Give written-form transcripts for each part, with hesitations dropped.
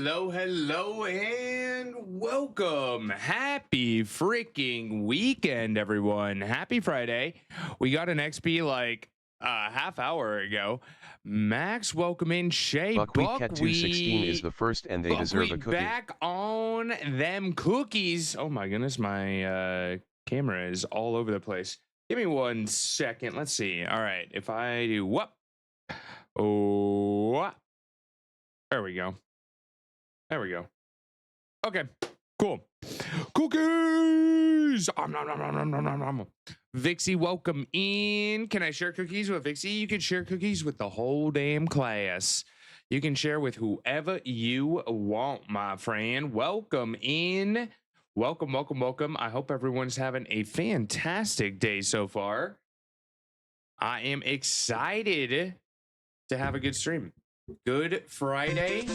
Hello, and welcome. Happy freaking weekend, everyone. Happy Friday. We got an XP like a half hour ago. Max, welcome in. Shay, Buckwheat Cat 216 is the first and they deserve a Buckwheat cookie. back on them cookies. Oh my goodness, my camera is all over the place. Give me 1 second. Let's see. All right, if I do what? Oh, there we go. There we go. Okay, cool. Cookies! Nom, nom, nom, nom, nom, nom, nom. Vixie, welcome in. Can I share cookies with Vixie? You can share cookies with the whole damn class. You can share with whoever you want, my friend. Welcome in. Welcome, welcome, welcome. I hope everyone's having a fantastic day so far. I am excited to have a good stream. Good Friday.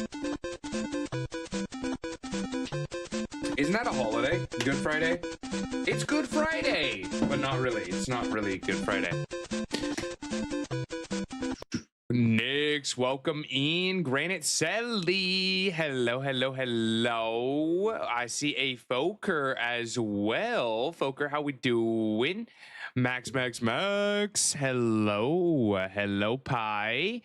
Isn't that a holiday? Good Friday? It's Good Friday! But not really. It's not really Good Friday. Nix, welcome in. Granite Sally. Hello, hello, hello. I see a Foker as well. Foker, how we doing? Max. Hello. Hello, Pie.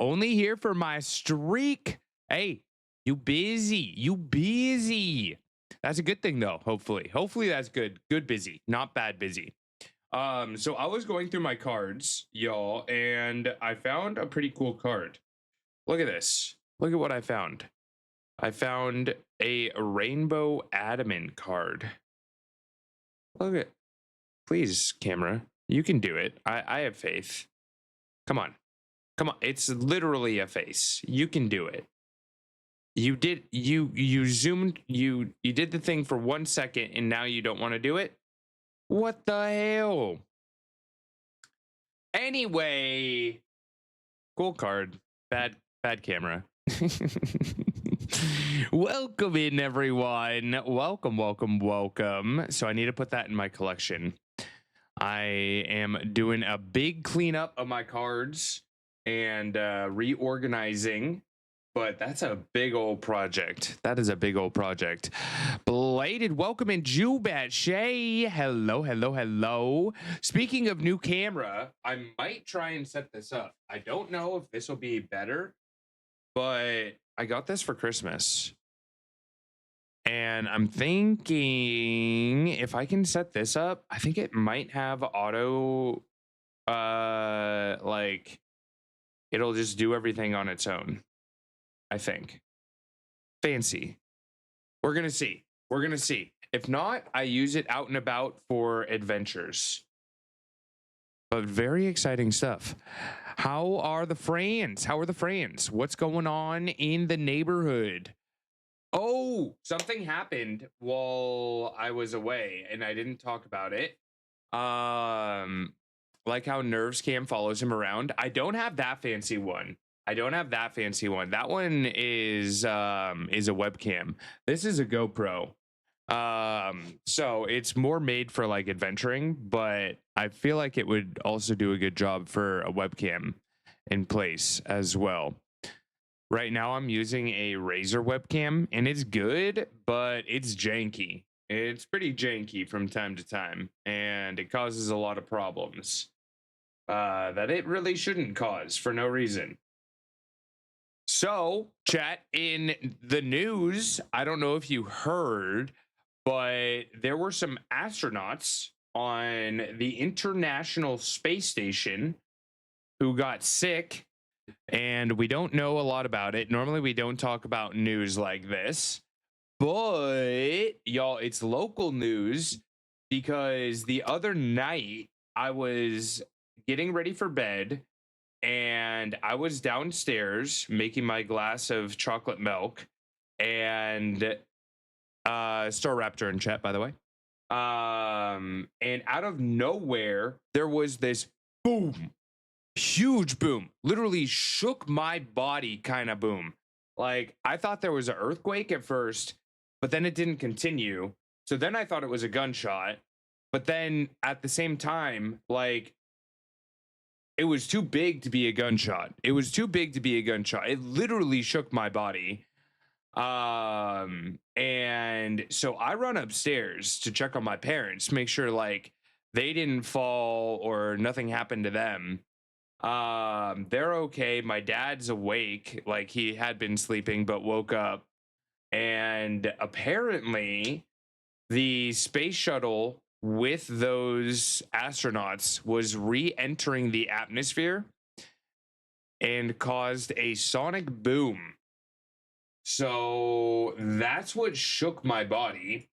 Only here for my streak. Hey, you busy. That's a good thing though, hopefully that's good busy, not bad busy. So I was going through my cards, y'all, and I found a pretty cool card. Look at this. Look at what I found. I found a Rainbow Adamant card. Look at, please, camera, you can do it. I have faith. Come on, it's literally a face. You can do it. You did you did the thing for 1 second and now you don't want to do it? What the hell? Anyway, cool card. Bad camera. Welcome in, everyone. Welcome. So I need to put that in my collection. I am doing a big cleanup of my cards and reorganizing. But that's a big old project. That is a big old project. Belated welcome in Jubat Shay. Hello. Speaking of new camera, I might try and set this up. I don't know if this will be better, but I got this for Christmas. And I'm thinking if I can set this up, I think it might have auto, like it'll just do everything on its own. I think. Fancy. We're gonna see. If not, I use it out and about for adventures. But very exciting stuff. How are the friends? What's going on in the neighborhood? Oh, something happened while I was away and I didn't talk about it. Like how Nerves Cam follows him around. I don't have that fancy one. That one is a webcam. This is a GoPro. So it's more made for like adventuring, but I feel like it would also do a good job for a webcam in place as well. Right now I'm using a Razer webcam and it's good, but it's janky. It's pretty janky from time to time and it causes a lot of problems that it really shouldn't cause for no reason. So, chat, in the news, I don't know if you heard, but there were some astronauts on the International Space Station who got sick, and we don't know a lot about it. Normally, we don't talk about news like this, but y'all, it's local news because the other night I was getting ready for bed and I was downstairs making my glass of chocolate milk and Star Raptor in chat, by the way. And out of nowhere, there was this boom, huge boom, literally shook my body kind of boom. Like I thought there was an earthquake at first, but then it didn't continue. So then I thought it was a gunshot, but then at the same time, like it was too big to be a gunshot. It literally shook my body. And so I run upstairs to check on my parents, make sure like they didn't fall or nothing happened to them. They're okay. My dad's awake, like he had been sleeping but woke up. And apparently the space shuttle with those astronauts was re-entering the atmosphere and caused a sonic boom. So that's what shook my body.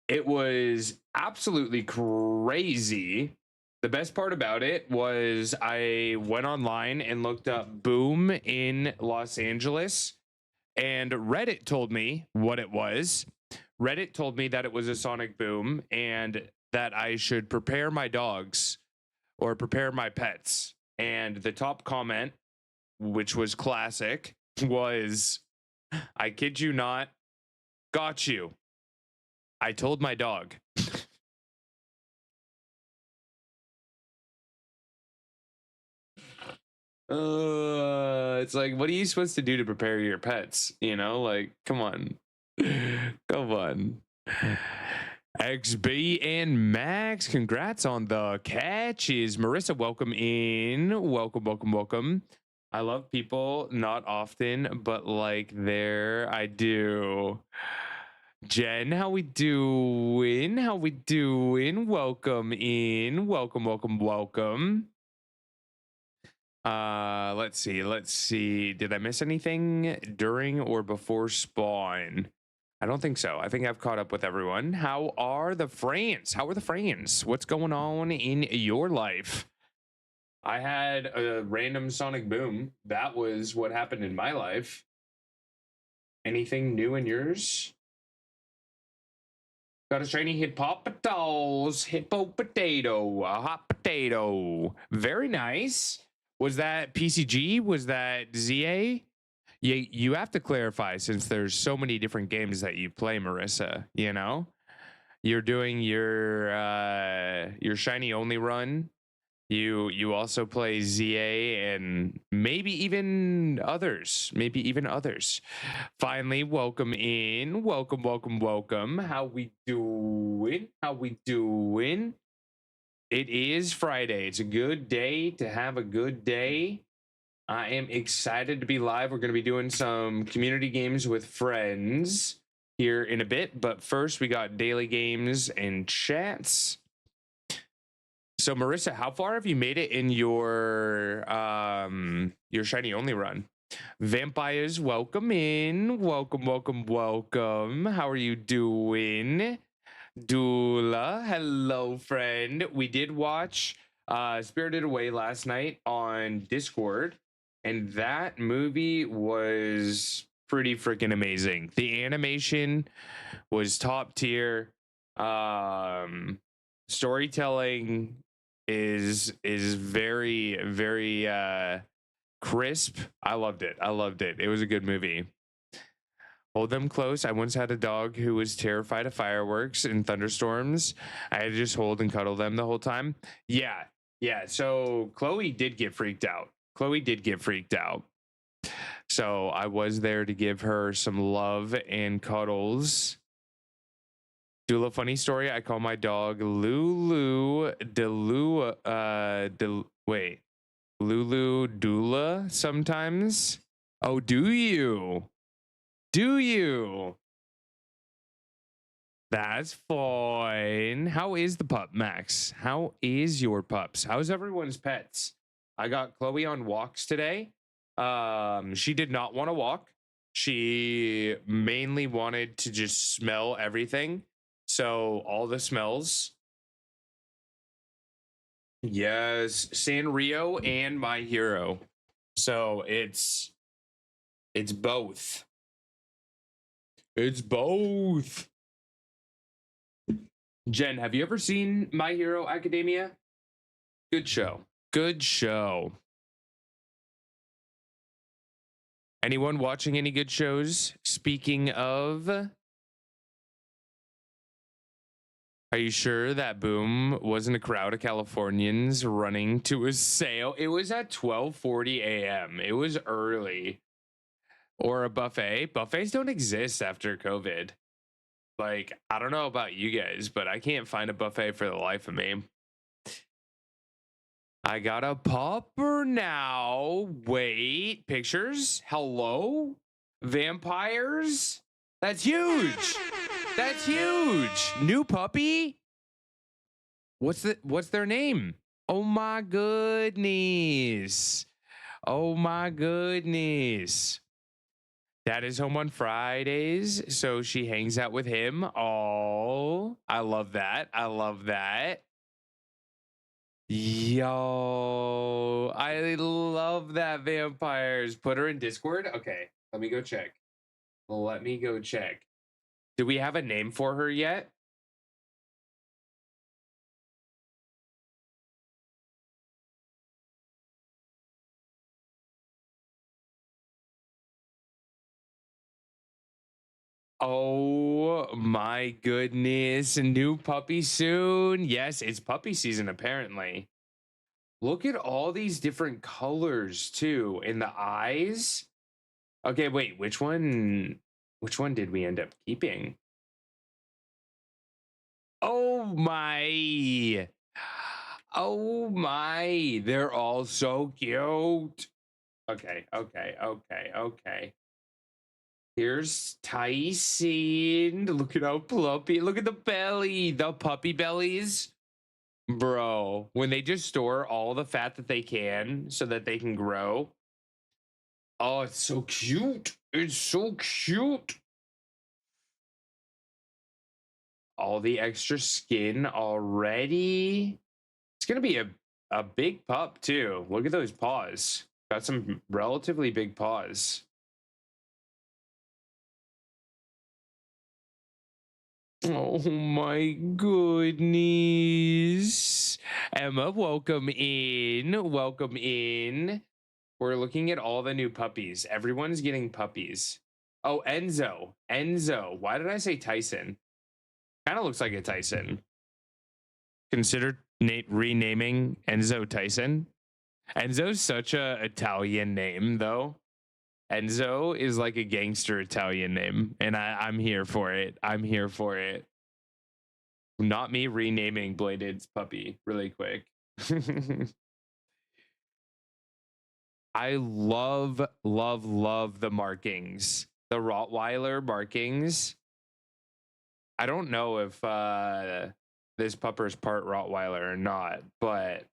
It was absolutely crazy. The best part about it was I went online and looked up boom in Los Angeles, and Reddit told me what it was. Reddit told me that it was a sonic boom and that I should prepare my dogs or prepare my pets. And the top comment, which was classic, was, I kid you not, got you. I told my dog. It's like, what are you supposed to do to prepare your pets? You know, like, come on. Come on. XB and Max, congrats on the catches. Marissa, welcome in. Welcome, welcome, welcome. I love people, not often, but like there, I do. Jen, how we doing? How we doing? Welcome in. Welcome, welcome, welcome. Let's see. Did I miss anything during or before spawn? I don't think so. I think I've caught up with everyone. How are the friends? What's going on in your life? I had a random sonic boom. That was what happened in my life. Anything new in yours? Got a shiny hippo potato, a hot potato. Very nice. Was that PCG? Was that ZA? You have to clarify, since there's so many different games that you play, Marissa. You know, you're doing your shiny only run. You also play ZA and maybe even others. Finally, welcome in. Welcome. How we doing? It is Friday. It's a good day to have a good day. I am excited to be live. We're going to be doing some community games with friends here in a bit, but first we got daily games and chats. So Marissa, how far have you made it in your shiny only run? Vampires, welcome in. Welcome. How are you doing? Dula, hello friend. We did watch Spirited Away last night on Discord, and that movie was pretty freaking amazing. The animation was top tier. Storytelling is very crisp. I loved it. It was a good movie. Hold them close. I once had a dog who was terrified of fireworks and thunderstorms. I had to just hold and cuddle them the whole time. Yeah. So Chloe did get freaked out. So I was there to give her some love and cuddles. Dula, funny story. I call my dog Lulu Lulu Dula sometimes. Oh, do you? That's fine. How is the pup, Max? How is your pups? How's everyone's pets? I got Chloe on walks today. She did not want to walk. She mainly wanted to just smell everything. So all the smells. Yes, Sanrio and My Hero. So it's both. Jen, have you ever seen My Hero Academia? Good show. Anyone watching any good shows? Speaking of, are you sure that boom wasn't a crowd of Californians running to a sale? It was at 12:40 a.m. It was early. or a buffet. Buffets don't exist after COVID. Like, I don't know about you guys, but I can't find a buffet for the life of me. I got a pupper now. Wait, pictures? Hello? Vampires? That's huge. That's huge. New puppy? What's their name? Oh my goodness. Oh my goodness. Dad is home on Fridays, so she hangs out with him. Oh, I love that. I love that. Yo, I love that, vampires. Put her in Discord. Okay, let me go check. Let me go check. Do we have a name for her yet? Oh my goodness. New puppy soon. Yes, it's puppy season apparently. Look at all these different colors too in the eyes. Okay, wait, which one did we end up keeping? Oh my. Oh my. They're all so cute. Okay, okay, okay, okay. Here's Tyson. Look at how plumpy. Look at the belly. The puppy bellies. Bro, when they just store all the fat that they can so that they can grow. Oh, it's so cute. It's so cute. All the extra skin already. It's going to be a big pup, too. Look at those paws. Got some relatively big paws. Oh my goodness. Emma, welcome in. Welcome in. We're looking at all the new puppies. Everyone's getting puppies. Oh, Enzo. Enzo. Why did I say Tyson? Kind of looks like a Tyson. Consider renaming Enzo Tyson. Enzo's such a Italian name, though. Enzo is like a gangster Italian name, and I'm here for it. I'm here for it. Not me renaming Bladed's puppy really quick. I love, love, love the markings. The Rottweiler markings. I don't know if this pupper's part Rottweiler or not, but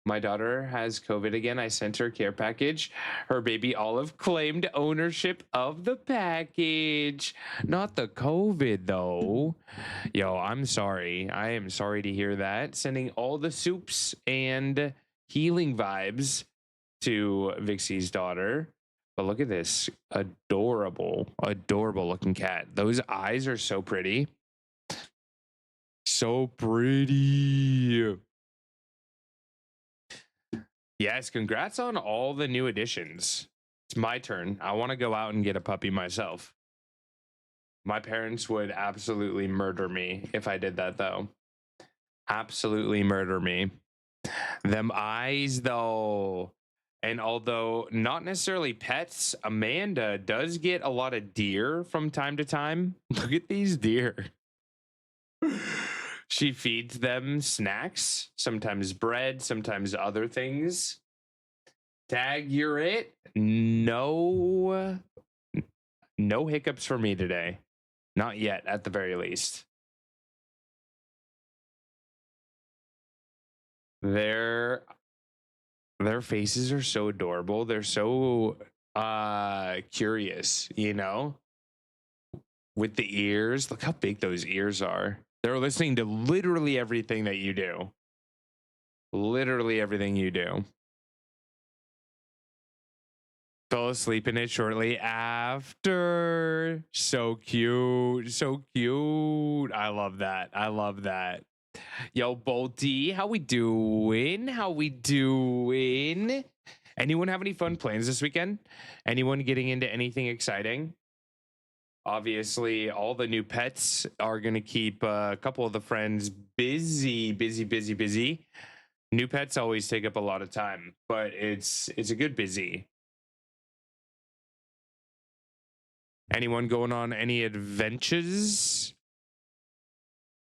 my daughter has COVID again. I sent her care package. Her baby Olive claimed ownership of the package. Not the COVID, though. Yo, I'm sorry. I am sorry to hear that. Sending all the soups and healing vibes to Vixie's daughter. But look at this adorable, adorable looking cat. Those eyes are so pretty. So pretty. Yes, congrats on all the new additions. It's my turn. I want to go out and get a puppy myself. My parents would absolutely murder me if I did that, though. Absolutely murder me. Them eyes, though. And although not necessarily pets, Amanda does get a lot of deer from time to time. Look at these deer. She feeds them snacks, sometimes bread, sometimes other things. Tag, you're it. No hiccups for me today. Not yet, at the very least. Their faces are so adorable. They're so curious, you know? With the ears. Look how big those ears are. They're listening to literally everything that you do. Literally everything you do. Fell asleep in it shortly after. So cute. So cute. I love that. I love that. Yo, Bolty, how we doing? How we doing? Anyone have any fun plans this weekend? Anyone getting into anything exciting? Obviously, all the new pets are going to keep a couple of the friends busy. New pets always take up a lot of time, but it's a good busy. Anyone going on any adventures?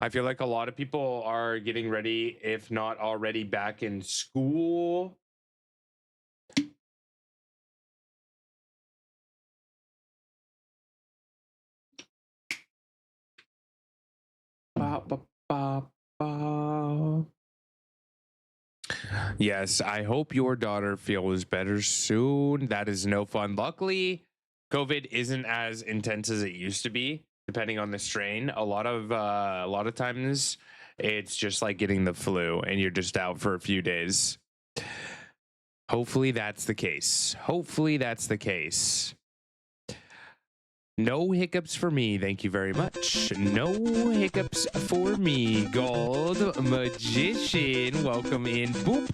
I feel like a lot of people are getting ready, if not already back in school. Ba, ba, ba, ba. Yes, I hope your daughter feels better soon. That is no fun. Luckily, COVID isn't as intense as it used to be, depending on the strain. A lot of times it's just like getting the flu and you're just out for a few days. Hopefully that's the case. Hopefully that's the case. No hiccups for me, thank you very much. No hiccups for me. Gold Magician, welcome in. Boop,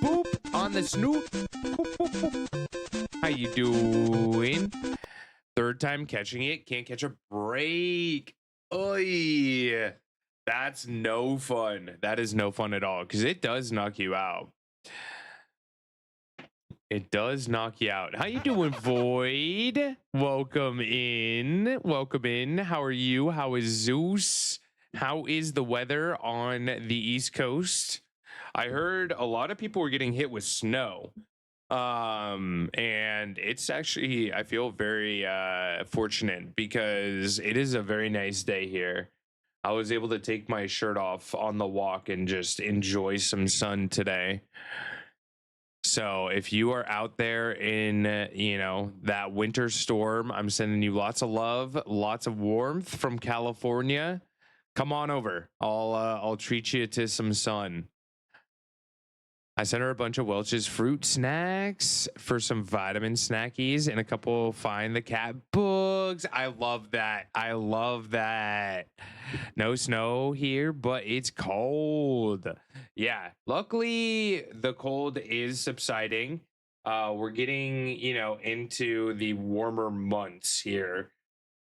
boop on the snoot. Boop, boop, boop. How you doing? Third time catching it, can't catch a break. Oy, that's no fun. That is no fun at all because it does knock you out. It does knock you out. How you doing, Void? Welcome in. Welcome in. How are you? How is Zeus? How is the weather on the East Coast? I heard a lot of people were getting hit with snow. And it's actually, I feel very fortunate because it is a very nice day here. I was able to take my shirt off on the walk and just enjoy some sun today. So if you are out there in, that winter storm, I'm sending you lots of love, lots of warmth from California. Come on over. I'll treat you to some sun. I sent her a bunch of Welch's fruit snacks for some vitamin snackies and a couple Find the Cat books. I love that. I love that. No snow here, but it's cold. Yeah, luckily the cold is subsiding. We're getting, into the warmer months here.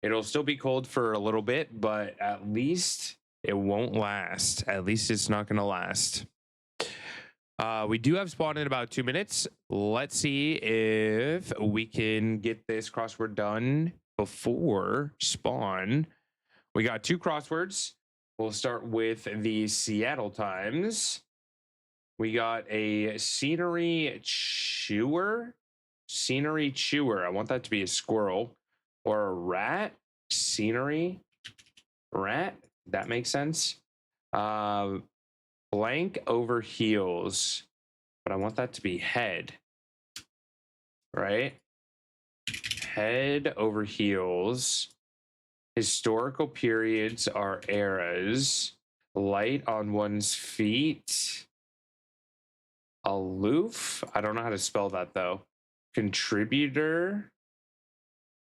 It'll still be cold for a little bit, but at least it won't last. At least it's not going to last. We do have spawn in about 2 minutes. Let's see if we can get this crossword done before spawn. We got 2 crosswords. We'll start with the Seattle Times. We got a scenery chewer. Scenery chewer. I want that to be a squirrel or a rat. Scenery rat. That makes sense. Blank over heels, but I want that to be head, right? Head over heels. Historical periods are eras. Light on one's feet. Aloof. I don't know how to spell that though. Contributor.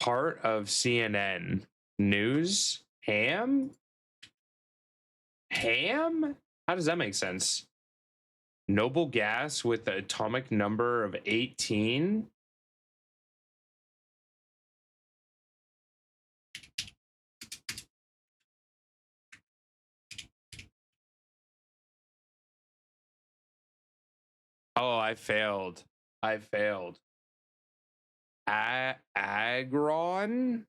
Part of CNN. News. Ham? Ham? How does that make sense? Noble gas with the atomic number of 18. Oh, I failed. Agron?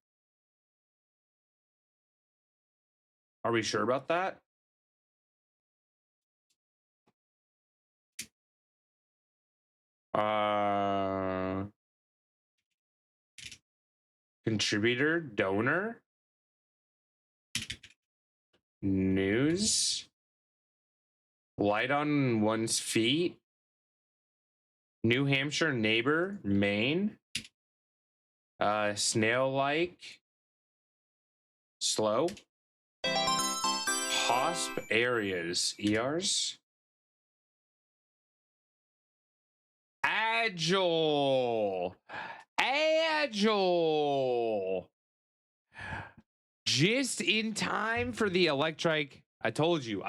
Are we sure about that? Contributor, donor, news, light on one's feet, New Hampshire neighbor, Maine, snail-like, slow, hosp areas, ERs, agile, just in time for the electric. I told you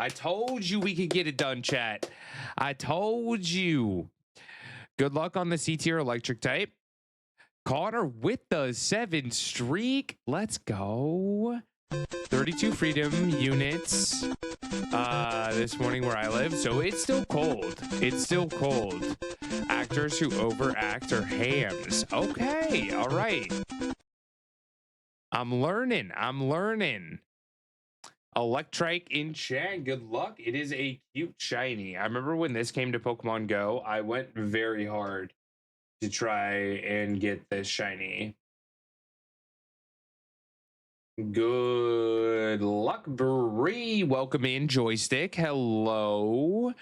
we could get it done, chat. I told you. Good luck on the C tier electric type. Connor with the 7 streak. Let's go. 32 freedom units this morning where I live, so it's still cold. Actors who overact are hams. Okay, all right. I'm learning. I'm learning. Electrike in chat. Good luck. It is a cute shiny. I remember when this came to Pokemon Go, I went very hard to try and get this shiny. Good luck, Bree. Welcome in, Joystick. Hello.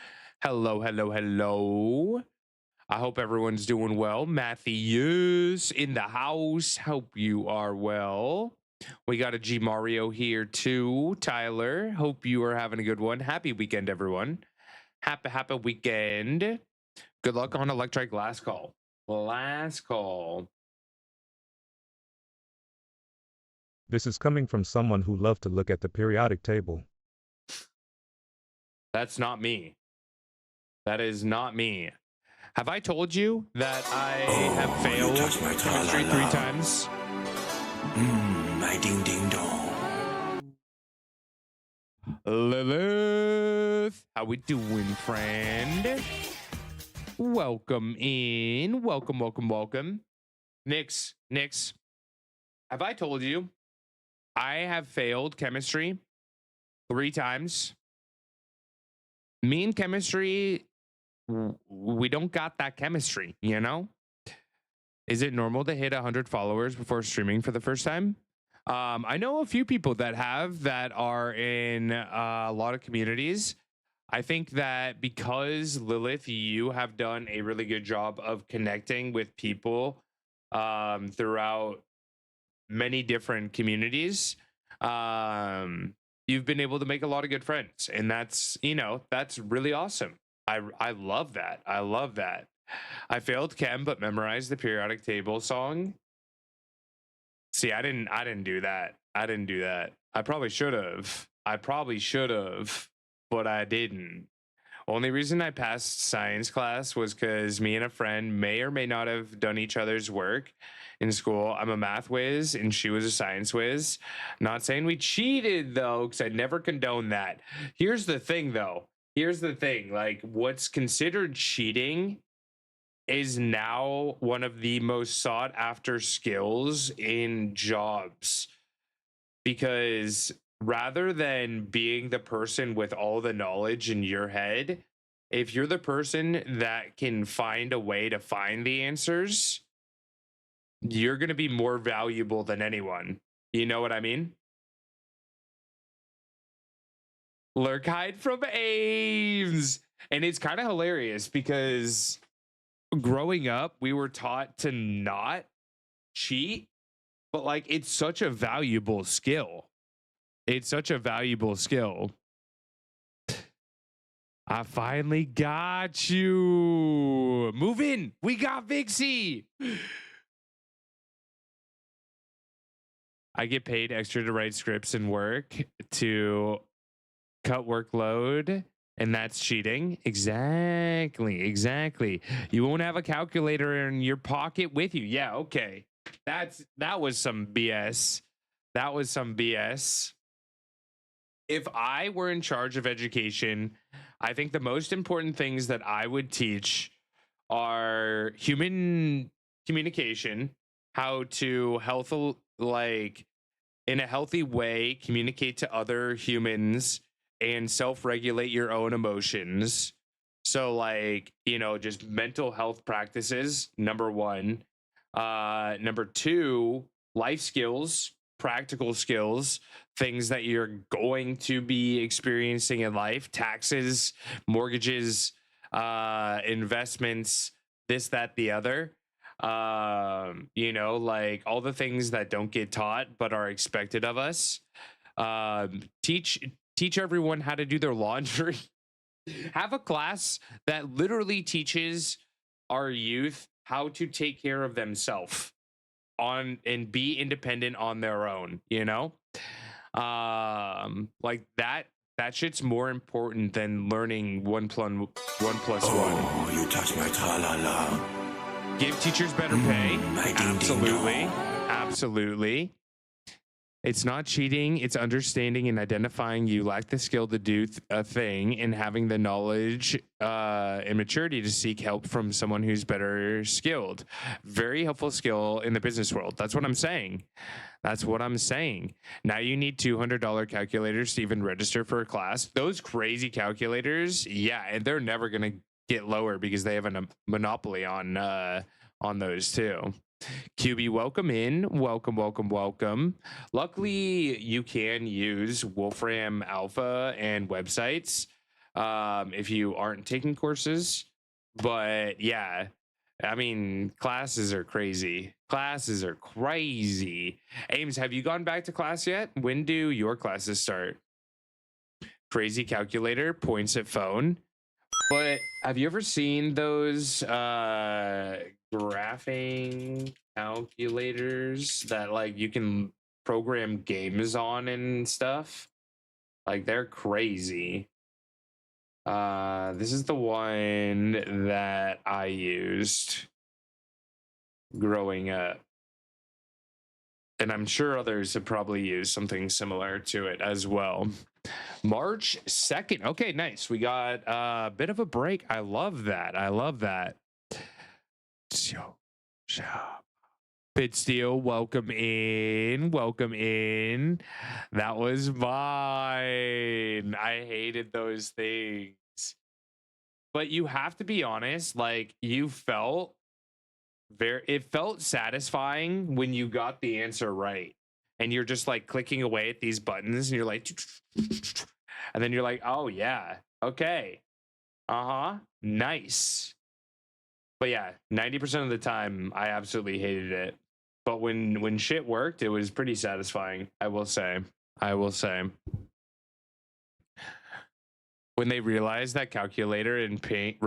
Hello, hello, hello. I hope everyone's doing well. Matthews in the house. Hope you are well. We got a G Mario here too. Tyler, hope you are having a good one. Happy weekend, everyone. Happy weekend. Good luck on Electric last call. Last call. This is coming from someone who loved to look at the periodic table. That's not me. That is not me. Have I told you that I have failed chemistry 3 times? My ding ding dong. Lilith, how we doing, friend? Welcome in. Welcome, welcome, welcome. Nix, have I told you I have failed chemistry 3 times? Me and chemistry, we don't got that chemistry, you know? Is it normal to hit 100 followers before streaming for the first time? I know a few people that are in a lot of communities. I think that because Lilith, you have done a really good job of connecting with people throughout many different communities. You've been able to make a lot of good friends, and that's, you know, that's really awesome. I love that. I love that. I failed chem, but memorized the periodic table song. See, I didn't do that. I didn't do that. I probably should have. But I didn't. Only reason I passed science class was because me and a friend may or may not have done each other's work in school. I'm a math whiz and she was a science whiz. Not saying we cheated though, because I'd never condone that. Here's the thing though. Like, what's considered cheating is now one of the most sought after skills in jobs, because rather than being the person with all the knowledge in your head, if you're the person that can find a way to find the answers, you're going to be more valuable than anyone. You know what I mean? Lurk hide from Ames. And it's kind of hilarious because growing up, we were taught to not cheat, but like, it's such a valuable skill. It's such a valuable skill. I finally got you. Move in. We got Vixie. I get paid extra to write scripts and work to cut workload, and that's cheating. Exactly. You won't have a calculator in your pocket with you. Yeah, okay. That was some BS. If I were in charge of education, I think the most important things that I would teach are human communication, how to in a healthy way, communicate to other humans and self-regulate your own emotions. So like, you know, just mental health practices, number 1. Number 2, life skills, practical skills, things that you're going to be experiencing in life, taxes, mortgages, investments, this, that, the other. You know, like all the things that don't get taught but are expected of us. Teach everyone how to do their laundry. Have a class that literally teaches our youth how to take care of themselves and be independent on their own, you know? Like that shit's more important than learning 1 plus 1. Oh, you touch my tra-la-la. Give teachers better pay. My ding ding dong. Absolutely. It's not cheating. It's understanding and identifying you lack the skill to do a thing and having the knowledge and maturity to seek help from someone who's better skilled. Very helpful skill in the business world. That's what I'm saying. That's what I'm saying. Now you need $200 calculators to even register for a class. Those crazy calculators, yeah, and they're never going to get lower because they have a monopoly on those too. QB, welcome in. Welcome. Luckily, you can use Wolfram Alpha and websites if you aren't taking courses. But yeah, I mean, classes are crazy. Ames, have you gone back to class yet? When do your classes start? Crazy calculator, points at phone. But have you ever seen those graphing calculators that like you can program games on and stuff? Like they're crazy. This is the one that I used growing up. And I'm sure others have probably used something similar to it as well. March 2nd. Okay, nice. We got a bit of a break. I love that. Pitsteel, welcome in. That was mine. I hated those things. But you have to be honest, like it felt satisfying when you got the answer right. And you're just like clicking away at these buttons and you're like, and then you're like, oh yeah, okay. Nice. But yeah, 90% of the time I absolutely hated it. But when shit worked, it was pretty satisfying, I will say. When they released that calculator in pink,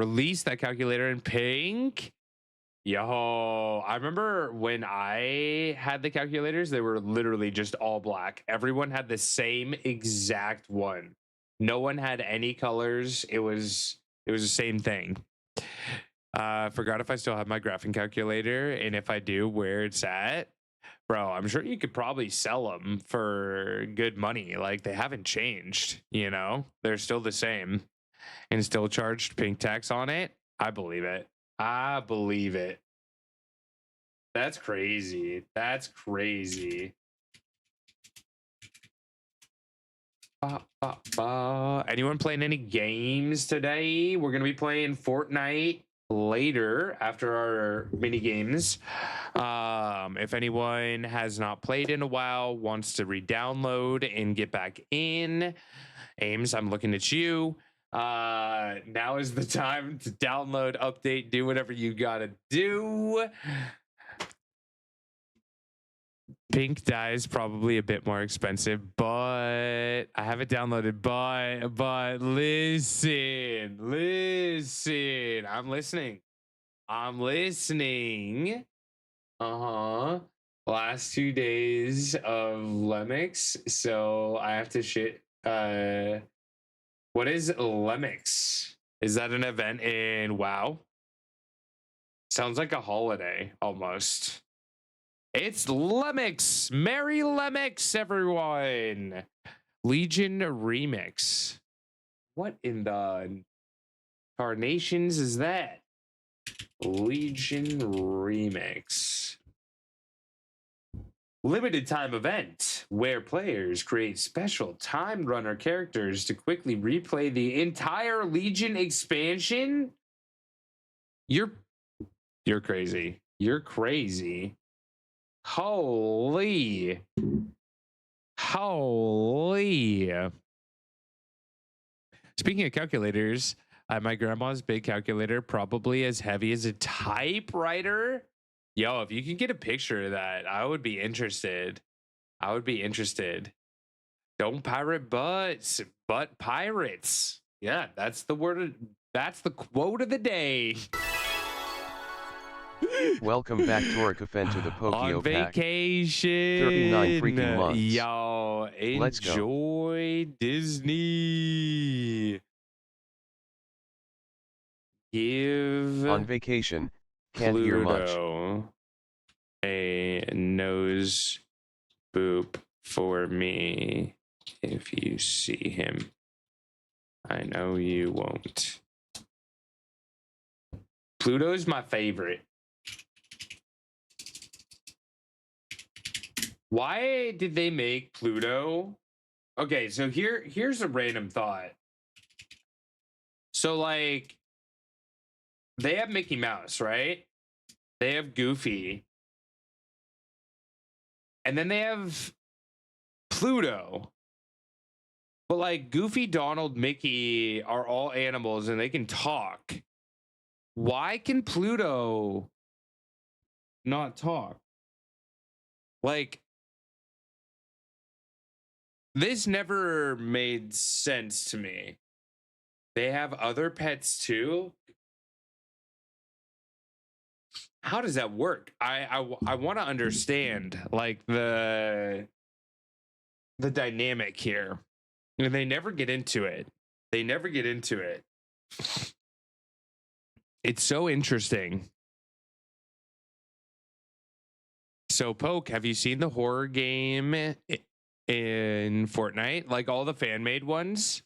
yo, I remember when I had the calculators, they were literally just all black. Everyone had the same exact one. No one had any colors. It was the same thing. Forgot if I still have my graphing calculator, and if I do, where it's at. Bro, I'm sure you could probably sell them for good money. Like they haven't changed, you know? They're still the same and still charged pink tax on it. I believe it. That's crazy. Anyone playing any games today? We're going to be playing Fortnite later after our mini games. If anyone has not played in a while, wants to re-download and get back in, Ames, I'm looking at you. Now is the time to download, update, do whatever you gotta do. Pink dye is probably a bit more expensive, but I have it downloaded. But listen, I'm listening. Last 2 days of Lemix, so I have to shit. What is Lemix? Is that an event in WoW? Sounds like a holiday almost. It's Lemix. Merry Lemix, everyone. Legion Remix. What in the carnations is that? Legion Remix. Limited time event where players create special time runner characters to quickly replay the entire Legion expansion. You're crazy. Holy. Speaking of calculators, my grandma's big calculator, probably as heavy as a typewriter. Yo, if you can get a picture of that, I would be interested. Don't pirate butts, but pirates. Yeah, that's the word. That's the quote of the day. Welcome back, Torikafen, to the Pokio On Pack. vacation. 39 freaking months. Yo, Let's go. enjoy Disney. Give On vacation, can't hear much. Pluto a nose boop for me if you see him. I know you won't. Pluto's my favorite. Why did they make Pluto? Okay, so here's a random thought. So like they have Mickey Mouse, right? They have Goofy. And then they have Pluto. But like Goofy, Donald, Mickey are all animals and they can talk. Why can Pluto not talk? Like, this never made sense to me. They have other pets too. How does that work? I want to understand like the dynamic here. And they never get into it. They never get into it. It's so interesting. So Poke, have you seen the horror game in Fortnite? Like all the fan-made ones?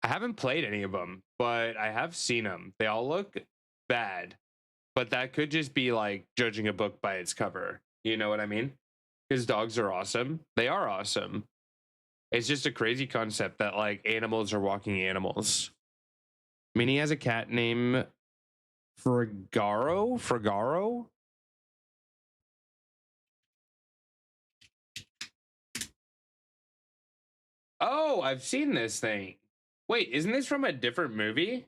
I haven't played any of them, but I have seen them. They all look bad. But that could just be like judging a book by its cover. You know what I mean? Because dogs are awesome. They are awesome. It's just a crazy concept that like animals are walking animals. Minnie has a cat named Frigaro? Oh, I've seen this thing. Wait, isn't this from a different movie?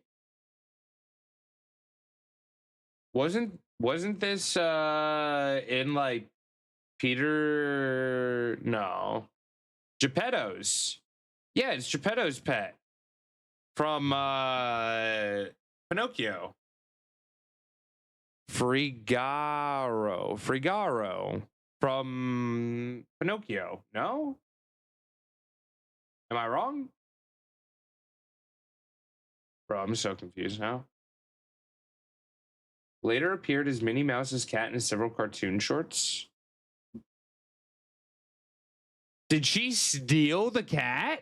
Wasn't this in like Peter? No, Geppetto's. Yeah, it's Geppetto's pet from Pinocchio. Frigaro from Pinocchio. No, am I wrong? Bro, I'm so confused now. Later appeared as Minnie Mouse's cat in several cartoon shorts. Did she steal the cat?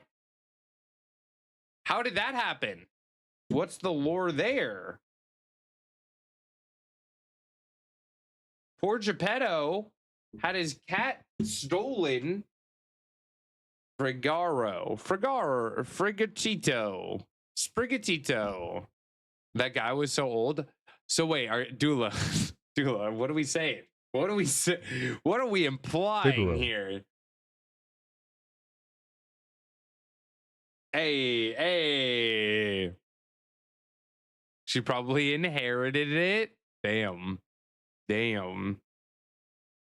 How did that happen? What's the lore there? Poor Geppetto had his cat stolen. Sprigatito. That guy was so old. So wait, Dula, what are we saying? What are we implying Figaro. here? Hey. She probably inherited it. Damn.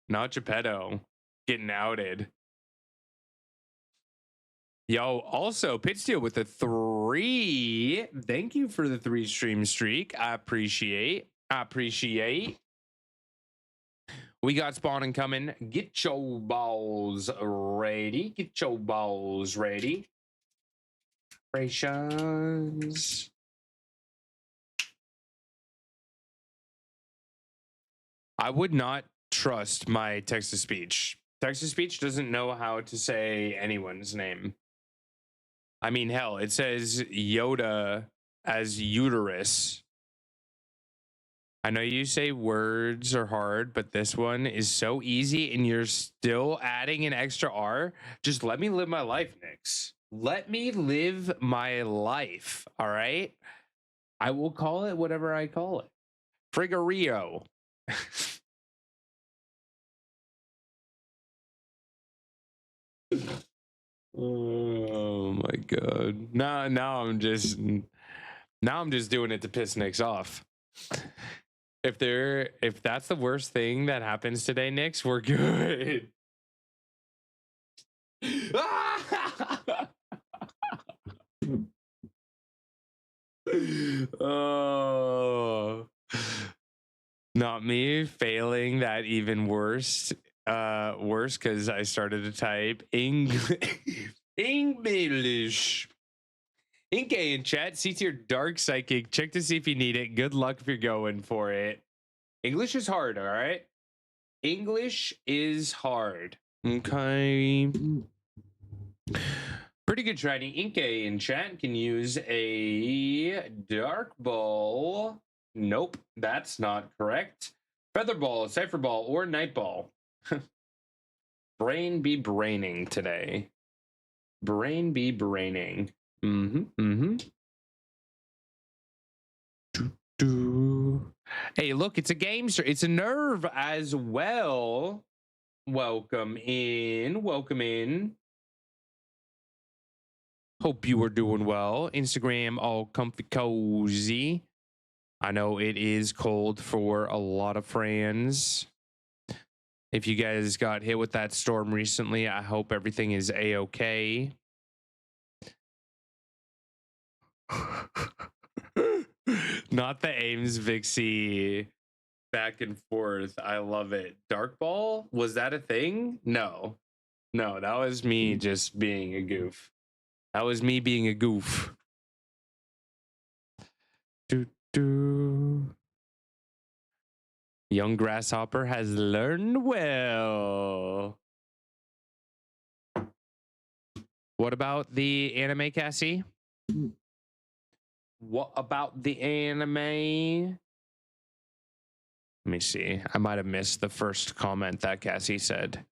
Not Geppetto getting outed. Yo, also Pitsteel with the 3. Thank you for the 3 stream streak. I appreciate. We got spawning coming. Get your balls ready. Operations. I would not trust my text-to-speech. Text-to-speech doesn't know how to say anyone's name. I mean, hell, it says Yoda as uterus. I know you say words are hard, but this one is so easy and you're still adding an extra R. Just let me live my life, Nix. Let me live my life, all right? I will call it whatever I call it. Frigario. Oh my god. Now I'm just doing it to piss Nix off. If that's the worst thing that happens today, Nix, we're good. Oh, not me failing that even worse because I started to type English. Inke in chat, see to your dark psychic. Check to see if you need it. Good luck if you're going for it. English is hard, all right? English is hard. Okay. Pretty good shiny. Inke in chat can use a dark ball. Nope, that's not correct. Feather ball, cipher ball, or night ball. Brain be braining today. Brain be braining. Hey, look, it's a gamester. It's a nerve as well. Welcome in. Welcome in. Hope you are doing well. Instagram all comfy cozy. I know it is cold for a lot of friends. If you guys got hit with that storm recently, I hope everything is a-okay. Not the Ames Vixie back and forth. I love it. Dark ball? Was that a thing? No. No, that was me just being a goof. That was me being a goof. Young Grasshopper has learned well. What about the anime, Cassie? What about the anime? Let me see. I might have missed the first comment that Cassie said.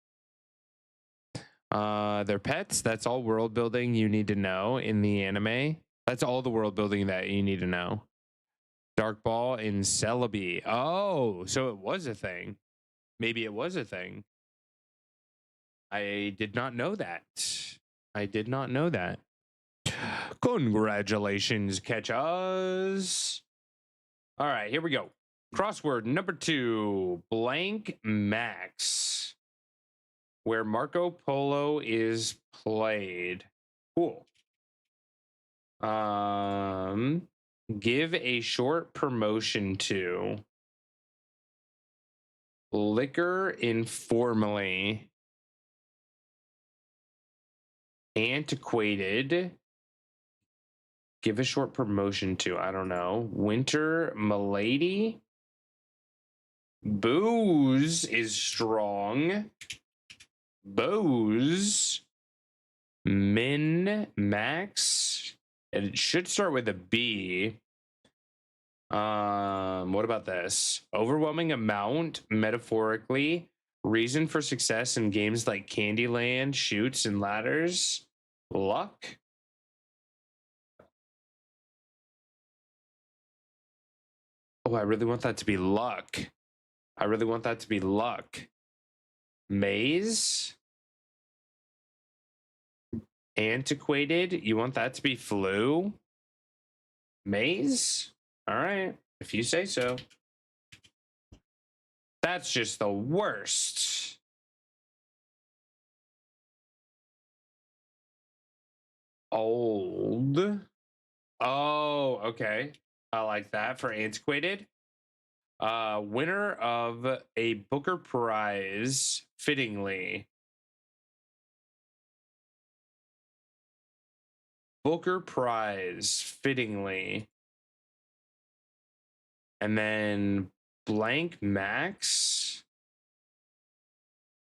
They're pets. That's all world building you need to know in the anime. That's all the world building that you need to know. Dark Ball in Celebi. Oh, so it was a thing. Maybe it was a thing. I did not know that. I did not know that. Congratulations, catch us. All right, here we go. Crossword number 2, blank Max, where Marco Polo is played. Cool. Give a short promotion to liquor informally, antiquated. Give a short promotion to, I don't know, Winter Milady. Booze is strong. Booze. Min Max. And it should start with a B. What about this? Overwhelming amount, metaphorically. Reason for success in games like Candyland, Chutes, and Ladders. Luck. Oh, I really want that to be luck. I really want that to be luck. Maze. Antiquated. You want that to be flu? Maze? All right. If you say so. That's just the worst. Old. Oh, okay. I like that for antiquated. Winner of a Booker Prize, fittingly. Booker Prize, fittingly. And then blank Max.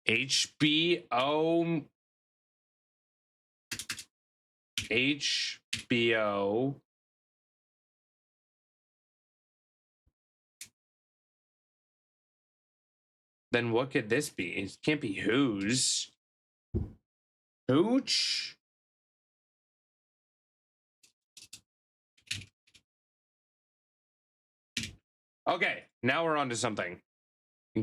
HBO. HBO. Then what could this be? It can't be whose. Hooch? Okay, now we're on to something.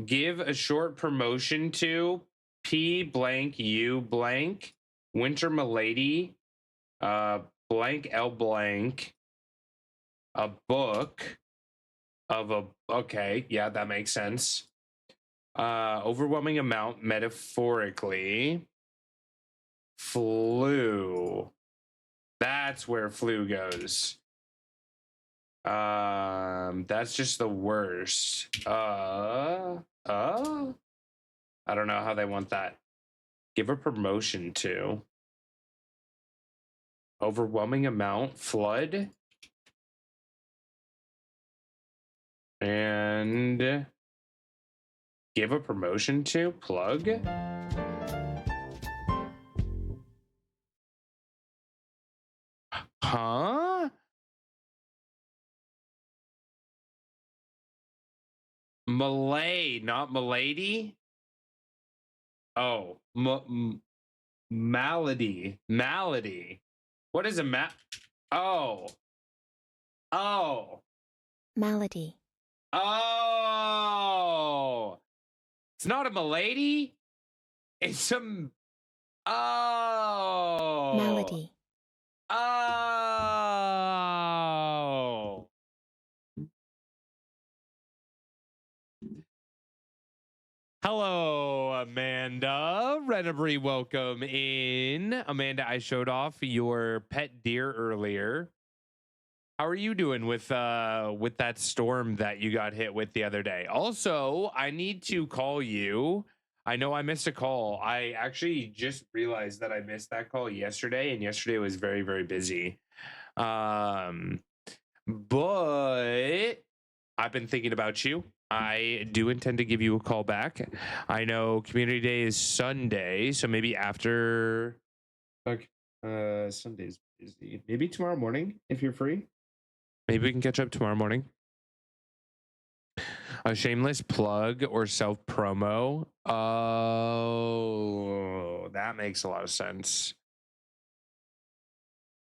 Give a short promotion to P blank U blank Winter Milady blank L blank a book of a, okay, yeah, that makes sense. Overwhelming amount, metaphorically. Flu. That's where flu goes. That's just the worst. I don't know how they want that. Give a promotion to. Overwhelming amount, flood. And give a promotion to, plug. Huh? Malay, not Milady? Oh, malady. Malady. What is a Oh. Oh. Malady. Oh. It's not a Milady? It's some. Oh. Malady. Oh. Hello, Amanda. Renabri, welcome in. Amanda, I showed off your pet deer earlier. How are you doing with that storm that you got hit with the other day? Also, I need to call you. I know I missed a call. I actually just realized that I missed that call yesterday, and yesterday was very, very busy. But I've been thinking about you. I do intend to give you a call back. I know Community Day is Sunday, so maybe after. Like, Sunday's busy. Maybe tomorrow morning if you're free. Maybe we can catch up tomorrow morning. A shameless plug or self promo. Oh, that makes a lot of sense.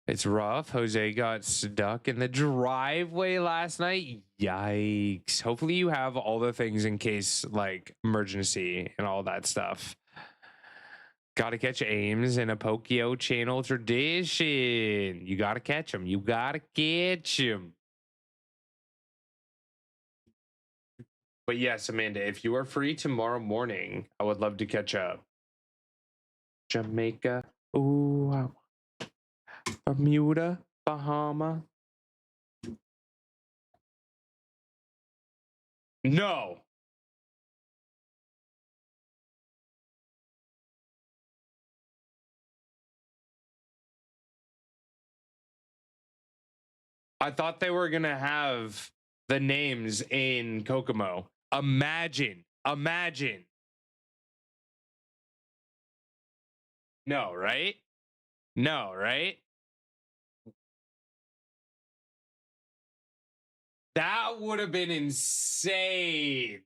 It's rough. Jose got stuck in the driveway last night. Yikes. Hopefully you have all the things in case like emergency and all that stuff. Gotta catch Ames in a Pokio channel tradition. You gotta catch him. You gotta catch him. But yes, Amanda, if you are free tomorrow morning, I would love to catch up. Jamaica. Ooh, Bermuda, Bahama. No. I thought they were going to have the names in Kokomo. Imagine. No, right? No, right? That would have been insane.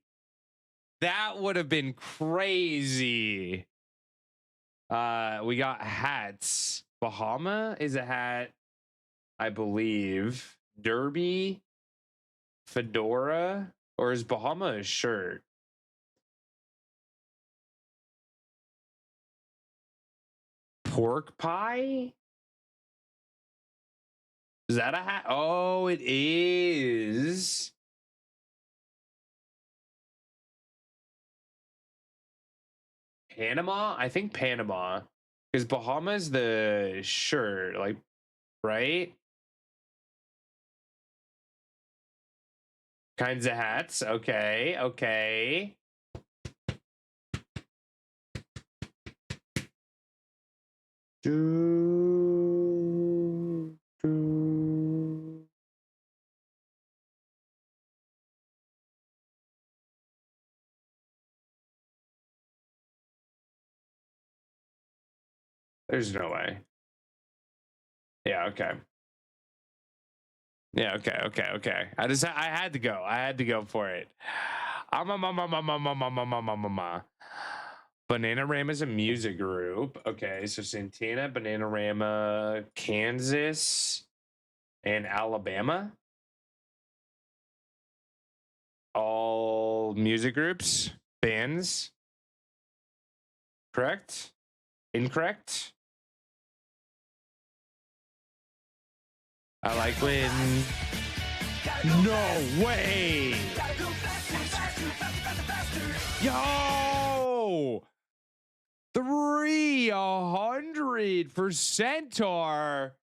That would have been crazy. We got hats. Bahama is a hat, I believe. Derby, fedora, or is Bahama a shirt? Pork pie? Is that a hat? Oh, it is. Panama? I think Panama. Because Bahama's the shirt, like, right? Kinds of hats. Okay, okay. There's no way. Yeah, okay. Yeah, okay. I had to go. I had to go for it. Bananarama is a music group. Okay, so Santana, Bananarama, Kansas, and Alabama. All music groups, bands. Correct? Incorrect? I like when. No way! Yo! 300 for Centaur.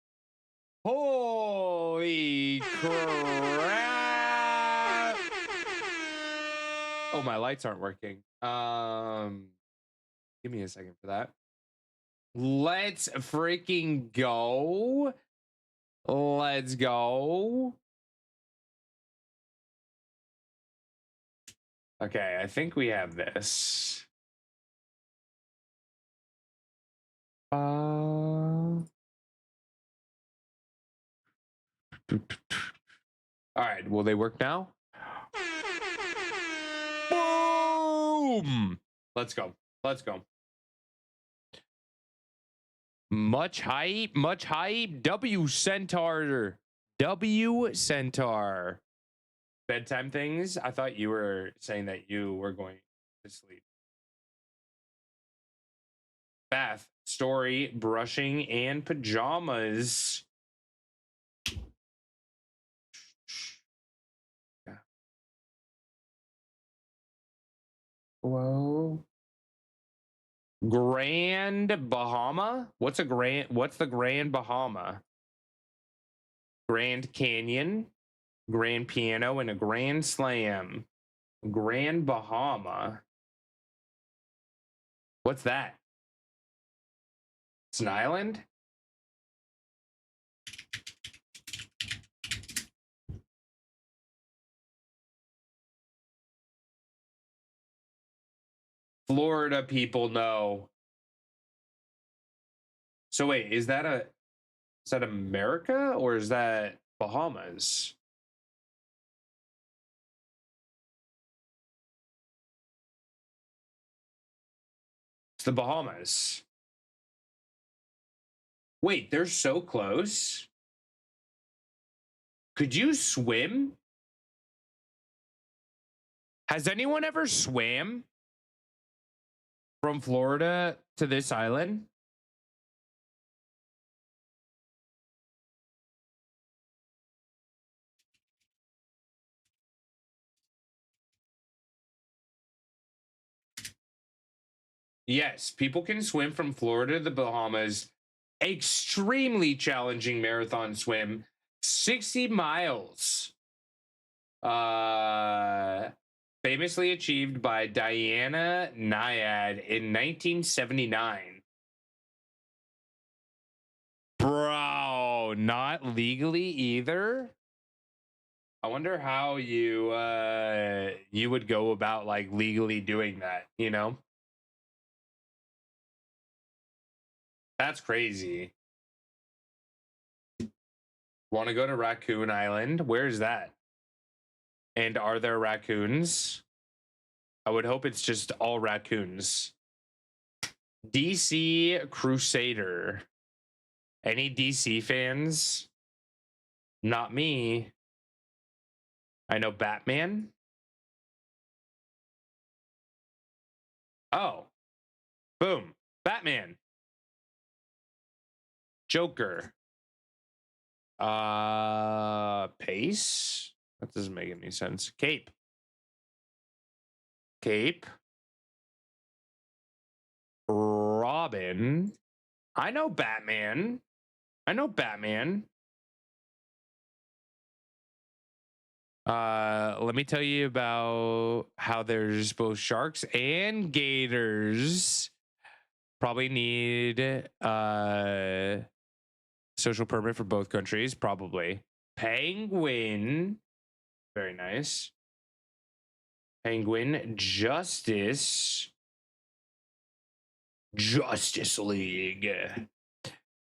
Holy crap! Oh, my lights aren't working. Give me a second for that. Let's freaking go. Let's go. Okay, I think we have this. All right, will they work now? Boom! Let's go. Let's go. Much hype, much hype. W Centaur. W Centaur. Bedtime things. I thought you were saying that you were going to sleep. Bath, story, brushing, and pajamas. Yeah. Whoa. Grand Bahama? What's the Grand Bahama? Grand Canyon, Grand Piano, and a Grand Slam. Grand Bahama. What's that? It's an island? Florida people know. So wait, is that America or is that Bahamas? It's the Bahamas. Wait, they're so close. Could you swim? Has anyone ever swam from Florida to this island? Yes, people can swim from Florida to the Bahamas. Extremely challenging marathon swim, 60 miles. Famously achieved by Diana Nyad in 1979. Bro, not legally either. I wonder how you would go about like legally doing that, you know? That's crazy. Want to go to Raccoon Island? Where's that? And are there raccoons? I would hope it's just all raccoons. DC Crusader. Any DC fans? Not me. I know Batman. Oh. Boom. Batman. Joker. Pace? That doesn't make any sense. Cape. Robin. I know Batman. Let me tell you about how there's both sharks and gators. Probably need social permit for both countries, probably. Penguin. Very nice. Penguin. Justice League.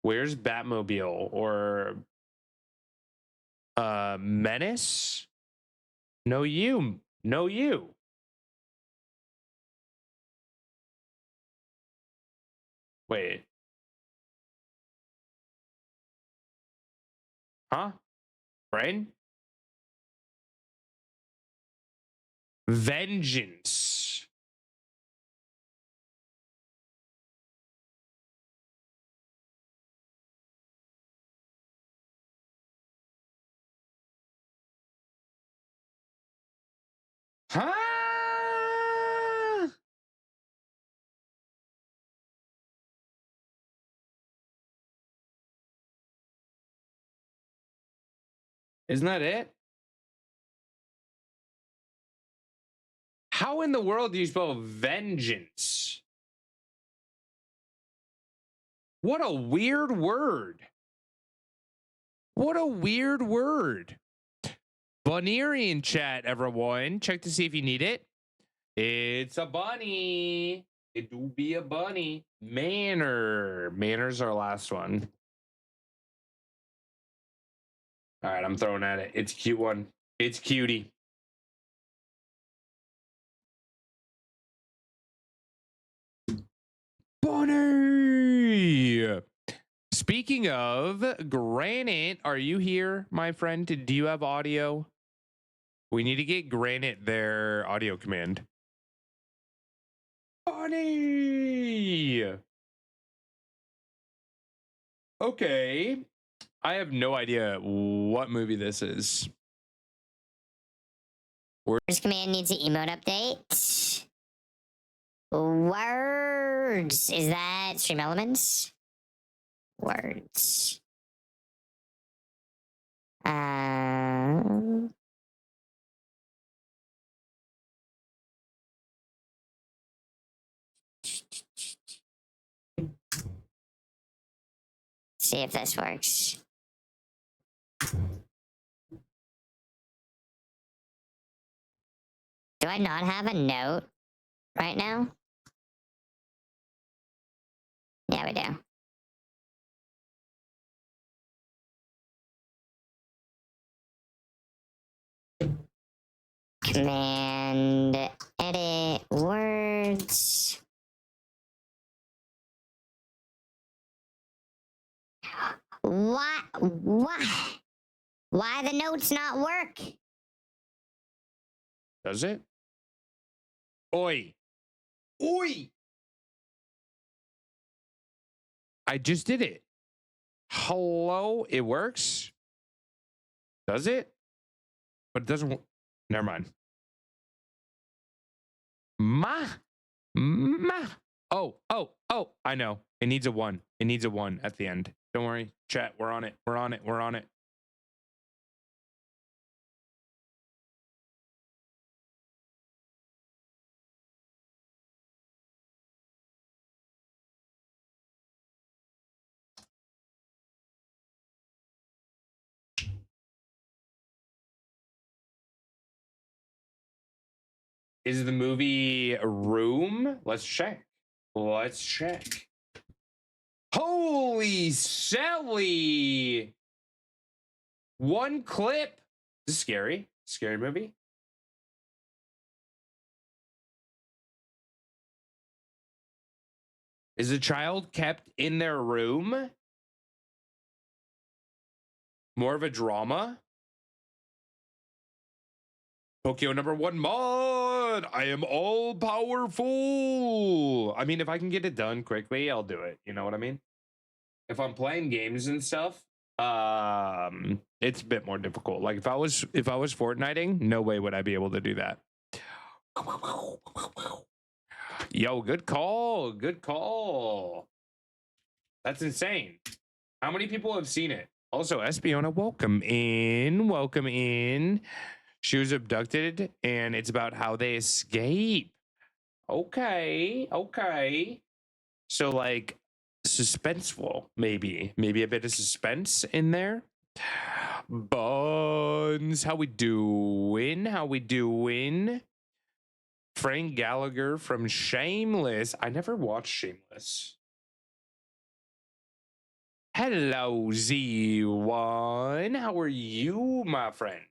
Where's Batmobile or Menace? No you. Wait. Huh? Brain? Vengeance. Huh? Isn't that it? How in the world do you spell vengeance? What a weird word. Bunny in chat, everyone. Check to see if you need it. It's a bunny. It do be a bunny. Manor. Manor's our last one. All right, I'm throwing at it. It's a cute one. It's cutie. Bonnie. Speaking of Granite, are you here, my friend? Do you have audio? We need to get Granite their audio command. Bonnie. Okay. I have no idea what movie this is. Words command needs an emote update. Words. Is that Stream Elements? Words. See if this works. Do I not have a note right now? Yeah, we do. Command edit words. What? Why the notes not work? Does it? Oi. Oi. I just did it. Hello? It works? Does it? But it doesn't. Never mind. Ma. Oh. I know. It needs a 1. It needs a 1 at the end. Don't worry. Chat. We're on it. We're on it. We're on it. Is the movie Room? Let's check. Let's check. Holy Sally! One clip. This is scary. Scary movie. Is a child kept in their room? More of a drama? Tokyo #1 mod. I am all powerful. I mean, if I can get it done quickly, I'll do it. You know what I mean? If I'm playing games and stuff, it's a bit more difficult. Like if I was Fortniting, no way would I be able to do that. Yo, good call. Good call. That's insane. How many people have seen it? Also, Espiona, welcome in. Welcome in. She was abducted, and it's about how they escape. Okay. So, like, suspenseful, maybe a bit of suspense in there. Buns, how we doing? Frank Gallagher from Shameless. I never watched Shameless. Hello, Z1. How are you, my friend?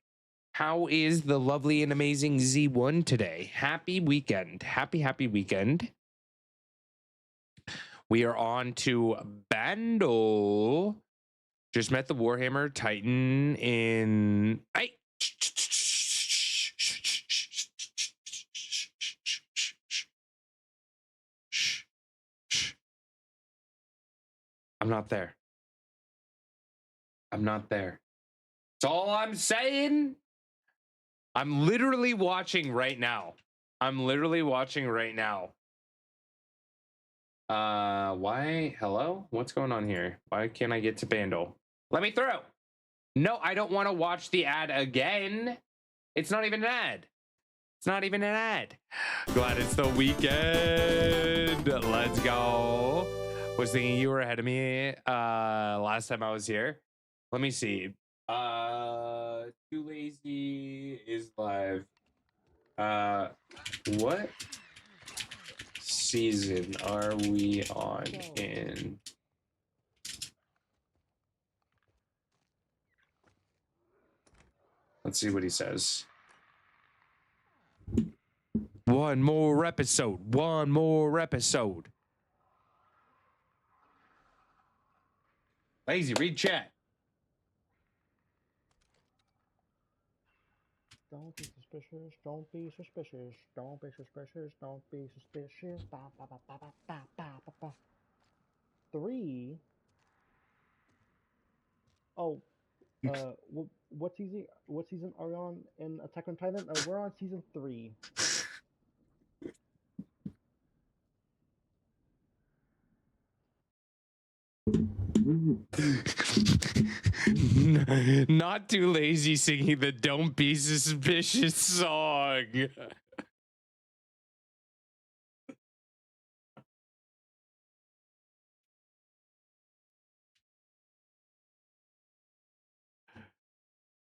How is the lovely and amazing Z1 today? Happy weekend. Happy weekend. We are on to Bandle. Just met the Warhammer Titan in... I'm not there. That's all I'm saying. I'm literally watching right now. Why? Hello? What's going on here? Why can't I get to Bandle? Let me through. No, I don't want to watch the ad again. It's not even an ad. Glad it's the weekend. Let's go. Was thinking you were ahead of me last time I was here. Let me see. Too Lazy is live. What season are we on in? Let's see what he says. One more episode. One more episode. Lazy, read chat. Don't be suspicious. Don't be suspicious. Don't be suspicious. Don't be suspicious. Ba, ba, ba, ba, ba, ba, ba, ba, ba. 3. Oh, what season? What season are we on in Attack on Titan? We're on season 3. Not too lazy singing the Don't Be Suspicious song.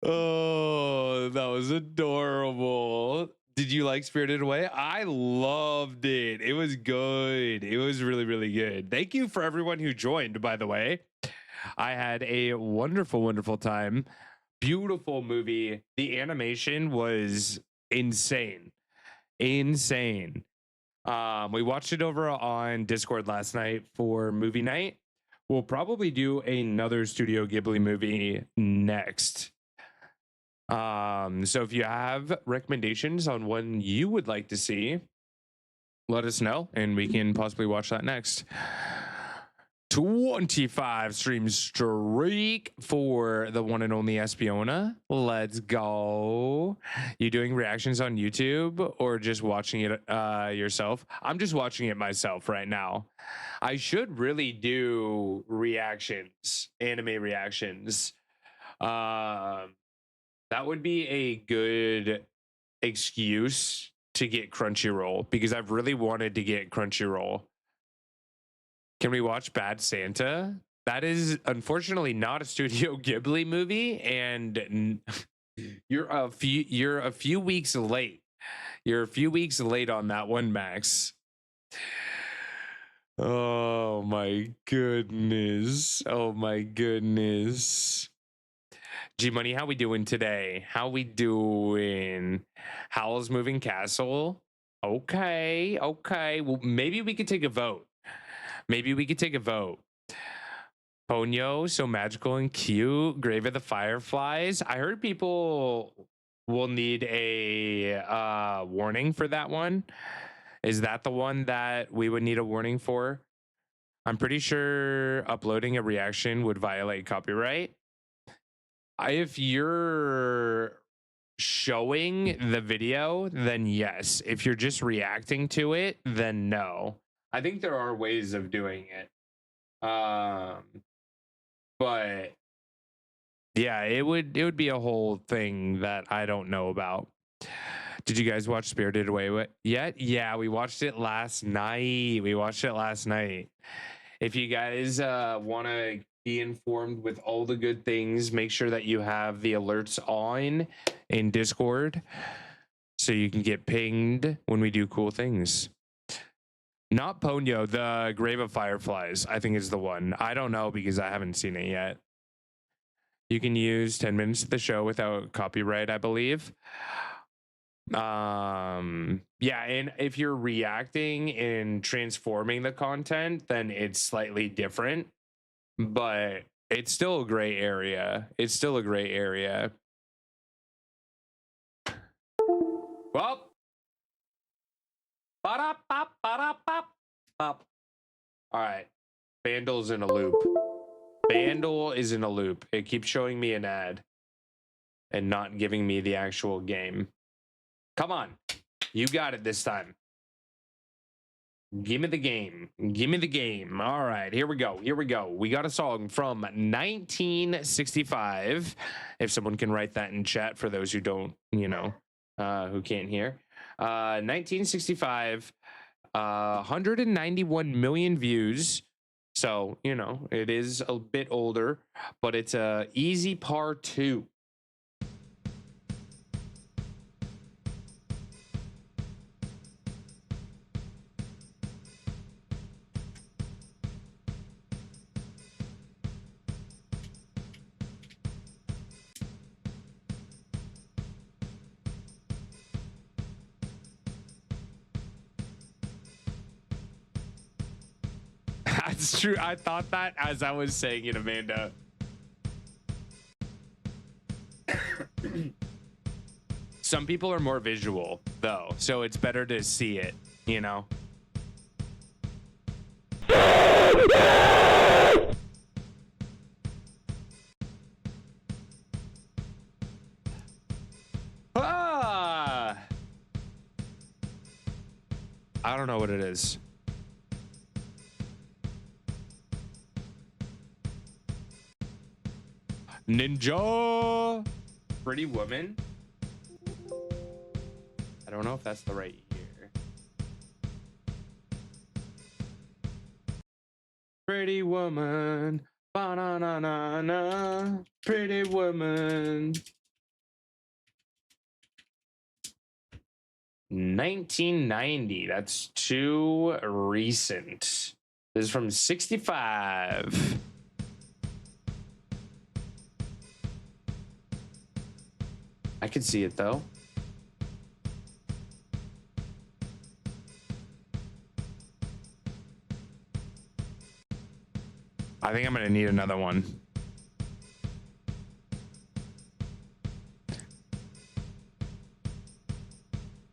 Oh, that was adorable. Did you like Spirited Away? I loved it. It was good. It was really, really good. Thank you for everyone who joined, by the way. I had a wonderful, wonderful time. Beautiful movie. The animation was insane. Insane. We watched it over on Discord last night for movie night. We'll probably do another Studio Ghibli movie next. So if you have recommendations on one you would like to see, let us know and we can possibly watch that next. 25 stream streak for the one and only Espiona. Let's go. You doing reactions on YouTube or just watching it yourself? I'm just watching it myself right now. I should really do reactions, anime reactions. That would be a good excuse to get Crunchyroll because I've really wanted to get Crunchyroll. Can we watch Bad Santa? That is unfortunately not a Studio Ghibli movie, and you're a few weeks late. You're a few weeks late on that one, Max. Oh my goodness. Oh my goodness. G Money, how we doing today? How we doing? Howl's Moving Castle. Okay, okay. Well, maybe we could take a vote. Maybe we could take a vote. Ponyo, so magical and cute. Grave of the Fireflies. I heard people will need a warning for that one. Is that the one that we would need a warning for? I'm pretty sure uploading a reaction would violate copyright. If you're showing the video, then yes. If you're just reacting to it, then no. I think there are ways of doing it. But yeah, it would be a whole thing that I don't know about. Did you guys watch Spirited Away yet? Yeah, we watched it last night. If you guys want to be informed with all the good things, make sure that you have the alerts on in Discord so you can get pinged when we do cool things. Not Ponyo, the Grave of Fireflies, I think is the one. I don't know because I haven't seen it yet. You can use 10 minutes of the show without copyright, I believe. Yeah, and if you're reacting and transforming the content, then it's slightly different, but it's still a gray area. Well, all right. Bandle's in a loop. Bandle is in a loop. It keeps showing me an ad and not giving me the actual game. Come on. You got it this time. Give me the game. All right, here we go. We got a song from 1965. If someone can write that in chat for those who don't, who can't hear. 1965, 191 million views. So, it is a bit older, but it's a Easy Par 2. That's true. I thought that as I was saying it, Amanda. Some people are more visual, though, so it's better to see it, you know? Ah! I don't know what it is. Ninja! Pretty Woman? I don't know if that's the right year. Pretty Woman. Ba-na-na-na-na. Pretty Woman. 1990. That's too recent. This is from 65. I could see it though. I think I'm gonna need another one.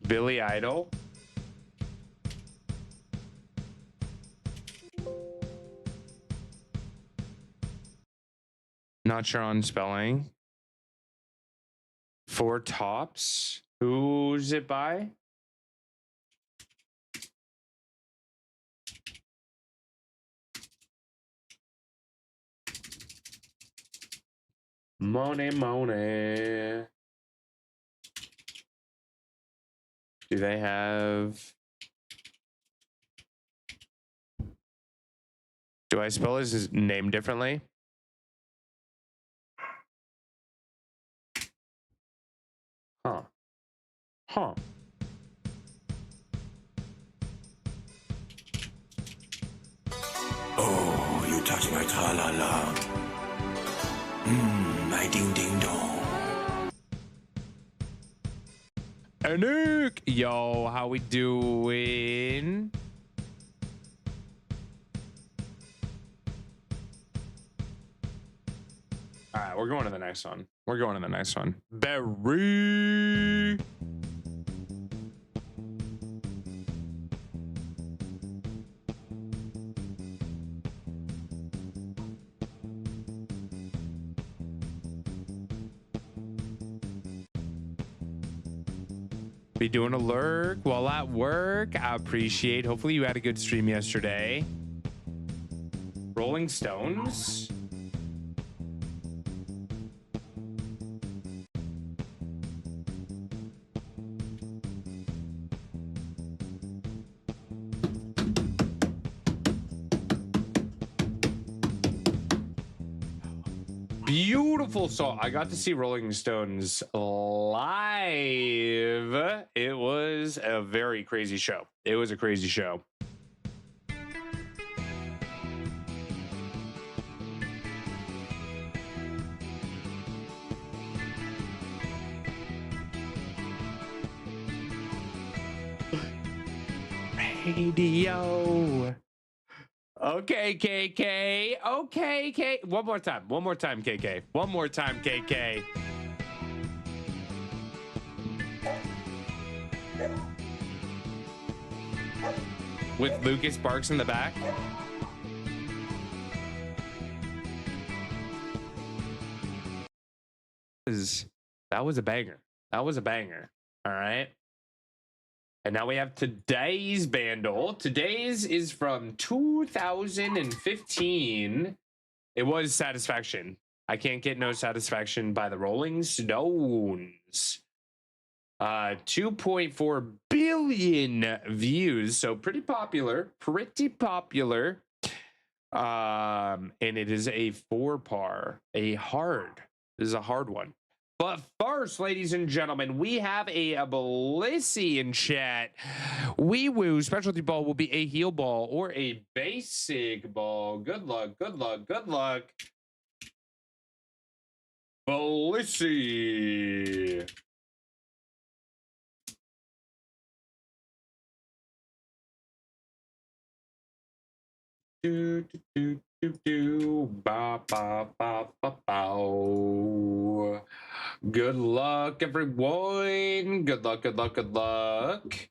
Billy Idol. Not sure on spelling. Four Tops. Who's it by? Money. Do they have... Do I spell his name differently? Huh. Oh, you touch my tra-la-la. My ding-ding-dong. Anik! Yo, how we doing? All right, we're going to the next one. Berry. Be doing a lurk while at work. I appreciate. Hopefully you had a good stream yesterday. Rolling Stones. Beautiful song. I got to see Rolling Stones live. It was a very crazy show. It was a crazy show. Radio. Okay, KK. Okay, K. One more time, KK. One more time, KK. With Lucas Barks in the back. That was a banger. That was a banger. All right. And now we have today's bundle. Today's is from 2015. It was Satisfaction. I can't get no satisfaction by the Rolling Stones. 2.4 billion views. So pretty popular. And it is a 4-par. This is a hard one. But first, ladies and gentlemen, we have a Blissy in chat. Wee Woo specialty ball will be a heel ball or a basic ball. Good luck. Blissy. do, do, do, do, ba, ba, ba, ba, bow. Good luck, everyone. Good luck, good luck, good luck.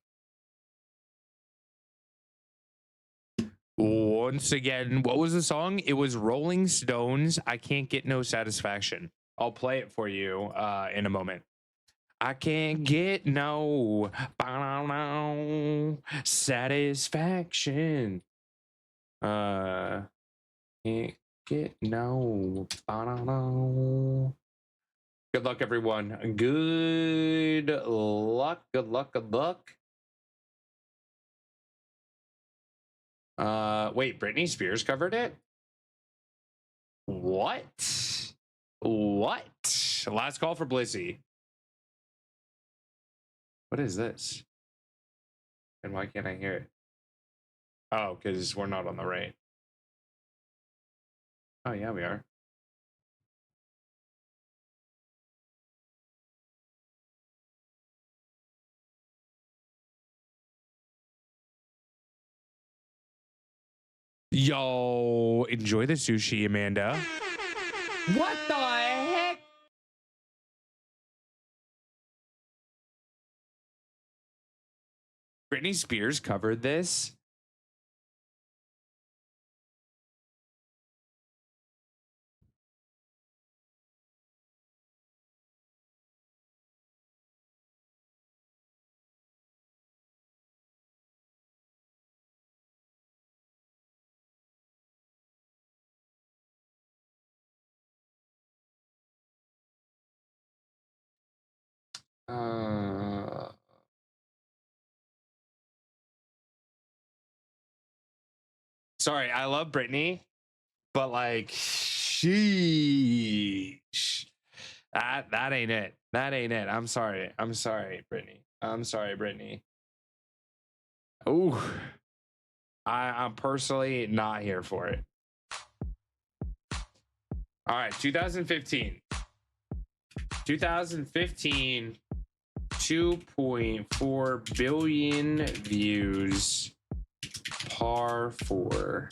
Once again, what was the song? It was Rolling Stones. I Can't Get No Satisfaction. I'll play it for you in a moment. I can't get no satisfaction. Can't get no. Good luck, everyone. Good luck. Good luck. Good luck. Wait, Britney Spears covered it? What? What? Last call for Blissey. What is this? And why can't I hear it? Oh, because we're not on the right. Oh, yeah, we are. Yo, enjoy the sushi, Amanda. What the heck? Britney Spears covered this? Sorry, I love Britney, but like, sheesh. That ain't it. That ain't it. I'm sorry. I'm sorry, Britney. I'm sorry, Britney. Ooh. I'm personally not here for it. All right, 2015. 2015, 2.4 billion views. Par 4.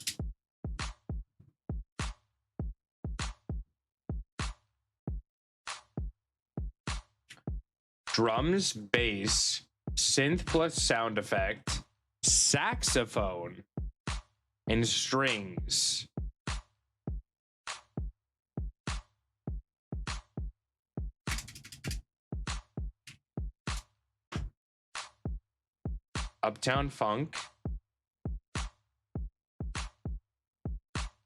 Drums, bass, synth plus sound effect, saxophone, and strings. Uptown Funk.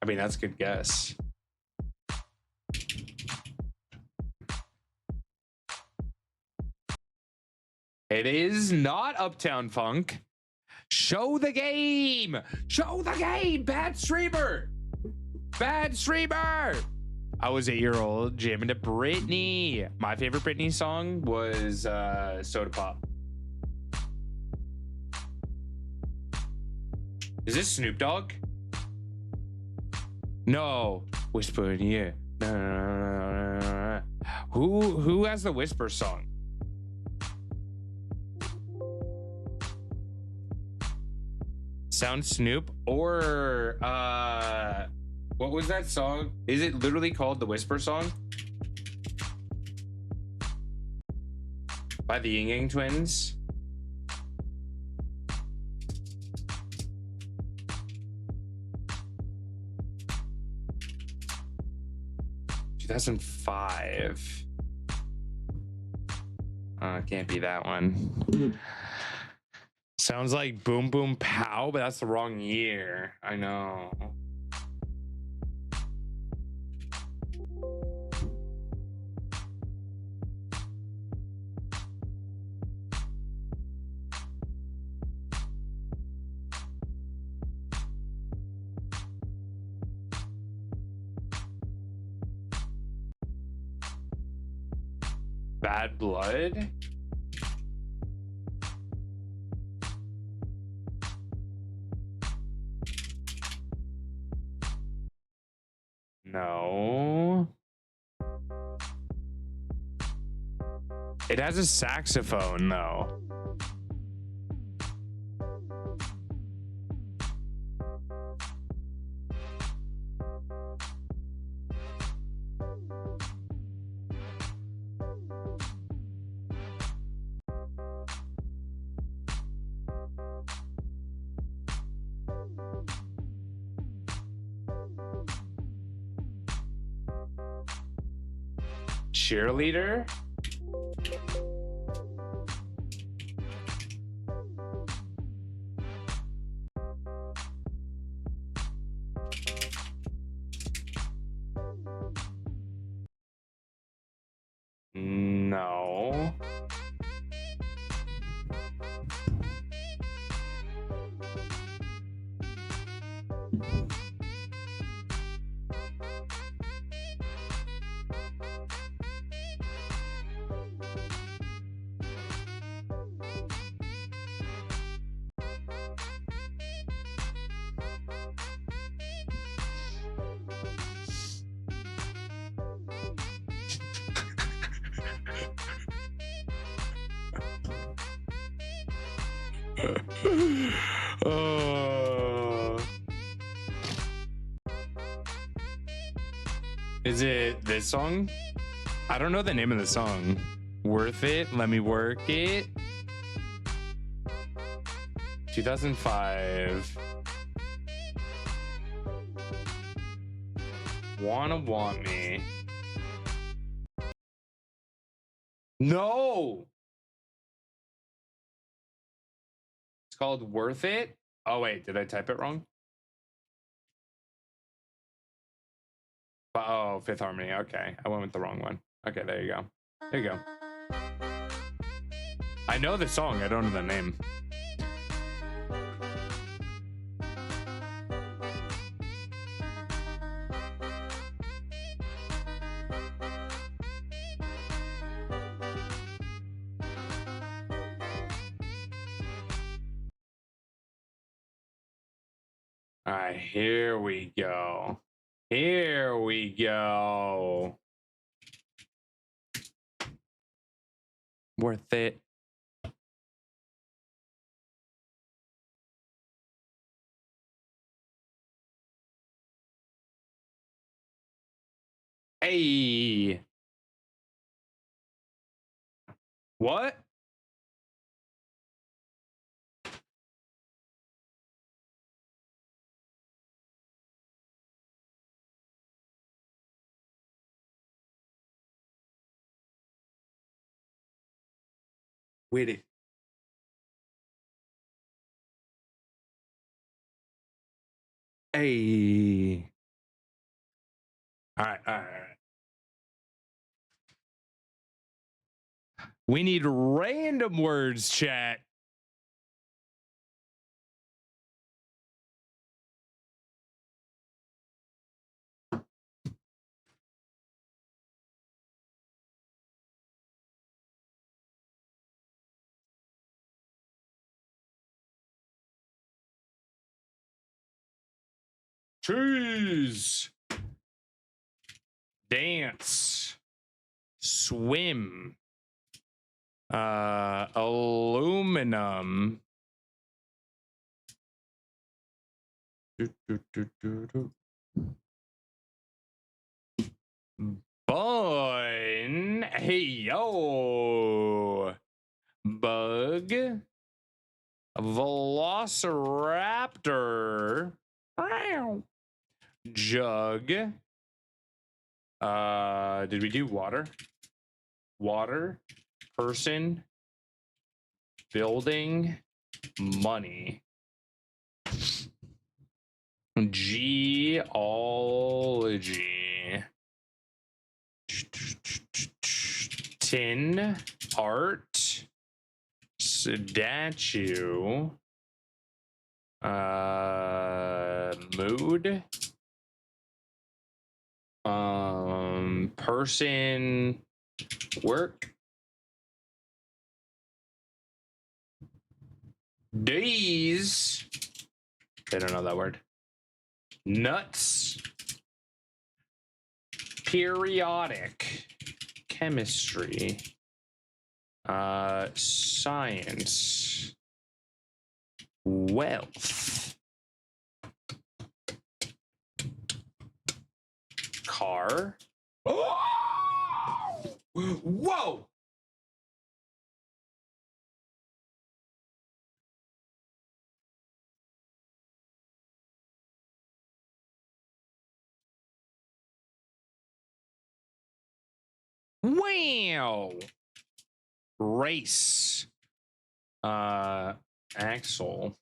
I mean, that's a good guess. It is not Uptown Funk. Show the game. Show the game. Bad streamer. Bad streamer. I was 8-year-old jamming to Britney. My favorite Britney song was Soda Pop. Is this Snoop Dogg? No. Whisper in the ear. Who has the Whisper song? Sound Snoop or what was that song? Is it literally called the Whisper song? By the Ying Yang Twins? $2005. Can't be that one. Sounds like Boom Boom Pow, but that's the wrong year. I know. Bad Blood? No. It has a saxophone, though. cheerleader? No. Uh, is it this song? I don't know the name of the song. Worth It? Let Me Work It? 2005. Wanna Want Me. No! It's called Worth It? Oh, wait, did I type it wrong? Oh, Fifth Harmony. Okay, I went with the wrong one. Okay, there you go. There you go. I know the song, I don't know the name. All right, here we go. Here we go. Worth it. Hey. What? Wait it. Hey. All right, all right, all right. We need random words, chat. Choose. Dance. Swim. Aluminum. Bun. Hey, yo. Bug. Velociraptor. Jug. Did we do water? Water. Person. Building. Money. Geology. Tin. Art. Statue. Mood. Person. Work. Days. They don't know that word. Nuts. Periodic. Chemistry. Science. Wealth. Car. Oh! Whoa! Wow. Race. Axle.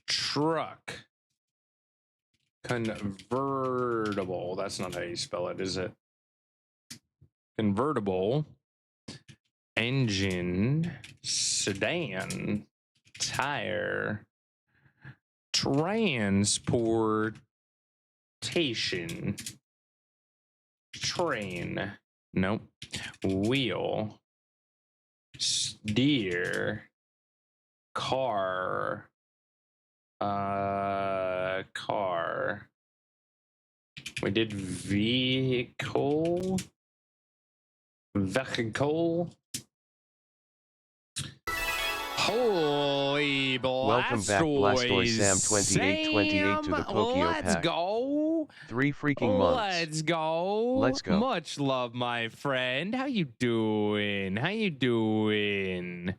Truck. Convertible. That's not how you spell it, is it? Convertible. Engine. Sedan. Tire. Transportation. Train. Nope. Wheel. Steer. Car. Car. We did vehicle. Vehicle. Holy Welcome back, Blastoise Sam 2828 to the Pokio Let's Pack. go. 3 freaking months. Let's go. Let's go. Much love, my friend. How you doing? How you doing?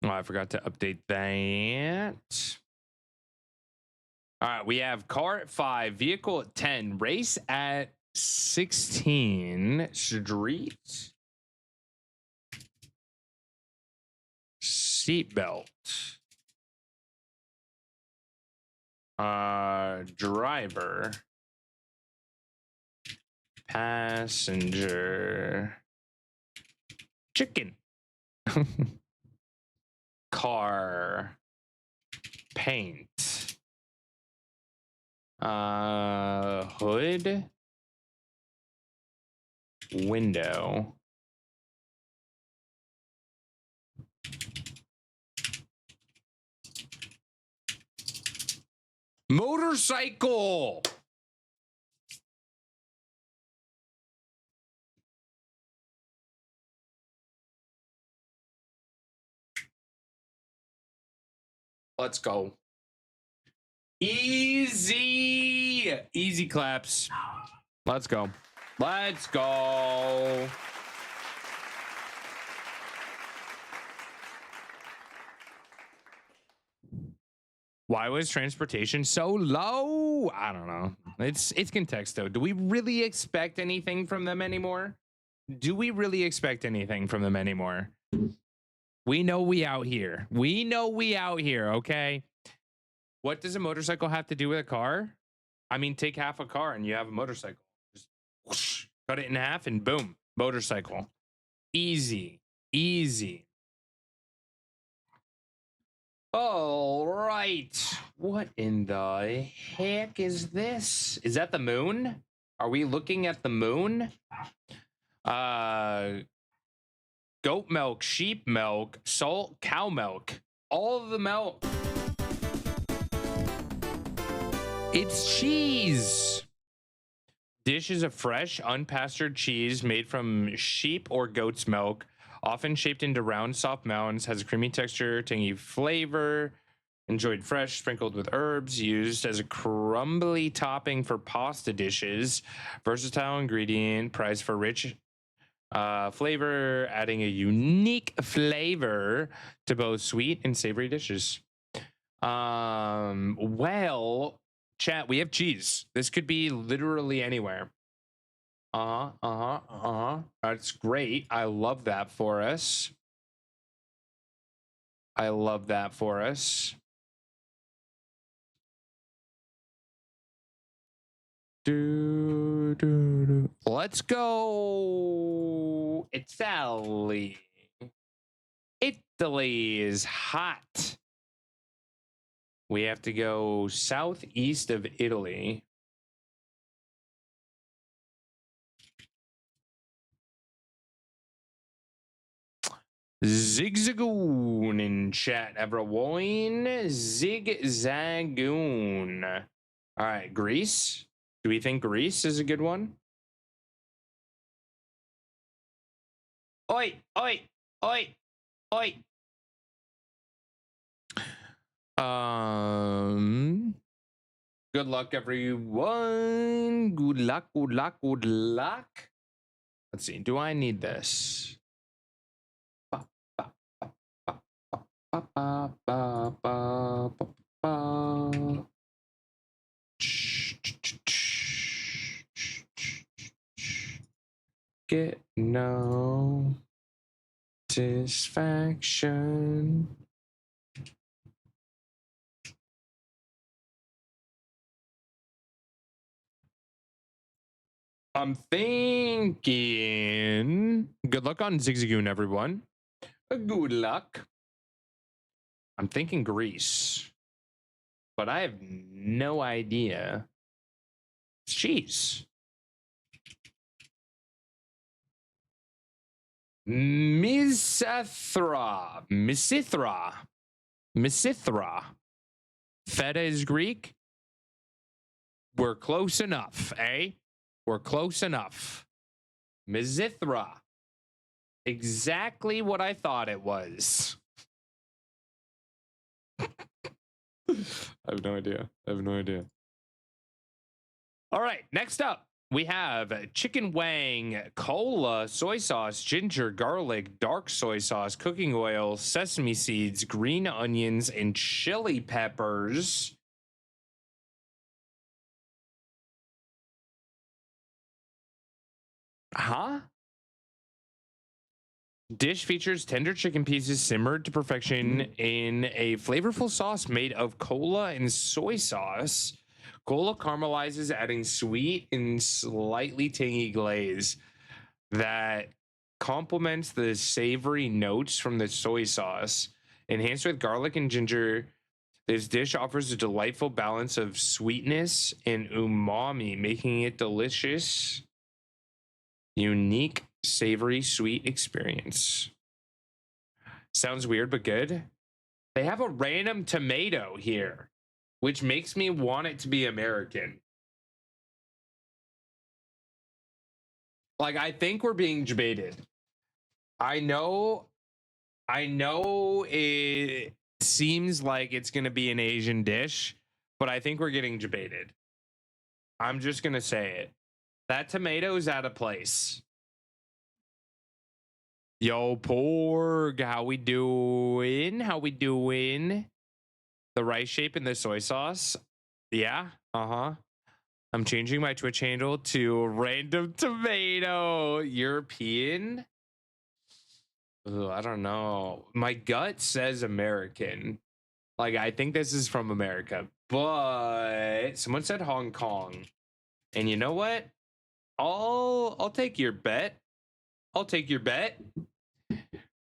Oh, I forgot to update that. All right, we have car at 5, vehicle at 10, race at 16, street. Seatbelt. Driver. Passenger. Chicken. Car. Paint. Hood. Window. Motorcycle. Let's go. Easy. Easy claps. Let's go. Let's go. Why was transportation so low? I don't know. It's context though. Do we really expect anything from them anymore? Do we really expect anything from them anymore? We know we out here. We know we out here, okay? What does a motorcycle have to do with a car? I mean, take half a car and you have a motorcycle. Just whoosh, cut it in half and boom, motorcycle. Easy, easy. All right. What in the heck is this? Is that the moon? Are we looking at the moon? Goat milk, sheep milk, salt, cow milk. All of the milk. It's cheese. Dish is a fresh, unpastured cheese made from sheep or goat's milk, often shaped into round, soft mounds, has a creamy texture, tangy flavor, enjoyed fresh, sprinkled with herbs, used as a crumbly topping for pasta dishes, versatile ingredient, prized for rich flavor, adding a unique flavor to both sweet and savory dishes. Well, chat, we have cheese. This could be literally anywhere. That's great. I love that for us. I love that for us. Let's go. Italy. Italy is hot. We have to go southeast of Italy. Zigzagoon in chat, everyone. Zigzagoon. All right, Greece. Do we think Greece is a good one? Oi, oi, oi, oi. Good luck, everyone. Good luck, good luck, good luck. Let's see. Do I need this? get no satisfaction. I'm thinking. Good luck on Zigzagoon, everyone. Good luck. I'm thinking Greece, but I have no idea. It's cheese. Misithra. Feta is Greek. We're close enough, eh? We're close enough. Misithra. Exactly what I thought it was. I have no idea. All right, next up, we have chicken wang, cola, soy sauce, ginger, garlic, dark soy sauce, cooking oil, sesame seeds, green onions, and chili peppers. Huh? Dish features tender chicken pieces simmered to perfection in a flavorful sauce made of cola and soy sauce. Cola caramelizes, adding sweet and slightly tangy glaze that complements the savory notes from the soy sauce. Enhanced with garlic and ginger, this dish offers a delightful balance of sweetness and umami, making it delicious, unique, savory, sweet experience. Sounds weird, but good. They have a random tomato here, which makes me want it to be American. Like, I think we're being debated. I know it seems like it's going to be an Asian dish, but I think we're getting debated. I'm just going to say it. That tomato's out of place. Yo, Porg, how we doing? The rice shape and the soy sauce. Yeah, I'm changing my Twitch handle to random tomato. European? Ugh, I don't know. My gut says American. Like, I think this is from America, but someone said Hong Kong. And you know what? I'll take your bet.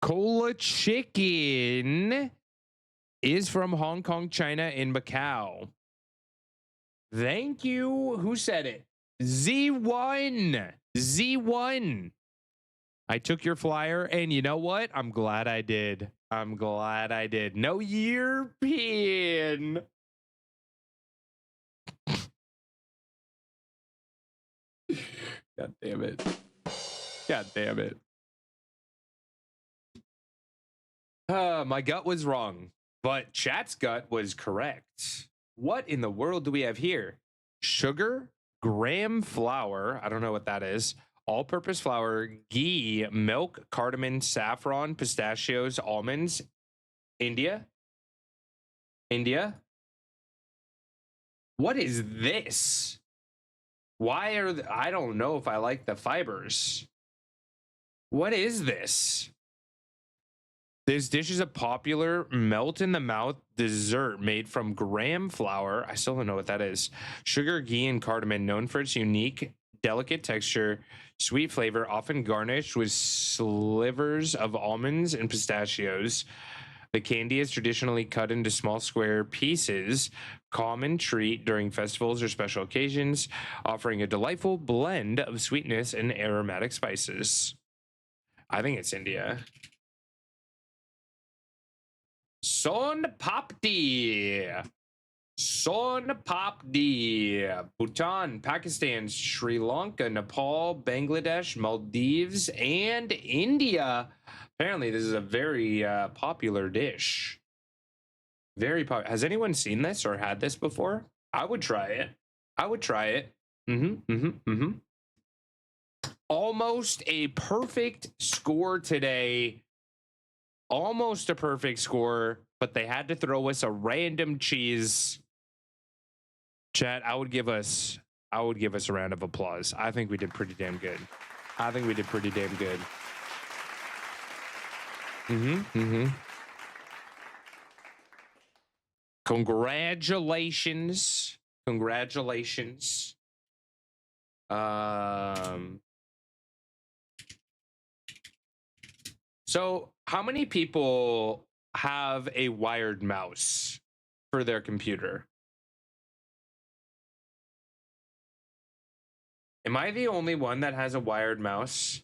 Cola chicken is from Hong Kong, China, and Macau. Thank you. Who said it? Z1. I took your flyer, and you know what? I'm glad I did. No European. God damn it. My gut was wrong, but chat's gut was correct. What in the world do we have here? Sugar, graham flour, I don't know what that is, all-purpose flour, ghee, milk, cardamom, saffron, pistachios, almonds. India? What is this? I don't know if I like the fibers. What is this? This dish is a popular melt-in-the-mouth dessert made from graham flour. I still don't know what that is. Sugar, ghee, and cardamom, known for its unique, delicate texture, sweet flavor, often garnished with slivers of almonds and pistachios. The candy is traditionally cut into small square pieces, common treat during festivals or special occasions, offering a delightful blend of sweetness and aromatic spices. I think it's India. Son Papdi, Bhutan, Pakistan, Sri Lanka, Nepal, Bangladesh, Maldives, and India. Apparently, this is a very popular dish. Very popular. Has anyone seen this or had this before? I would try it. Almost a perfect score today. Almost a perfect score, but they had to throw us a random cheese. Chat, I would give us a round of applause. I think we did pretty damn good. I think we did pretty damn good. Congratulations. Congratulations. So how many people have a wired mouse for their computer? Am I the only one that has a wired mouse?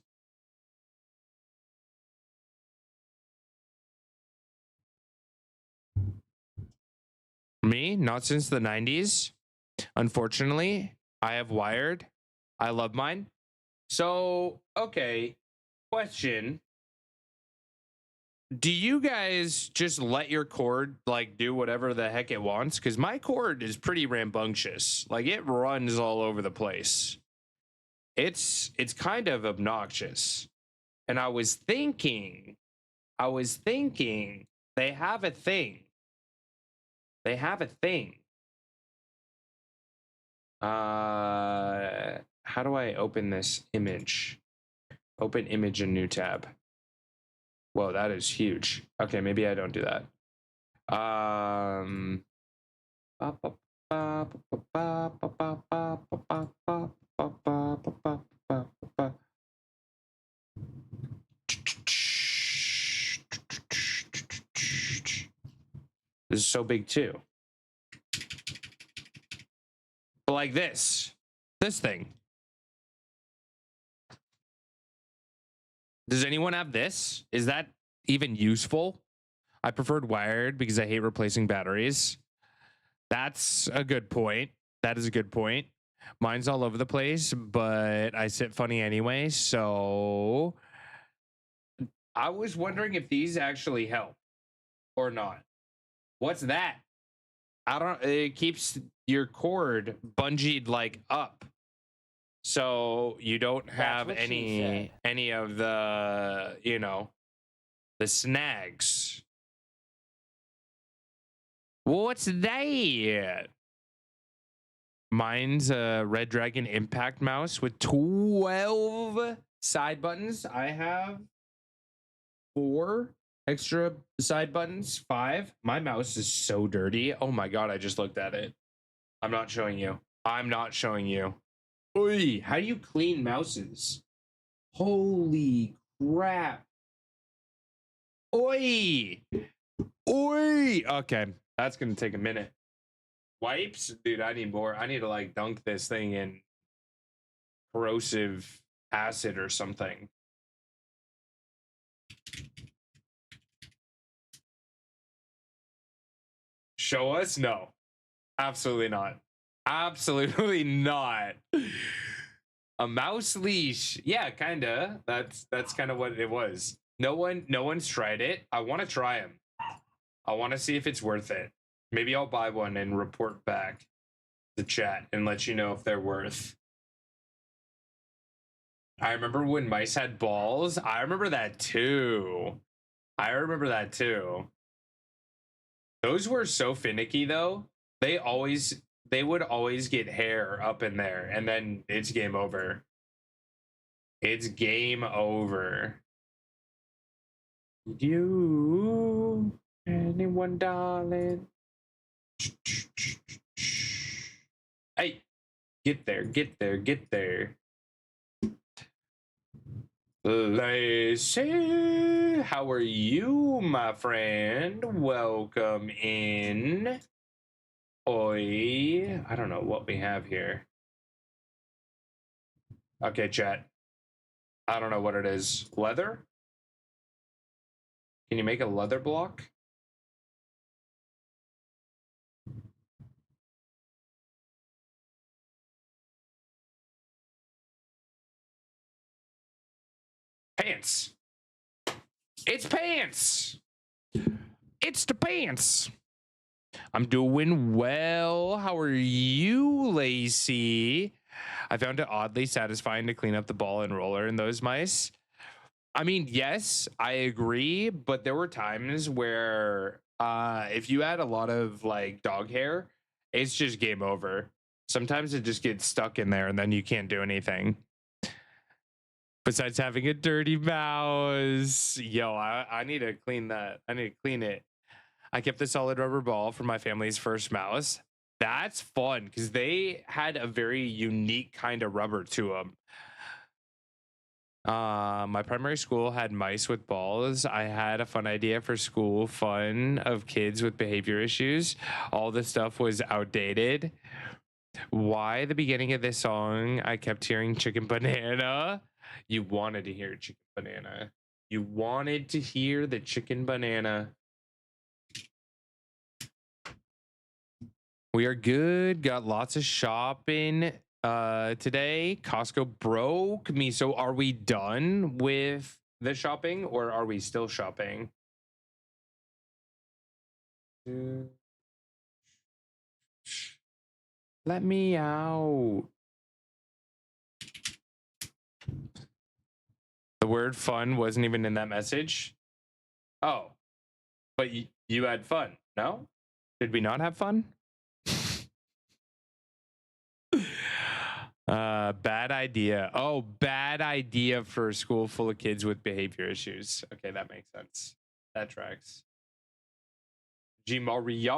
Me? Not since the 90s. Unfortunately, I have wired. I love mine. So, okay. Question. Do you guys just let your cord like do whatever the heck it wants? Because my cord is pretty rambunctious. Like it runs all over the place. It's kind of obnoxious. And I was thinking, they have a thing. They have a thing. How do I open this image? Open image in new tab. Whoa, that is huge. Okay, maybe I don't do that. This is so big too. But like this thing. Does anyone have this? Is that even useful? I preferred wired because I hate replacing batteries. That's a good point. That is a good point. Mine's all over the place, but I sit funny anyway. So I was wondering if these actually help or not. What's that? It keeps your cord bungeed like up. So you don't have any of the, you know, the snags. What's that? Mine's a Red Dragon Impact mouse with 12 side buttons. I have 4 extra side buttons, 5. My mouse is so dirty. Oh my God, I just looked at it. I'm not showing you. I'm not showing you. Oy, how do you clean mouses? Holy crap. Oi. Oi. Okay, that's going to take a minute. Wipes? Dude, I need more. I need to like dunk this thing in corrosive acid or something. Show us? No. Absolutely not. Absolutely not. A mouse leash. Yeah, kinda. That's kind of what it was. No one's tried it. I want to try them. I want to see if it's worth it. Maybe I'll buy one and report back the chat and let you know if they're worth. I remember when mice had balls. I remember that too. Those were so finicky though. They would always get hair up in there and then it's game over. It's game over. You, anyone, darling? Hey, get there. Lacey, how are you, my friend? Welcome in. Oi, I don't know what we have here. Okay, chat. I don't know what it is. Leather? Can you make a leather block? Pants. It's pants. It's the pants. I'm doing well. How are you, Lacey? I found it oddly satisfying to clean up the ball and roller in those mice. I mean, yes, I agree, but there were times where if you had a lot of like dog hair, it's just game over. Sometimes it just gets stuck in there and then you can't do anything. Besides having a dirty mouse. Yo, I need to clean that. I need to clean it. I kept the solid rubber ball for my family's first mouse. That's fun because they had a very unique kind of rubber to them. My primary school had mice with balls. I had a fun idea for school fun of kids with behavior issues. All the stuff was outdated. Why the beginning of this song I kept hearing chicken banana? You wanted to hear chicken banana. You wanted to hear the chicken banana. We are good. Got lots of shopping today. Costco broke me. So are we done with the shopping or are we still shopping? Let me out. The word fun wasn't even in that message. Oh, but you had fun. No? Did we not have fun? Bad idea. Oh, bad idea for a school full of kids with behavior issues. Okay, that makes sense. That tracks. G Mario.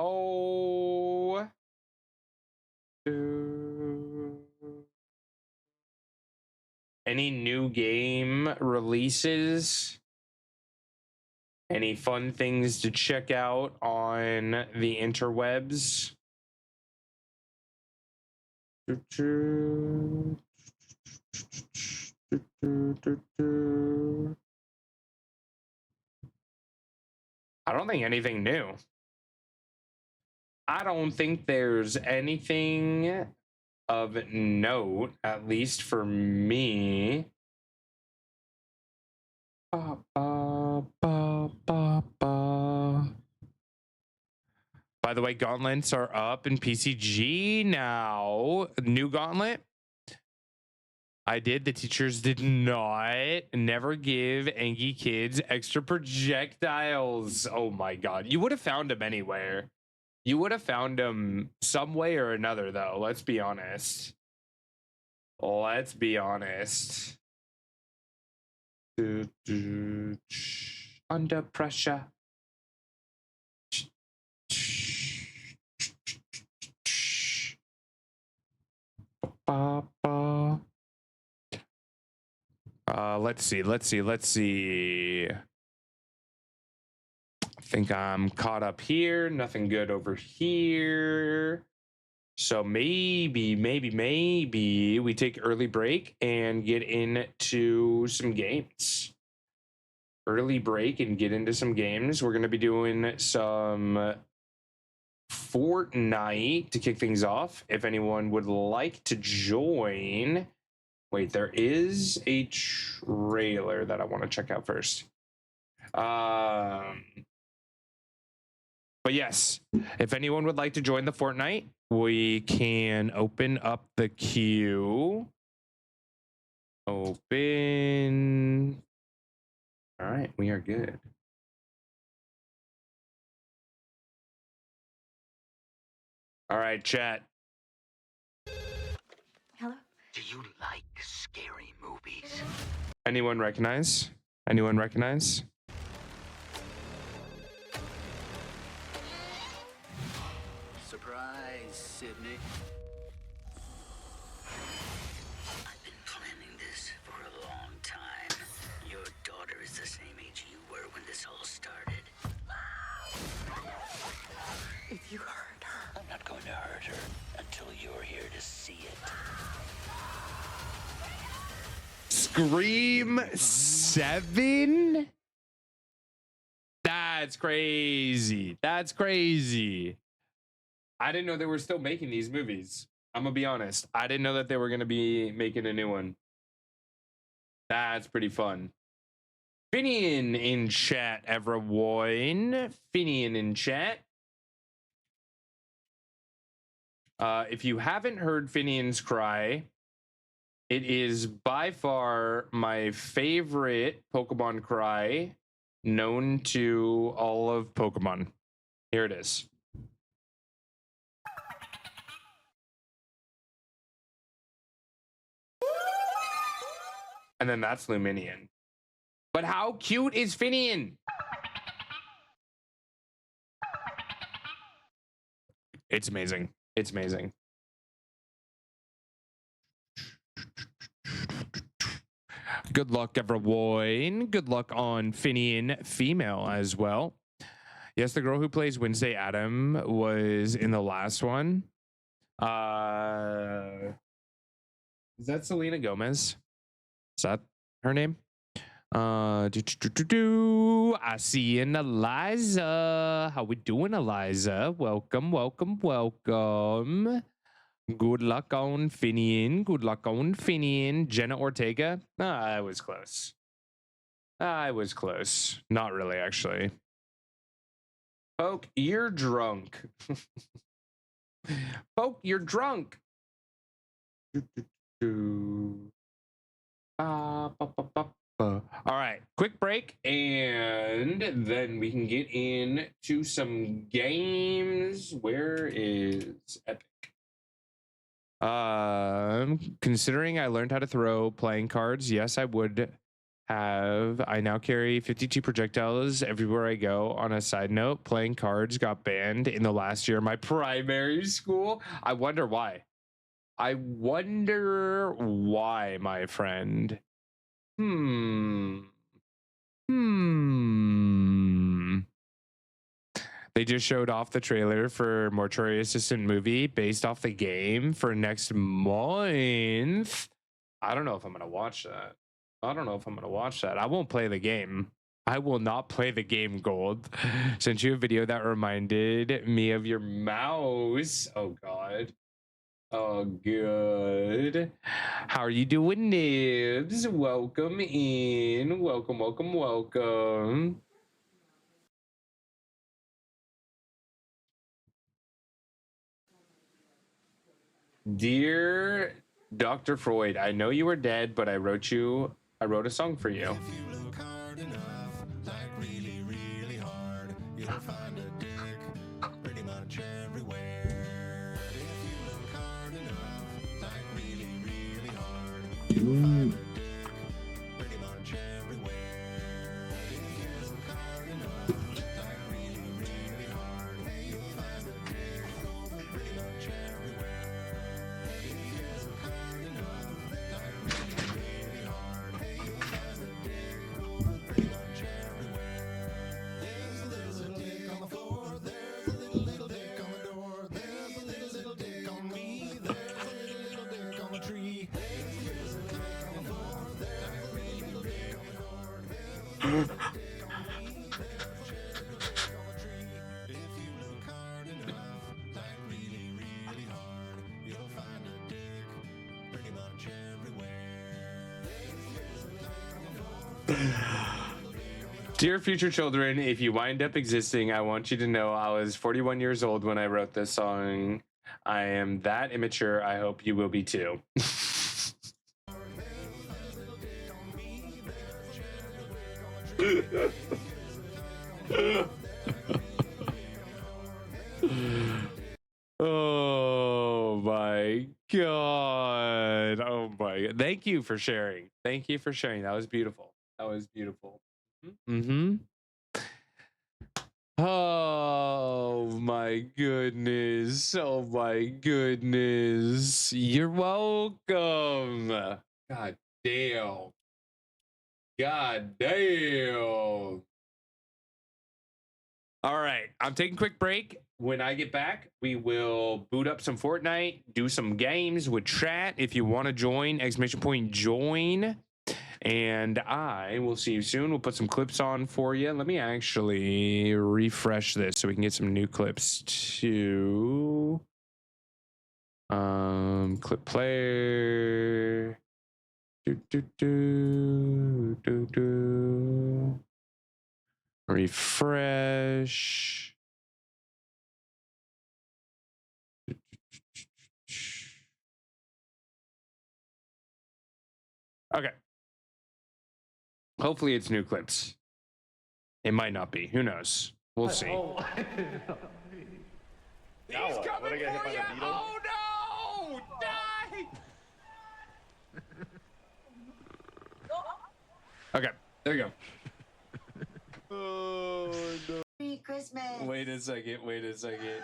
Any new game releases? Any fun things to check out on the interwebs? I don't think anything new. I don't think there's anything of note, at least for me. By the way, gauntlets are up in PCG now. New gauntlet. I did. The teachers did not. Never give Angie kids extra projectiles. Oh my God. You would have found them anywhere. You would have found them some way or another, though. Let's be honest. Let's be honest. Under pressure. Let's see. I think I'm caught up here. Nothing good over here. So maybe we take early break and get into some games. Early break and get into some games. We're going to be doing some Fortnite to kick things off. If anyone would like to join. Wait, there is a trailer that I want to check out first. But yes, if anyone would like to join the Fortnite, we can open up the queue. Open. All right, we are good. All right, chat. Hello? Do you like scary movies? Anyone recognize? Anyone recognize? Surprise, Sydney. I've been planning this for a long time. Your daughter is the same age you were when this all started. If you hurt her. I'm not going to hurt her until you're here to see it. Scream 7? That's crazy. That's crazy. I didn't know they were still making these movies. I'm gonna be honest. I didn't know that they were gonna be making a new one. That's pretty fun. Finian in chat, everyone. Finian in chat. If you haven't heard Finian's Cry, it is by far my favorite Pokemon cry known to all of Pokemon. Here it is. And then that's Luminion. But how cute is Finian? It's amazing. It's amazing. Good luck, everyone. Good luck on Finian female as well. Yes, the girl who plays Wednesday Adam was in the last one. Is that Selena Gomez? Is that her name? I see an Eliza. How we doing, Eliza? Welcome, welcome, welcome. Good luck on Finian. Good luck on Finian. Jenna Ortega. I was close. I was close. Not really, actually. Poke, you're drunk. Poke, you're drunk. All right, quick break, and then we can get into some games. Where is Epic? Considering I learned how to throw playing cards, yes, I would have. I now carry 52 projectiles everywhere I go. On a side note, playing cards got banned in the last year of my primary school. I wonder why. I wonder why, my friend. They just showed off the trailer for Mortuary Assistant movie based off the game for next month. I don't know if I'm going to watch that. I won't play the game. I will not play the game, Gold. Sent you a video that reminded me of your mouse. Oh, God. Oh, good. How are you doing, Nibs? Welcome in. Welcome, welcome, welcome. Dear Dr. Freud, I know you were dead, but I wrote a song for you. If you look hard enough, like really, really hard, you'll find a dick pretty much everywhere. If you look hard enough, like really, really hard, you'll find a dick pretty much everywhere. If you look hard enough, like really, really hard, you'll find a dick pretty much everywhere. If you look hard enough, like really, really hard, you'll find a dick pretty much everywhere. There's a little dick on the floor, there's a little dick on the door, there's a little dick on me, there's a little dick on the tree. There's a little dick on the floor, there's a little dick on the door, there's a little dick on me, there's a little dick on the tree. If you look hard enough, like really, really hard, you'll find a dick pretty much everywhere. Dear future children, if you wind up existing, I want you to know I was 41 years old when I wrote this song. I am that immature. I hope you will be too. Oh my God. Oh my God. Thank you for sharing. Thank you for sharing. That was beautiful. That was beautiful. Mm-hmm. Oh my goodness. Oh my goodness. You're welcome. God damn. God damn. All right. I'm taking a quick break. When I get back, we will boot up some Fortnite, do some games with chat. If you want to join, !join. And I will see you soon. We'll put some clips on for you. Let me actually refresh this so we can get some new clips too. Clip player. Refresh. Okay. Hopefully it's new clips. It might not be. Who knows? We'll see. He's coming for you! Oh no! Die! Okay, there you go. Merry Christmas. Wait a second. Wait a second.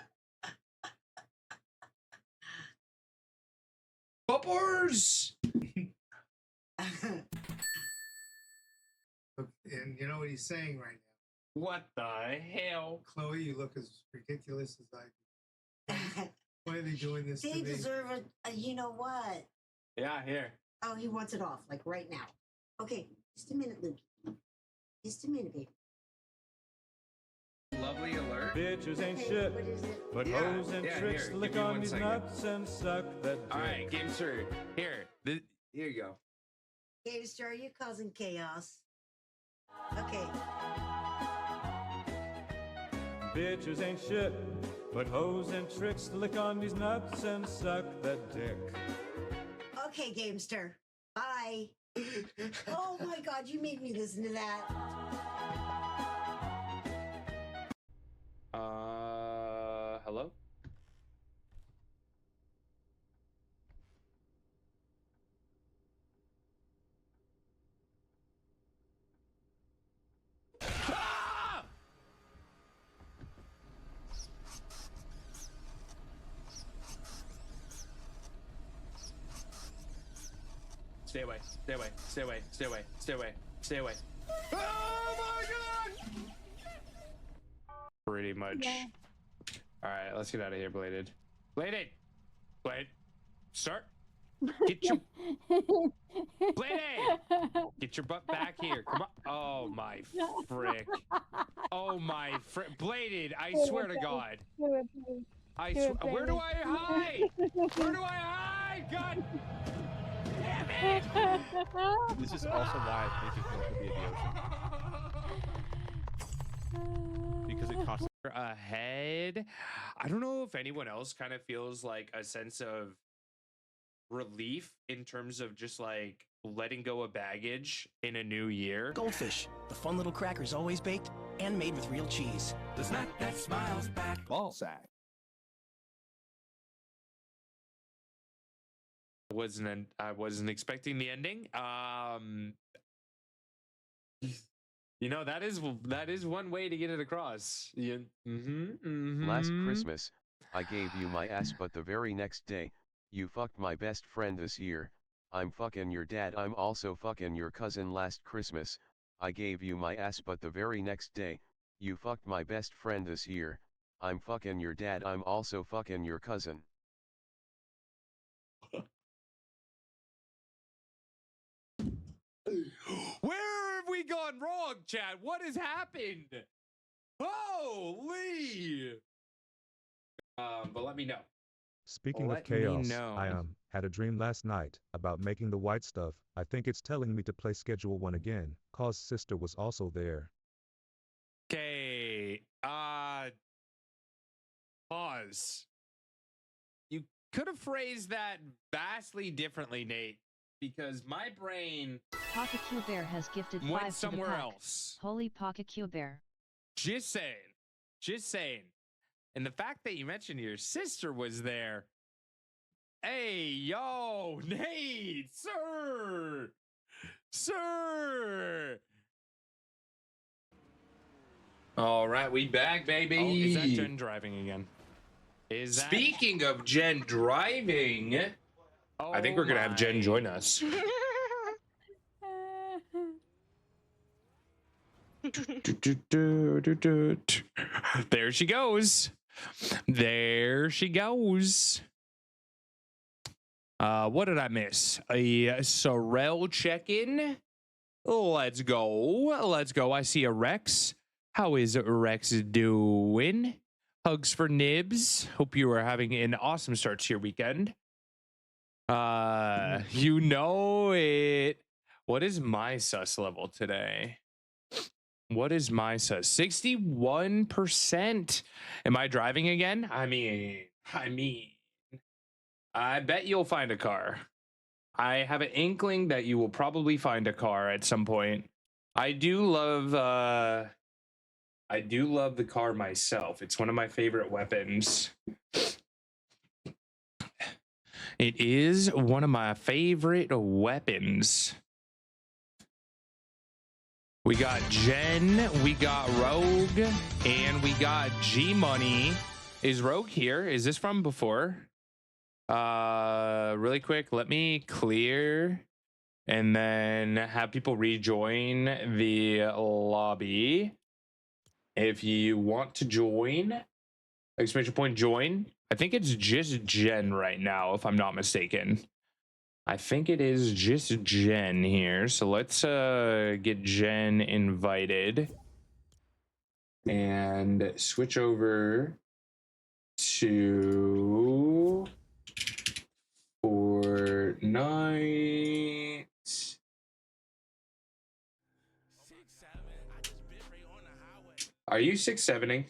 Poppers! And you know what he's saying right now. What the hell? Chloe, you look as ridiculous as I do. Why are they doing this to They me? deserve a you know what? Yeah, here. Oh, he wants it off, like right now. Okay, just a minute, Luke. Just a minute, baby. Lovely alert. Bitches ain't Okay, shit, what is it? but Yeah, hoes and yeah, tricks here, lick give me on one these second. nuts and suck that All dick. right, game sir. Here. Here you go. Gamester, are you causing chaos? Okay. Bitches ain't shit, but hoes and tricks lick on these nuts and suck that dick. Okay, Gamester. Bye. Oh my god, you made me listen to that. Hello? Ah! Stay away, stay away, stay away, stay away, stay away, stay away. Oh my god! Pretty much. Yeah. Alright, let's get out of here, Bladed. Bladed! Blade. Start. Get your Bladed! Get your butt back here. Come on. Oh my frick. Oh my frick. Bladed, I swear to God. I swear. Where do I hide? Where do I hide? God damn it! This is also why I think it could be in the ocean. Because it costs Ahead. I don't know if anyone else kind of feels like a sense of relief in terms of just like letting go of baggage in a new year. Goldfish, the fun little crackers always baked and made with real cheese. The snack that smiles back. ball sack. I wasn't expecting the ending. You know, that is one way to get it across. Yeah. Last Christmas, I gave you my ass, but the very next day, you fucked my best friend this year. I'm fucking your dad. I'm also fucking your cousin. Last Christmas, I gave you my ass, but the very next day, you fucked my best friend this year. I'm fucking your dad. I'm also fucking your cousin. Where have we gone wrong, Chad? What has happened? Holy! But let me know. Speaking Let of me chaos, know. I had a dream last night about making the white stuff. I think it's telling me to play Schedule 1 again, cause sister was also there. Okay. Pause. You could have phrased that vastly differently, Nate, because my brain Pocket Q Bear has gifted went 5 somewhere to the pack. else. Holy Pocket Q Bear. Just saying. Just saying. And the fact that you mentioned your sister was there. Hey, yo, Nate, sir. Sir. All right, we back, baby. Oh, is that Jen driving again? Is that... Speaking of Jen driving, I think we're going to have Jen join us. There she goes. There she goes. What did I miss? A Sorrel check-in. Let's go. Let's go. I see a Rex. How is Rex doing? Hugs for Nibs. Hope you are having an awesome start to your weekend. You know it. What is my sus level today? What is my sus? 61%. Am I driving again? I mean, I bet you'll find a car. I have an inkling that you will probably find a car at some point. I do love the car myself. It's one of my favorite weapons. It is one of my favorite weapons. We got Jen, we got Rogue, and we got G Money. Is Rogue here? Is this from before? Really quick, let me clear and then have people rejoin the lobby. If you want to join, exclamation point join. I think it's just Jen right now, if I'm not mistaken. I think it is just Jen here. So let's get Jen invited and switch over to Fortnite. Are you 6-7ing?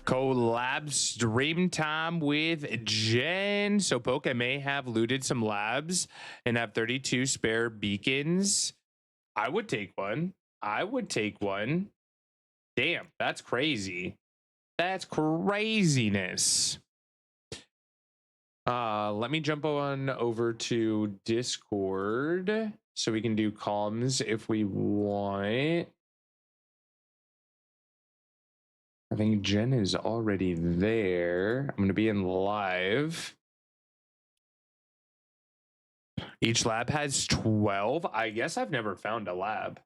Collab stream time with Jen. So Poke may have looted some labs and have 32 spare beacons. I would take one. I would take one. Damn, that's crazy. That's craziness. Let me jump on over to Discord so we can do comms if we want. I think Jen is already there. I'm going to be in live. Each lab has 12. I guess I've never found a lab.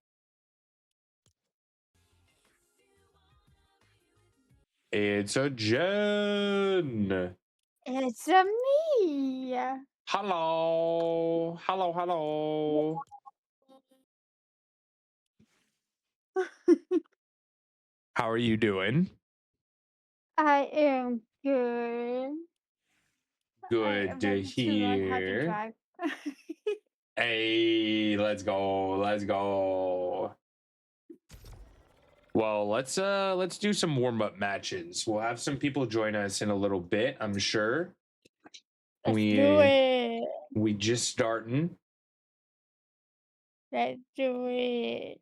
It's a Jen. It's a me. Hello. Hello, hello. How are you doing? I am good. Good to hear. Hey, let's go. Let's go. Well, let's do some warm-up matches. We'll have some people join us in a little bit, I'm sure. Let's do it. We just starting. Let's do it.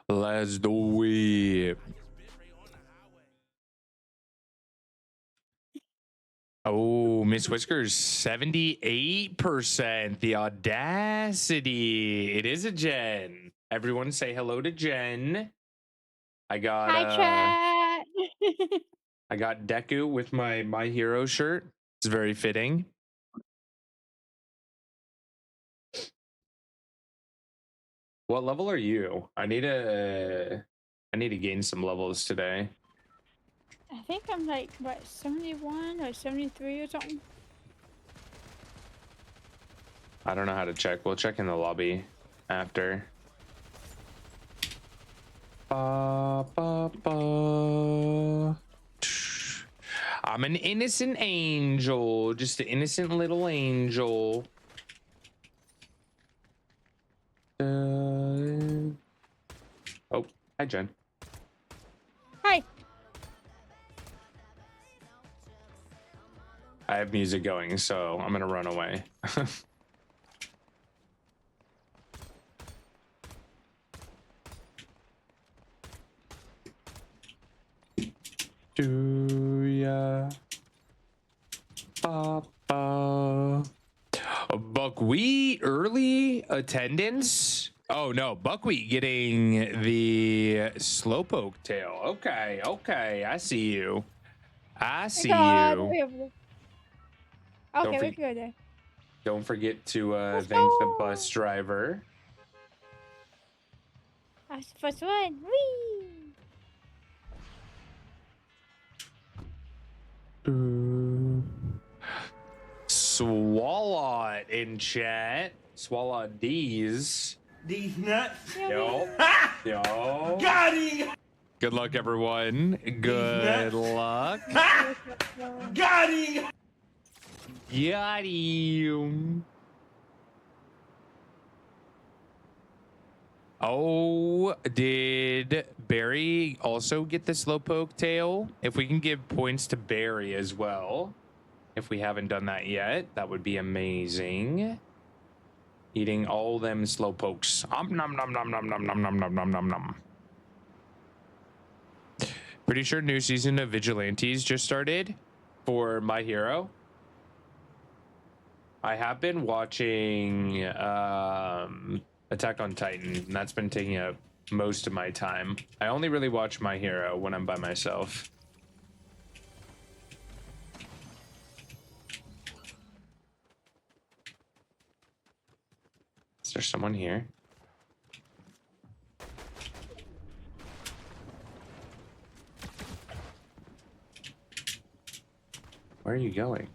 Let's do it. Oh, Miss Whiskers, 78%. The audacity. It is a Jen. Everyone say hello to Jen. I got Hi, chat. I got Deku with my hero shirt. It's very fitting. What level are you? I need to gain some levels today. I think I'm like, what, 71 or 73 or something? I don't know how to check. We'll check in the lobby after. Ba, ba, ba. I'm an innocent angel, just an innocent little angel. Oh, hi, Jen. Hi. I have music going, so I'm gonna run away. Do ya? Papa. Buckwheat early attendance. Oh no, Buckwheat getting the slowpoke tail. Okay, okay, I see you. I see you. Okay, we can go there. Don't forget to thank the bus driver. That's the first one. Whee! Swallow in chat. Swallow D's. These nuts. Yo. Yo. Got him. Good luck, everyone. Good luck. Got him. Got him. Oh, did Barry also get the slowpoke tail? If we can give points to Barry as well, if we haven't done that yet, that would be amazing. Eating all them slowpokes. Nom nom nom nom nom nom nom nom nom nom nom. Pretty sure new season of Vigilantes just started for My Hero. I have been watching Attack on Titan, and that's been taking up most of my time. I only really watch My Hero when I'm by myself. Is there someone here? Where are you going?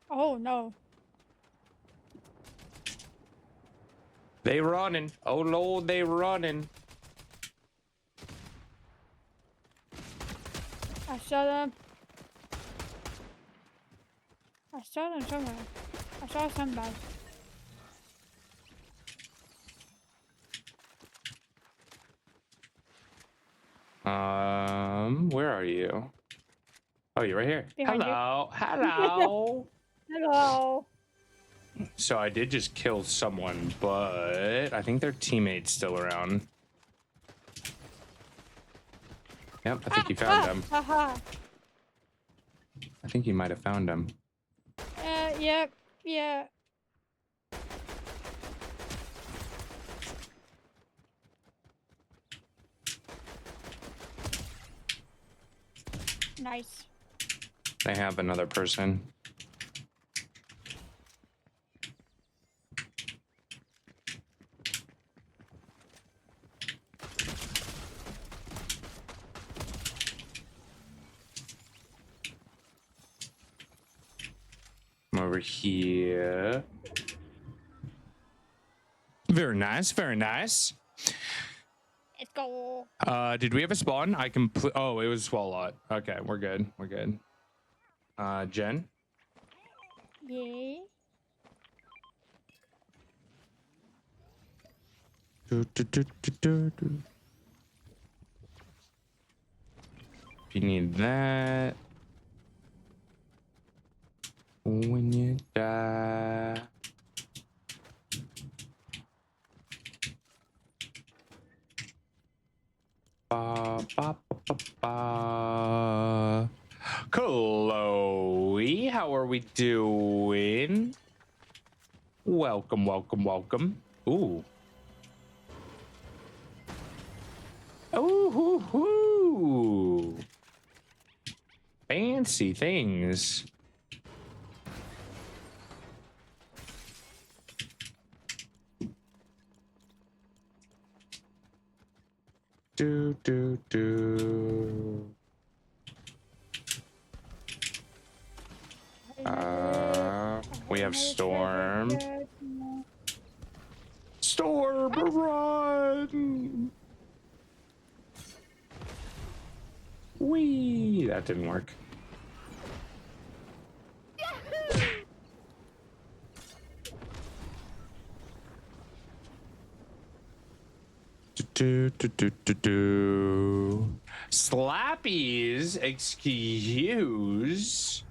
Oh no. They running. Oh Lord, they running. I saw them. I saw them somewhere. I saw somebody. Where are you? Oh, you're right here. Behind you. Hello. Hello. Hello. So I did just kill someone, but I think their teammate's still around. Yep, I think you found them. Haha. I think you might have found them. Yep. Yeah. Nice. They have another person. I'm over here. Very nice, very nice. Let's go. Did we have a spawn? Oh, it was Swalot. Okay, we're good. We're good. Jen? Yeah. If you need that. When you die. Ba, ba, ba, ba, ba. Chloe, how are we doing? Welcome, welcome, welcome. Ooh. Ooh, hoo, hoo. Fancy things. Do, do, do. We have Storm. Storm, run! Whee! That didn't work. Do, do, do, do, do. Slappies, excuse.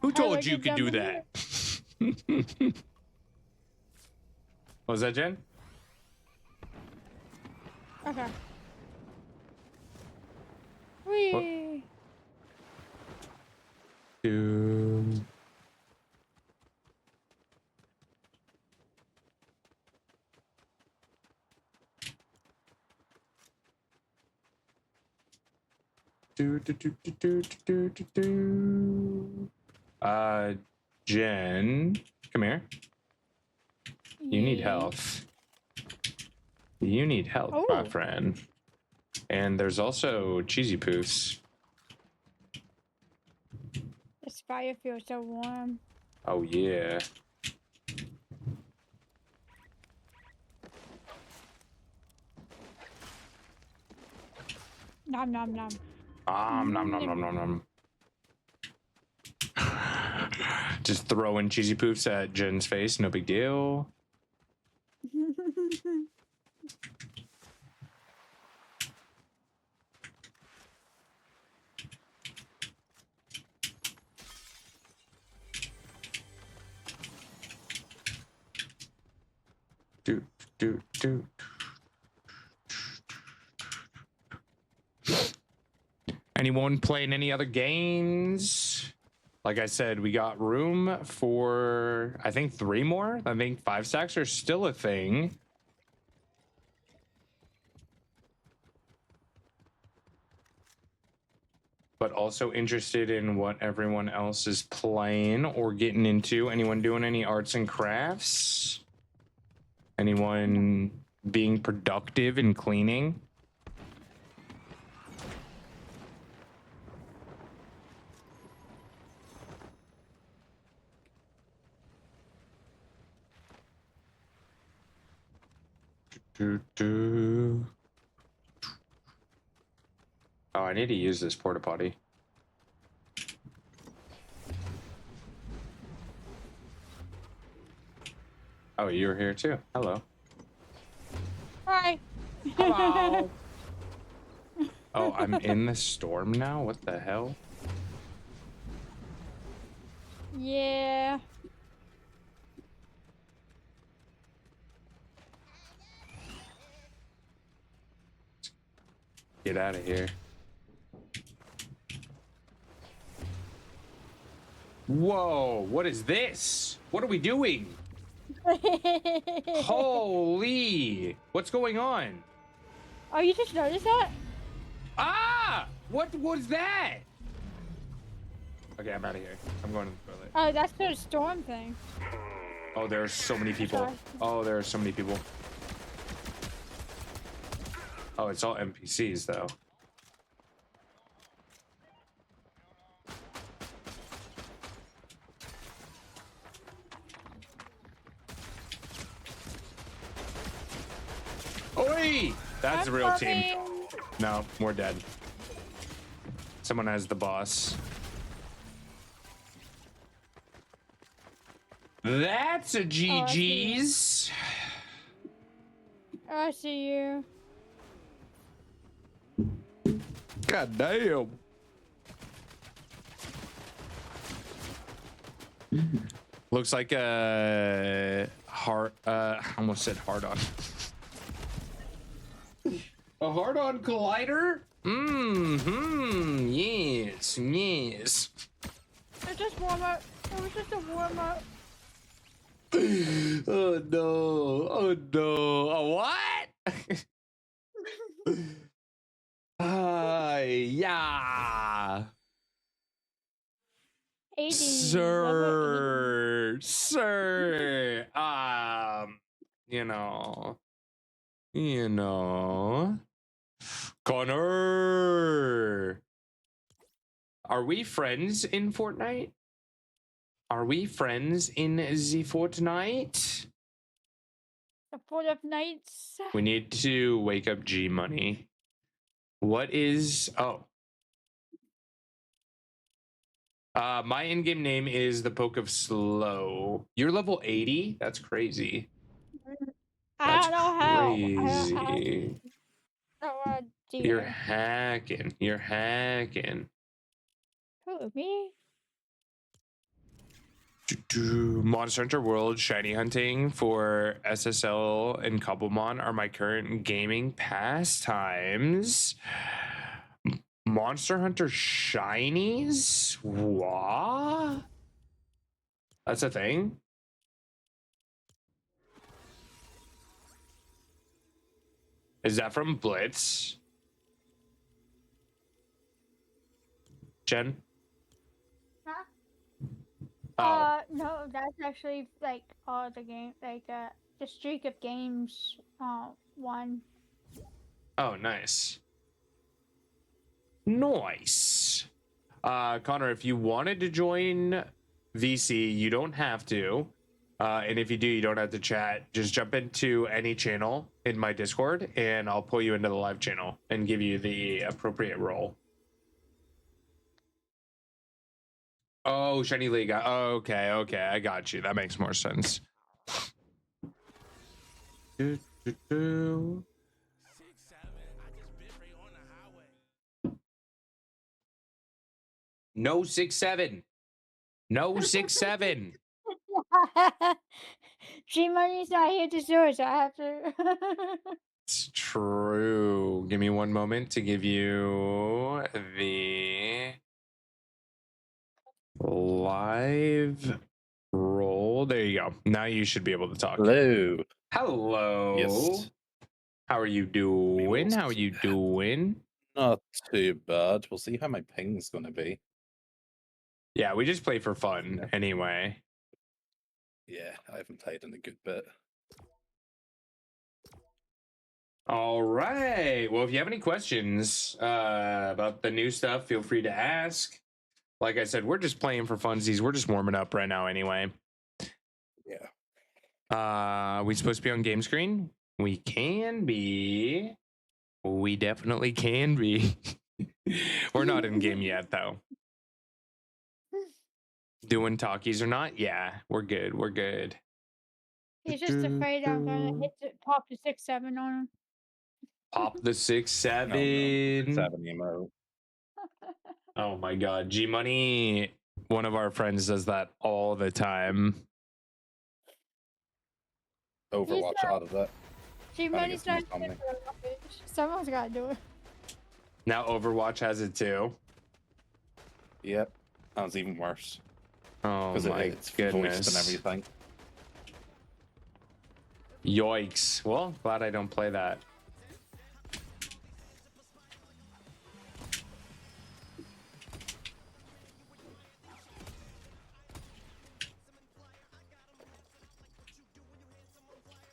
Who told you could do that? What was that, Jen? Okay. Whee. Do. Do, do, do, do, do, do, do, do. Jen, come here. You need health. You need help, my friend. And there's also Cheesy Poofs. This fire feels so warm. Oh, yeah. Nom nom nom. Nom nom nom nom nom. Just throwing Cheesy Poofs at Jen's face, no big deal. do. Anyone playing any other games? Like I said, we got room for, I think, 3 more. I think 5 stacks are still a thing. But also interested in what everyone else is playing or getting into. Anyone doing any arts and crafts? Anyone being productive and cleaning? Oh, I need to use this porta potty. Oh, you're here too. Hello. Hi. Hello. Oh, I'm in the storm now? What the hell? Yeah. Get out of here. Whoa, what is this? What are we doing? Holy, what's going on? Oh, you just noticed that? Ah, what was that? Okay, I'm out of here. I'm going to the toilet. Oh, that's the storm thing. Oh, there are so many people. Sorry. Oh, there are so many people. Oh, it's all NPCs though. Oi! That's a real team. No, we're dead. Someone has the boss. That's a GG's. Oh, I see you. God damn. Looks like a hard, I almost said hard on. A hard on collider? Mm-hmm. Yes, yes. It's just warm up. It was just a warm up. Oh no. Oh no. A what? Yeah. 80. Sir. You know. Connor. Are we friends in Fortnite? Are we friends in the Fortnite? The Fort of Nights. We need to wake up G Money. What is my in-game name is the Poke of Slow. You're level 80? That's crazy. I don't know how. Crazy. No idea. You're hacking. You're hacking. Who, me? Monster Hunter World shiny hunting for SSL and Cobblemon are my current gaming pastimes. Monster Hunter shinies? What? That's a thing? Is that from Blitz? Jen? Huh? Oh. No, that's actually like the game, like the streak of games one. Oh, nice. Nice. Connor, if you wanted to join VC, you don't have to. And if you do, you don't have to chat. Just jump into any channel in my Discord and I'll pull you into the live channel and give you the appropriate role. Oh, Shiny League. Okay, I got you. That makes more sense. No 6-7. No 6-7. G Money's not here to do it, so I have to. It's true. Give me one moment to give you the live roll. There you go. Now you should be able to talk. Hello. Hello. Yes. How are you doing? How are you doing? Not too bad. We'll see how my ping's going to be. Yeah, we just play for fun anyway. Yeah, I haven't played in a good bit. All right. Well, if you have any questions about the new stuff, feel free to ask. Like I said, we're just playing for funsies. We're just warming up right now anyway. Yeah. We supposed to be on game screen? We can be. We definitely can be. We're not in game yet, though. Doing talkies or not? Yeah, we're good. We're good. He's just afraid I'm gonna pop the 6-7 on him. Pop the 6-7. No, 6-7 emo. Oh my god. G Money, one of our friends, does that all the time. Overwatch out of that. G Money's not gonna Someone's gotta do it. Now Overwatch has it too. Yep. And it's even worse. Oh Because my it's goodness. voiced and everything. Yoicks. Well, glad I don't play that.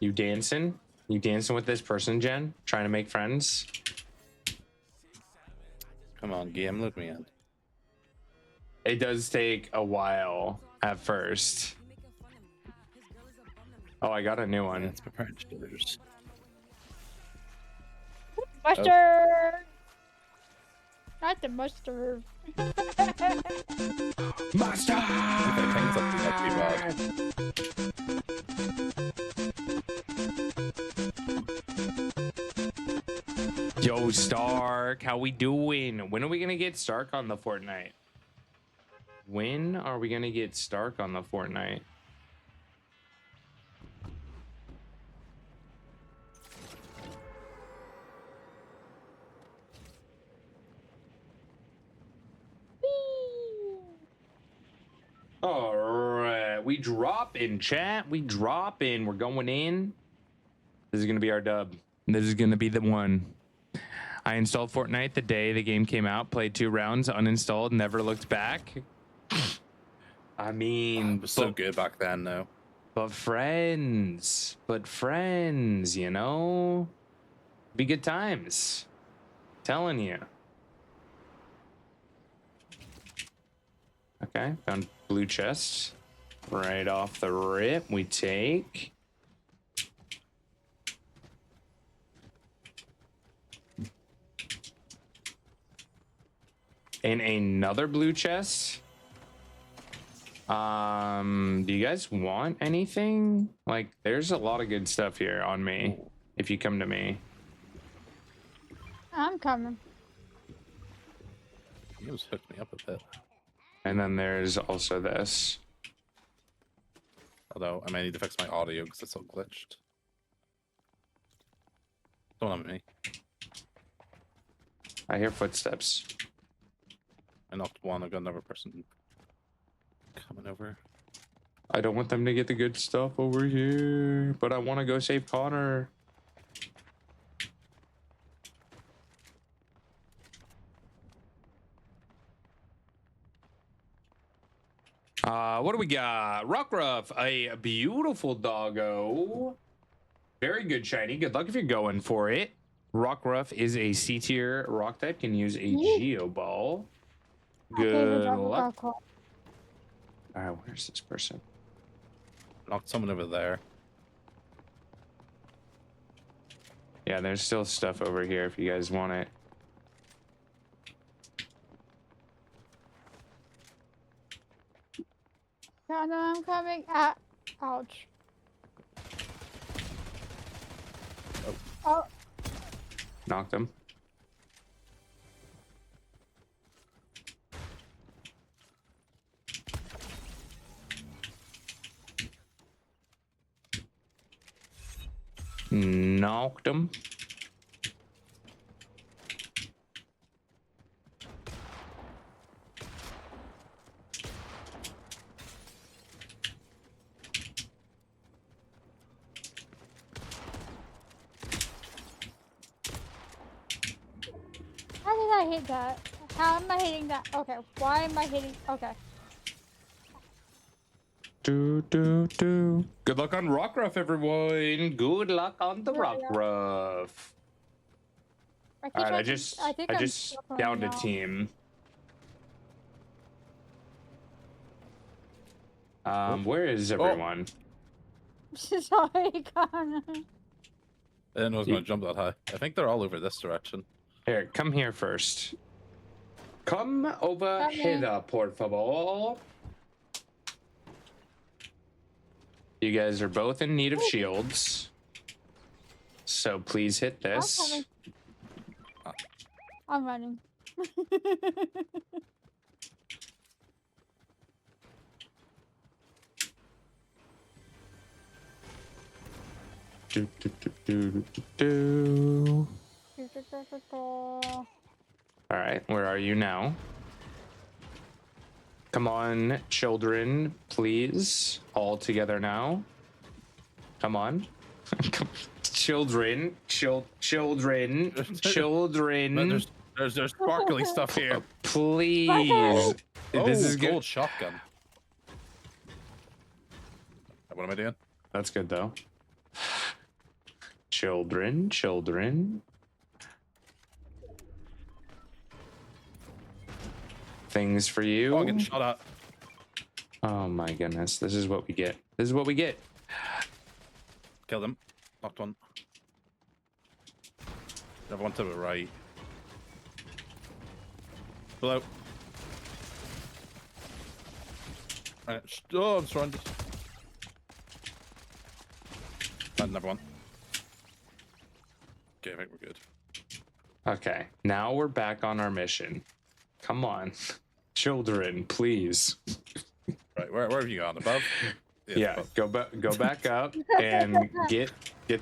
You dancing? You dancing with this person, Jen? Trying to make friends? Come on, game, let me in. It does take a while at first. Oh, I got a new one. It's preparators. Mustard! Not the mustard. Yo, Stark, how we doing? When are we gonna get Stark on the Fortnite? When are we gonna get Stark on the Fortnite? All right, we drop in chat. We drop in. We're going in. This is gonna be our dub. This is gonna be the one. I installed Fortnite the day the game came out. Played 2 rounds, uninstalled, never looked back. I mean, it was so good back then, though. But friends, you know, be good times. Telling you. Okay, found blue chest right off the rip. We take. And another blue chest. Do you guys want anything? Like, there's a lot of good stuff here on me if you come to me. I'm coming. You just hooked me up a bit. And then there's also this. Although I may need to fix my audio because it's so glitched. Don't on me. I hear footsteps. I knocked one. I've got another person coming over. I don't want them to get the good stuff over here, but I want to go save Connor. What do we got? Rockruff, a beautiful doggo. Very good shiny. Good luck if you're going for it. Rockruff is a C tier rock type. Can use a Geo Ball. Good luck. All right, where's this person? Knocked someone over there. Yeah, there's still stuff over here if you guys want it. No, I'm coming. Ah, ouch. Oh. Knocked him. Knocked him. How did I hit that? How am I hitting that? Okay, why am I hitting? Okay. Good luck on Rockruff, everyone. Good luck on the Yeah, yeah. Rockruff. I keep All right, I looking- just think I'm stuck right downed a now. team. Where is everyone? Sorry, Connor. I didn't know it was going to jump that high. I think they're all over this direction. Here, come here first. Come over Come in. hither, por favor. You guys are both in need of shields. So please hit this. I'm running. Do, do, do, do, do, do. All right, where are you now? Come on, children, please. All together now. Come on. Children, children, children. There's sparkly stuff here. Please. This is gold good. shotgun. What am I doing? That's good though. Children, children. Things for you. Oh, I'm getting shot at. Oh my goodness. This is what we get. This is what we get. Killed him. Knocked one. Everyone to the right. Below. Oh, I'm surrounded. Another one. Okay, I think we're good. Okay, now we're back on our mission. Come on. Children, please. Right, where have you gone? Above? Yeah, above. go back up and get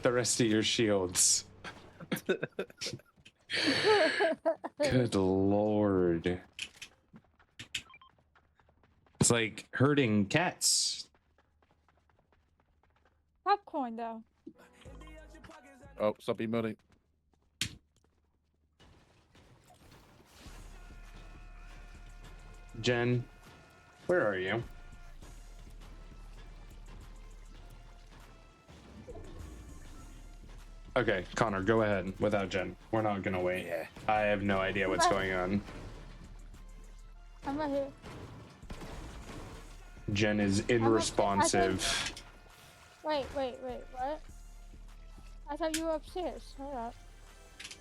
the rest of your shields. Good lord. It's like herding cats. Popcorn though. Oh, stop emoting. Jen, where are you? Okay, Connor, go ahead without Jen. We're not gonna wait. Yeah. I have no idea what's going on. I'm right here. Jen is unresponsive. Wait, what? I thought you were upstairs. Hold up.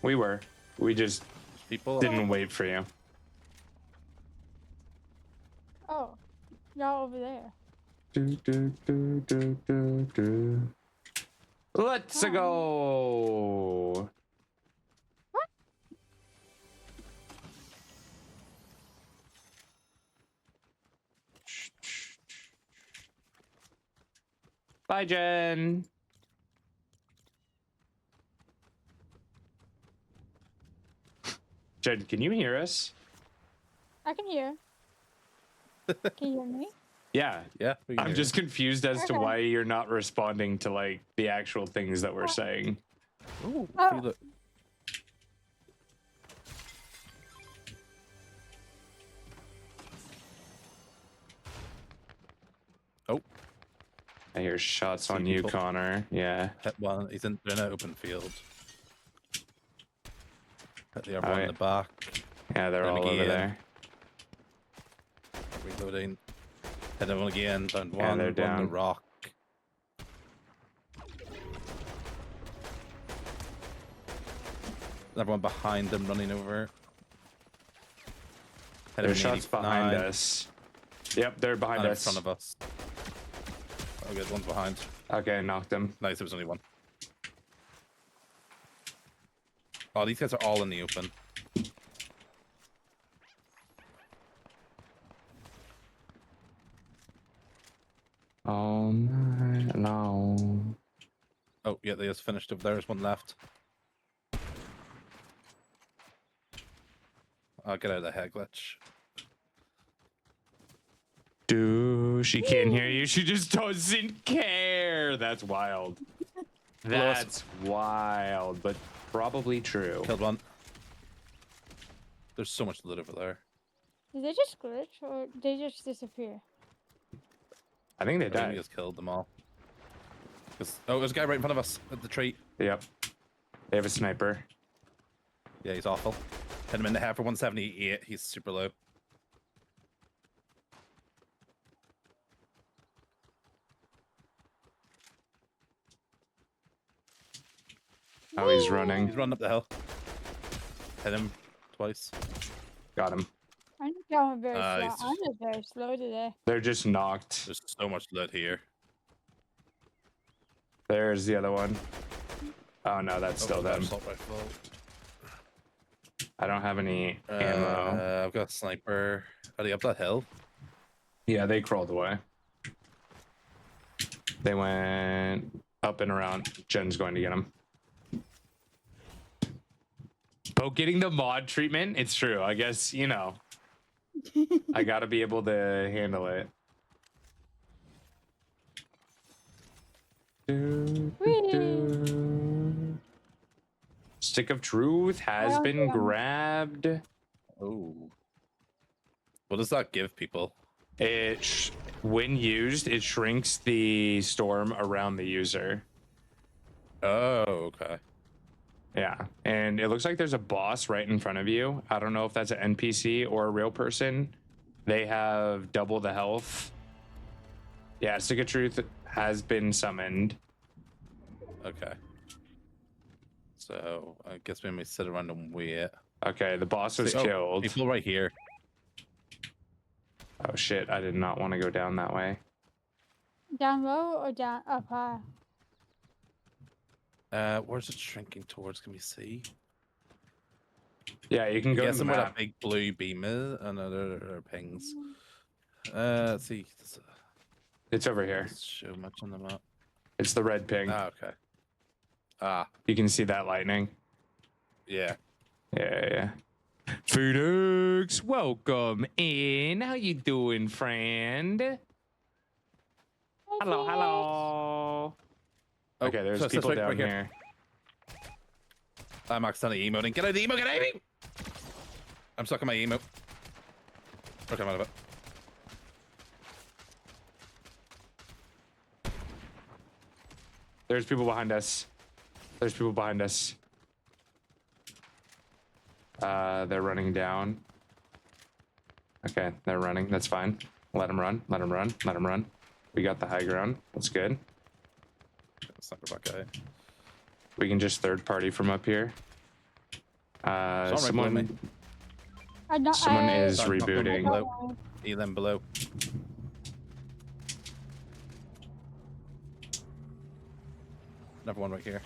We were. We just People didn't wait for you. Oh, y'all over there. Do, do, do, do, do, do. Let's go. What? Bye, Jen. Jen, can you hear us? I can hear. Can you hear me? Yeah. Yeah. we can I'm hear just confused as to Okay. why you're not responding to like the actual things that we're saying. you. Ooh, Oh. feel it. Oh, I hear shots See on you, people. Connor. Yeah. hit one. He's in. They're in an open field. Hit the other one in Alright. the back. Yeah, they're Then all over again. there. Reloading. Hit him again. Down Yeah, one. they're On the down. rock. Everyone behind them running over. Hit him There's in shots behind 89, us. Yep, they're behind and in us. front of us. Oh, good. One's behind. Okay, knocked him. Nice. There was only one. Oh, these guys are all in the open. All night long. Oh, yeah. get these finished over there. There's one left. I'll get out of the head glitch. Dude, she can't hear you. She just doesn't care. That's wild. That's wild, but probably true. Killed one. There's so much loot over there. Did they just glitch or they just disappear? I think they I think we died. just killed them all. Oh, there's a guy right in front of us at the tree. Yep. They have a sniper. Yeah, he's awful. Hit him in the head for 178. He's super low. Oh, he's running. He's running up the hill. Hit him twice. Got him. I'm going very slow. he's I'm just very slow today. They're just knocked. There's so much loot here. There's the other one. Oh no, that's still them. Assault rifle. I don't have any ammo. I've got a sniper. Are they up that hill? Yeah, they crawled away. They went up and around. Jen's going to get them. Oh, getting the mod treatment? It's true. I guess, you know. I gotta be able to handle it. Stick of Truth has been grabbed. Oh. What does that give people? When used, it shrinks the storm around the user. Oh, okay. Yeah, and it looks like there's a boss right in front of you. I don't know if that's an NPC or a real person. They have double the health. Yeah, Stick of Truth has been summoned. Okay. So I guess we may sit around and wait. Okay, the boss was killed. People right here. Oh shit, I did not want to go down that way. Down low or down up high? Where's it shrinking towards? Can we see? Yeah, you can go to the somewhere map. that big blue beam is, and other pings. Let's see. It's over here. Doesn't show much on the map. It's the red ping. Ah, okay. Ah, You can see that lightning. yeah. Yeah. Phoenix, welcome in. How you doing, friend? Hello. Okay, there's so people right down here. here. I'm accidentally emoting. Get out of the emote! Get out of it! I'm stuck on my emote. Okay, I'm out of it. There's people behind us. There's people behind us. They're running down. Okay, they're running. That's fine. Let them run. Let them run. Let them run. We got the high ground. That's good. Sniper back guy. We can just third party from up here. Someone is Sorry, rebooting. Below. Them below. Another one right here.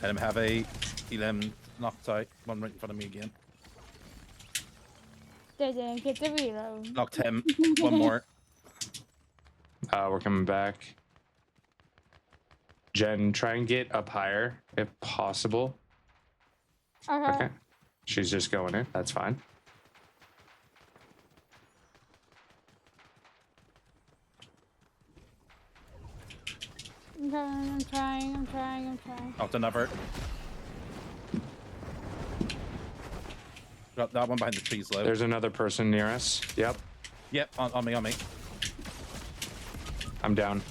Let him have a Elam knocked out. One right in front of me again. They didn't get the reload. Knocked him. One more. We're coming back. Jen, try and get up higher if possible. Okay. She's just going in. That's fine. I'm trying. Knocked another. Got that one behind the trees low. There's another person near us. Yep. Yep, on me, on me. I'm down.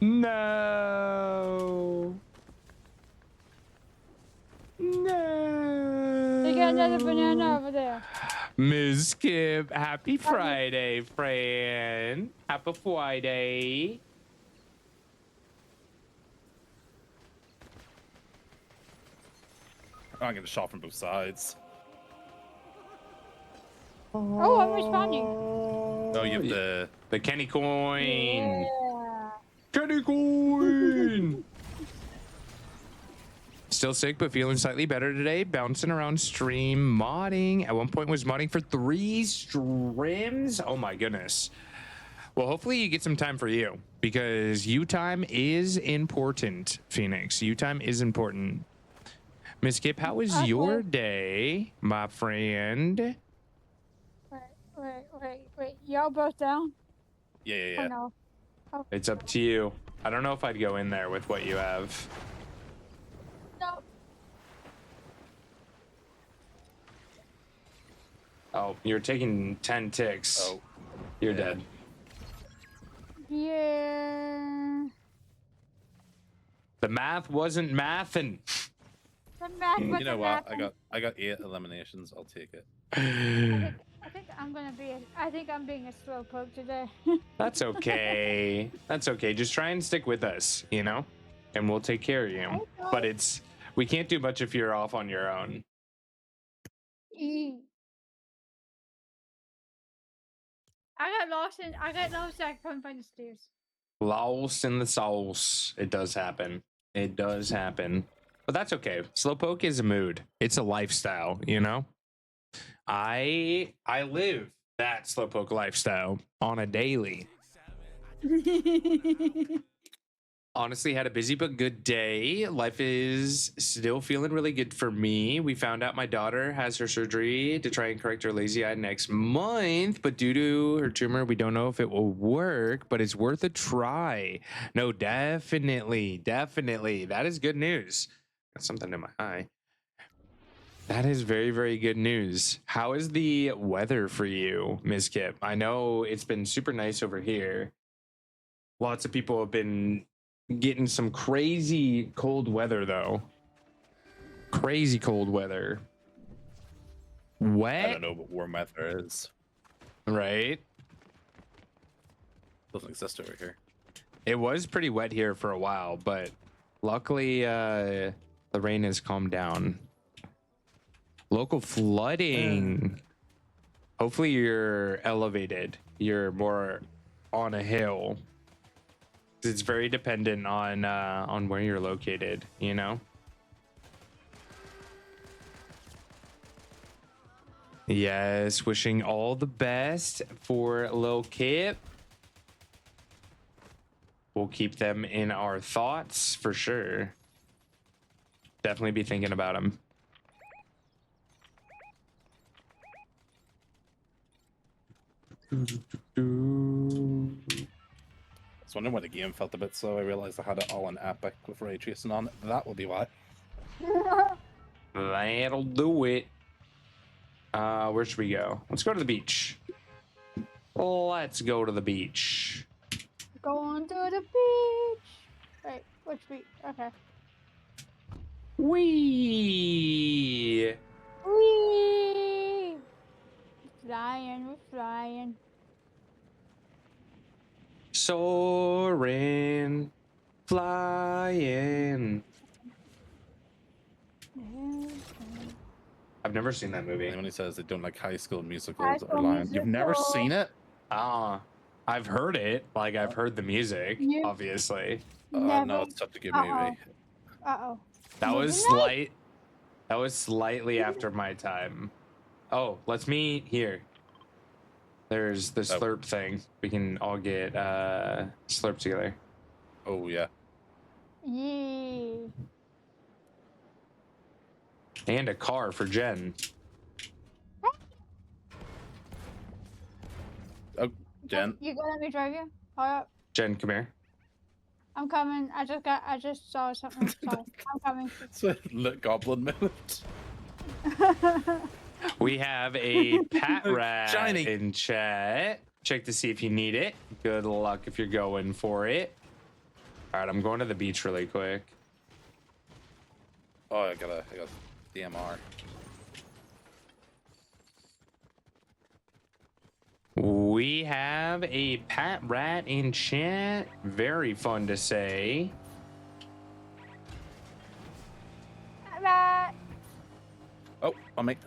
No. No. They got another banana over there. Ms. Skip, happy Friday, friend. Happy Friday. I'm getting shot from both sides. Oh, I'm responding. Oh, you have the Kenny coin. Yeah. Kenny coin. Still sick, but feeling slightly better today. Bouncing around stream modding. At one point was modding for 3 streams. Oh my goodness. Well, hopefully you get some time for you, because you time is important, Phoenix. You time is important. Miss Kip, how was your day, my friend? Wait. Y'all both down? Yeah. Or no? Oh, It's up to you. I don't know if I'd go in there with what you have. no. Oh, you're taking 10 ticks. Oh, you're dead. Yeah. The math wasn't mathin'. The math You know wasn't what? happening. I got 8 eliminations. I'll take it. I think I'm being a slowpoke today. That's okay. That's okay. Just try and stick with us, you know? And we'll take care of you. But we can't do much if you're off on your own. I got lost and I couldn't find the stairs. Lost in the sauce. It does happen. It does happen. But that's okay. Slowpoke is a mood. It's a lifestyle, you know? I live that slowpoke lifestyle on a daily. Honestly, had a busy but good day. Life is still feeling really good for me. We found out my daughter has her surgery to try and correct her lazy eye next month, but due to her tumor, we don't know if it will work, but it's worth a try. No, definitely. That is good news. Got something in my eye. That is very, very good news. How is the weather for you, Ms. Kip? I know it's been super nice over here. Lots of people have been getting some crazy cold weather, though. Crazy cold weather. Wet? I don't know what warm weather is. Right? Doesn't exist over here. It was pretty wet here for a while, but luckily the rain has calmed down. Local flooding. Hopefully you're elevated. You're more on a hill. It's very dependent on where you're located, you know? Yes, wishing all the best for Lil Kip. We'll keep them in our thoughts for sure. Definitely be thinking about them. I was wondering why the game felt a bit slow. I realized I had it all in Epic with ray tracing on it. That will be why. That'll do it. Where should we go? Let's go to the beach. Let's go to the beach. Going to the beach. Wait, which beach? Okay. Wee. Wee. We're flying. Soaring, flying. I've never seen that movie. Anyone who says they don't like High School Musicals are lying. You've never seen it? I've heard it. Like, I've heard the music, obviously. No, it's such a good movie. Uh-oh. That was slightly after my time. Oh, let's meet here. There's the slurp thing. We can all get slurp together. Oh yeah. Yee. And a car for Jen. Oh, Jen. You gonna let me drive you? Hold up. Jen, come here. I'm coming. I just saw something. Sorry. I'm coming. So look, goblin moved. We have a Pat Rat Shiny. in chat. Check to see if you need it. Good luck if you're going for it. All right, I'm going to the beach really quick. Oh, I got DMR. We have a Pat Rat in chat. Very fun to say. Oh, I'll make.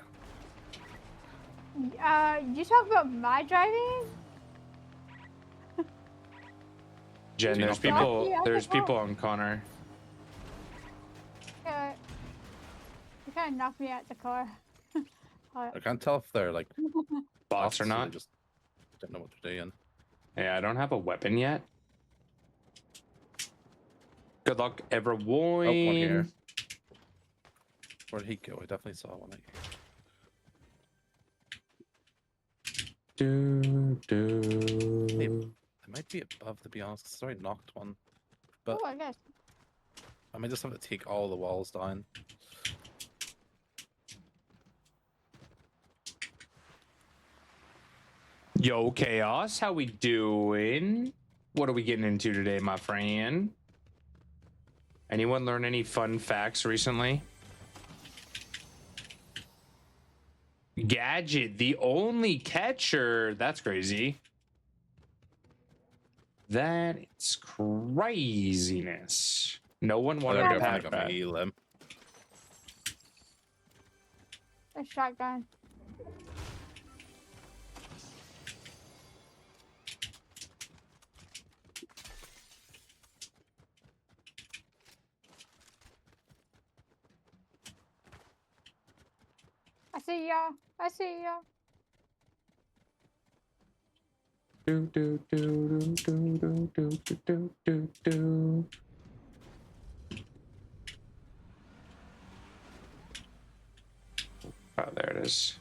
You talk about my driving? Jen, there's people on Connor. You kind of knocked me out the car. I can't tell if they're like Bots or so not. they just don't know what they're doing. Yeah, I don't have a weapon yet. Good luck, everyone. Oh, one here. Where'd he go? I definitely saw one. They might be above, to be honest. Sorry, knocked one. But Oh, I guess. I might just have to take all the walls down. Yo, Chaos, how we doing? What are we getting into today, my friend? Anyone learn any fun facts recently? Gadget, the only catcher. That's crazy. That's craziness. No one wanted to pack that. A shotgun. I see y'all. I see y'all. Do do do do do do do do do do. Oh, there it is.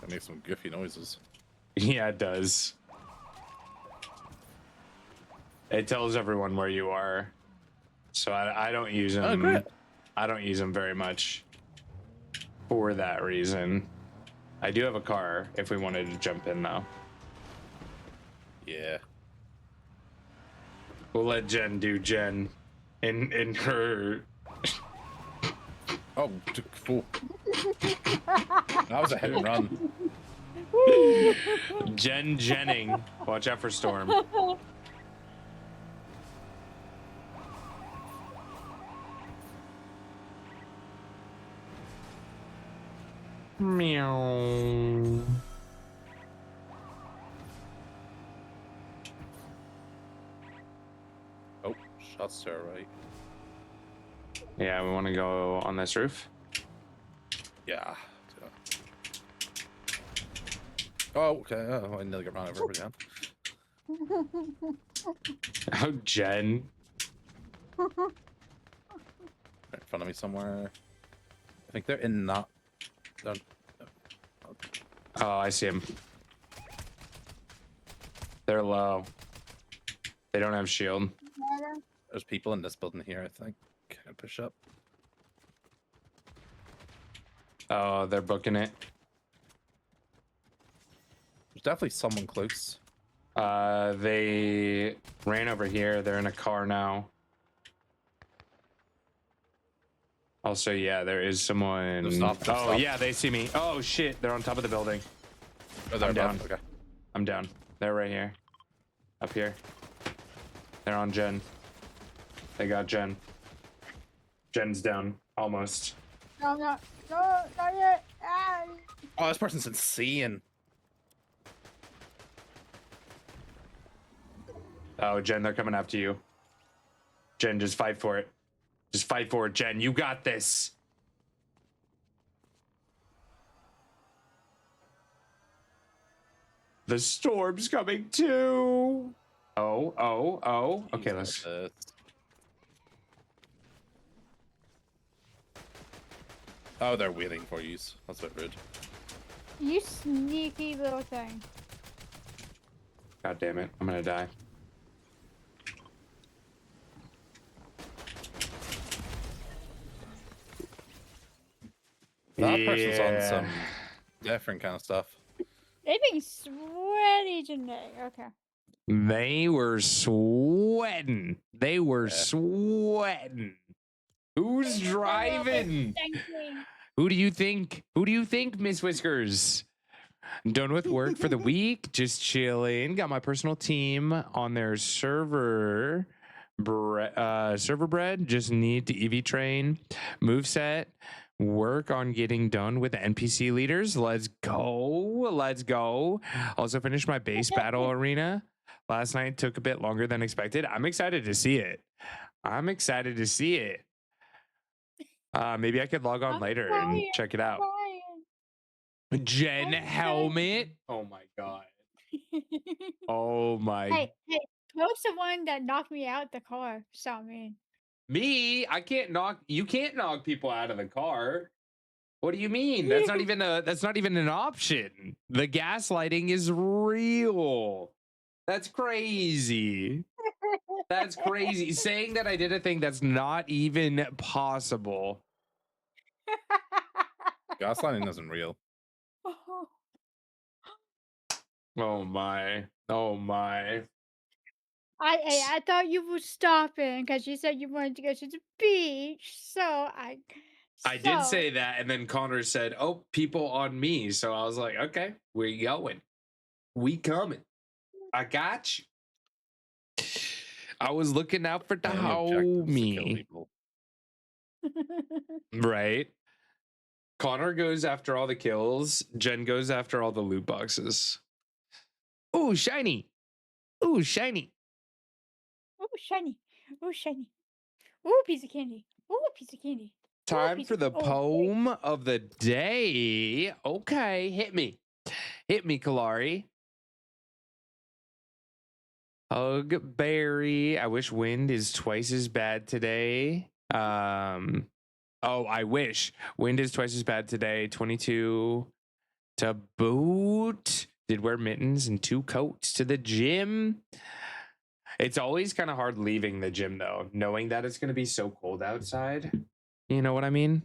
That makes some goofy noises. Yeah, it does. It tells everyone where you are. So I don't use them. Oh, great. I don't use them very much for that reason. I do have a car if we wanted to jump in though. Yeah. We'll let Jen do Jen in her. Oh, cool. That was a hit and run. Jen Jenning. Watch out for Storm. Meow. Oh, shots to our right. Yeah, we want to go on this roof. Yeah. Oh, okay. Oh, I nearly got run over again. Oh, Jen. Right in front of me somewhere. I think they're in that. Oh, I see him. They're low. They don't have shield. There's people in this building here, I think. Can I push up? Oh, they're booking it. There's definitely someone close. They ran over here. They're in a car now. Also, yeah, there is someone. They've stopped, they've Oh, stopped. yeah, they see me. Oh, shit. They're on top of the building. Oh, they're I'm down. above, okay. I'm down. They're right here. Up here. They're on Jen. They got Jen. Jen's down. Almost. No, not yet. Ah. Oh, this person's insane. Oh, Jen, they're coming after you. Jen, just fight for it. Just fight for it, Jen. You got this. The storm's coming too. Oh. Okay, let's. Oh, they're waiting for you. That's a bit rude. You sneaky little thing. God damn it. I'm gonna die. That person's on some different kind of stuff. They've been sweaty today. Okay. They were sweating. They were sweating. Who's driving? Who do you think? Who do you think, Miss Whiskers? Done with work for the week. Just chilling. Got my personal team on their server. Server bread. Just need to EV train. Moveset. Work on getting done with the NPC leaders. Let's go. Let's go. Also finish my base battle arena. Last night took a bit longer than expected. I'm excited to see it. Maybe I could log on later and check it out. Jen helmet. Oh my god. Oh my. Hey, Pope's the one that knocked me out the car. So mean. Me? I can't knock. You can't knock people out of the car. What do you mean? That's not even an option. The gaslighting is real. That's crazy. That's crazy. Saying that I did a thing that's not even possible. Gaslighting isn't real. Oh my. Oh my. I thought you were stopping because you said you wanted to go to the beach. So I did say that, and then Connor said, "Oh, people on me." So I was like, "Okay, we're going. We coming. I got you." I was looking out for the homie. Right. Connor goes after all the kills. Jen goes after all the loot boxes. Ooh, shiny. Ooh, shiny. Ooh, shiny. Ooh, shiny. Ooh, piece of candy. Ooh, piece of candy. Time for the poem of the day. Okay, hit me. Hit me, Kalari. Hug Berry. I wish wind is twice as bad today. Oh, I wish wind is twice as bad today. 22 to boot. Did wear mittens and 2 coats to the gym. It's always kind of hard leaving the gym though, knowing that it's going to be so cold outside. You know what I mean?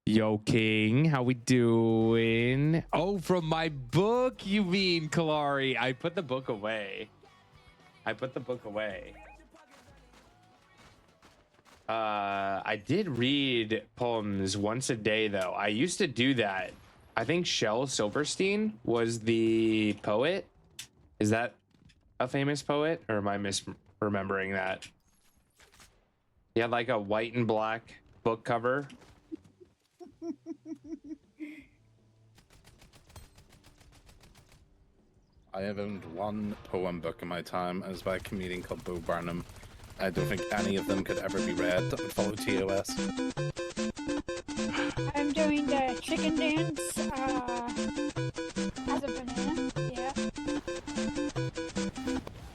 Yo, King, how we doing? Oh, from my book, you mean, Kalari? I put the book away. I did read poems once a day, though. I used to do that. I think Shel Silverstein was the poet. Is that a famous poet, or am I misremembering that? He had like a white and black book cover. I have owned one poem book in my time, and it's by a comedian called Bo Burnham. I don't think any of them could ever be read that would follow TOS. I'm doing the chicken dance as a banana. Yeah.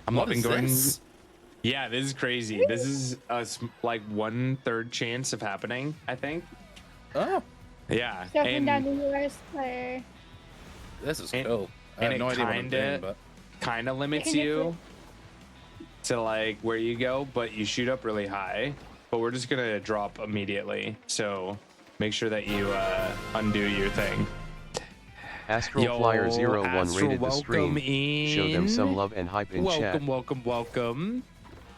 I'm What loving is going. this? Yeah, this is crazy. This is like 1/3 chance of happening, I think. Oh. Yeah. Stepping down the US player. This is cool. I And have no it idea what I'm doing, but kind of limits Can you you to like where you go, but you shoot up really high. But we're just gonna drop immediately, so make sure that you undo your thing. Astral Yo, Flyer 01 Astral, rated the stream. welcome Show them some in. love and hype in chat. Welcome.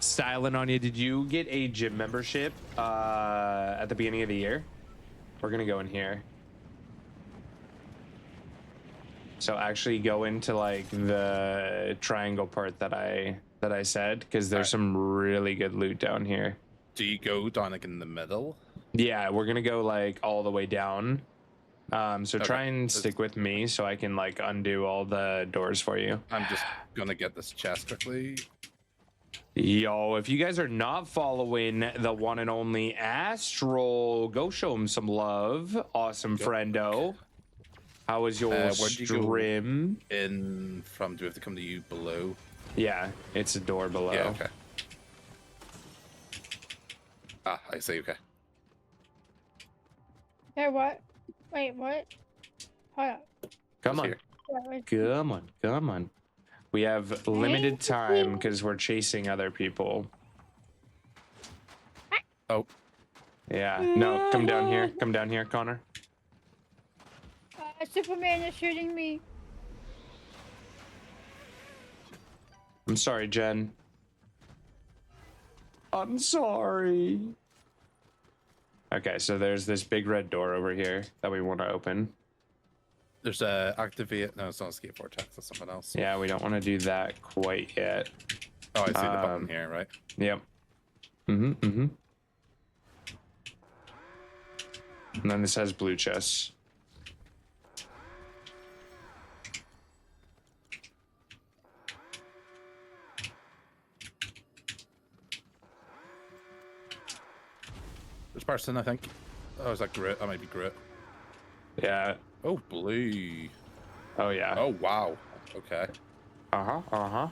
Styling on you. Did you get a gym membership at the beginning of the year? We're gonna go in here. So actually go into like the triangle part that I said, because there's some really good loot down here. do you go down like in the middle? Yeah, we're gonna go like all the way down. So Okay. try and stick with me so I can like undo all the doors for you. I'm just gonna get this chest quickly. Yo, if you guys are not following the one and only Astral, go show him some love. Awesome friendo. How was your Where'd you go stream? in from? Do we have to come to you below? Yeah, it's a door below. Yeah, okay. Ah, I see, okay. Hey, what? Wait, what? Hold up. Come on. Come on. We have limited time because we're chasing other people. Oh. Yeah. No, come down here. Come down here, Connor. Superman is shooting me. I'm sorry, Jen. I'm sorry. Okay, so there's this big red door over here that we want to open. There's a activate. No, it's not escape vortex. That's something else. Yeah, we don't want to do that quite yet. Oh, I see the button here, right? Yep. And then this has blue chests. Which person, I think? Oh, is that Groot? That might be Groot. Yeah. Oh, blue. Oh, yeah. Oh, wow. Okay. Uh-huh.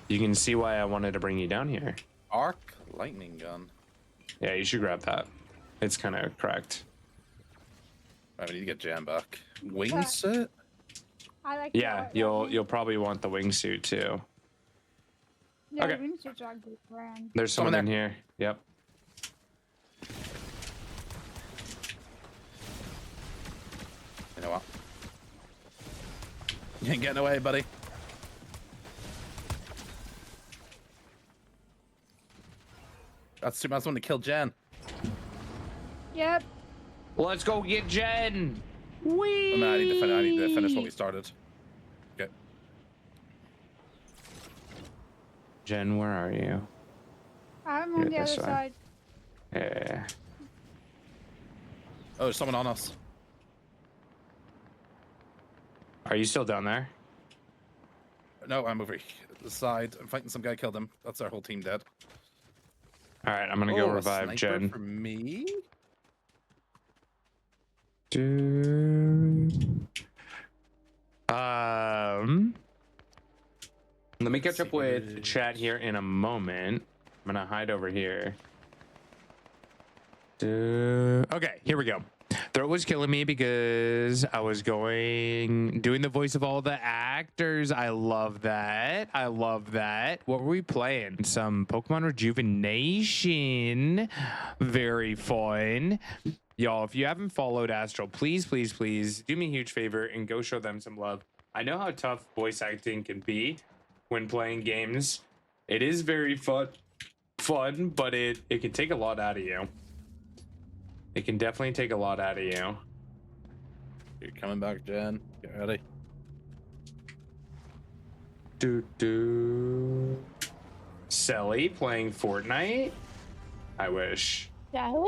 You can see why I wanted to bring you down here. Arc lightning gun. Yeah, you should grab that. It's kind of cracked. Right, we need to get Jan back. Wingsuit? I like. Yeah, you'll probably want the wingsuit too. Yeah, Okay. wingsuits are a good brand. There's someone in here. Yep. You know what? You ain't getting away, buddy. That's too much one to kill Jen. Yep. Let's go get Jen. I mean, I need to finish what we started. Okay. Jen, where are you? I'm on Here, the other this way. side. Yeah. Oh, there's someone on us. Are you still down there? No, I'm over the side. I'm fighting some guy, killed him. That's our whole team dead. All right, I'm gonna go Oh, a revive sniper Jen. For me? Let me catch up with chat here in a moment. I'm gonna hide over here. Okay, here we go. Throat was killing me because I was doing the voice of all the actors. I love that. I love that. What were we playing? Some Pokemon Rejuvenation. Very fun. Y'all, if you haven't followed Astral, please do me a huge favor and go show them some love. I know how tough voice acting can be when playing games. It is very fun, but it can take a lot out of you. It can definitely take a lot out of you. You're coming back, Jen. Get ready. Selly playing Fortnite? I wish. Sally?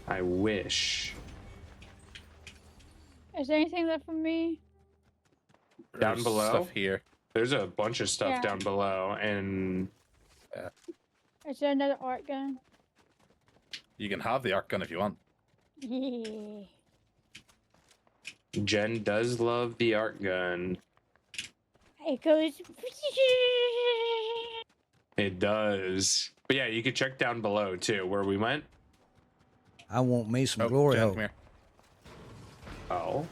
I wish. Is there anything left for me? Down There's below? stuff here. There's a bunch of stuff Yeah. down below, and Is there another art gun? You can have the arc gun if you want. Yeah. Jen does love the art gun. It goes. It does. But yeah, you could check down below too, where we went. I want me some glory Jen, hole. come here. Oh.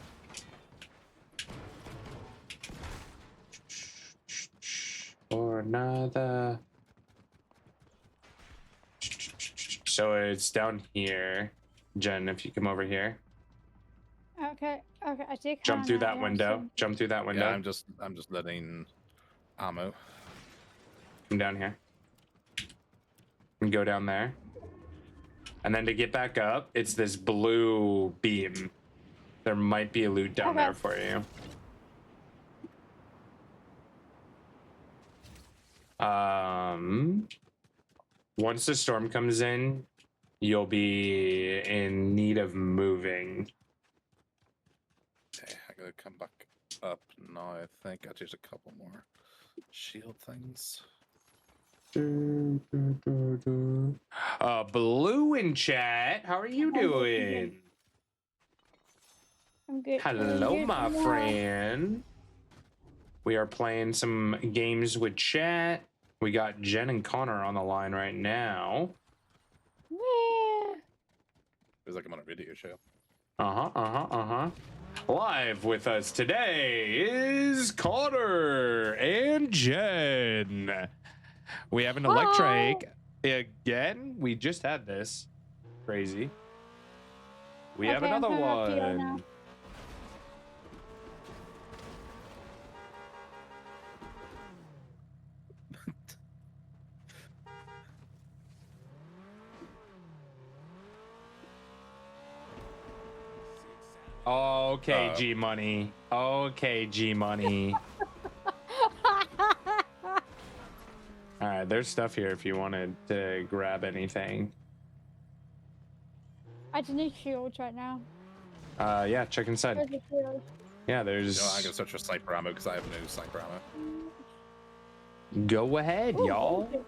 Or another. So it's down here. Jen, if you come over here. Okay. I see. Jump through that Connor, window. Jump through that window. Yeah, I'm just letting ammo. Come down here. And go down there. And then to get back up, it's this blue beam. There might be a loot down there for you. Once the storm comes in, you'll be in need of moving. Okay, I gotta come back up now. I think I just a couple more shield things. Blue in chat. How are you doing? I'm good. Hello, my friend. We are playing some games with chat. We got Jen and Connor on the line right now. Feels like I'm on a radio show. Live with us today is Connor and Jen. We have an electric again. We just had this. Crazy. We have Okay, I'm another coming up to you now. one. Okay, G Money. Okay, G Money. All right, there's stuff here if you wanted to grab anything. I just need shields right now. Yeah, check inside. Where's the shield? Yeah, there's. No, I gotta search for sniper ammo because I have no sniper ammo. Go ahead, Ooh, y'all. okay.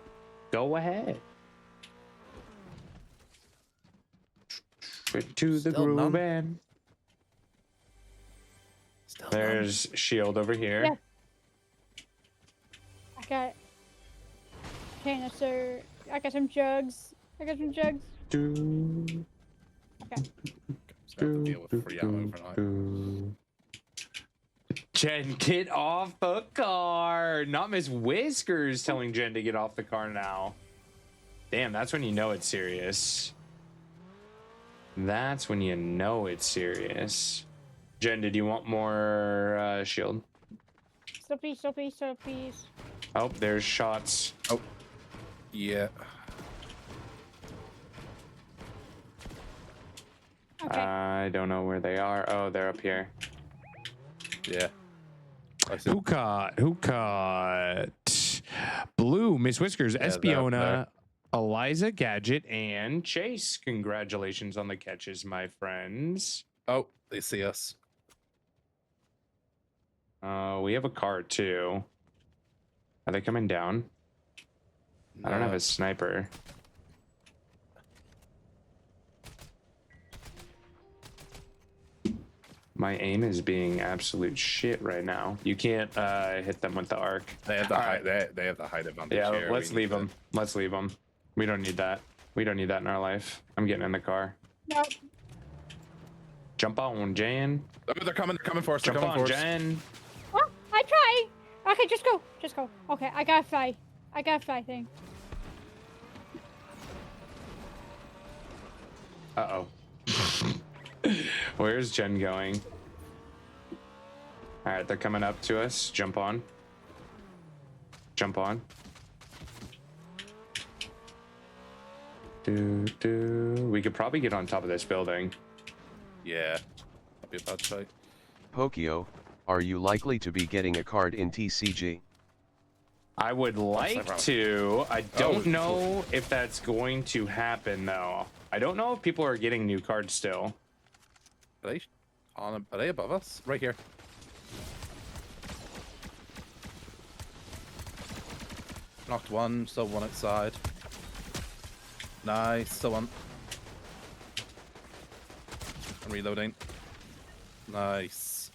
Go ahead. To the Still groove none. band. Still There's shield over here. Yeah. I got canister. I got some jugs. I got some jugs. Do, Okay. So I have to deal with free ammo for now. Jen, get off the car. Not Miss Whiskers telling Jen to get off the car now. Damn, that's when you know it's serious. That's when you know it's serious. Jen, did you want more shield? So please. Oh, there's shots. Oh, yeah. Okay. I don't know where they are. Oh, they're up here. Yeah. Who caught? Blue, Miss Whiskers, Yeah, Espiona, Eliza Gadget, and Chase. Congratulations on the catches, my friends. Oh, they see us. We have a car too. Are they coming down? I don't have a sniper. My aim is being absolute shit right now. You can't hit them with the arc. They have the height. They have the height advantage. Yeah, here. let's We leave need them. Let's leave them. We don't need that. We don't need that in our life. I'm getting in the car. Nope. Jump on, Jan. Oh, they're coming for us. They're Jump coming on, for us. Jan. Oh, I try. Okay, just go. Okay, I got a fly thing. Uh-oh. Where's Jen going? All right, they're coming up to us. Jump on. Jump on. We could probably get on top of this building. Yeah. That'd be a bad shot. Pokio, are you likely to be getting a card in TCG? I would like to. I don't know if that's going to happen, though. I don't know if people are getting new cards still. Are they above us? Right here. Knocked one, still one outside. Nice, still one. I'm reloading. Nice.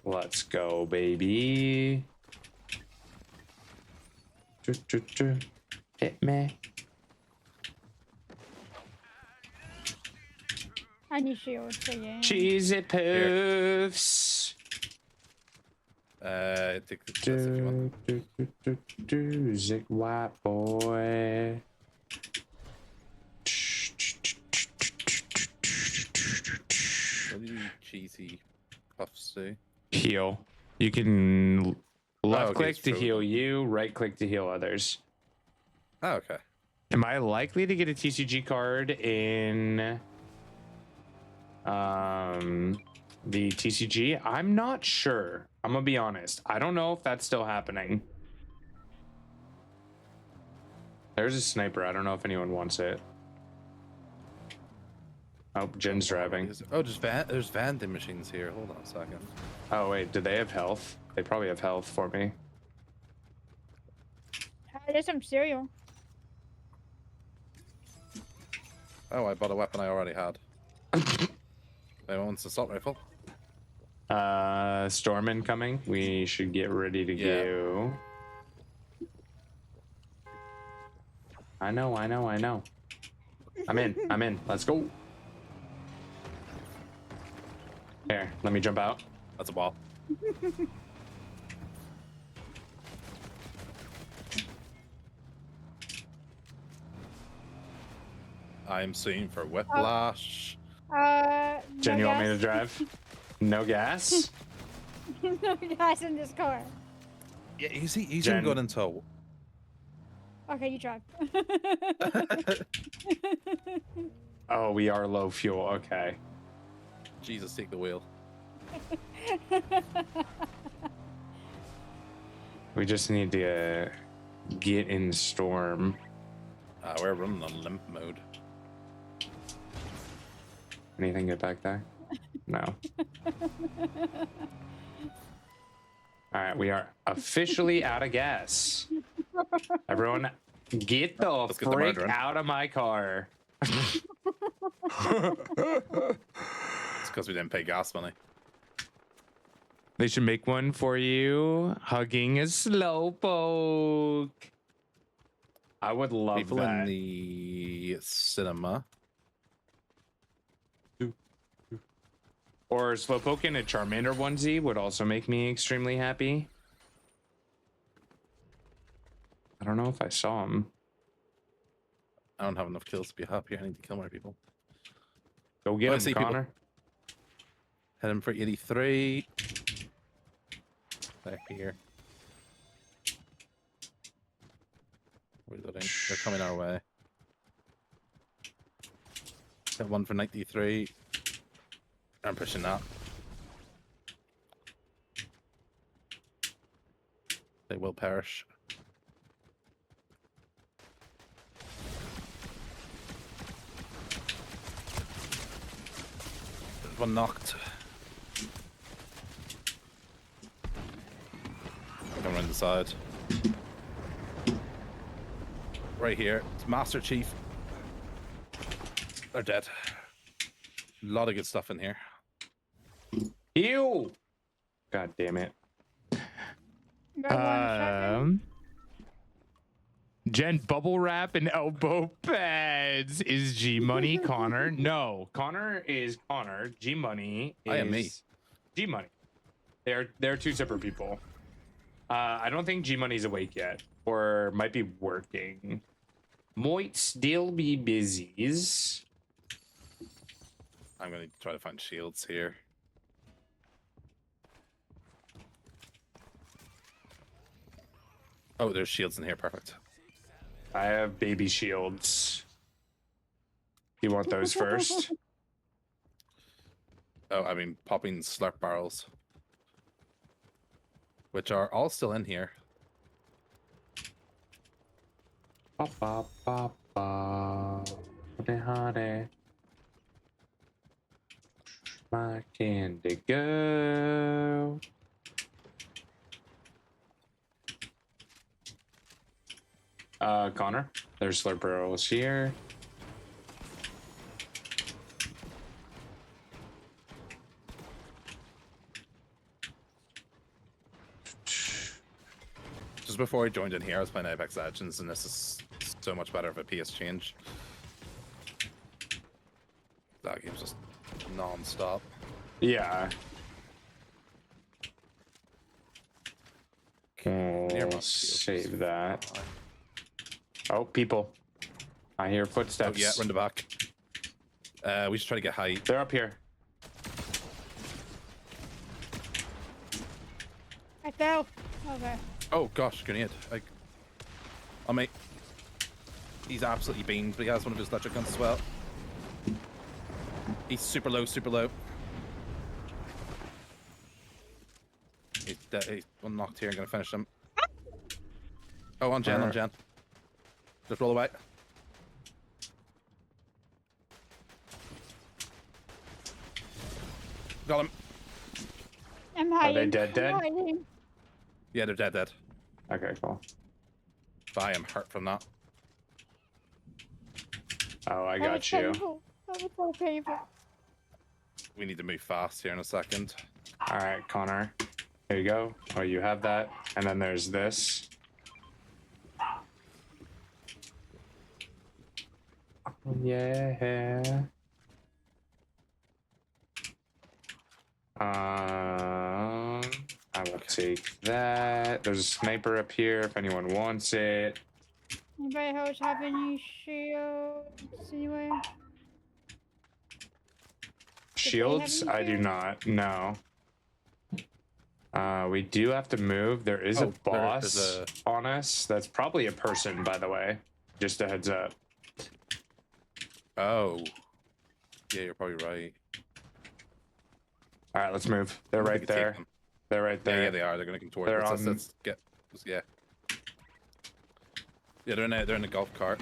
Let's go, baby. Hit me. I need shields again. Cheesy poofs. Take the chest if you want. Zick white boy. What do you cheesy puffs do? Heal. You can left okay, click it's to true. heal you, right click to heal others. Oh, okay. Am I likely to get a TCG card in the TCG? I'm not sure. I'm gonna be honest. I don't know if that's still happening. There's a sniper. I don't know if anyone wants it. Oh, Jen's driving. Oh, there's vending machines here. Hold on a second. Oh wait, do they have health? They probably have health for me. There's some cereal. Oh, I bought a weapon I already had. Anyone wants an assault rifle? Storm incoming. We should get ready to go. I know. I'm in. Let's go. Here, let me jump out. That's a ball. I'm seeing for whiplash. Jen, you want me to drive? No gas? No gas in this car. Yeah, he's even Jen. got into a... Okay, you drive. Oh, we are low fuel. Okay. Jesus, take the wheel. We just need to get in storm. We're running on limp mode. Anything good back there? No. All right, we are officially out of gas. Everyone, get the Let's get the frick murderer. out of my car. It's because we didn't pay gas money. They should make one for you. Hugging a slowpoke. I would love People that. in the cinema. Or Slowpoke in a Charmander onesie would also make me extremely happy. I don't know if I saw him. I don't have enough kills to be happy. I need to kill more people. Go get I him, see people. Connor. Hit him for 83. Back here. Reloading. They're coming our way. Hit one for 93. I'm pushing that. They will perish. One knocked. Come around the side. Right here. It's Master Chief. They're dead. A lot of good stuff in here. Ew! God damn it. Got 1 second. Jen, bubble wrap and elbow pads is G Money Connor. No, Connor is Connor. G Money is I am me. G Money. They're two separate people. I don't think G Money's awake yet, or might be working. Might still be busies. I'm gonna try to find shields here. Oh, there's shields in here. Perfect. I have baby shields. You want those first? Oh, I mean, popping slurp barrels. Which are all still in here. Ba ba ba ba. Honey. My candy go. Connor, there's slurp barrels here. Just before I joined in here, I was playing Apex Legends, and this is so much better of a PS change. That game's just non-stop. Yeah. We'll save that. Oh, people. I hear footsteps. Oh, yeah, we're in the back. We should try to get high. They're up here. I fell. Okay. Oh gosh, grenade. Like, oh mate, he's absolutely beamed, but he has one of his electric guns as well. He's super low, super low. He's one knocked here. I'm gonna finish him. Oh, on Jen, on Jen. Just roll away. Got him. I'm hiding. Are they dead? I'm hiding. Yeah, they're dead. Okay, cool. But I am hurt from that. Oh, I That got was you. painful. That was so painful. We need to move fast here in a second. All right, Connor. There you go. Oh, you have that. And then there's this. Yeah. I will take that. There's a sniper up here if anyone wants it. Anybody else have any shields anyway? Shields? any I do shields? not. No. We do have to move. There is a Oh, boss there's on us. That's probably a person, by the way. Just a heads up. Oh. Yeah, you're probably right. All right, let's move. They're We right could take there. them. They're right Yeah, there. yeah, they are. They're gonna come towards They're us. on- Let's get. Yeah. Yeah, they're in a golf cart.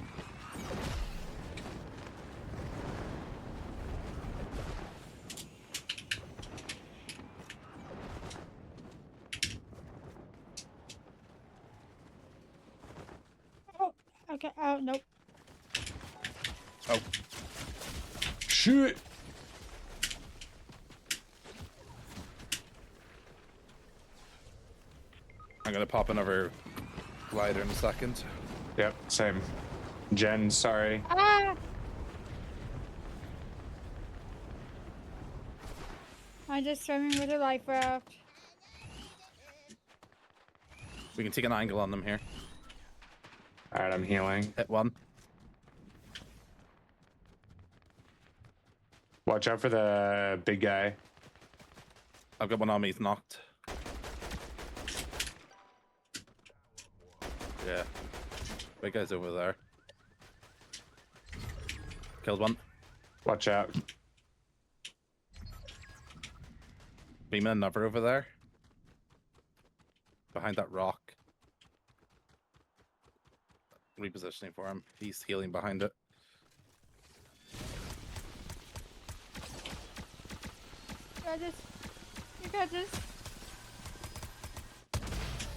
Oh, okay. Oh, nope. Oh. shit. I'm gonna pop another glider in a second. Yep, same. Jen, sorry. Ah! I'm just swimming with a life raft. We can take an angle on them here. All right, I'm healing. Hit one. Watch out for the big guy. I've got one on me. He's knocked. Yeah. Big guy's over there. Killed one. Watch out. Beaming another over there. Behind that rock. Repositioning for him. He's healing behind it. You got this. You got this.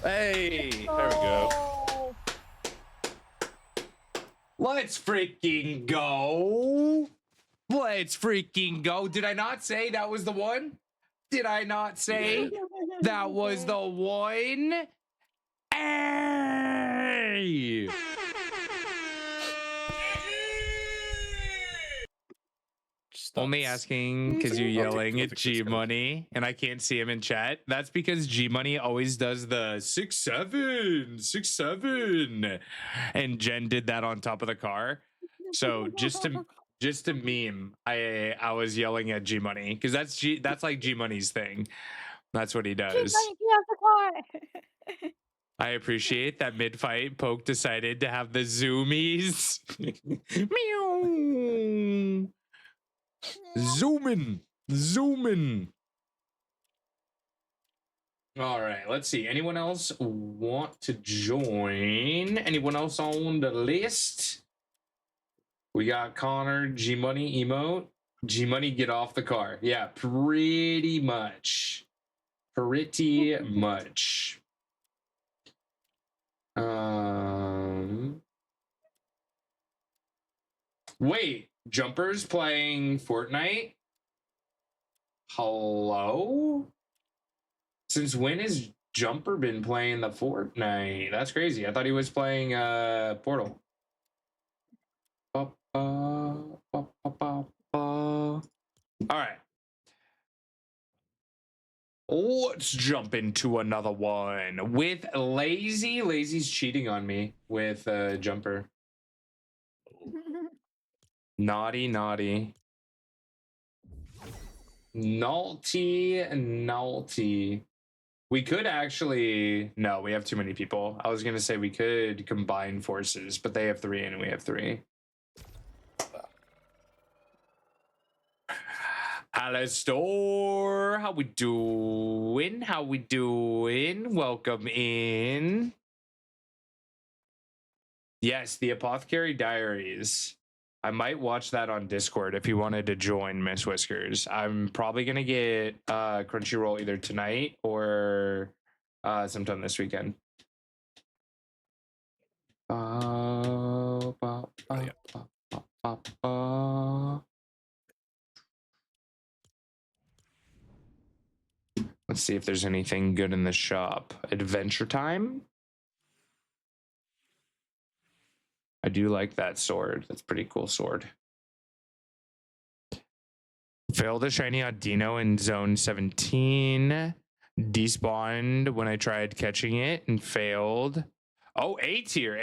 Hey! There we go. Oh. Let's freaking go. Let's freaking go. Did I not say that was the one? Did I not say that was the one? Hey! Only asking because you're yelling at G Money and I can't see him in chat. That's because G Money always does the 6'7", 6'7", and Jen did that on top of the car. So just to meme, I was yelling at G Money because that's like G Money's thing. That's what he does. Get out the car. I appreciate that mid-fight Poke decided to have the zoomies. Meow. Zoom in. All right, let's see. Anyone else want to join? Anyone else on the list? We got Connor, G Money emote. G Money, get off the car. Yeah, pretty much. Pretty much. Wait, Jumper's playing Fortnite? Hello? Since when has Jumper been playing the Fortnite? That's crazy. I thought he was playing Portal. All right. Let's jump into another one with Lazy. Lazy's cheating on me with Jumper. Naughty. Naughty. We could actually... No, we have too many people. I was going to say we could combine forces, but they have 3 and we have 3. Alastor, how we doing? How we doing? Welcome in. Yes, the Apothecary Diaries. I might watch that on Discord if you wanted to join, Miss Whiskers. I'm probably gonna get Crunchyroll either tonight or sometime this weekend. Let's see if there's anything good in the shop. Adventure Time? I do like that sword. That's a pretty cool sword. Failed a shiny Audino in zone 17. Despawned when I tried catching it and failed. Oh, A tier,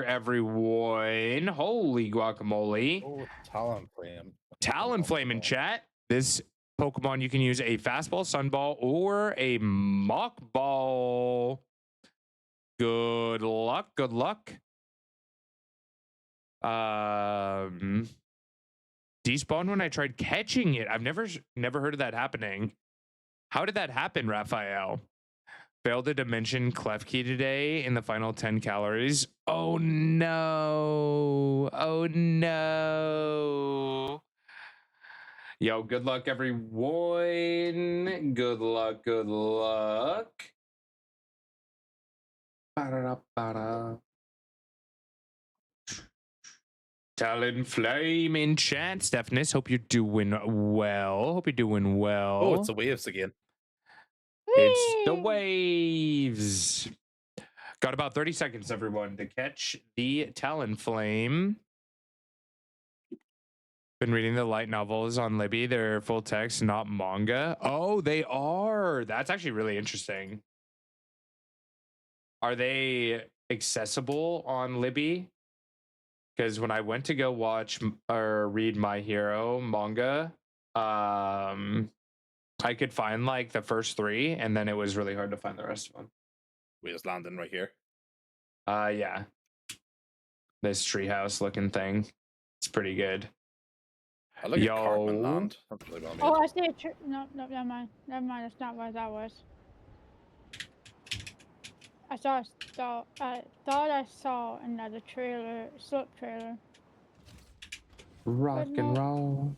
everyone. Holy guacamole. Oh, Talonflame. Talonflame in chat. This Pokemon, you can use a fastball, sunball, or a mock ball. Good luck. Good luck. Despawned when I tried catching it. I've never heard of that happening. How did that happen, Raphael? Failed a Dimension Klefki today in the final 10 calories. Oh no. Oh no. Yo, good luck, everyone. Good luck. Good luck. Ba-da-da-ba-da. Talonflame in chat. Stephanus, hope you're doing well. Hope you're doing well. Oh, it's the waves again. It's the waves. Got about 30 seconds, everyone, to catch the Talonflame. Been reading the light novels on Libby. They're full text, not manga. Oh, they are. That's actually really interesting. Are they accessible on Libby? Because when I went to go watch or read My Hero manga, I could find like the first 3, and then it was really hard to find the rest of them. We just landing right here. Yeah. This treehouse looking thing. It's pretty good. I look at Cartman Land. That's really well made. Oh, I see a tree. No, never mind. Never mind. That's not what that was. I thought I saw another trailer, slip trailer. Rock and roll.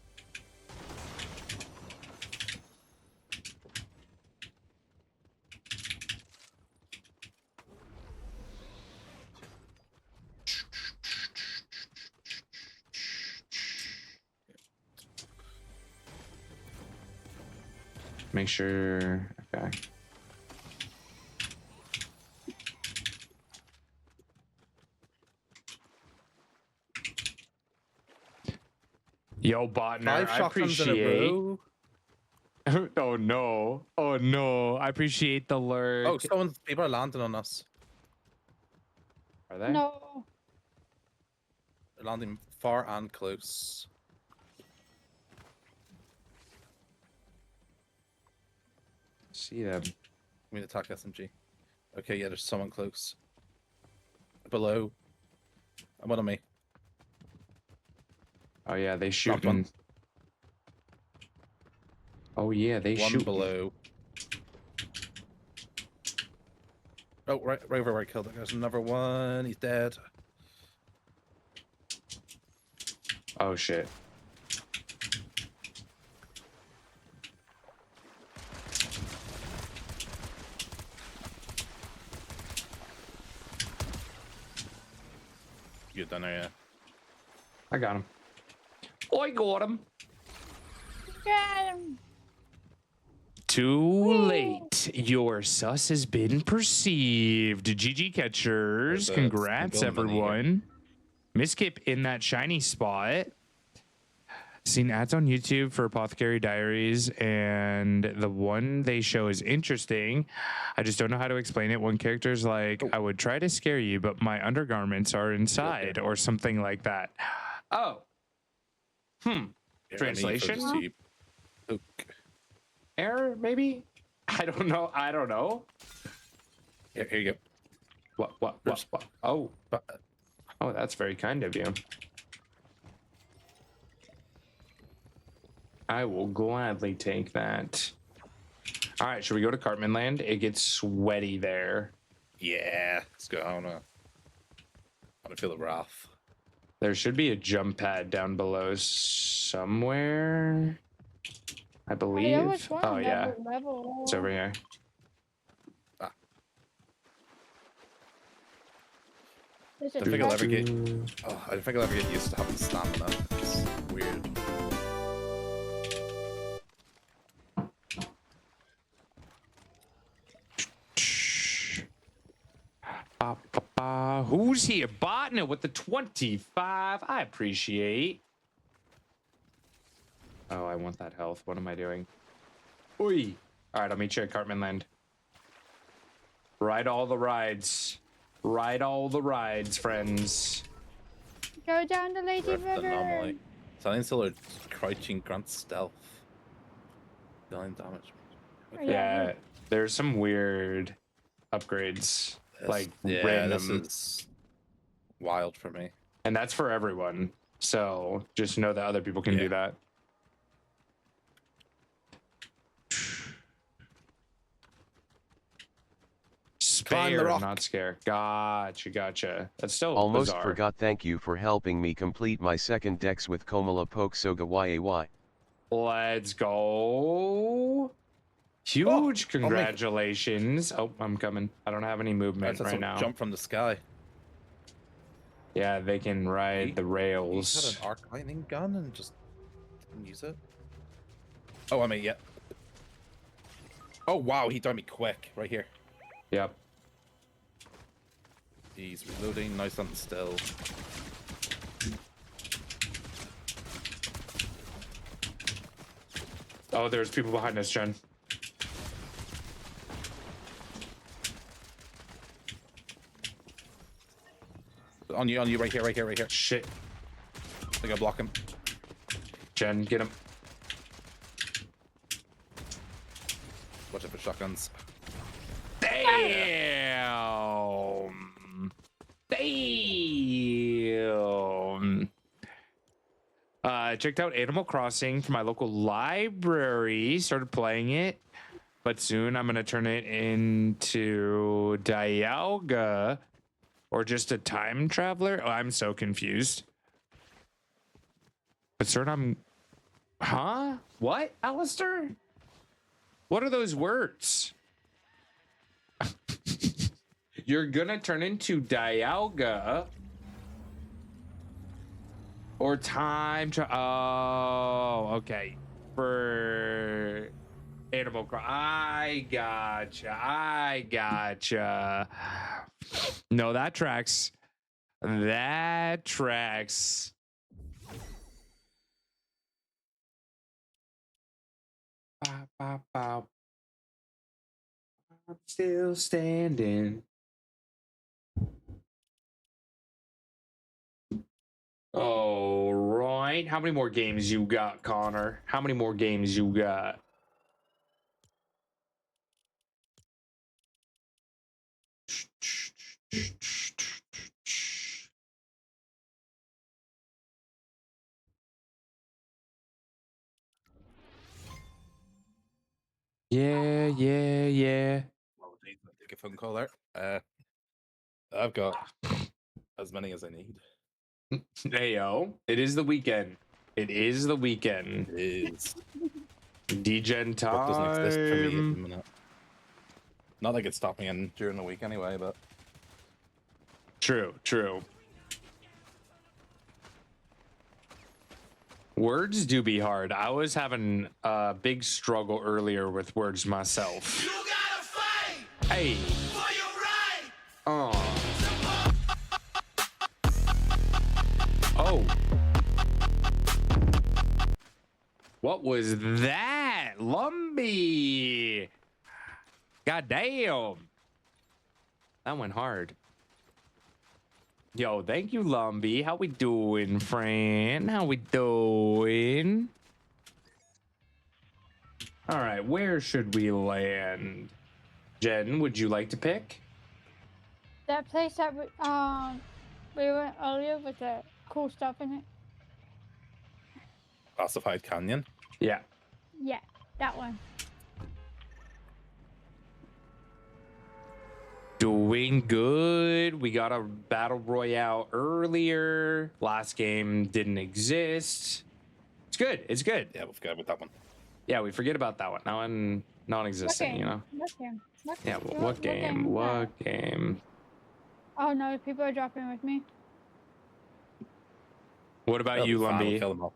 Make sure. Okay. Yo, Botner, 5 I shotguns in a appreciate. row. Oh no! Oh no! I appreciate the lurk. Oh, people are landing on us. Are they? No. They're landing far and close. See them. We need to attack SMG. Okay, yeah, there's someone close. Below. And one on me. Oh yeah, they Knocked shooting. one. Oh yeah, they One shoot. below. Oh, right over where I killed it. There's another one. He's dead. Oh shit. You done there, yeah. I got him. I got him. Got him. Too late. Your sus has been perceived. GG catchers. There's a Congrats, gold money here. everyone. Miskip in that shiny spot. Seen ads on YouTube for Apothecary Diaries, and the one they show is interesting. I just don't know how to explain it. One character's like, I would try to scare you, but my undergarments are inside, or something like that. Oh. Translation? Error, maybe? I don't know. I don't know. Here you go. What? Oh. Oh, that's very kind of you. I will gladly take that. All right, should we go to Cartman Land? It gets sweaty there. Yeah, let's go. I wanna feel the wrath. There should be a jump pad down below somewhere. I believe. there was one Oh yeah, level. it's over here. There's I a don't think I'll ever trap. get. Oh, I don't think I'll ever get used to having stamina. It's weird. Who's here? Botnet with the 25. I appreciate. Oh, I want that health. What am I doing? Oi. All right, I'll meet you at Cartman Land. Ride all the rides. Ride all the rides, friends. Go down the lazy Rift river. anomaly. Silent Solar crouching grants stealth. Dealing damage. Okay. Yeah, there's some weird upgrades. Like yeah, random. this is wild for me. And that's for everyone. So just know that other people can do that. Climb the Spare, rock. not scare. Gotcha. That's still Almost bizarre. forgot. Thank you for helping me complete my second dex with Komala Poke Soga YAY. Let's go. Huge congratulations. Oh, I'm coming. I don't have any movement That's right a now. jump from the sky. Yeah, they can ride the He rails. had an arc lightning gun and just didn't use it. Oh, I mean, yeah. Oh wow, he done me quick right here. Yep. He's reloading. Nice on still. Oh, there's people behind us, Jen. On you, right here, right here, right here. Shit. I think I block him. Jen, get him. Watch out for shotguns. Damn. Damn. Checked out Animal Crossing from my local library. Started playing it, but soon I'm gonna turn it into Dialga, or just a time traveler. Oh, I'm so confused. But soon huh? What, Alistair? What are those words? You're gonna turn into Dialga or oh, okay. For Animal Crossing. I gotcha. No, that tracks. That tracks. Bow, bow, bow. I'm still standing. All right. How many more games you got, Connor? How many more games you got? Yeah. Take a phone call there. I've got as many as I need. Hey, yo. It is the weekend. It is the weekend. It is. Degen time. Work doesn't exist for me at the minute. Not like it stopped me in during the week anyway, but... True. Words do be hard. I was having a big struggle earlier with words myself. You gotta fight! Hey! For your right! Oh. What was that? Lumbee! God damn! That went hard. Yo, thank you, Lumbee. How we doing, friend? How we doing? All right, where should we land? Jen, would you like to pick? That place that we went earlier with the cool stuff in it. Classified Canyon? Yeah. Yeah, that one. Doing good. We got a battle royale earlier. Last game didn't exist. It's good. It's good. Yeah, we forgot about that one. Yeah, we forget about that one. That one non-existent, you know. Yeah, well, what game? What game? Oh no, people are dropping with me. What about you, Fine, we'll Lumbee? kill them all.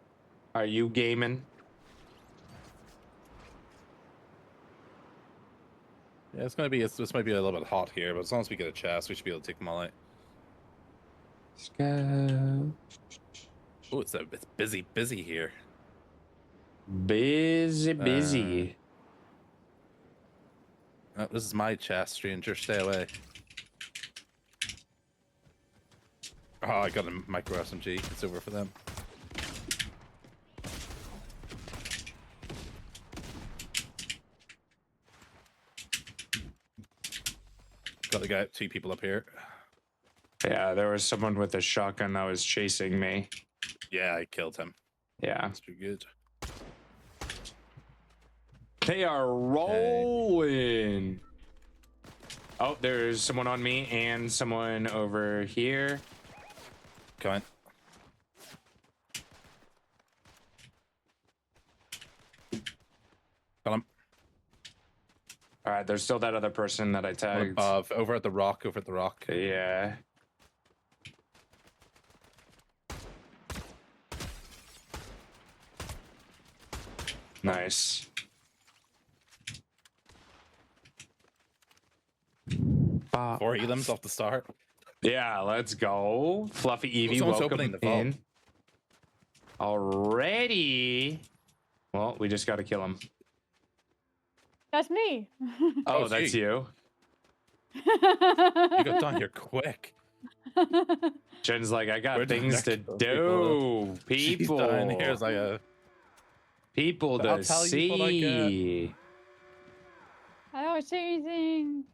Are you gaming? Yeah, it's gonna be. This might be a little bit hot here, but as long as we get a chest, we should be able to take them all out. Let's go. Oh, it's busy here. Busy. Oh, this is my chest, stranger. Stay away. Oh, I got a micro SMG. It's over for them. Got the guy, 2 people up here. Yeah, there was someone with a shotgun that was chasing me. Yeah, I killed him. Yeah. That's too good. They are rolling. Oh, there's someone on me and someone over here. Come on. Got him. All right, there's still that other person that I tagged. Above, over at the rock, Yeah. Nice. Four elims off the start. Yeah, let's go. Fluffy Eevee, Someone's welcome opening the vault. in. Already. Well, we just got to kill him. That's me. Oh, it's that's you. you. You got done here quick. Jen's like, I got We're doing things to next to do. She's People. down here's like a. People I'll to tell you what I get. see. I don't see anything.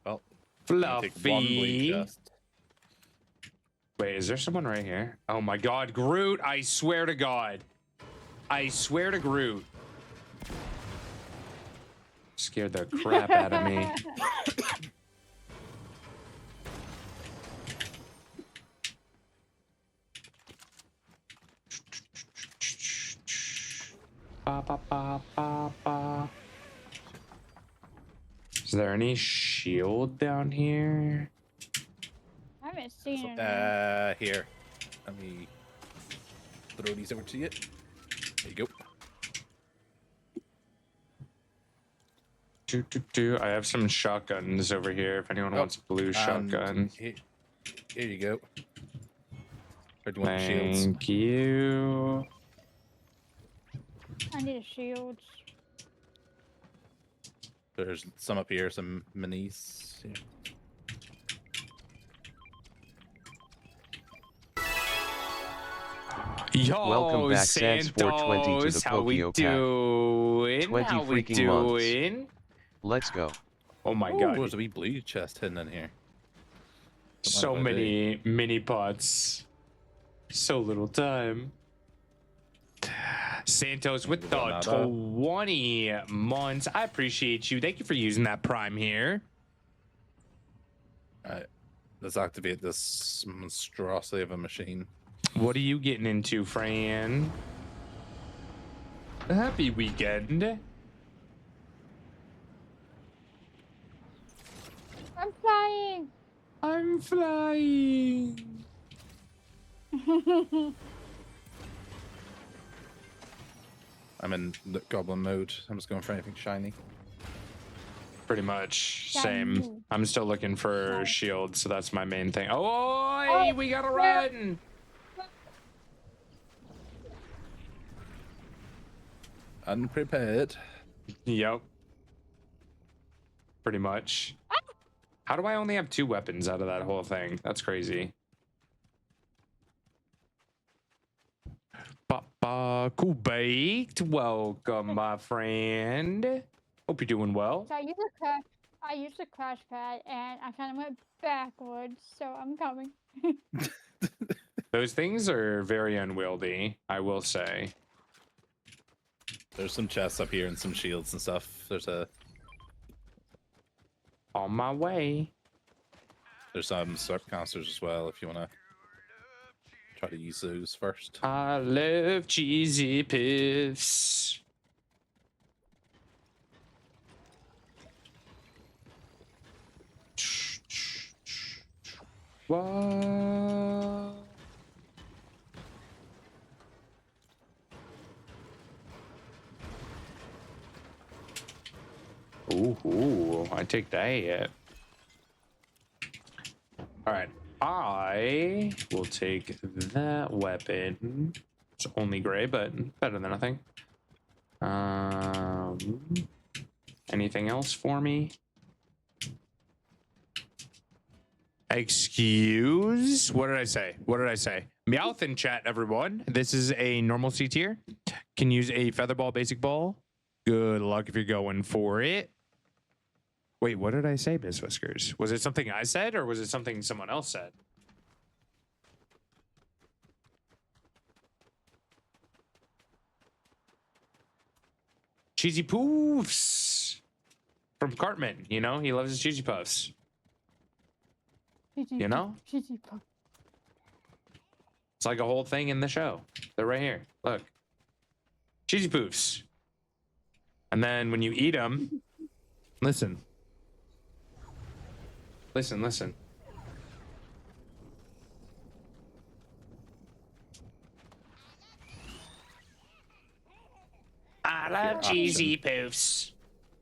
Well, I'm gonna take one Fluffy. blue chest. Wait, is there someone right here? Oh my god, Groot. I swear to God. I swear to Groot. Scared the crap out of me. Ba, ba, ba, ba, ba. Is there any shield down here? I haven't seen it. Here. Let me throw these over to you. There you go. I have some shotguns over here if anyone wants a blue shotgun. Here you go. Or do you want the shields? Thank you. I need a shield. There's some up here, some minis. Here. Yo, Welcome back, Santos, Sans420 to the how we Pokio doing? 20 How we freaking months. doing? Let's go. Oh my Oh, god, there's a wee blue chest hidden in here. so many mini pots, so little time. Santos with the 20 months. I appreciate you. Thank you for using that Prime here. Alright, let's activate this monstrosity of a machine. What are you getting into, Fran? Happy weekend. I'm flying. I'm flying. I'm in the goblin mode. I'm just going for anything shiny. Pretty much Shiny. same. I'm still looking for shields, so that's my main thing. Oh, we gotta run. Unprepared. Yep. Pretty much. How do I only have 2 weapons out of that whole thing? That's crazy. Cool baked. Welcome, my friend. Hope you're doing well. So I used a crash pad and I kind of went backwards, so I'm coming. Those things are very unwieldy, I will say. There's some chests up here and some shields and stuff. There's on my way. There's some slurp canisters as well if you want to try to use those first. I love cheesy piffs. What? Ooh, I take that. All right, I will take that weapon. It's only gray, but better than nothing. Anything else for me? Excuse? What did I say? What did I say? Meowth in chat, everyone. This is a normal C tier. Can use a feather ball, basic ball. Good luck if you're going for it. Wait, what did I say, Miss Whiskers? Was it something I said or was it something someone else said? Cheesy Poofs from Cartman. You know, he loves his cheesy puffs. You know? It's like a whole thing in the show. They're right here. Look. Cheesy Poofs. And then when you eat them, listen. Listen, listen. love option. cheesy poofs.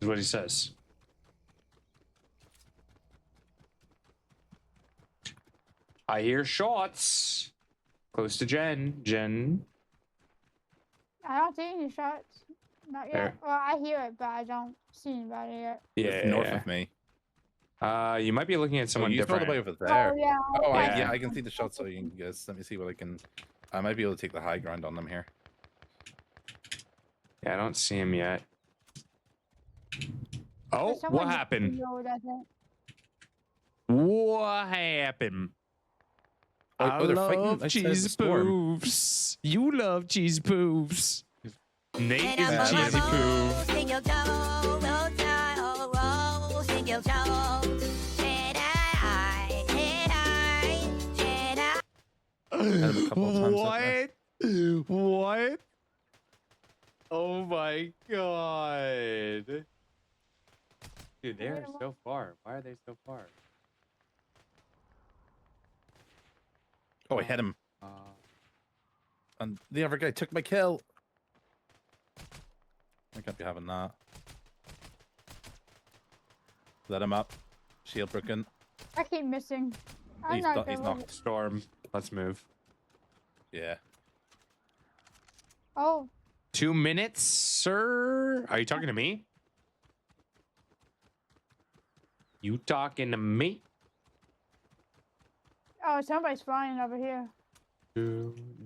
Is what he says. I hear shots. Close to Jen. Jen. I don't see any shots. Not yet. There. Well, I hear it, but I don't see anybody yet. Yeah. North of me. You might be looking at someone you different. all the way over there. Oh, yeah. Oh, Yeah. yeah, I can see the shots. So you guys, let me see what I can. I might be able to take the high ground on them here. Yeah, I don't see him yet. Oh, There's someone what in happened? the road, I think. What happened? I they're fighting love outside the cheese storm. poofs. You love cheese poofs. Nate is a Yeah. cheesy poof. Had him a couple of times up there. What? Oh my god. Dude, they are so far. Why are they so far? Oh, I hit him. Uh, And the other guy took my kill. I can't be having that. Let him up. Shield broken. I keep missing. I'm He's not not- he's good not. with it. Storm. Let's move. Yeah. Oh, 2 minutes, sir? Are you talking to me? You talking to me? oh, somebody's flying over here.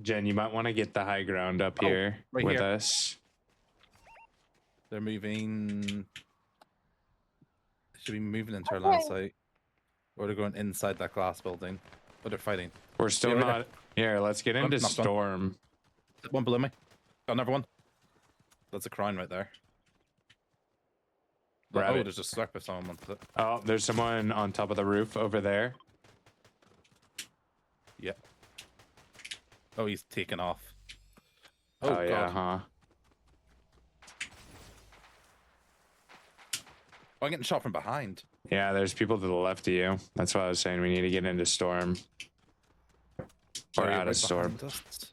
Jen, you might want to get the high ground up Oh, here right with here. us. They're moving. They should be moving into our Okay. land site. Or they're going inside that glass building. But they're fighting. We're still Yeah, right not. Here, let's get into knocked one. Storm. One below me. Got another one. That's a crown right there. Grab oh, it. there's a slurp if someone wants it. Oh, there's someone on top of the roof over there. Yep. Oh, he's taken off. Oh, Oh, yeah, God. huh? Oh, I'm getting shot from behind. Yeah, there's people to the left of you. That's why I was saying we need to get into Storm. Or Oh, you're out of right Storm. behind us.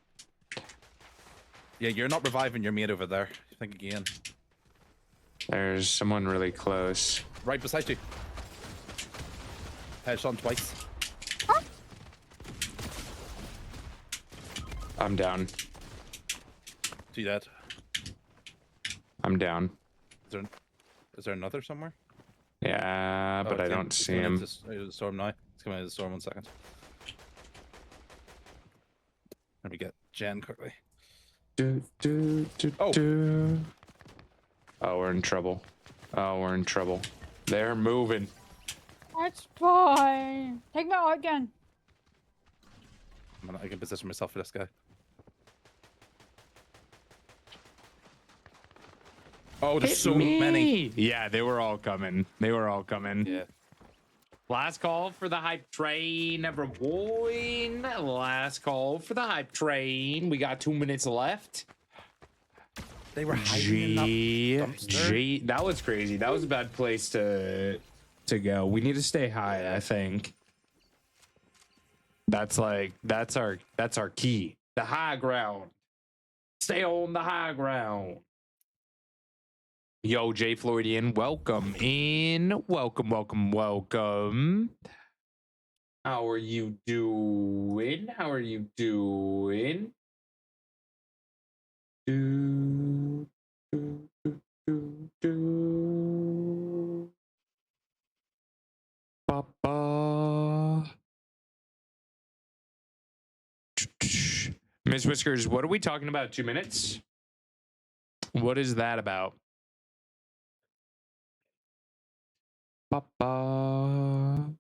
Yeah, you're not reviving your mate over there. Think again. There's someone really close. Right beside you. Headshot twice. I'm down. See that? I'm down. Is there another somewhere? Yeah, but I don't it's see coming him. into the storm now. It's coming into the storm 1 second. Let me get Jen quickly. Oh. Oh, we're in trouble. Oh, we're in trouble. They're moving. That's fine. Take my art gun. I can position myself for this guy. Oh, there's so many. Yeah, they were all coming. They were all coming. Yeah. Last call for the hype train, everyone. Last call for the hype train. We got 2 minutes left. They were hiding in that dumpster. That was crazy. That was a bad place to go. We need to stay high, I think. That's our key. The high ground. Stay on the high ground. Yo, Jay Floydian, welcome in. Welcome. How are you doing? Papa. Miss Whiskers, what are we talking about? 2 minutes? What is that about? Papa.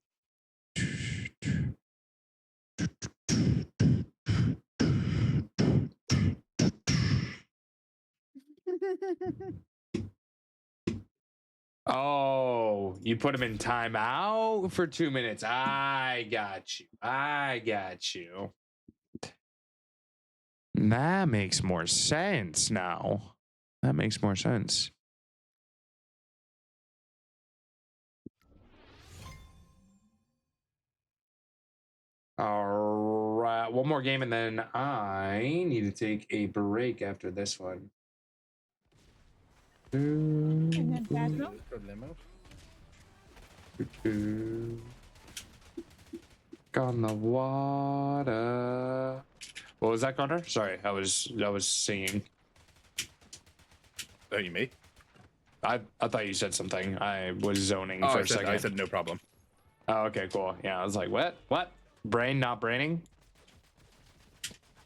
Oh, you put him in timeout for 2 minutes. I got you. That makes more sense now. That makes more sense. All right, one more game and then I need to take a break after this one. And then bathroom. On the water. What was that, Connor? Sorry, I was singing. Oh, you me? I thought you said something. I was zoning Oh, for I a said, second. I said no problem. Oh, okay, cool. Yeah, I was like, what? What? Brain not braining?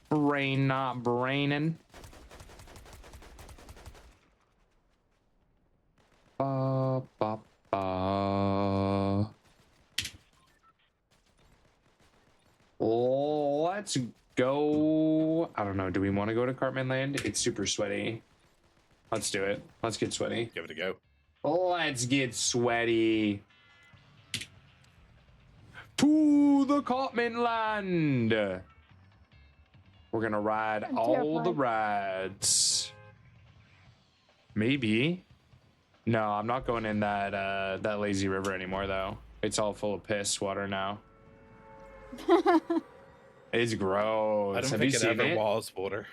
Brain not braining? Ba, ba, ba. Let's go. I don't know. Do we want to go to Cartman Land? It's super sweaty. Let's do it. Let's get sweaty. Give it a go. Let's get sweaty. To the Cartman Land. We're gonna ride I'm all the terrified. rides. Maybe. No, I'm not going in that that lazy river anymore though. It's all full of piss water now. It's gross. I don't Have think you it seen ever it? was water.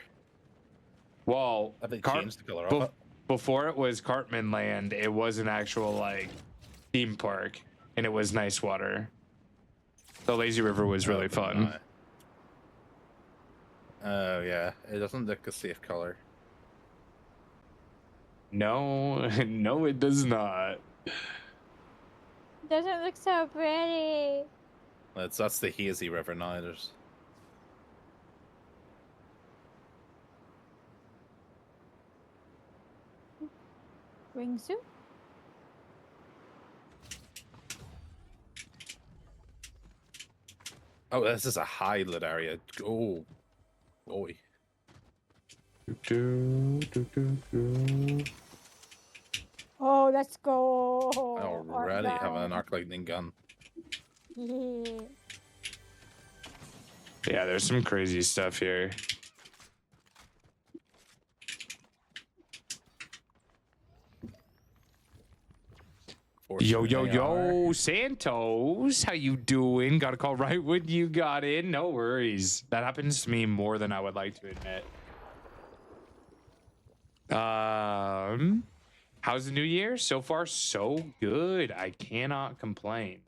Well, Have they changed the color of it? before it was Cartman Land, it was an actual like theme park, and it was nice water. The lazy river was really fun. Oh yeah, it doesn't look a safe color. No, no, it does not. Doesn't look so pretty. That's the hazy river now. There's Wingsuit? oh, this is a highland area. Oh, boy. Oh, let's go. Already have an arc lightning gun. Yeah. Yeah, there's some crazy stuff here. Yo, yo, yo, Santos, how you doing? Got a call right when you got in. No worries. That happens to me more than I would like to admit. How's the new year? So far, so good. I cannot complain.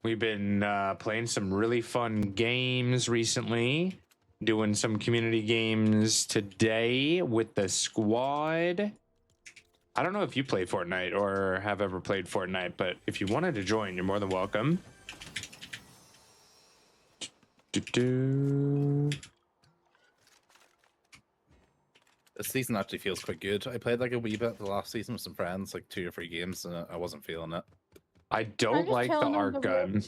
We've been playing some really fun games recently. Doing some community games today with the squad. I don't know if you play Fortnite or have ever played Fortnite, but if you wanted to join, you're more than welcome. This season actually feels quite good. I played like a wee bit the last season with some friends, like 2 or 3 games, and I wasn't feeling it. I don't just like the chilling on arc the gun.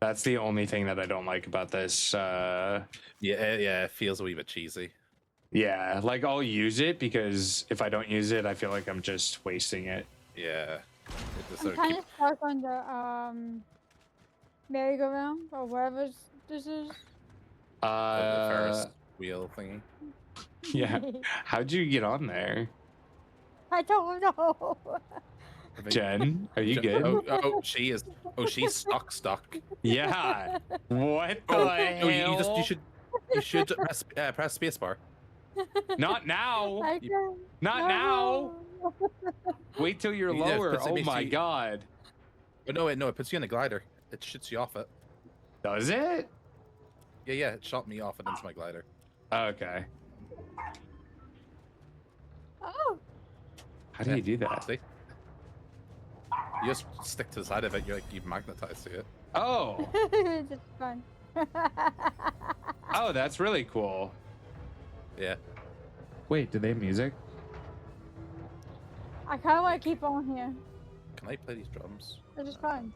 That's the only thing that I don't like about this. Yeah, it feels a wee bit cheesy. Yeah, like I'll use it because if I don't use it, I feel like I'm just wasting it. Yeah. It just I'm sort of kind of stuck on the merry-go-round or whatever this is. the Ferris wheel thingy. Yeah. How'd you get on there? I don't know. Jen, are you good? Oh, she is. Oh, she's stuck. Yeah. What the Oh, hell? you should press spacebar. Not now. I don't Not now. know. Wait till you're You just lower. put some Oh my HG. god. But no, it puts you in a glider. It shoots you off it. Does it? Yeah, it shot me off it into my glider. Okay. Oh. How do you do that? See? You just stick to the side of it. You're magnetized to it. Oh. It's fun. Oh, that's really cool. Yeah. Wait, do they have music? I kind of want to keep on here. Can I play these drums? This is fun.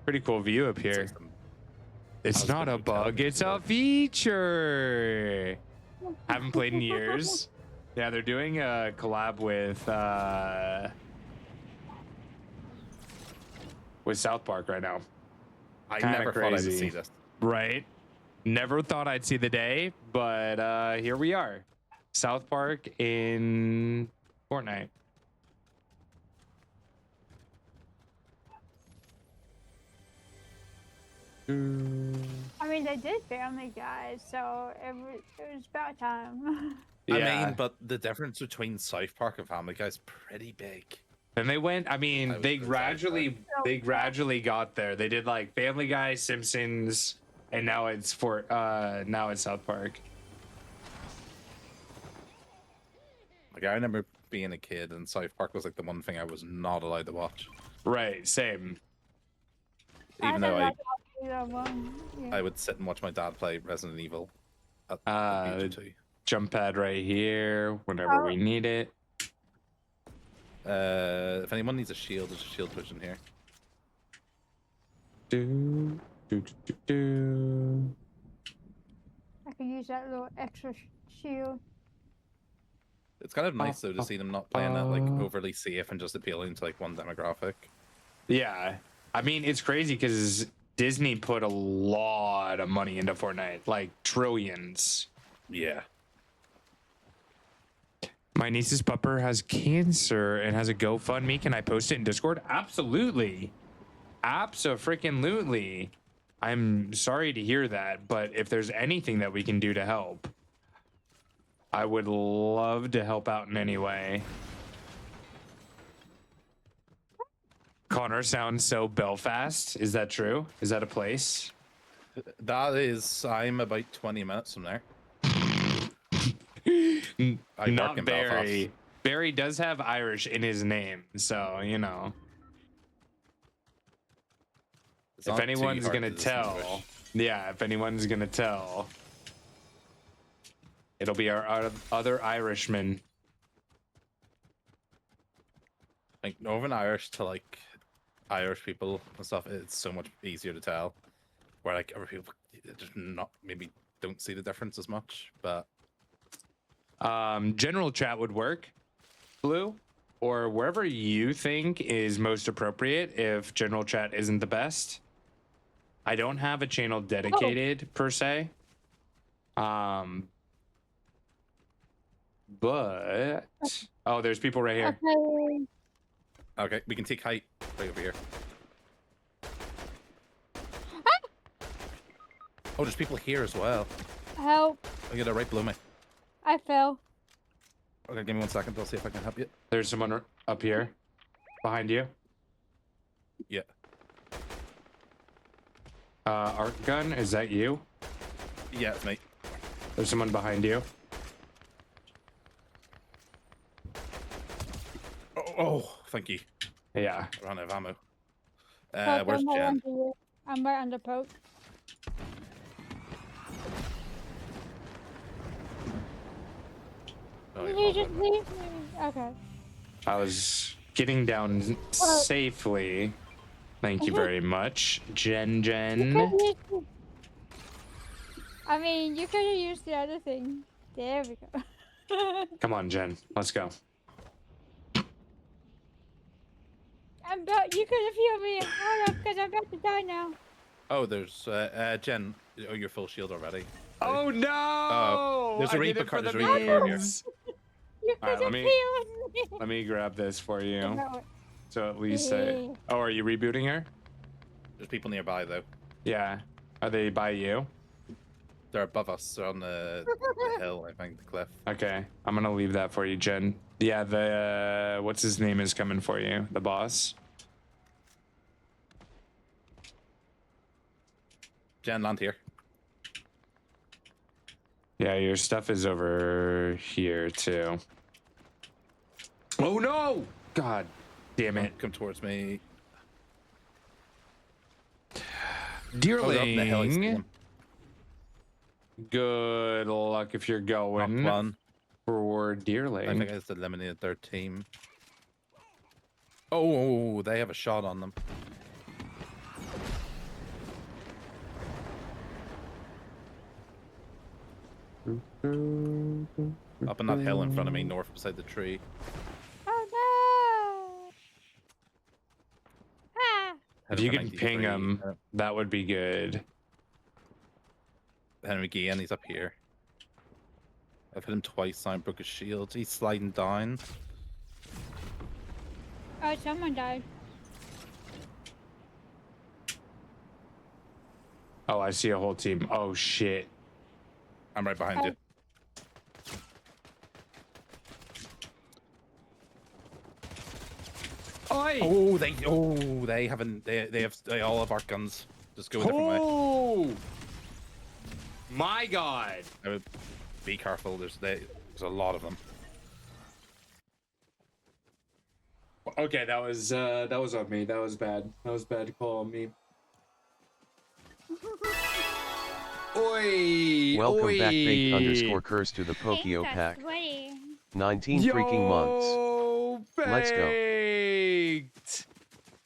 Pretty cool view up here. It's How's not the a new bug, television it's a feature. Haven't played in years. Yeah, they're doing a collab with South Park right now. I Kinda never thought I'd crazy. see this. Right? Never thought I'd see the day, but here we are. South Park in Fortnite. I'm mean, they did Family Guy, so it was about time. I mean, but the difference between South Park and Family Guy is pretty big. And they went. I mean, they gradually got there. They did like Family Guy, Simpsons, and now it's South Park. Like I remember being a kid, and South Park was like the one thing I was not allowed to watch. Right, same. Even though Yeah. I would sit and watch my dad play Resident Evil. At the age of 2. Jump pad right here whenever we need it. If anyone needs a shield, there's a shield push in here. I can use that little extra shield. It's kind of nice though to see them not playing that like overly safe and just appealing to like one demographic. Yeah, I mean it's crazy because Disney put a lot of money into Fortnite, like trillions. Yeah. My niece's pupper has cancer and has a GoFundMe. Can I post it in Discord? Absolutely. Abso-freaking-lutely. I'm sorry to hear that, but if there's anything that we can do to help, I would love to help out in any way. Connor sounds so Belfast. Is that true? Is that a place? That is, I'm about 20 minutes from there. I Not work in Barry. Belfast. Barry does have Irish in his name, so you know. It's If not too anyone's hard gonna to tell, distinguish. yeah, if anyone's gonna tell, it'll be our other Irishman. Like Northern Irish to like Irish people and stuff, it's so much easier to tell. Where like other people just not maybe don't see the difference as much, but General chat would work, Blue, or wherever you think is most appropriate if general chat isn't the best. I don't have a channel dedicated per se. But oh, there's people right here. okay, we can take height right over here. Oh, there's people here as well. Help. I get it right below me. I fell. Okay, give me 1 second. I'll see if I can help you. There's someone up here behind you. Yeah. Arc gun, is that you? Yeah, it's me. There's someone behind you. Oh, thank you. Yeah. I ran out of ammo. Poke, Where's I'm right Jen? under you. I'm right under Poke. Oh, Did yeah, you just leave me? Okay. I was getting down safely. Thank you very much, Jen. I mean, you could have used the other thing. There we go. Come on, Jen. Let's go. You could have healed me. Hold up, because I'm about to die now. Oh, there's Jen. Oh, you're full shield already. Oh no! There's a I did Reaper it for card. the There's a Reaper card here. memes. You All right, could have healed me. let me grab this for you. No. So at least I... Oh, are you rebooting her? There's people nearby though. Yeah. Are they by you? They're above us. They're on the hill, I think, the cliff. Okay. I'm gonna leave that for you, Jen. Yeah, the what's his name is coming for you. The boss. Jen, land here. Yeah, your stuff is over here too. Oh no! God damn it. Come towards me. Deerling. Oh, up the hill, I see him. Good luck if you're going one. for Deerling. I think I just eliminated their team. Oh, they have a shot on them. Up on that hill in front of me, north beside the tree. Oh no! Ah! If you could ping him, that would be good. Henry Guillen, he's up here. I've hit him twice, I broke his shield. He's sliding down. Oh, someone died. Oh, I see a whole team. Oh shit. I'm right behind you. Oh, they haven't. They all have arc guns. Just go a different way. Oh my god. I would be careful. There's a lot of them. Okay, that was on me. That was bad. That was bad to call on me. Oi! Welcome oi. back, baked underscore curse to the Pokio pack. 19 freaking months. Let's go. Baked.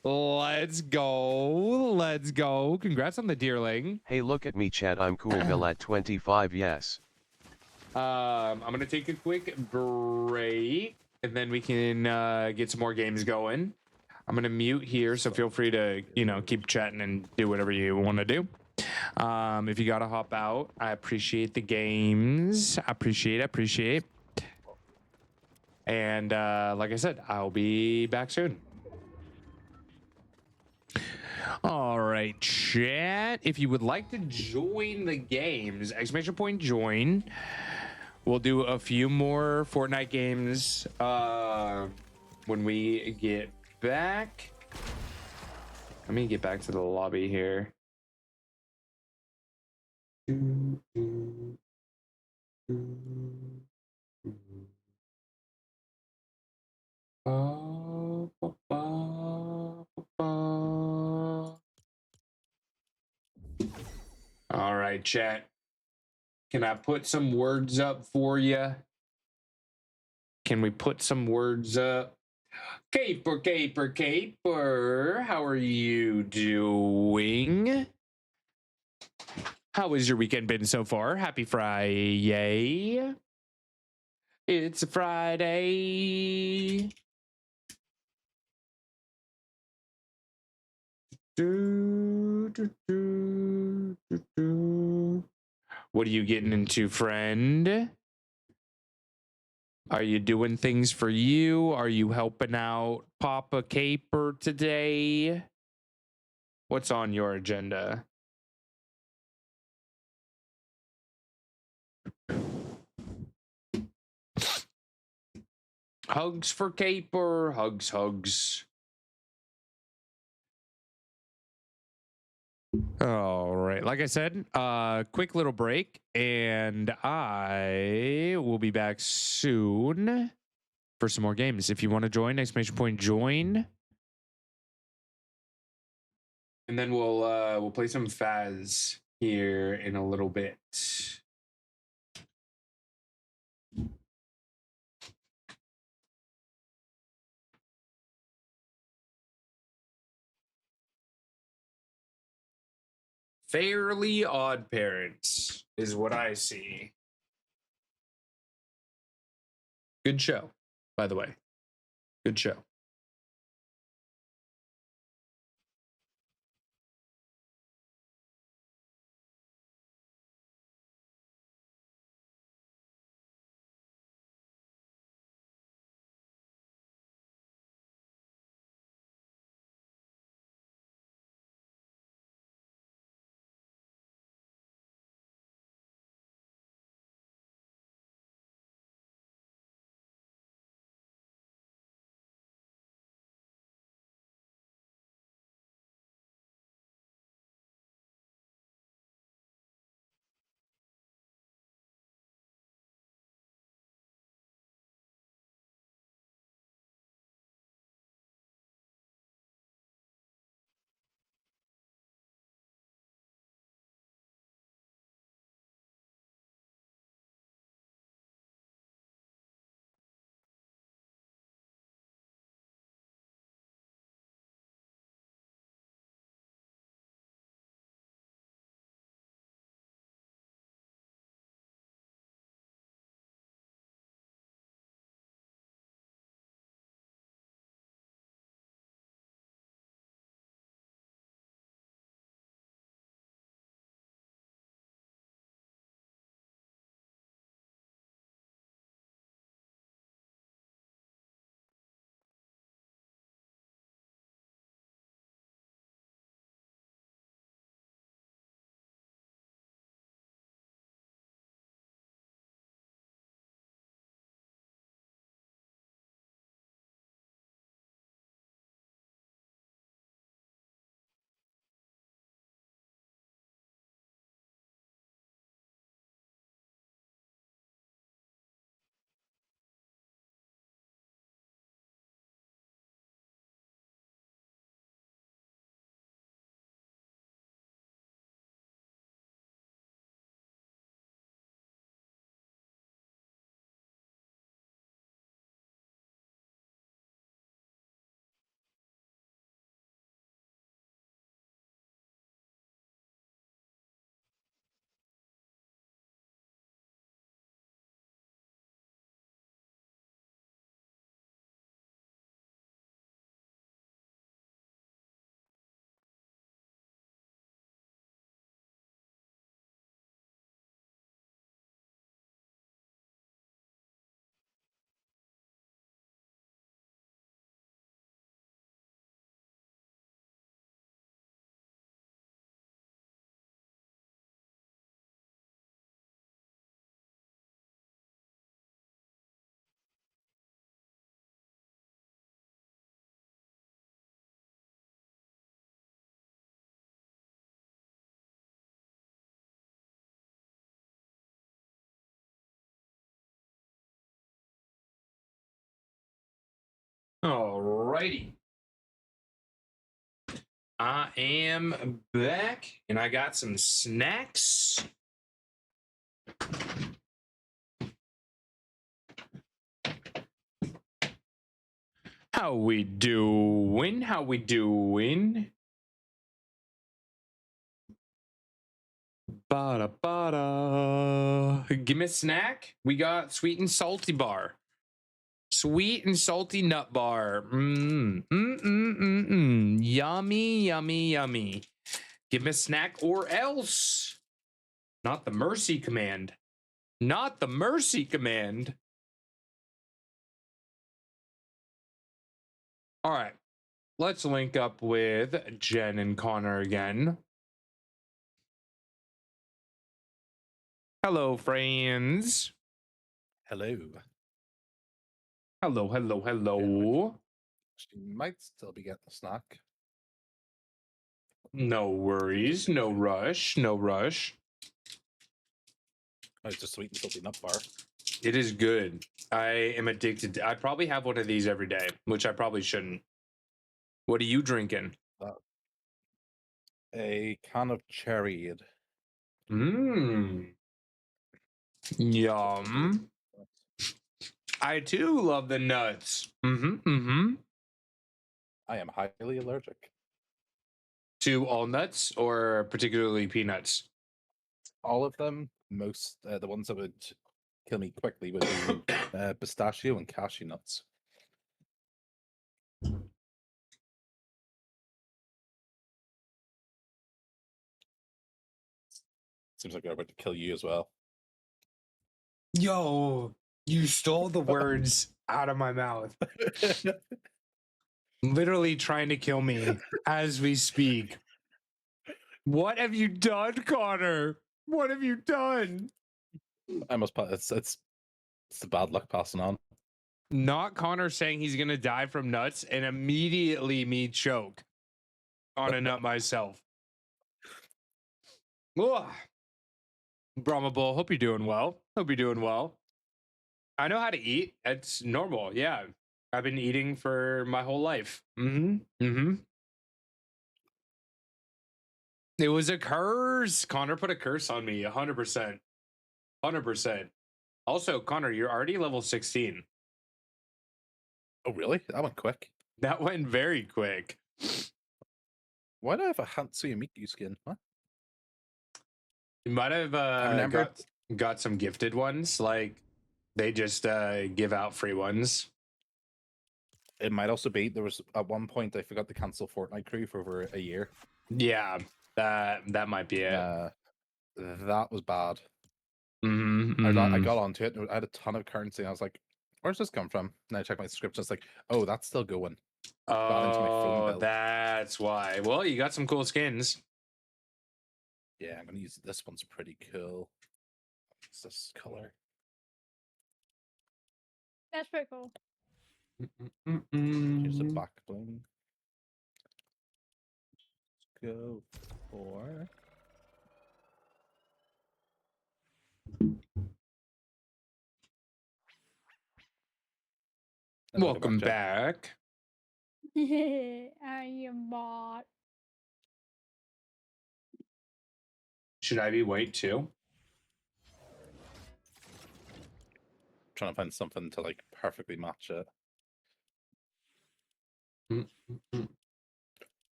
Let's go. Let's go. Congrats on the deerling. Hey, look at me, chat. I'm cool. Bill at 25. Yes. I'm gonna take a quick break, and then we can get some more games going. I'm gonna mute here, so feel free to keep chatting and do whatever you want to do. If you gotta hop out, I appreciate the games. I appreciate. And like I said, I'll be back soon. All right, chat. If you would like to join the games, !point join. We'll do a few more Fortnite games when we get back. Let me get back to the lobby here. All right, chat. Can I put some words up for you? Can we put some words up? Caper, how are you doing? How has your weekend been so far? Happy Friday. It's a Friday. What are you getting into, friend? Are you doing things for you? Are you helping out Papa Caper today? What's on your agenda? Hugs for Caper. Hugs. All right. Like I said, quick little break, and I will be back soon for some more games. If you want to join, !point join. And then we'll play some Faz here in a little bit. Fairly Odd Parents is what I see. Good show, by the way. Good show. Alrighty. I am back and I got some snacks. How we doing? How we doing? Bada bada. Give me a snack. We got sweet and salty bar. Sweet and salty nut bar. Yummy, yummy, yummy. Give me a snack or else. Not the mercy command. Not the mercy command. All right. Let's link up with Jen and Connor again. Hello, friends. Hello. Hello, hello, hello. She might still be getting a snack. No worries. No rush. No rush. Oh, it's a sweet and salty nut bar. It is good. I am addicted. I probably have one of these every day, which I probably shouldn't. What are you drinking? A can of cherried. Yum. I too love the nuts. I am highly allergic. To all nuts or particularly peanuts? All of them. Most the ones that would kill me quickly would be pistachio and cashew nuts. Seems like they're about to kill you as well. Yo, you stole the words out of my mouth. Literally trying to kill me as we speak. What have you done, Connor? What have you done? I must pass. It's the bad luck passing on. Not Connor saying he's gonna die from nuts and immediately me choke on a nut myself. Ugh. Brahma Bull, hope you're doing well. Hope you're doing well. I know how to eat. It's normal. Yeah. I've been eating for my whole life. It was a curse. Connor put a curse on me. 100%. 100%. Also, Connor, you're already level 16. Oh, really? That went quick. That went very quick. Why do I have a Hatsune Miku skin? What? You might have got some gifted ones. Like, they just give out free ones. It might also be there was at one point I forgot to cancel Fortnite Crew for over a year. Yeah, that might be it. That was bad. I I got onto it. I had a ton of currency. And I was like, "Where's this come from?" And I checked my subscription. It's like, "Oh, that's still going." Got into my phone Oh, bill. that's why. Well, you got some cool skins. Yeah, I'm gonna use this one's pretty cool. What's this color? That's pretty cool. Here's the back bling. Let's go for. Welcome back. I am bot. Should I be white too? Trying to find something to like perfectly match it.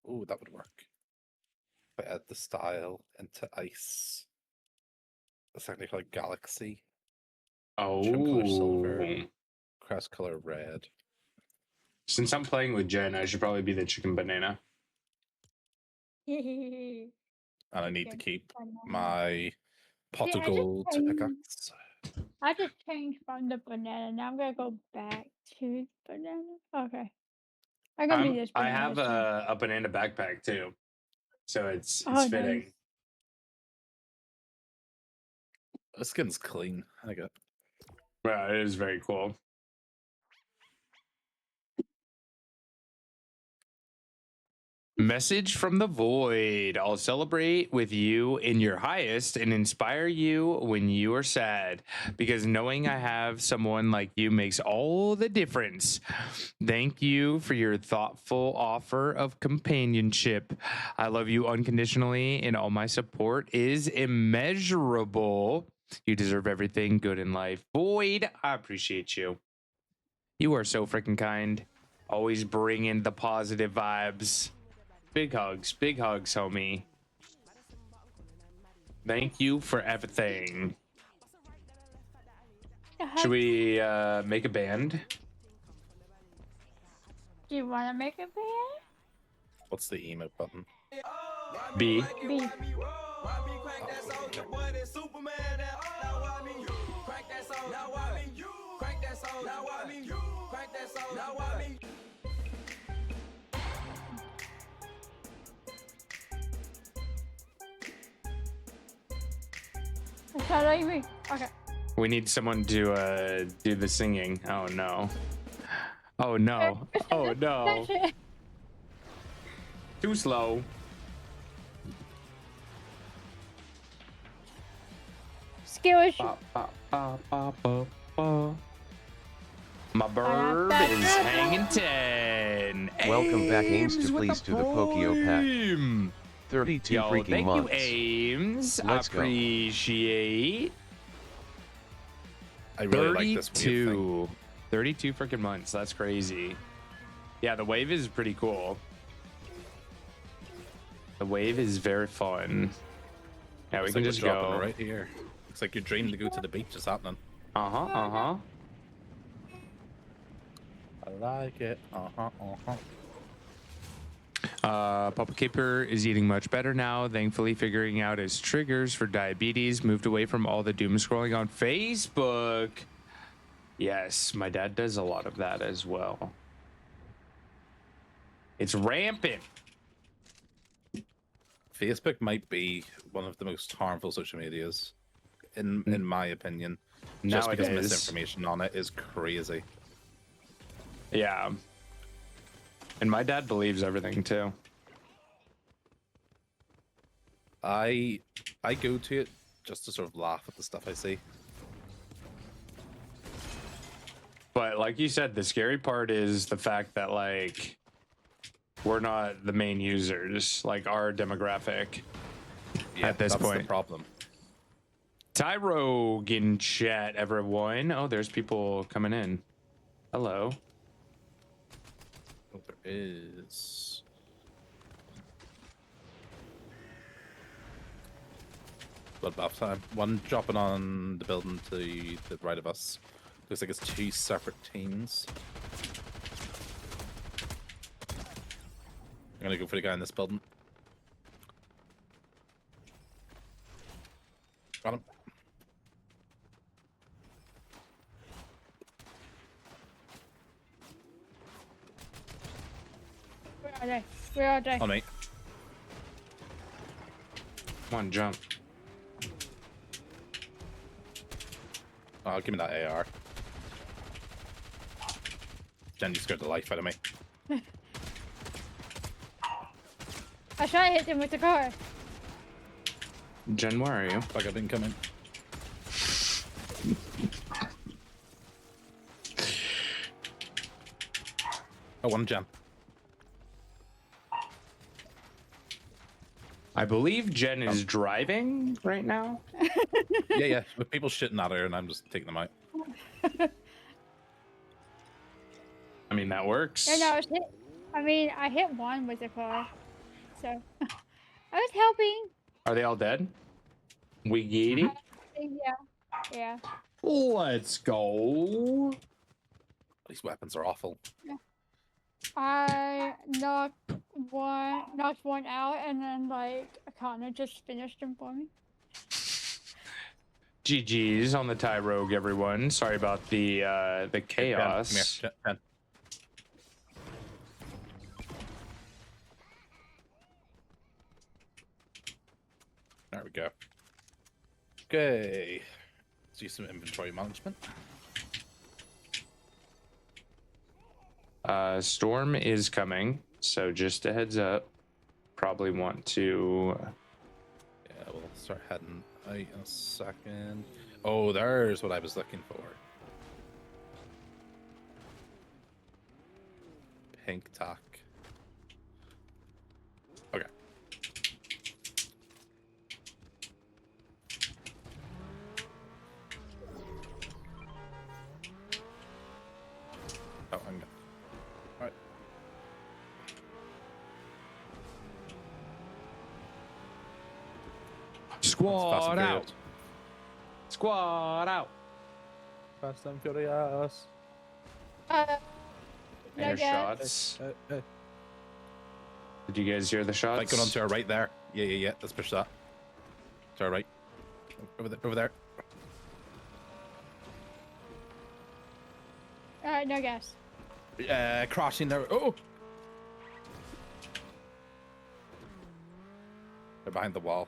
Oh, that would work. If I add the style into ice. It's technically like galaxy. Trim color silver. Crest color red. Since I'm playing with Jen, I should probably be the chicken banana. And I need to keep my pot See, of I just gold changed- pickaxe. I just changed from the banana. Now I'm gonna go back to banana. Okay. I'm gonna be this I banana. have this time. a banana backpack too, so it's Oh, fitting. nice. The skin's clean. I like it. Yeah, it is very cool. Message from the void. I'll celebrate with you in your highest and inspire you when you are sad, because knowing I have someone like you makes all the difference. Thank you for your thoughtful offer of companionship. I love you unconditionally, and all my support is immeasurable. You deserve everything good in life. Void, I appreciate you. You are so freaking kind. Always bringing the positive vibes. Big hugs, homie. Thank you for everything. Should we make a band? Do you want to make a band? What's the emote button? B. B. Is that what you mean? Okay. We need someone to do the singing. Oh no. Oh no. Oh no. Too slow. Skill issue. My bird is hanging 10. Welcome back, Ames, to please to the Pokio pack. 32 Yo, freaking thank months. you, Ames. Let's go. Appreciate. I really like this weird thing. 32 freaking months. That's crazy. Yeah, the wave is pretty cool. The wave is very fun. Yeah, we Looks can like just we're dropping go right here. Looks like your dream to go to the beach is happening. Uh-huh. I like it. Papa Kipper is eating much better now, thankfully figuring out his triggers for diabetes, moved away from all the doom scrolling on Facebook. Yes, my dad does a lot of that as well. It's rampant. Facebook might be one of the most harmful social medias, in my opinion. Just because Nowadays. misinformation on it is crazy. Yeah. And my dad believes everything too. I go to it just to sort of laugh at the stuff I see. But like you said, the scary part is the fact that like we're not the main users, like our demographic at this that's point. the problem. Tyro in chat, everyone. Oh, there's people coming in. Hello. Oh, there is. Bloodbath time. One dropping on the building to the right of us. Looks like it's two separate teams. I'm gonna go for the guy in this building. Got him. Where are they? Where are they? On me. Come on, jump. Oh, give me that AR. Jen, you scared the life out of me. I tried to hit them with the car. Jen, where are you? Like I've been coming. Oh, one Jen. I believe Jen is driving right now. Yeah. With people shitting at her and I'm just taking them out. I mean, that works. Yeah, no, I hit one with the car. So I was helping. Are they all dead? We get it. Yeah. Let's go. These weapons are awful. I knocked one out, and then like Akana just finished him for me. GG's on the Ty Rogue, everyone. Sorry about the chaos. Come here, Jen. There we go. Okay. Let's do some inventory management. Storm is coming, so just a heads up. probably want to. Yeah, we'll start heading out in a second. Oh, there's what I was looking for. Pink tack. Okay. Oh, I'm good. All right. Squad out. Squad out. Fast and Furious. No Air gas. shots. Did you guys hear the shots? Like, going on to our right there. Yeah. Let's push that. To our right. Over there. No gas. Crossing there. Oh! They're behind the wall.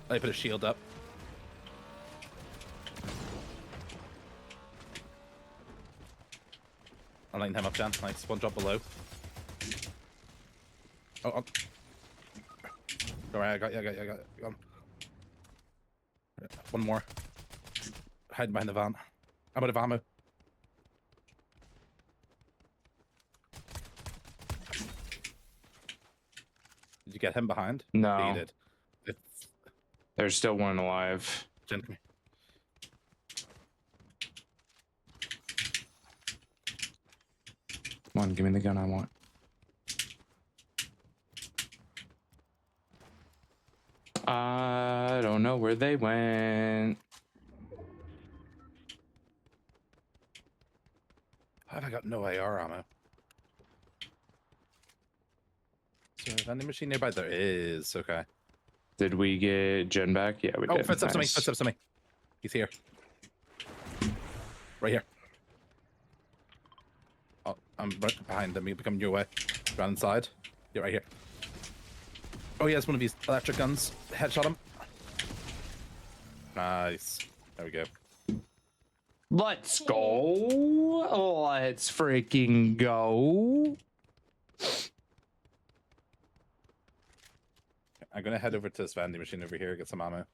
I put a shield up. I'll line him up, Jan. Nice. One drop below. Oh. Don't worry, I got you. Go on. One more. Hide behind the van. I'm out of ammo. Did you get him behind? No. Yeah, you did. There's still one alive. Jen, come here. Come on, give me the gun I want. I don't know where they went. How have I got no AR ammo? Is there a vending machine nearby? There is. Okay. Did we get Jen back? Yeah, we Oh, did. footsteps to me. Nice. Footsteps to me. He's here. Right here. Oh, I'm right behind him. He'll be coming your way. Run inside. You're right here. Oh, he has one of these electric guns. Headshot him. Nice. There we go. Let's go. Let's freaking go. I'm gonna head over to this vending machine over here, get some ammo.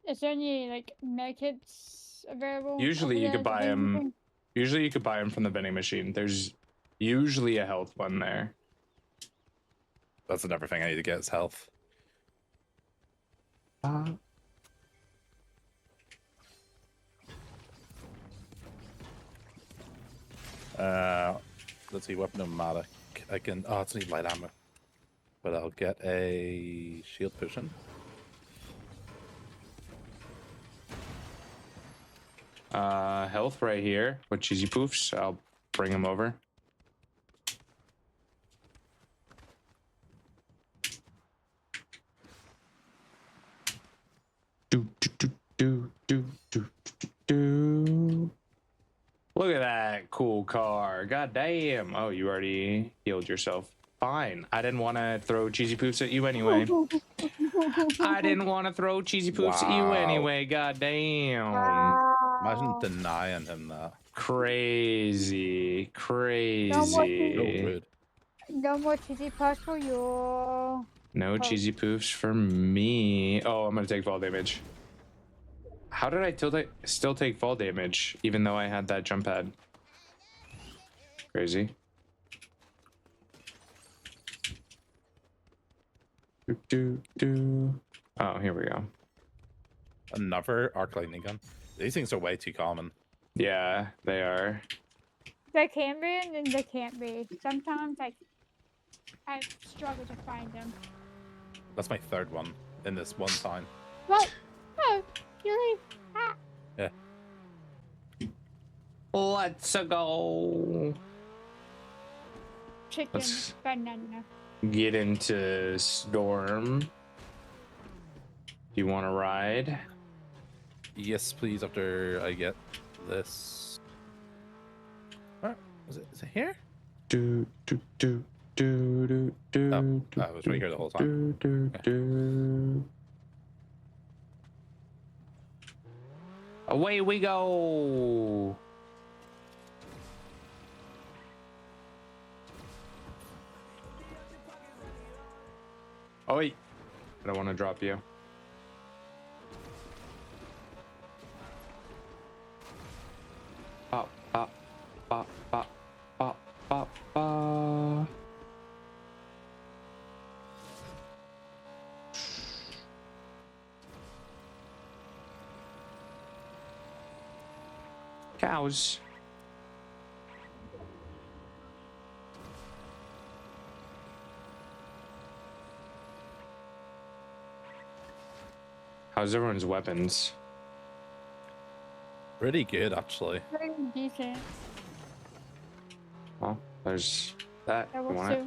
Is there any like medkits available? Usually over you there could at buy the vending them. machine? Usually you could buy them from the vending machine. There's usually a health one there. That's another thing I need to get is health. Let's see, weapon-o-matic. I can. Oh, it's need light ammo. But I'll get a shield potion. Health right here with cheesy poofs. I'll bring them over. Look at that cool car. God damn. Oh, you already healed yourself. Fine. I didn't want to throw cheesy poofs at you anyway. I didn't want to throw cheesy poofs at you Wow. anyway. God damn. Imagine denying him that. Crazy. No Crazy. more cheesy puffs for you. No cheesy poofs for me. Oh, I'm gonna take fall damage. How did I still take fall damage even though I had that jump pad? Crazy. Oh, here we go. Another arc lightning gun. These things are way too common. Yeah, they are. They can be and then they can't be. Sometimes I struggle to find them. That's my third one in this one time. What? Oh, you leave. Ah. Yeah. Let's go. Chicken Let's- banana. Get into Storm. You want to ride? Yes, please, after I get this. Where? Is it here? Oh, I was right here the whole time. Away we go. Oh wait, I don't want to drop you. Bop, bop, bop, bop, bop, bop, bop. Cows. How's everyone's weapons? Pretty good, actually. Very decent. Well, there's that. That You works want it?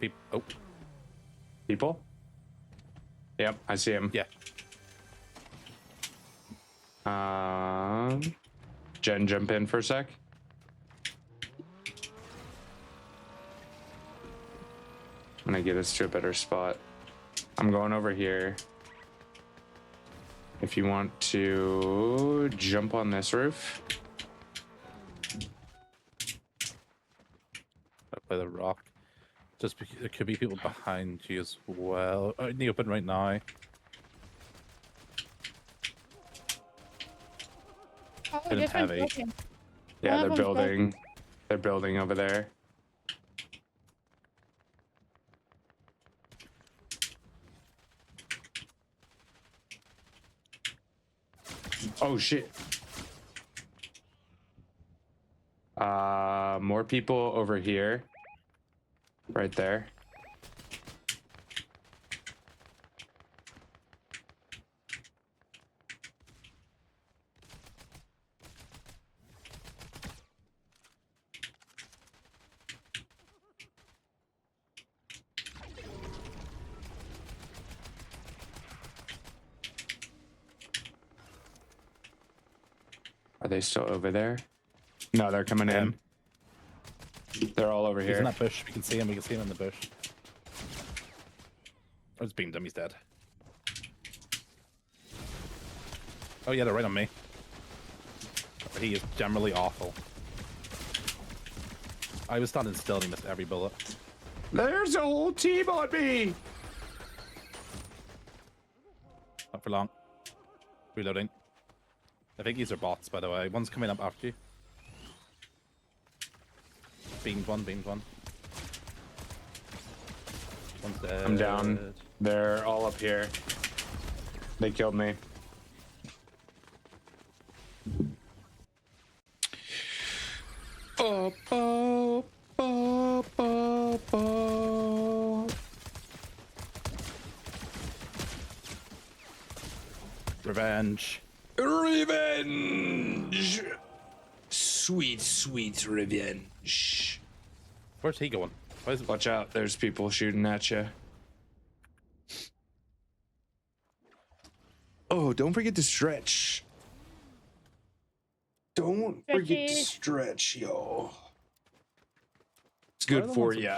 too. Oh, People? Yep, I see him. yeah. Jen, jump in for a sec. I'm gonna get us to a better spot. I'm going over here. If you want to jump on this roof. Up by the rock. Just because there could be people behind you as well. Oh, in the open right now. Oh, Hit him this one's heavy. broken. Yeah, One they're of them's broken. building. They're building over there. Oh shit. More people over here. Right there. Are they still over there? No, they're coming in. They're all over He's here. in that bush. We can see him. We can see him in the bush. I just beamed him. He's dead. Oh yeah, they're right on me. He is generally awful. I was standing still and he missed every bullet. There's a whole team on me. Not for long. Reloading. I think these are bots, by the way. One's coming up after you. Beamed one, beamed one. One's dead. I'm down. They're all up here. They killed me. Oh, oh, oh, oh, oh. Revenge. Revenge. Sweet, sweet revenge. Where's he going? Watch out, there's people shooting at you. Oh, don't forget to stretch. Don't forget to stretch, yo. It's good for you.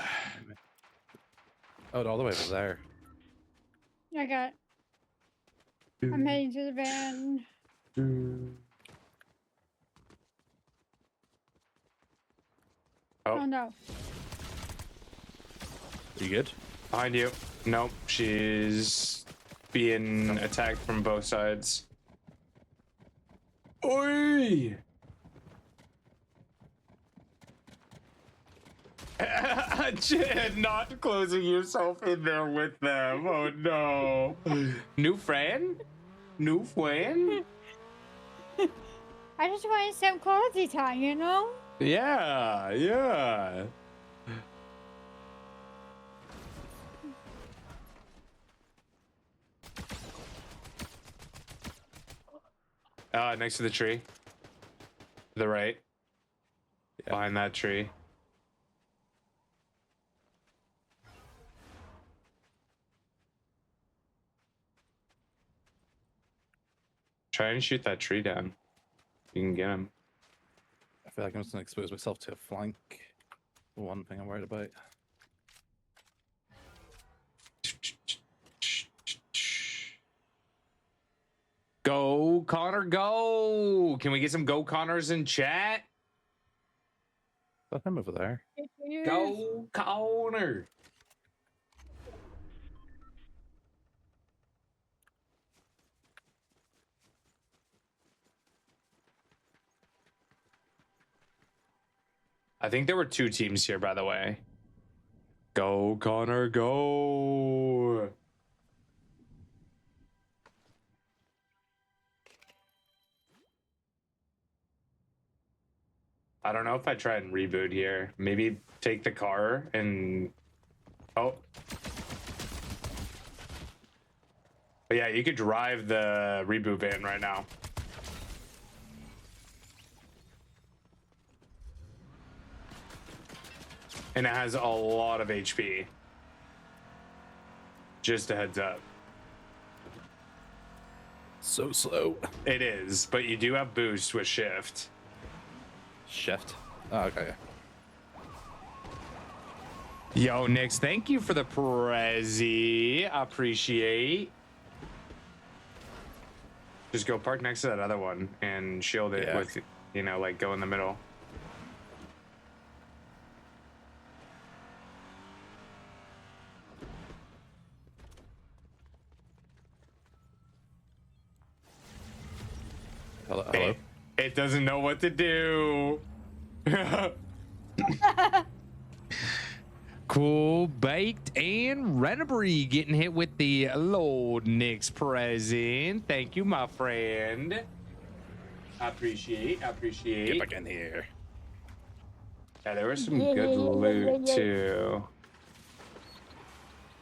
Oh, all the way over there. I got. I'm heading to the van. Oh no. You good? Behind you. Nope, she's being attacked from both sides. Oi! Not closing yourself in there with them. Oh no. New friend? New friend? I just wanted some quality time, you know? Yeah, yeah. Next to the tree. To the right. Yeah. Behind that tree. Try and shoot that tree down. You can get him. I feel like I'm just gonna expose myself to a flank. The one thing I'm worried about. Go, Connor, go! Can we get some Go Connors in chat? Got him over there. Go, Connor! I think there were 2 teams here, by the way. Go, Connor, go. I don't know if I try and reboot here. Maybe take the car and... Oh. But yeah, you could drive the reboot van right now. And it has a lot of HP. Just a heads up. So slow. It is, but you do have boost with shift. Shift? Oh, okay. Yo, Nix, thank you for the Prezi. I appreciate. Just go park next to that other one and shield it with, you know, like go in the middle. Hello? It doesn't know what to do. Cool Baked and Renabry getting hit with the Lord Nix present. Thank you, my friend. I appreciate. Get back in here. Yeah, there was some good loot too.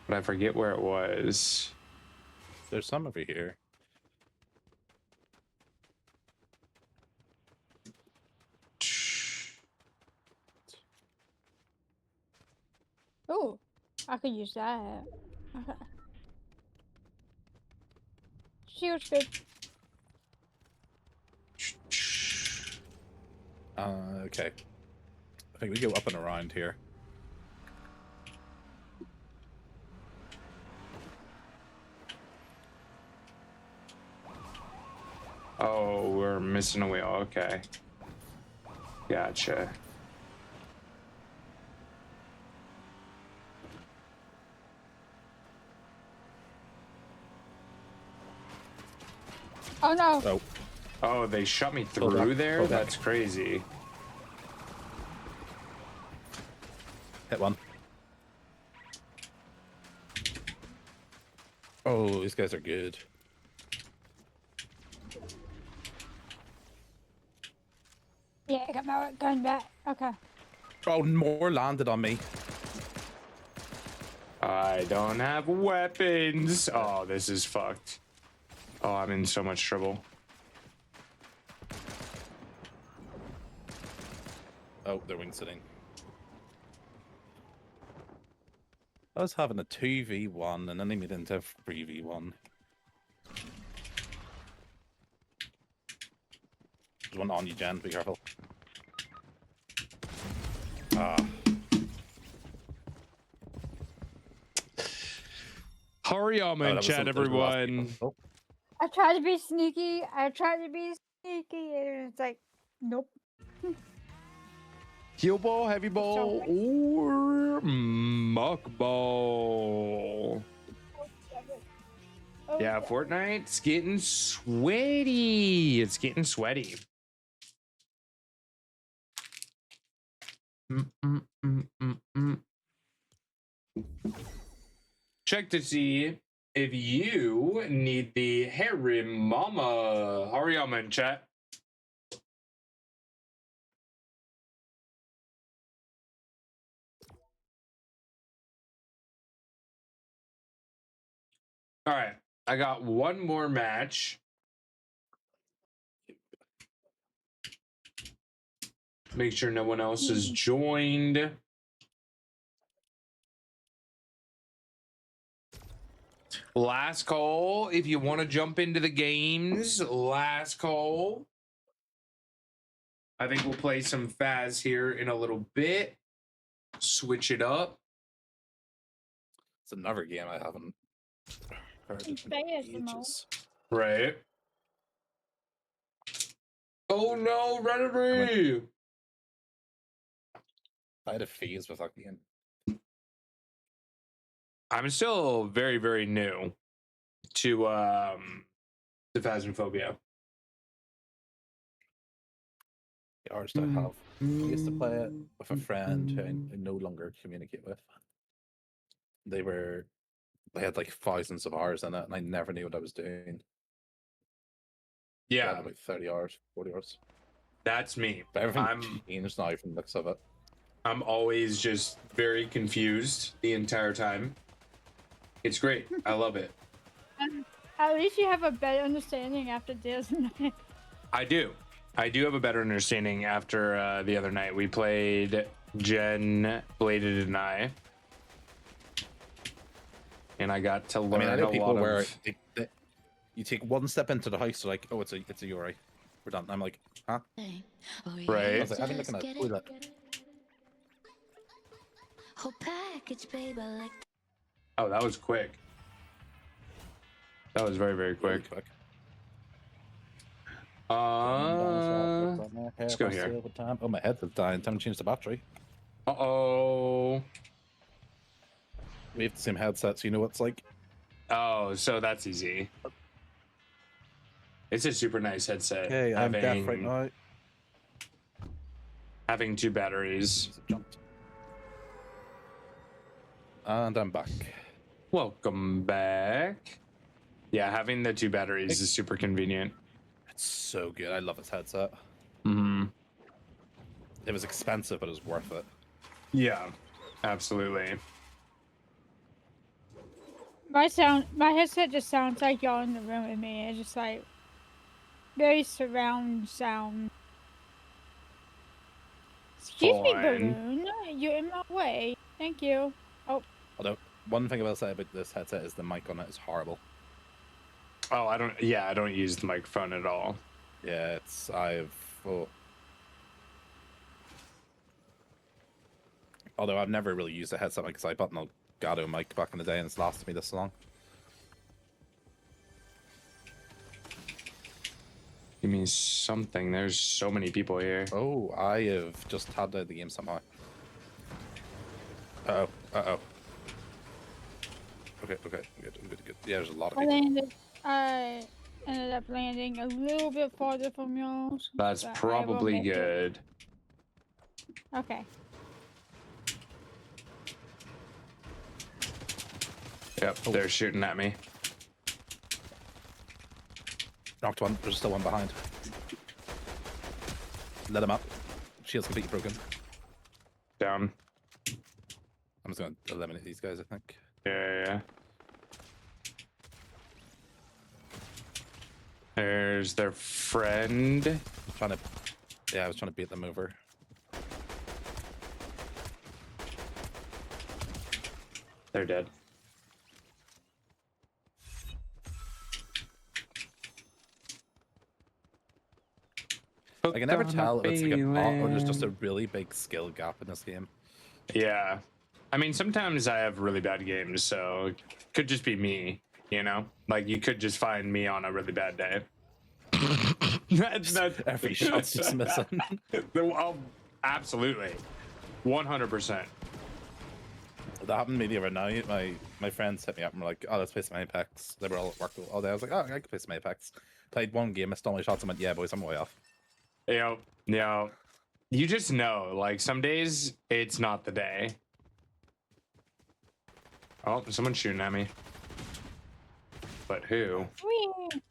But I forget where it was. There's some over here. Oh, I could use that. Okay. Shield's good. Okay. I think we go up and around here. Oh, we're missing a wheel. Okay. Gotcha. Oh no. Oh. Oh, they shot me Pull through back, there? pull back. That's crazy. Hit one. Oh, these guys are good. Yeah, I got my gun back. Okay. Oh, more landed on me. I don't have weapons. Oh, this is fucked. Oh, I'm in so much trouble. Oh, they're wing sitting. I was having a 2v1 and then they made it into a 3v1. There's one on you, Jen. Be careful. Hariyama Oh, in that was chat, the last everyone. people. I tried to be sneaky. And it's like, nope. Heel ball, heavy ball, or muck ball. Yeah, Fortnite's getting sweaty. It's getting sweaty. Check to see if you need the Harry Mama. Hariyama in chat. All right, I got one more match. Make sure no one else is joined. Last call if you want to jump into the games. Last call. I think we'll play some Faz here in a little bit. Switch it up. It's another game I haven't heard of in ages. Right. Oh no, Rennery! I had a phase with that game. I'm still very, very new to Phasmophobia. hours do I have? I used to play it with a friend who I no longer communicate with. They had like thousands of hours in it, and I never knew what I was doing. Yeah, About 30 hours, 40 hours. that's me. But everything changed now from the looks of it. I'm always just very confused the entire time. It's great. I love it. At least you have a better understanding after this night. I do. I do have a better understanding after the other night. We played Jen, Bladed, and I. And I got to learn I know a people lot where of... you take one step into the house, they're like, oh, it's a Yuri. We're done. I'm like, huh? Right. I was like, I've been looking at a toilet. Whole package, baby, like Oh, that was quick. That was very, very quick. Let's go here. Oh, my head's dying. Time to change the battery. Uh-oh. We have the same headset, so you know what it's like. Oh, so that's easy. It's a super nice headset. Okay, I'm deaf right now. Having 2 batteries. And I'm back. Welcome back. Yeah, having the 2 batteries is super convenient. It's so good. I love this headset. Mm-hmm. It was expensive, but it was worth it. Yeah, absolutely. My headset just sounds like y'all in the room with me. It's just like very surround sound. Excuse me, Balloon. You're in my way. Thank you. Oh. Although, one thing I will say about this headset is the mic on it is horrible. Oh, I don't use the microphone at all. Yeah, although I've never really used a headset because I bought an Elgato mic back in the day and it's lasted me this long. Give me something. There's so many people here. Oh, I have just tabbed out the game somehow. Uh-oh. Uh-oh. Okay, good. Yeah, there's a lot of people. I ended up landing a little bit farther from y'all. That's probably good. Okay. Yep, they're shooting at me. Knocked one. There's still one behind. Let him up. Shield's completely broken. Down. I'm just gonna eliminate these guys, I think. Yeah. There's their friend. I was trying to beat them over. They're dead. I can never tell if it's like a bot or there's just a really big skill gap in this game. Yeah. I mean, sometimes I have really bad games, so it could just be me, you know? Like, you could just find me on a really bad day. Every shot's just missing. Absolutely. 100%. That happened to me the other night. My friends hit me up and were like, oh, let's play some Apex. They were all at work all day. I was like, oh, I could play some Apex. Played one game, missed all my shots, and went, yeah, boys, I'm way off. Yeah. You just know, like, some days it's not the day. Oh, someone's shooting at me. But who? Whee!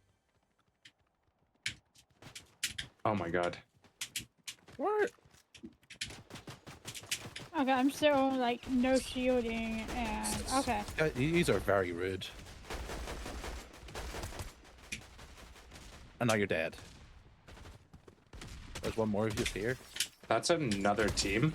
Oh my god. What? Okay, I'm still like no shielding and okay. These are very rude. And now you're dead. There's one more of you here. That's another team.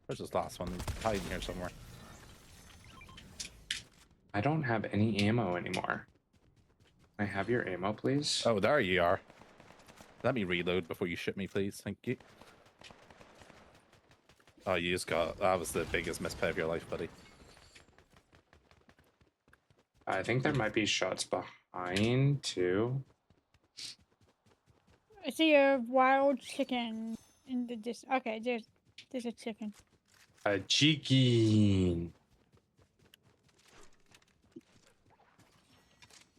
Where's this last one? Hiding here somewhere. I don't have any ammo anymore. Can I have your ammo, please? Oh, there you are. Let me reload before you shoot me, please. Thank you. Oh, you just got... That was the biggest misplay of your life, buddy. I think there might be shots behind, too. I see a wild chicken in the dis. Okay, there's a chicken. A chicken.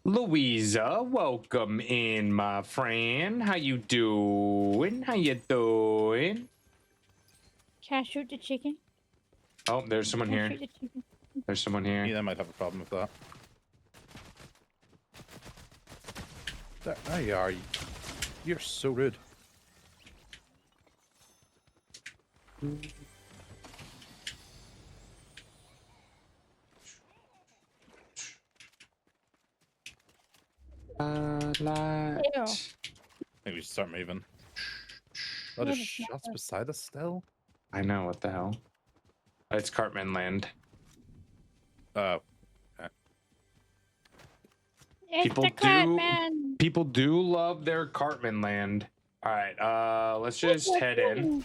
Louisa, welcome in, my friend. How you doing? How you doing? Can I shoot the chicken? Oh, there's someone Can I here. shoot the chicken? There's someone here. Yeah, I might have a problem with that. There you are. You're so rude. Ew. I think we should start moving. Oh, there's Yeah, it's not shots good. beside us still. I know, what the hell? It's Cartman Land. Oh, It's People the do- Cartman. People do love their Cartman Land. All right, let's just head in.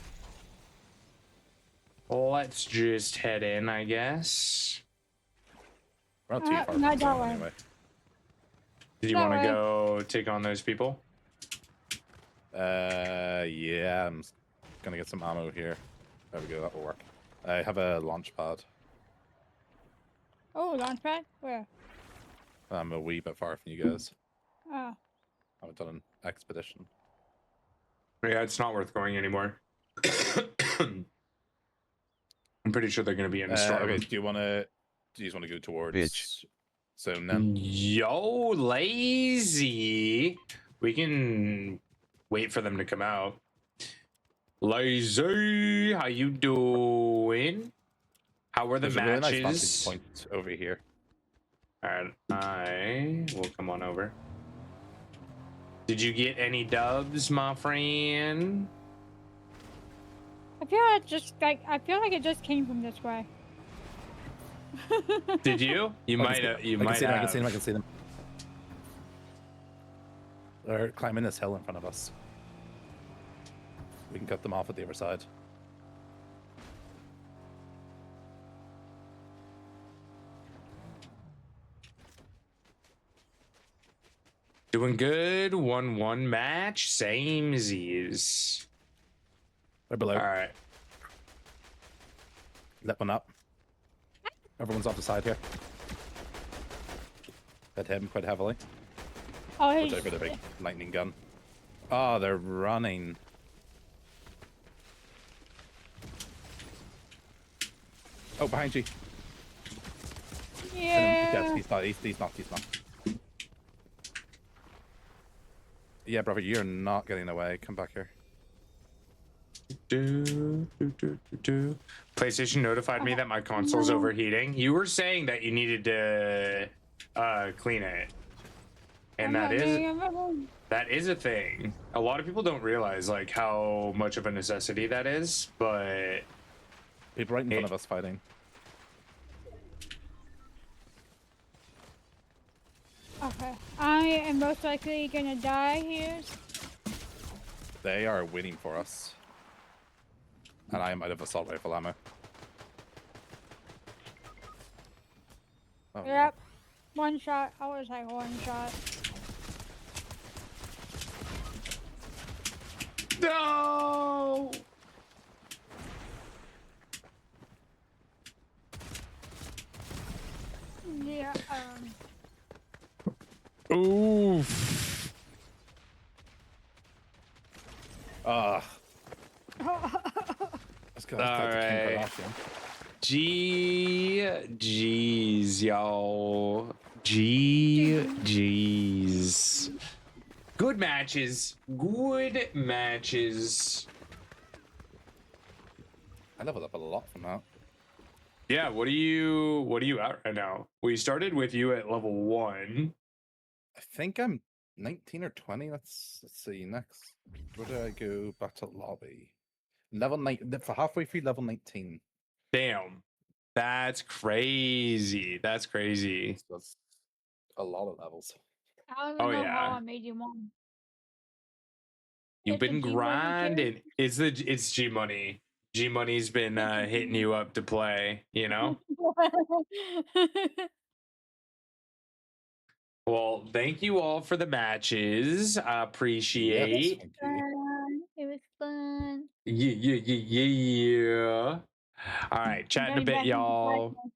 Let's just head in, I guess. we're not too far from not the that zone way. anyway. Did you That want to way. go take on those people? Yeah, I'm gonna get some ammo here. There we go, that will work. I have a launch pad. Oh, launch pad? Where? I'm a wee bit far from you guys. Oh. I haven't done an expedition. Yeah, it's not worth going anymore. I'm pretty sure they're going to be in a storm. Okay, do you want to go towards Bitch. zone then? Yo, lazy. We can wait for them to come out. Lazy, how you doing? How were the There's a really nice matches? vantage point over here. All right, I will come on over. Did you get any dubs, my friend? I feel like it just came from this way. Did you? You I can might see have. them. You I can might see them. I have. can see them. I can see them. They're climbing this hill in front of us. We can cut them off at the other side. Doing good. 1-1 match. Samesies. They're below. All right. Let one up. Everyone's off the side here. Hit him quite heavily. Oh, Watch he's... out for the big lightning gun. Oh, they're running. Oh, behind you. Hit him. Yeah. Yes, he's not. Yeah, brother, you're not getting away. Come back here. PlayStation notified me that my console's overheating. You were saying that you needed to clean it, and that is a thing. A lot of people don't realize like how much of a necessity that is, but People right in front of us fighting. Okay. I am most likely gonna die here. They are waiting for us. And I am out of assault rifle ammo. Oh, no. Yep. One shot. I was like one shot. no. Yeah. Oof. Ah. Let's go. All right. G's, y'all. G's. Good matches. Good matches. I leveled up a lot from that. Yeah, what are you at right now? We started with you at level 1. I think I'm 19 or 20. Let's see next. Where do I go? Back to lobby. Level 9 for halfway through level 19. Damn. That's crazy. That's crazy. That's a lot of levels. I don't Oh, know yeah. how I made you one. You've It's a been G-Money grinding. It's G Money. G Money's been hitting you up to play, you know? Well, thank you all for the matches. I appreciate. It was fun. Yeah. All right, chat in a Getting bit, back into y'all. practice.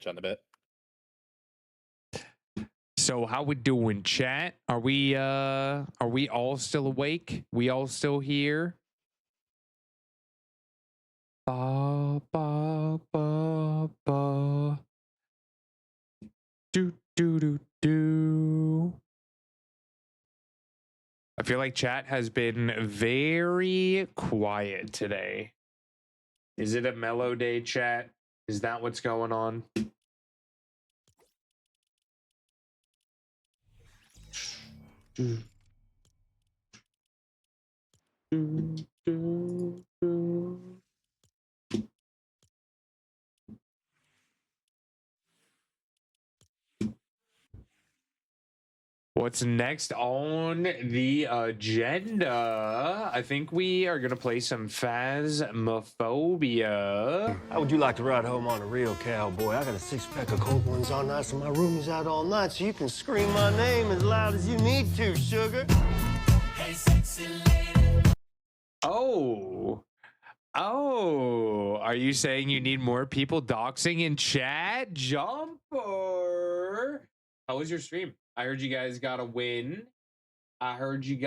Chat in a bit. So how we doing, chat? Are we all still awake? We all still here? Ba ba ba ba. Do do do do. I feel like chat has been very quiet today. Is it a mellow day, chat? Is that what's going on? Do, do, do, do. What's next on the agenda? I think we are gonna play some Phasmophobia. How would you like to ride home on a real cowboy? I got a six-pack of cold ones on ice, and my room is out all night, so you can scream my name as loud as you need to, sugar. Hey, sexy lady. Oh, are you saying you need more people doxing in chat? Jumper, how was your stream? I heard you guys got a win. Actually,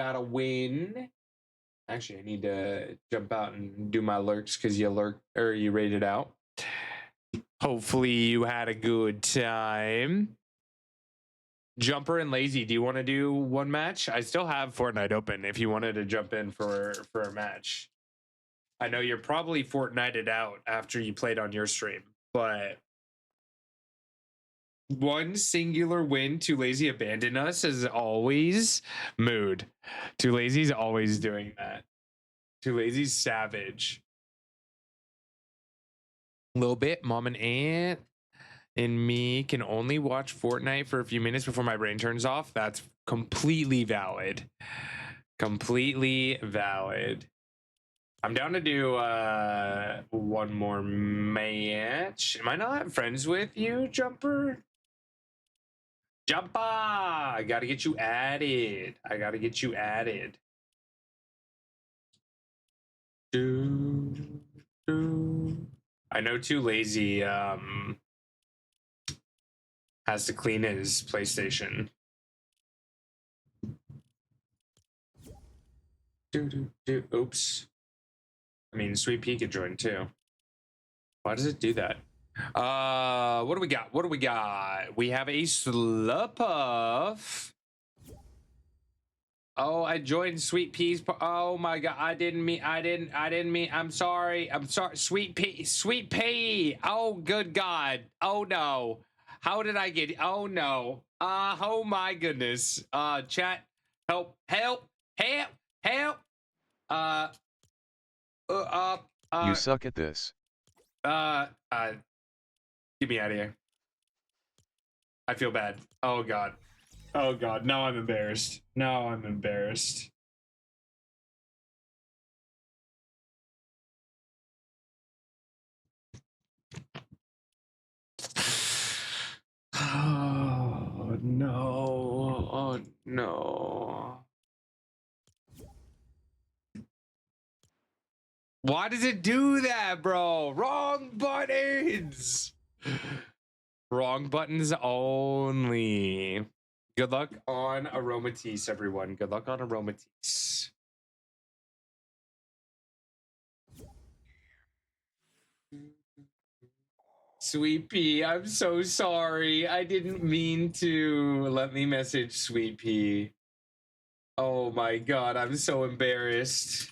I need to jump out and do my lurks because you rated out. Hopefully you had a good time. Jumper and Lazy, do you want to do one match? I still have Fortnite open if you wanted to jump in for a match. I know you're probably Fortnited out after you played on your stream, but one singular win, Too Lazy abandon us as always. Mood. Too Lazy's always doing that. Too Lazy's savage. A little bit. Mom and Aunt and me can only watch Fortnite for a few minutes before my brain turns off. That's completely valid. Completely valid. I'm down to do one more match. Am I not friends with you, Jumper? Jumper! I gotta get you added. I know Too Lazy has to clean his PlayStation. Oops. I mean, Sweet Pea could join too. Why does it do that? What do we got? We have a Slurpuff. Oh, I joined Sweet Pea's. Oh my god, I didn't mean. I'm sorry. Sweet Pea. Oh, good god. Oh no. How did I get? Oh no. Oh my goodness. Chat. Help. You suck at this. Get me out of here. I feel bad. Oh god. Now I'm embarrassed. Oh no. Why does it do that, bro? Wrong buttons. Wrong buttons only. Good luck on Aromatisse, everyone. Good luck on Aromatisse. Sweet Pea, I'm so sorry. I didn't mean to. Let me message Sweet Pea. Oh my god, I'm so embarrassed.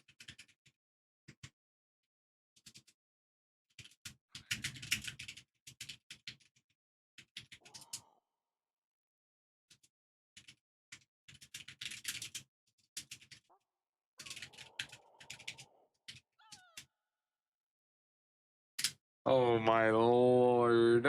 Oh my lord.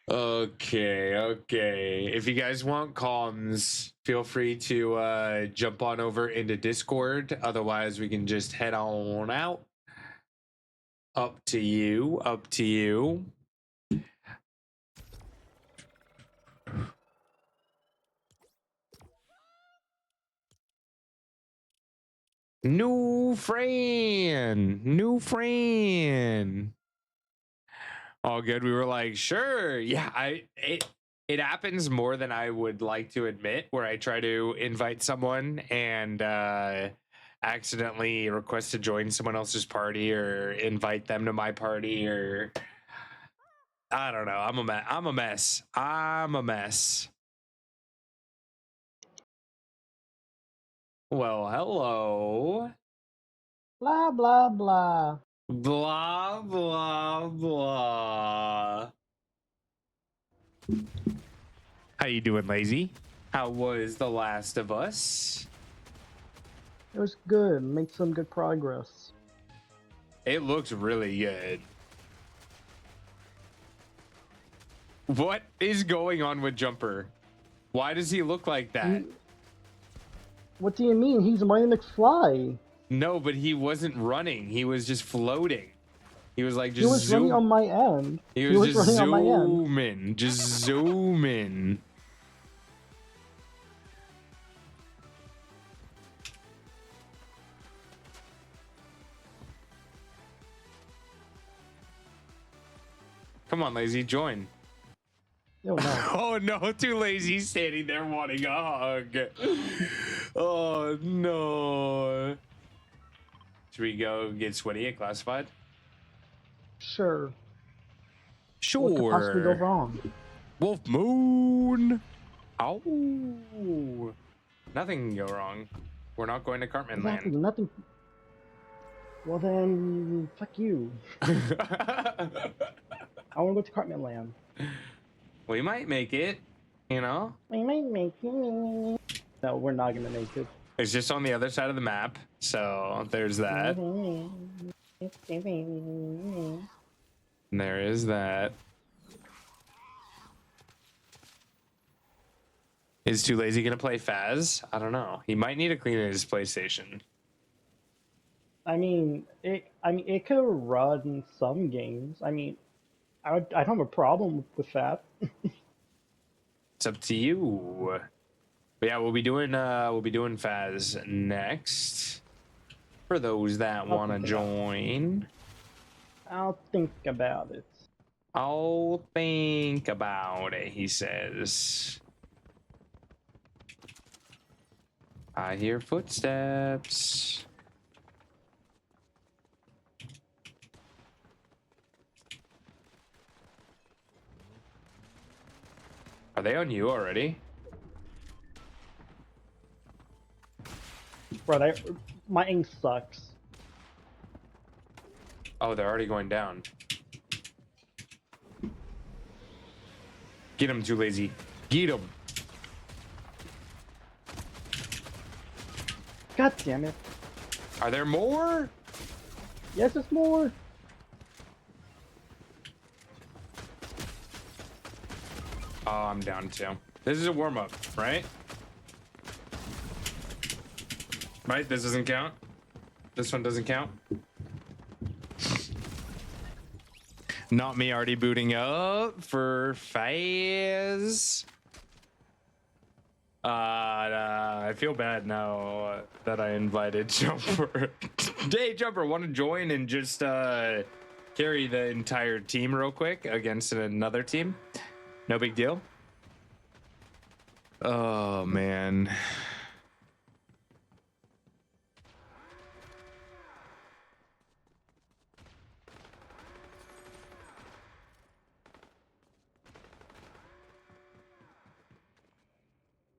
Okay. If you guys want comms, feel free to jump on over into Discord. Otherwise, we can just head on out. Up to you. New friend. All good. We were like, sure. Yeah, it happens more than I would like to admit, where I try to invite someone and accidentally request to join someone else's party or invite them to my party, or I don't know. I'm a mess. Well, hello. Blah blah blah. Blah blah blah. How you doing, Lazy? How was The Last of Us? It was good. Made some good progress. It looks really good. What is going on with Jumper? Why does he look like that? What do you mean? He's Marty McFly. No, but he wasn't running. He was just floating. He was like just He was running on my end. He was just running on my end. just zooming. Come on, Lazy, join. Oh no. Oh no, too lazy standing there wanting a hug. Oh no. Should we go get sweaty at Classified? Sure. Sure. What could possibly go wrong? Wolf Moon. Oh. Nothing can go wrong. We're not going to Cartman Land. Nothing. Well then, fuck you. I want to go to Cartman Land. We might make it, you know? We might make it. No, we're not gonna make it. It's just on the other side of the map, so there's that. And there is that. Is Too Lazy gonna play Faz? I don't know. He might need to clean his PlayStation. I mean, it could run some games. I mean, I don't have a problem with that. It's up to you. But yeah, we'll be doing Faz next. For those that want to join. I'll think about it. I'll think about it, he says. I hear footsteps. Are they on you already? Bro, my aim sucks. Oh, they're already going down. Get him, Too Lazy. Get him. God damn it. Are there more? Yes, there's more. Oh, I'm down too. This is a warm-up, right? Right? This doesn't count? This one doesn't count? Not me already booting up for Faz. I feel bad now that I invited Jumper. Hey, Jumper, want to join and just carry the entire team real quick against another team? No big deal. Oh, man.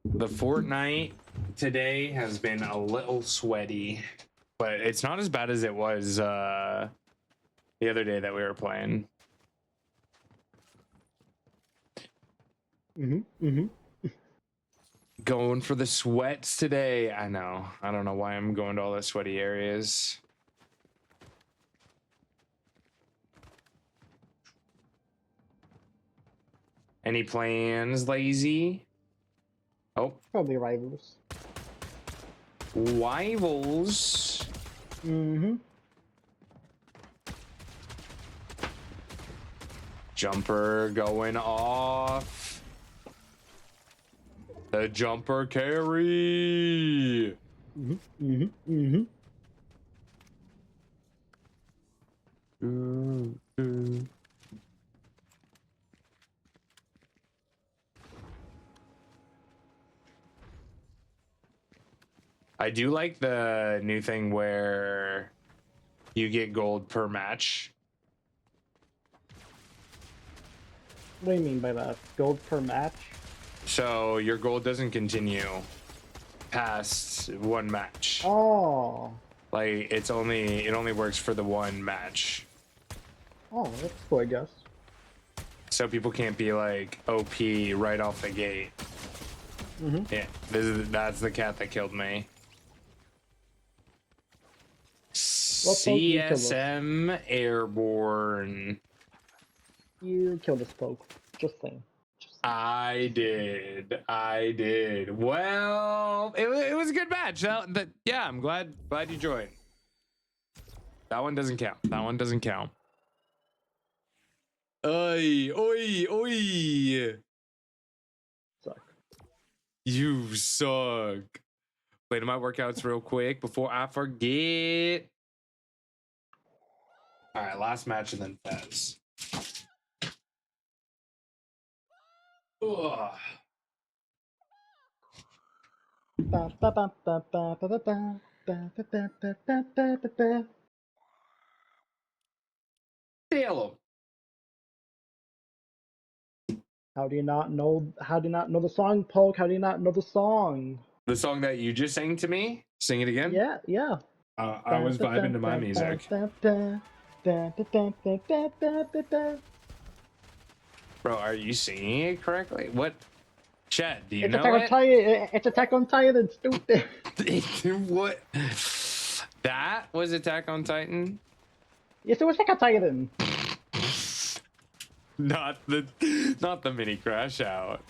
The Fortnite today has been a little sweaty, but it's not as bad as it was the other day that we were playing. Going for the sweats today. I know. I don't know why I'm going to all the sweaty areas. Any plans, Lazy? Oh. Probably rivals. Rivals? Mm-hmm. Jumper going off. The Jumper carry. I do like the new thing where you get gold per match. What do you mean by that? Gold per match? So your gold doesn't continue past one match. Oh. Like it only works for the one match. Oh, that's cool, I guess. So people can't be like OP right off the gate. Mm-hmm. Yeah, that's the cat that killed me. CSM Airborne. You killed a spoke. Just saying. I did. Well, it was a good match. Yeah, I'm glad you joined. That one doesn't count. Oi, oi, oi. Suck. You suck. Play to my workouts real quick before I forget. All right, last match and then Fez. Ugh. Hello. How do you not know the song, Poke? How do you not know the song? The song that you just sang to me? Sing it again? Yeah. I was vibing to my music. Bro, are you singing it correctly? What? Chat, do you know it? It's Attack on Titan, stupid. What? That was Attack on Titan? Yes, it was Attack on Titan. Not the mini crash out.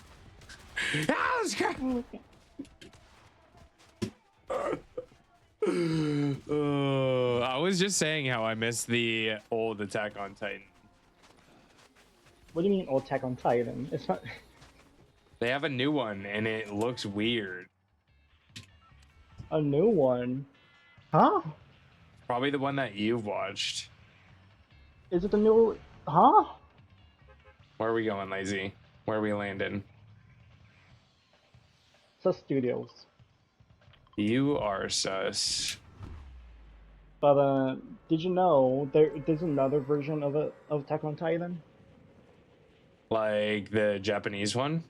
Ah, let's crash. I was just saying how I miss the old Attack on Titan. What do you mean old Attack on Titan? It's not. They have a new one and it looks weird. A new one? Huh? Probably the one that you've watched. Is it the new? Huh? Where are we going, Lazy? Where are we landing? Sus Studios. You are sus. But did you know there's another version of Attack on Titan? Like the Japanese one?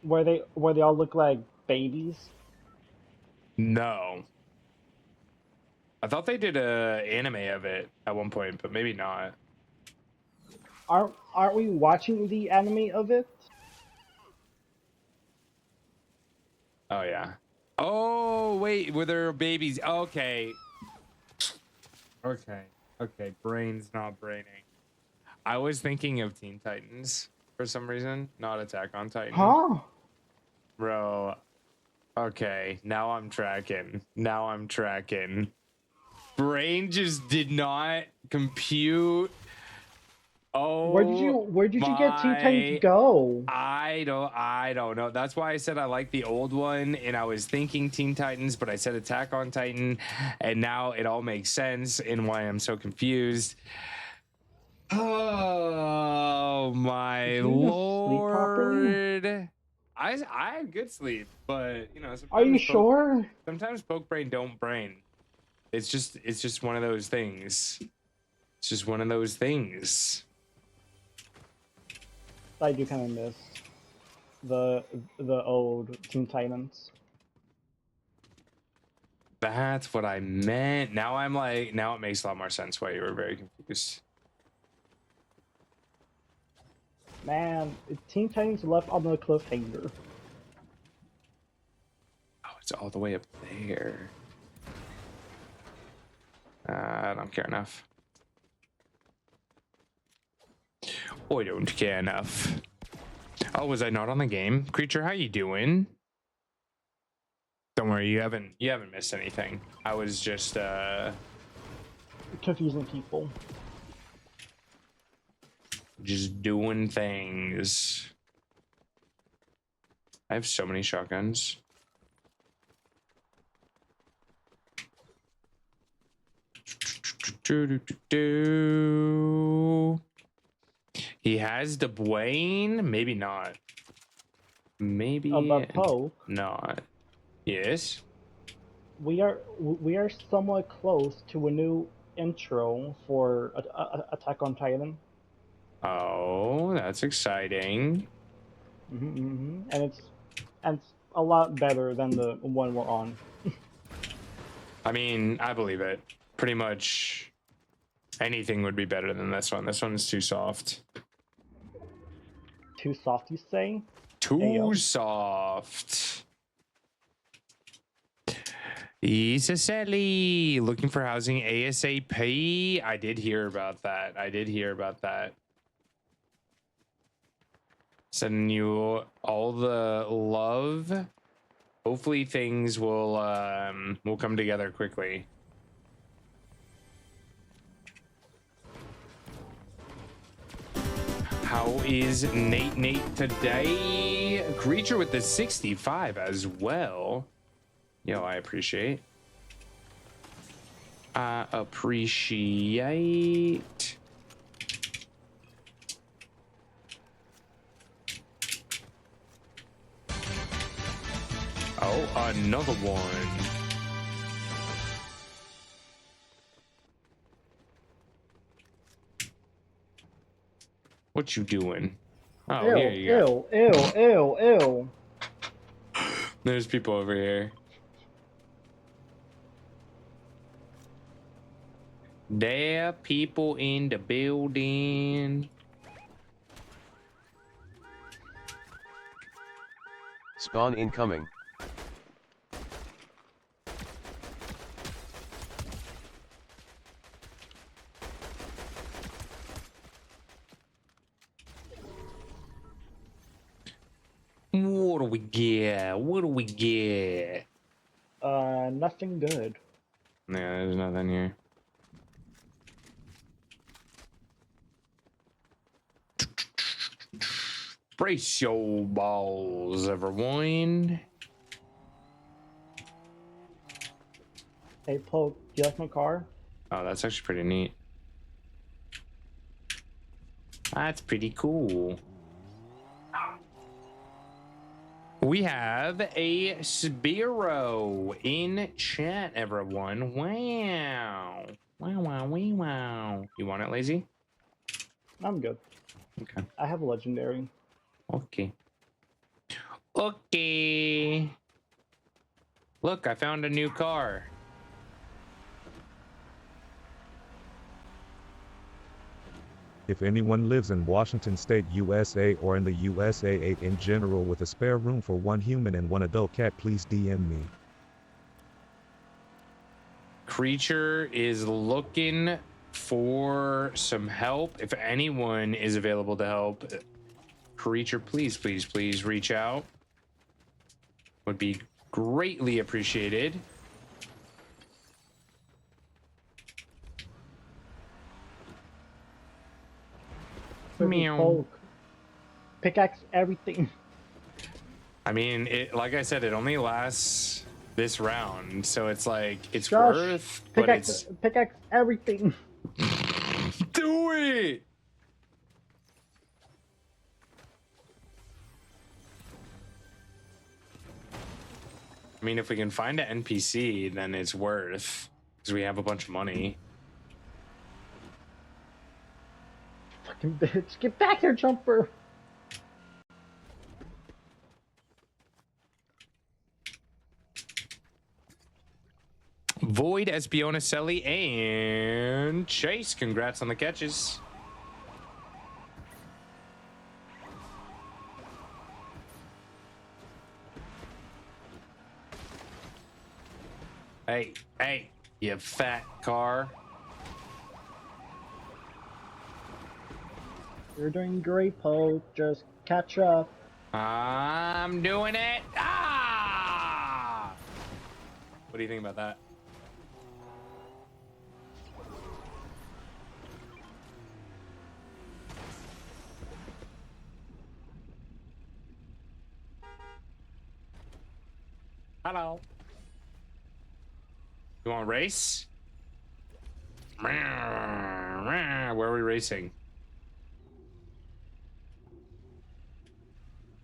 Where they all look like babies? No. I thought they did a anime of it at one point, but maybe not. Aren't we watching the anime of it? Oh yeah. Oh wait, were there babies? Okay. Okay. Brain's not braining. I was thinking of Teen Titans for some reason, not Attack on Titan. Huh? Bro. Okay, now I'm tracking. Brain just did not compute. Oh, Where did you get Teen Titans Go? I don't know. That's why I said I like the old one, and I was thinking Teen Titans, but I said Attack on Titan, and now it all makes sense and why I'm so confused. Oh my lord! I had good sleep, but you know. Are you sure? Sometimes poke brain don't brain. It's just one of those things. It's just one of those things. I do kind of miss the old Teen Titans. That's what I meant. Now it makes a lot more sense why you were very confused. Man, Teen Titans left on the cliffhanger. Oh, it's all the way up there. I don't care enough. I don't care enough. Oh, was I not on the game? Creature, how you doing? Don't worry, you haven't missed anything. I was just confusing people. Just doing things. I have so many shotguns. He has Dwayne? Maybe not. Maybe About Poe? not. Yes. We are somewhat close to a new intro for Attack on Titan. Oh, that's exciting. And it's a lot better than the one we're on. I mean, I believe it. Pretty much anything would be better than this one. This one is too soft. Too soft, you say? Too soft. Isaseli, looking for housing ASAP. I did hear about that. Sending you all the love. Hopefully things will come together quickly. How is Nate today? Creature with the 65 as well. Yo, I appreciate. Oh, another one. What you doing? Oh, Ew, here you go. Ew. There's people over here. There are people in the building. Spawn incoming. What do we get? What do we get? Nothing good. Yeah, there's nothing here. Brace your balls, everyone. Hey, Poke, do you like my car? Oh, that's actually pretty neat. That's pretty cool. We have a Sbiro in chat, everyone. Wow. Wow. You want it, Lazy? I'm good. Okay. I have a legendary. Okay. Look, I found a new car. If anyone lives in Washington State, USA, or in the USA in general with a spare room for one human and one adult cat, please DM me. Creature is looking for some help. If anyone is available to help, Creature, please reach out. Would be greatly appreciated. Meow. Poke. Pickaxe everything. I mean, like I said, it only lasts this round, so it's like it's Josh, worth. But it's pickaxe everything. do it. I mean, if we can find an NPC, then it's worth, because we have a bunch of money. Fucking bitch, get back here, Jumper. Void, Espionacelli, and Chase. Congrats on the catches. Hey, you fat car. You're doing great, Poke. Just catch up. I'm doing it. Ah! What do you think about that? Hello. You want to race? Where are we racing?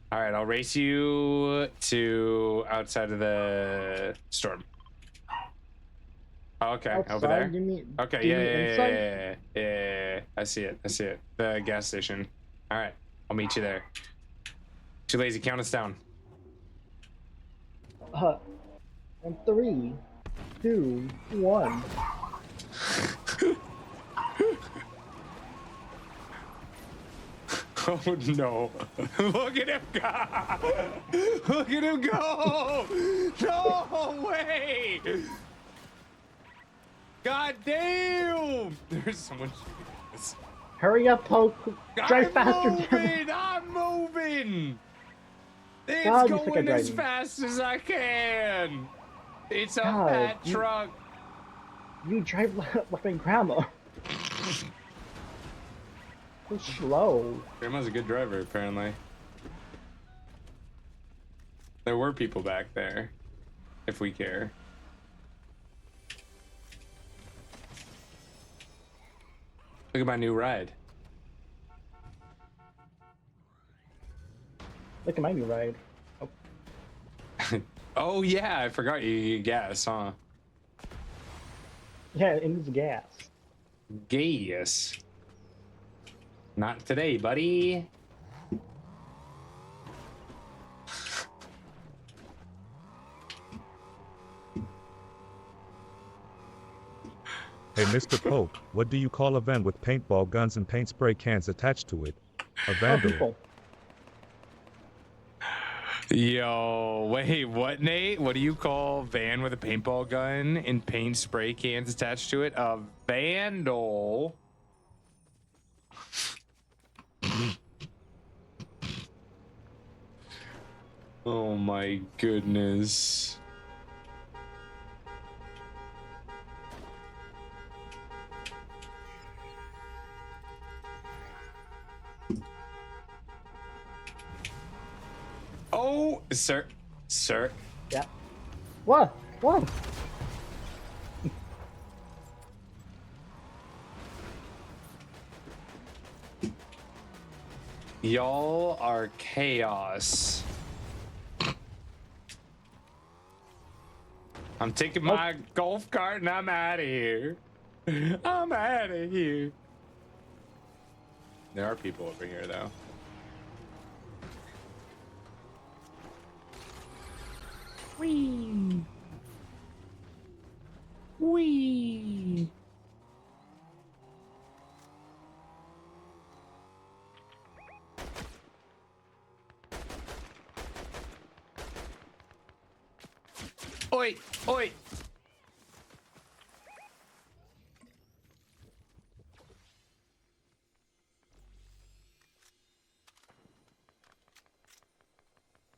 All right, I'll race you to outside of the storm. Okay, Outside, over there. you mean? Okay, do you yeah, mean yeah, inside? yeah. I see it. I see it. The gas station. All right, I'll meet you there. Too lazy. Count us down. And 3, 2, 1. Oh no! Look at him go! Look at him go! No way! God damn! There's someone shooting us. Hurry up, Poke. Drive faster. I'm moving! It's God, you suck going at as driving. fast as I can! It's a God, fat you- truck! You drive like my grandma. So slow. Grandma's a good driver, apparently. There were people back there, if we care. Look at my new ride. Look at my new ride. Oh, Oh yeah, I forgot you gas, huh? yeah, it needs gas. Gas. Not today, buddy. Hey, Mr. Poke, what do you call a van with paintball guns and paint spray cans attached to it? A vandal. People. Yo, wait, what, Nate? What do you call van with a paintball gun and paint spray cans attached to it? A vandal. Oh my goodness. Oh, sir. Sir. Yeah. What? What? Y'all are chaos. I'm taking my golf cart and I'm out of here. I'm out of here. There are people over here, though. Wee. Wee. Oi, oi.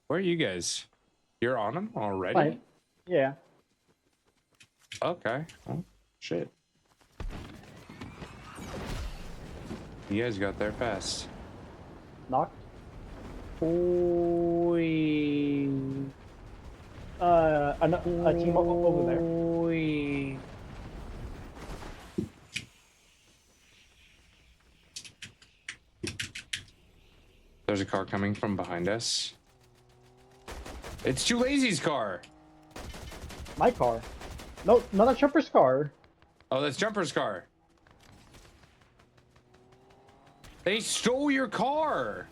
Where are you guys? You're on them already? Fine. Yeah. Okay. Oh, shit. You guys got there fast. Knocked. Oi. A team over there. Oi. There's a car coming from behind us. It's Too Lazy's car. My car. No, not a Jumper's car. Oh, that's Jumper's car. They stole your car.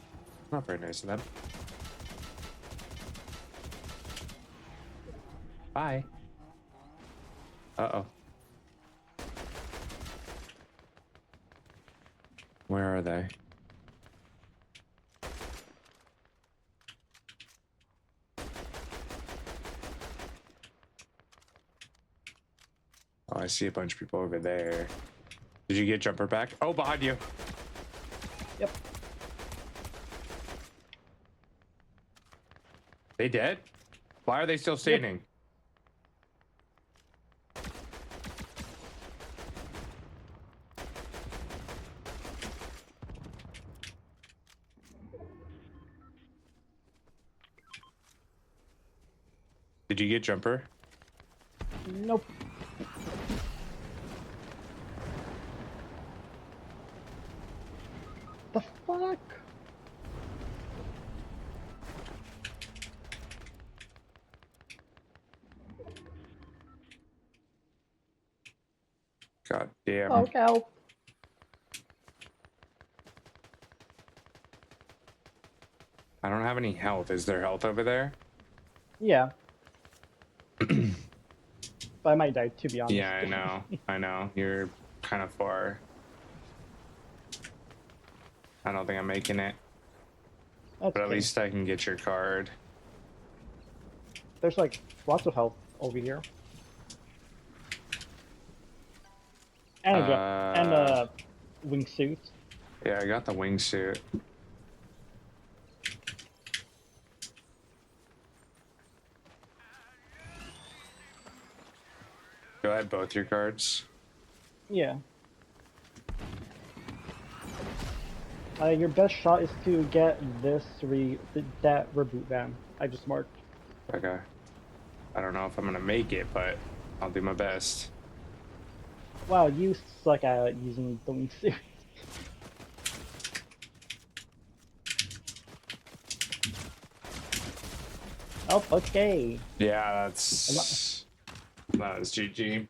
Not very nice of them. Bye. Uh-oh. Where are they? Oh, I see a bunch of people over there. Did you get Jumper back? Oh, behind you. Yep. They dead? Why are they still standing? Did you get Jumper? Nope. The fuck? God damn. Okay. I don't have any health. Is there health over there? Yeah. But I might die, to be honest. Yeah, I know. I know. You're kind of far. I don't think I'm making it. That's But at okay. least I can get your card. There's like lots of health over here. And a wingsuit. Yeah, I got the wingsuit. Go ahead, both your cards. Yeah. Your best shot is to get that reboot van I just marked. Okay. I don't know if I'm gonna make it, but I'll do my best. Wow, you suck at using the wingsuit. Oh, okay. Yeah, that's GG.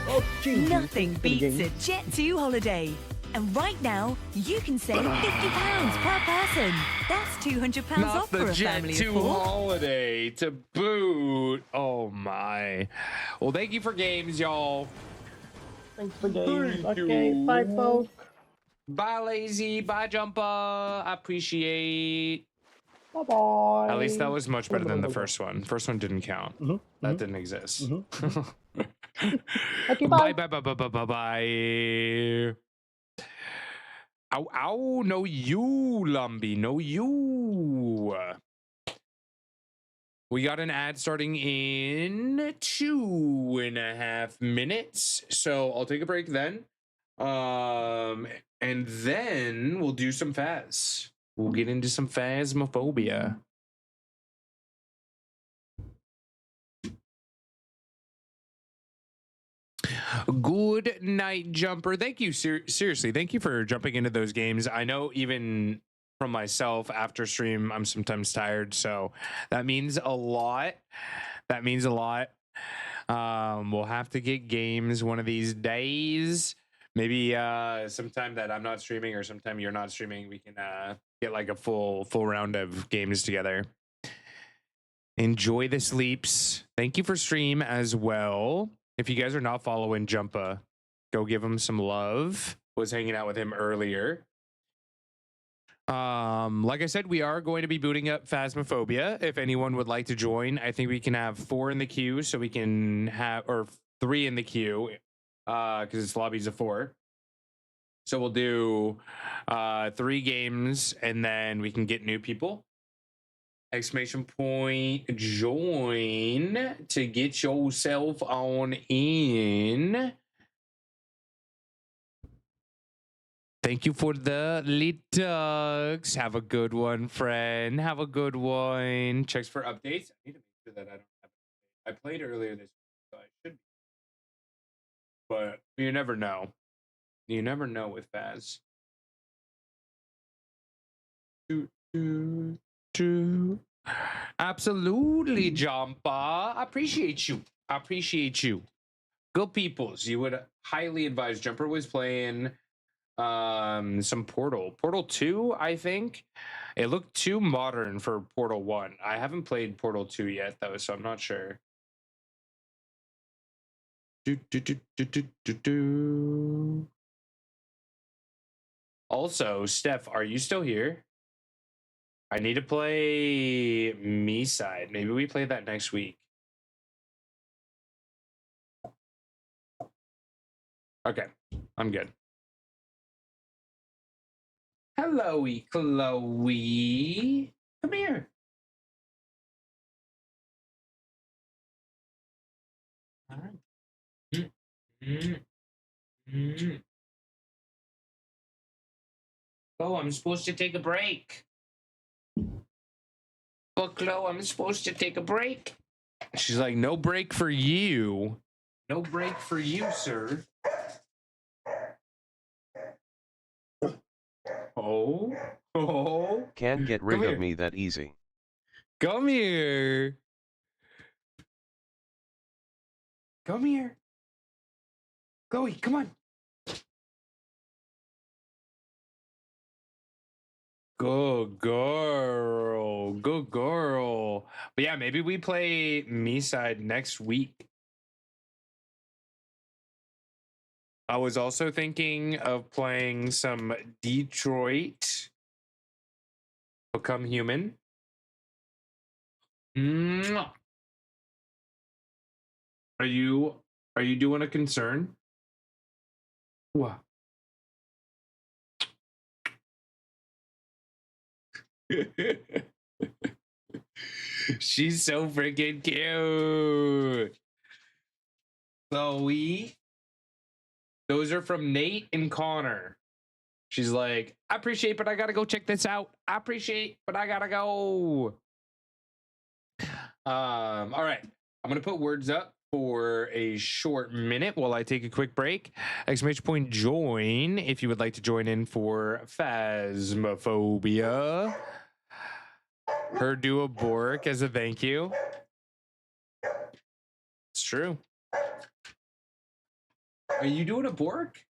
Oh, geez. Nothing Pretty beats game. a Jet2 holiday. And right now, you can save £50 per person. That's £200 Not off for the a family Jet2 of 4. holiday to boot. Oh my. Well, thank you for games, y'all. Thanks for games. Okay, bye, folks. Bye, Lazy. Bye, Jumper. I appreciate. Bye bye. At least that was much better than the first one. First one didn't count. That didn't exist. Okay, bye, bye, bye, bye, bye, bye, bye. Ow, ow, no you, Lumbee, no you. We got an ad starting in 2.5 minutes, so I'll take a break then. And then we'll do some Phas. We'll get into some Phasmophobia. Good night, Jumper. Thank you. Seriously, thank you for jumping into those games. I know even from myself after stream, I'm sometimes tired. So that means a lot. That means a lot. We'll have to get games one of these days. Maybe sometime that I'm not streaming or sometime you're not streaming, we can get like a full round of games together. Enjoy the sleeps. Thank you for stream as well. If you guys are not following Jumpa, go give him some love. Was hanging out with him earlier. Like I said, we are going to be booting up Phasmophobia. If anyone would like to join, I think we can have 4 in the queue, so we can have, or 3 in the queue, because it's lobbies of 4. So we'll do 3 games, and then we can get new people. Exclamation point, join to get yourself on in. Thank you for the litux. Have a good one, friend. Have a good one. Checks for updates. I need to make sure that I don't have it. I played earlier this week, so I should be. But you never know. You never know with Phas. Absolutely, Jumper. I appreciate you. I appreciate you. Good peoples. You would highly advise. Jumper was playing some Portal 2, I think. It looked too modern for Portal 1. I haven't played Portal 2 yet though, so I'm not sure. Also, Steph, are you still here? I need to play Me Side. Maybe we play that next week. Okay, I'm good. Hello, Chloe. Come here. All right. Oh, I'm supposed to take a break. But Chloe, I'm supposed to take a break. She's like, no break for you. No break for you, sir. Oh. Can't get rid of me that easy. Come here. Come here. Chloe, come on. Good girl. Good girl. But yeah, maybe we play me side next week. I was also thinking of playing some Detroit Become Human. Mwah. Are you doing a concern? What? She's so freaking cute. Chloe. Those are from Nate and Connor. She's like, I appreciate, but I gotta go check this out. I appreciate, but I gotta go. All right. I'm gonna put words up for a short minute while I take a quick break. Exclamation point join if you would like to join in for Phasmophobia. Her do a Bork as a thank you. It's true. Are you doing a Bork?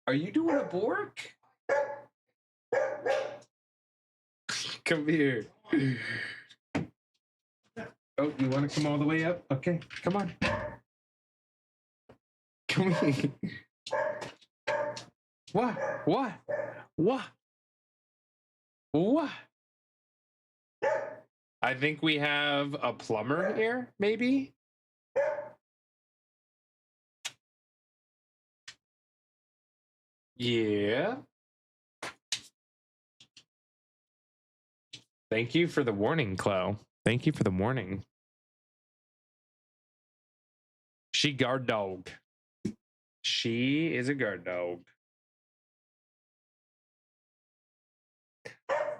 Are you doing a Bork? Come here. Oh, you want to come all the way up? Okay, come on. Come here. What? What? What? What? I think we have a plumber here, maybe? Yeah. Thank you for the warning, Chloe. Thank you for the warning. She guard dog. She is a guard dog.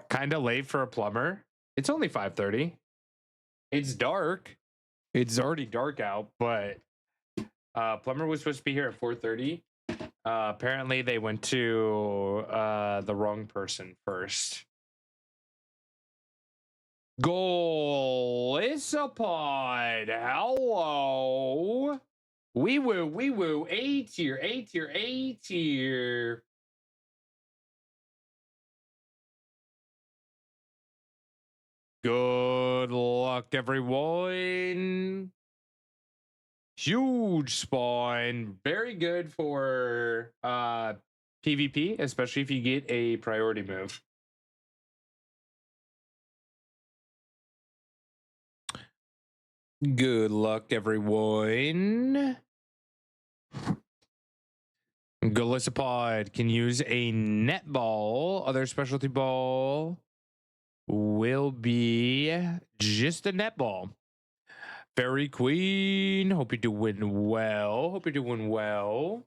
Kind of late for a plumber. It's only 5:30. It's dark. It's already dark out, but plumber was supposed to be here at 4:30. Apparently they went to the wrong person first. Golisapod, hello. Wee woo, A tier, A tier, A tier. Good luck, everyone. Huge spawn. Very good for PvP, especially if you get a priority move. Good luck, everyone. Golisapod can use a netball. Other specialty ball will be just a netball. Fairy Queen, hope you're doing well. Hope you're doing well.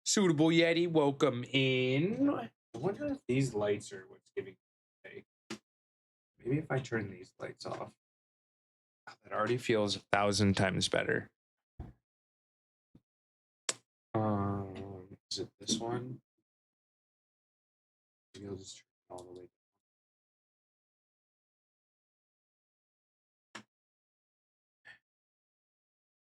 Suitable Yeti, welcome in. I wonder if these lights are what's giving me. Maybe if I turn these lights off. That already feels 1,000 times better. Is it this one? Maybe I'll just turn it all the way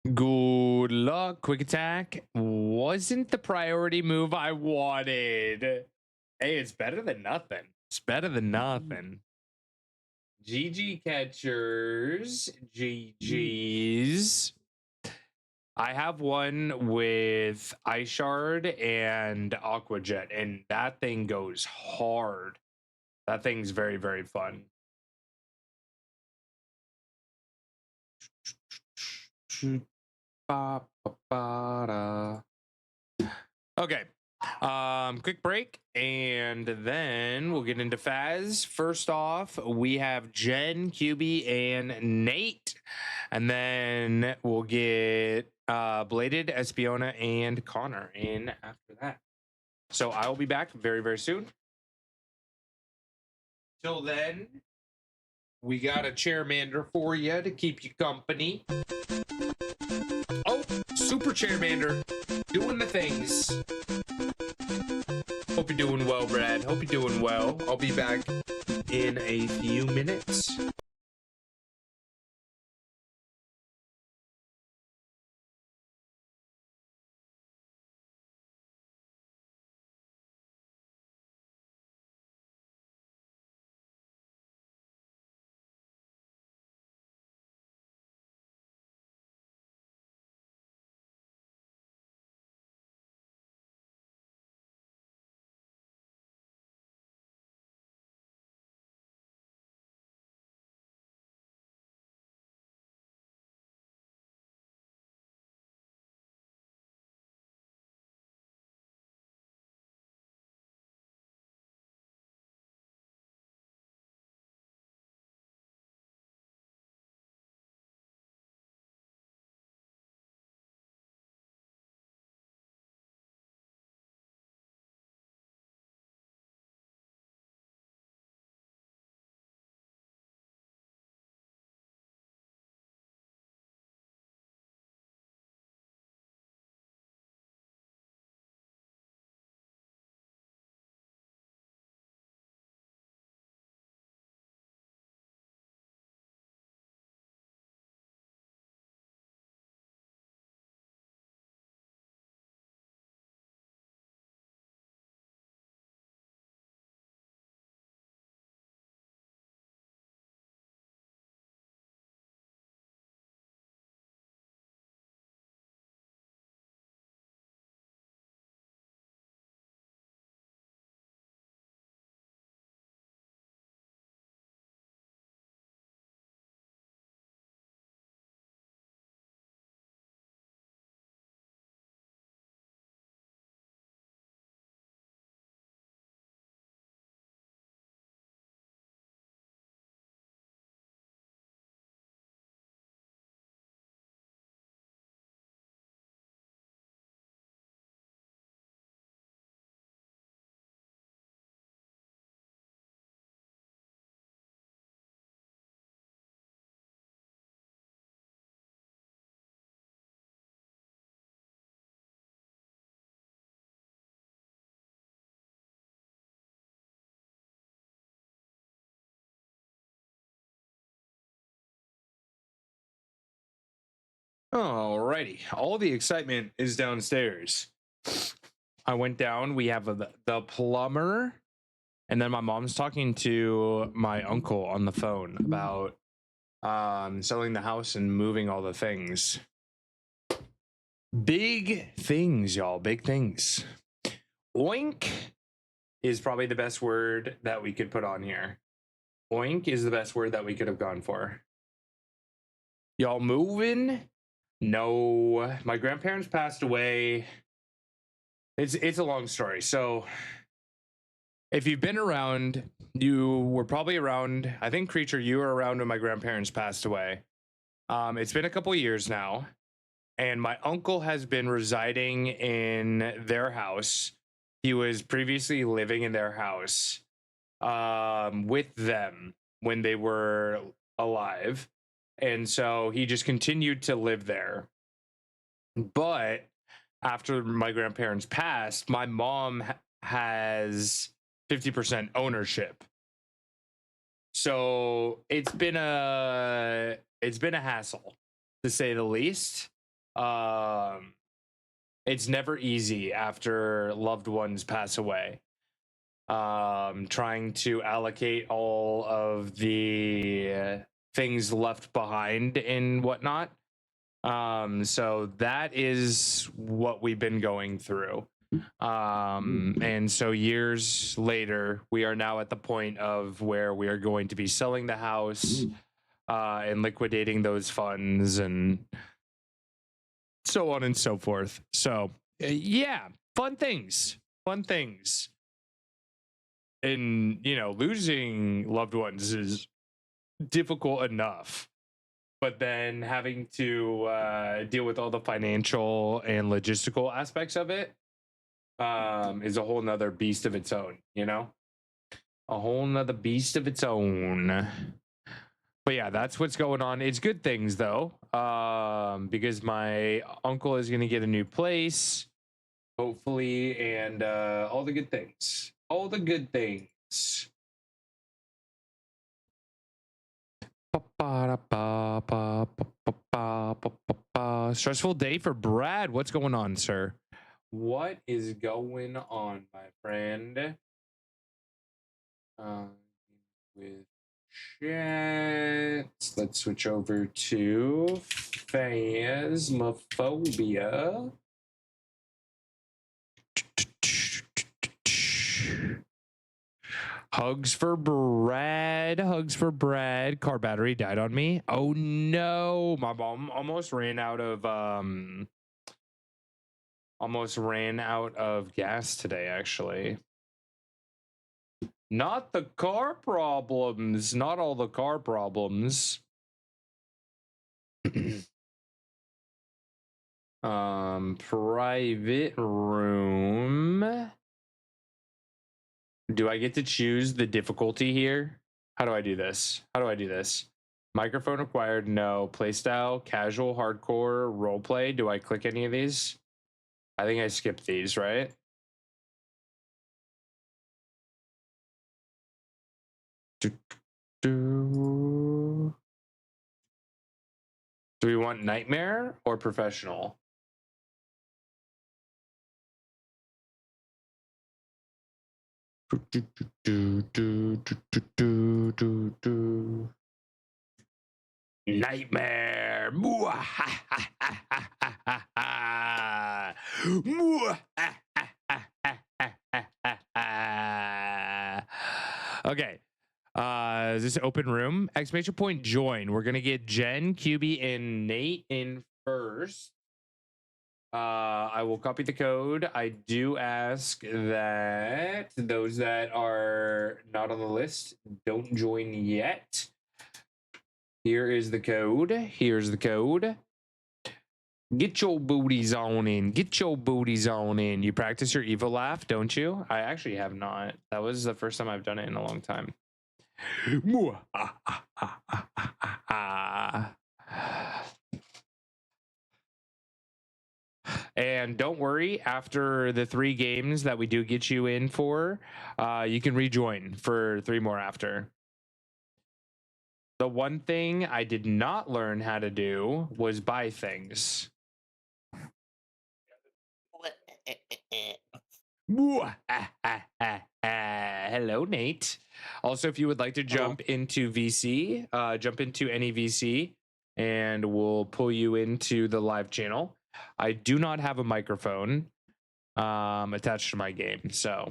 down. Good luck. Quick attack wasn't the priority move I wanted. Hey, it's better than nothing. It's better than nothing. GG catchers, GGs. I have one with Ice Shard and Aqua Jet, and that thing goes hard. That thing's very, very fun. Okay. Quick break, and then we'll get into Faz. First off, we have Jen, QB, and Nate, and then we'll get Bladed, Espiona, and Connor in after that. So I will be back very, very soon. Till then, we got a Chairmander for you to keep you company. Oh, Super Chairmander, doing the things. Hope you're doing well, Brad. Hope you're doing well. I'll be back in a few minutes. Alrighty. All the excitement is downstairs. I went down. We have the plumber, and then my mom's talking to my uncle on the phone about selling the house and moving all the things. Big things, y'all. Big things. Oink is probably the best word that we could put on here. Oink is the best word that we could have gone for. Y'all moving? No. My grandparents passed away. It's a long story. So if you've been around, you were probably around, I think, Creature, you were around when my grandparents passed away. It's been a couple years now, and my uncle has been residing in their house. He was previously living in their house with them when they were alive. And so he just continued to live there. But after my grandparents passed, my mom has 50% ownership. So it's been a hassle, to say the least. It's never easy after loved ones pass away. Trying to allocate all of the things left behind and whatnot. So that is what we've been going through. And so years later, we are now at the point of where we are going to be selling the house and liquidating those funds and so on and so forth. So yeah, fun things. And, you know, losing loved ones is difficult enough. But then having to deal with all the financial and logistical aspects of it is a whole nother beast of its own, you know? A whole nother beast of its own. But yeah, that's what's going on. It's good things, though, because my uncle is going to get a new place, hopefully, and all the good things. All the good things. Stressful day for Brad. What's going on, sir? What is going on, my friend? With chat, let's switch over to Phasmophobia. Hugs for Brad. Car battery died on me. Oh no, my mom almost ran out of gas today, actually. Not the car problems, not all the car problems. Private room. Do I get to choose the difficulty here? How do I do this? Microphone required, no. Playstyle, casual, hardcore, roleplay. Do I click any of these? I think I skipped these, right? Do we want nightmare or professional? Nightmare. Okay. Is this open room? Exclamation point join. We're gonna get Jen, QB, and Nate in first. I will copy the code. I do ask that those that are not on the list don't join yet. Here is the code. Get your booties on in. You practice your evil laugh, don't you? I actually have not. That was the first time I've done it in a long time. And don't worry, after the 3 games that we do get you in for, you can rejoin for 3 more after. The one thing I did not learn how to do was buy things. Hello, Nate. Also, if you would like to jump into VC, jump into any VC, and we'll pull you into the live channel. I do not have a microphone attached to my game, so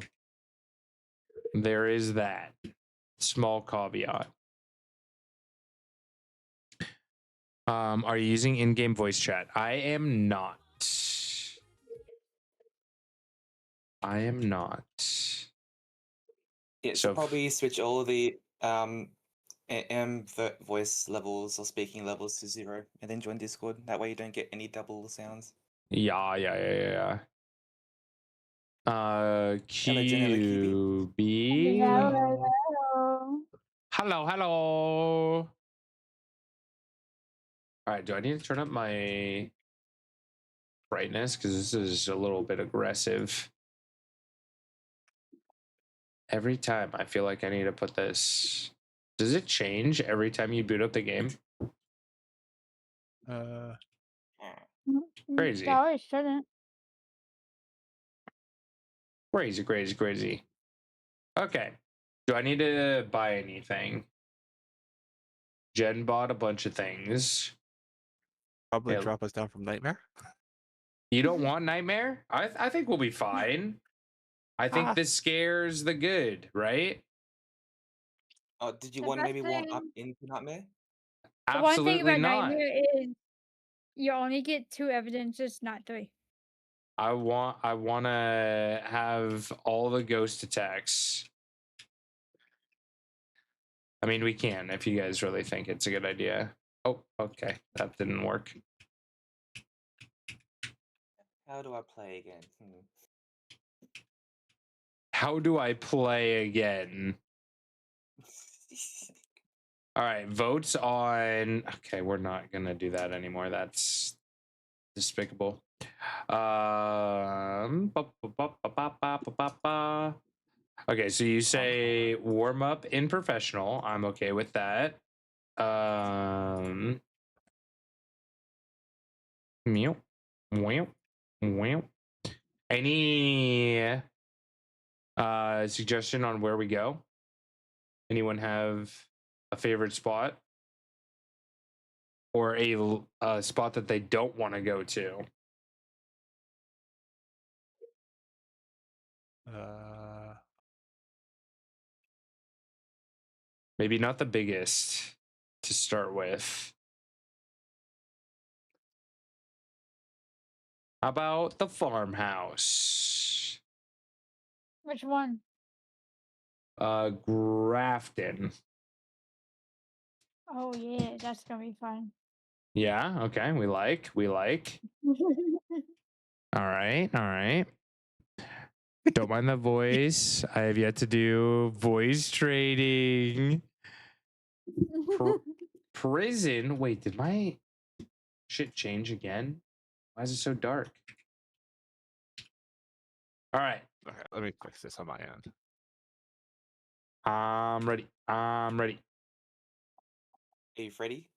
there is that small caveat. Are you using in-game voice chat? I am not. I am not. Yeah, so probably switch all the voice levels or speaking levels to 0, and then join Discord. That way you don't get any double sounds. Yeah. QB. Hello. All right, do I need to turn up my brightness? Because this is a little bit aggressive. Every time I feel like I need to put this. Does it change every time you boot up the game? Crazy. No, it shouldn't. Crazy. Okay. Do I need to buy anything? Jen bought a bunch of things. Probably drop us down from Nightmare. You don't want Nightmare? I think we'll be fine. I think the scare's the good, right? Oh, did you want maybe warm up into Nightmare? The one thing Absolutely about not. Nightmare is you only get 2 evidences, not 3. I want to have all the ghost attacks. I mean, we can if you guys really think it's a good idea. Oh, okay. That didn't work. How do I play again? How do I play again? All right, votes on. Okay, we're not gonna do that anymore. That's despicable. Okay, so you say warm up in professional. I'm okay with that. Meow. Any suggestion on where we go? Anyone have a favorite spot or a spot that they don't want to go to? Maybe not the biggest to start with. How about the farmhouse? Which one? Grafton. Oh yeah, that's gonna be fun. Yeah, okay, we like. All right. Don't mind the voice. I have yet to do voice trading. Prison. Wait, did my shit change again? Why is it so dark? All right. Okay, let me fix this on my end. I'm ready. Are you Freddy?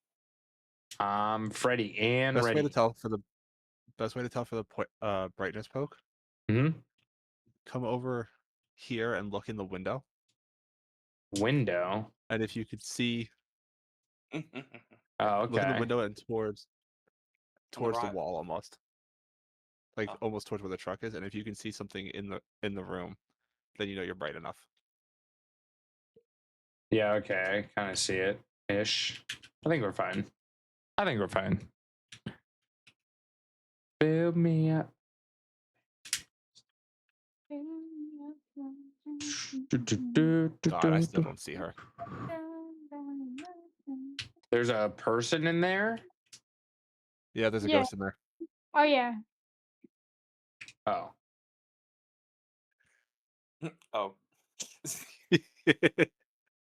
I'm Freddy and Best ready. way to tell for the brightness poke. Mm-hmm. Come over here and look in the window. Window. And if you could see, oh, okay. Look in the window and towards the right. wall almost, like almost towards where the truck is. And if you can see something in the room, then you know you're bright enough. Yeah, okay. I kind of see it ish. I think we're fine. Build me up. God, I still don't see her. There's a person in there? Yeah, there's a ghost in there. Oh yeah. Oh. Oh.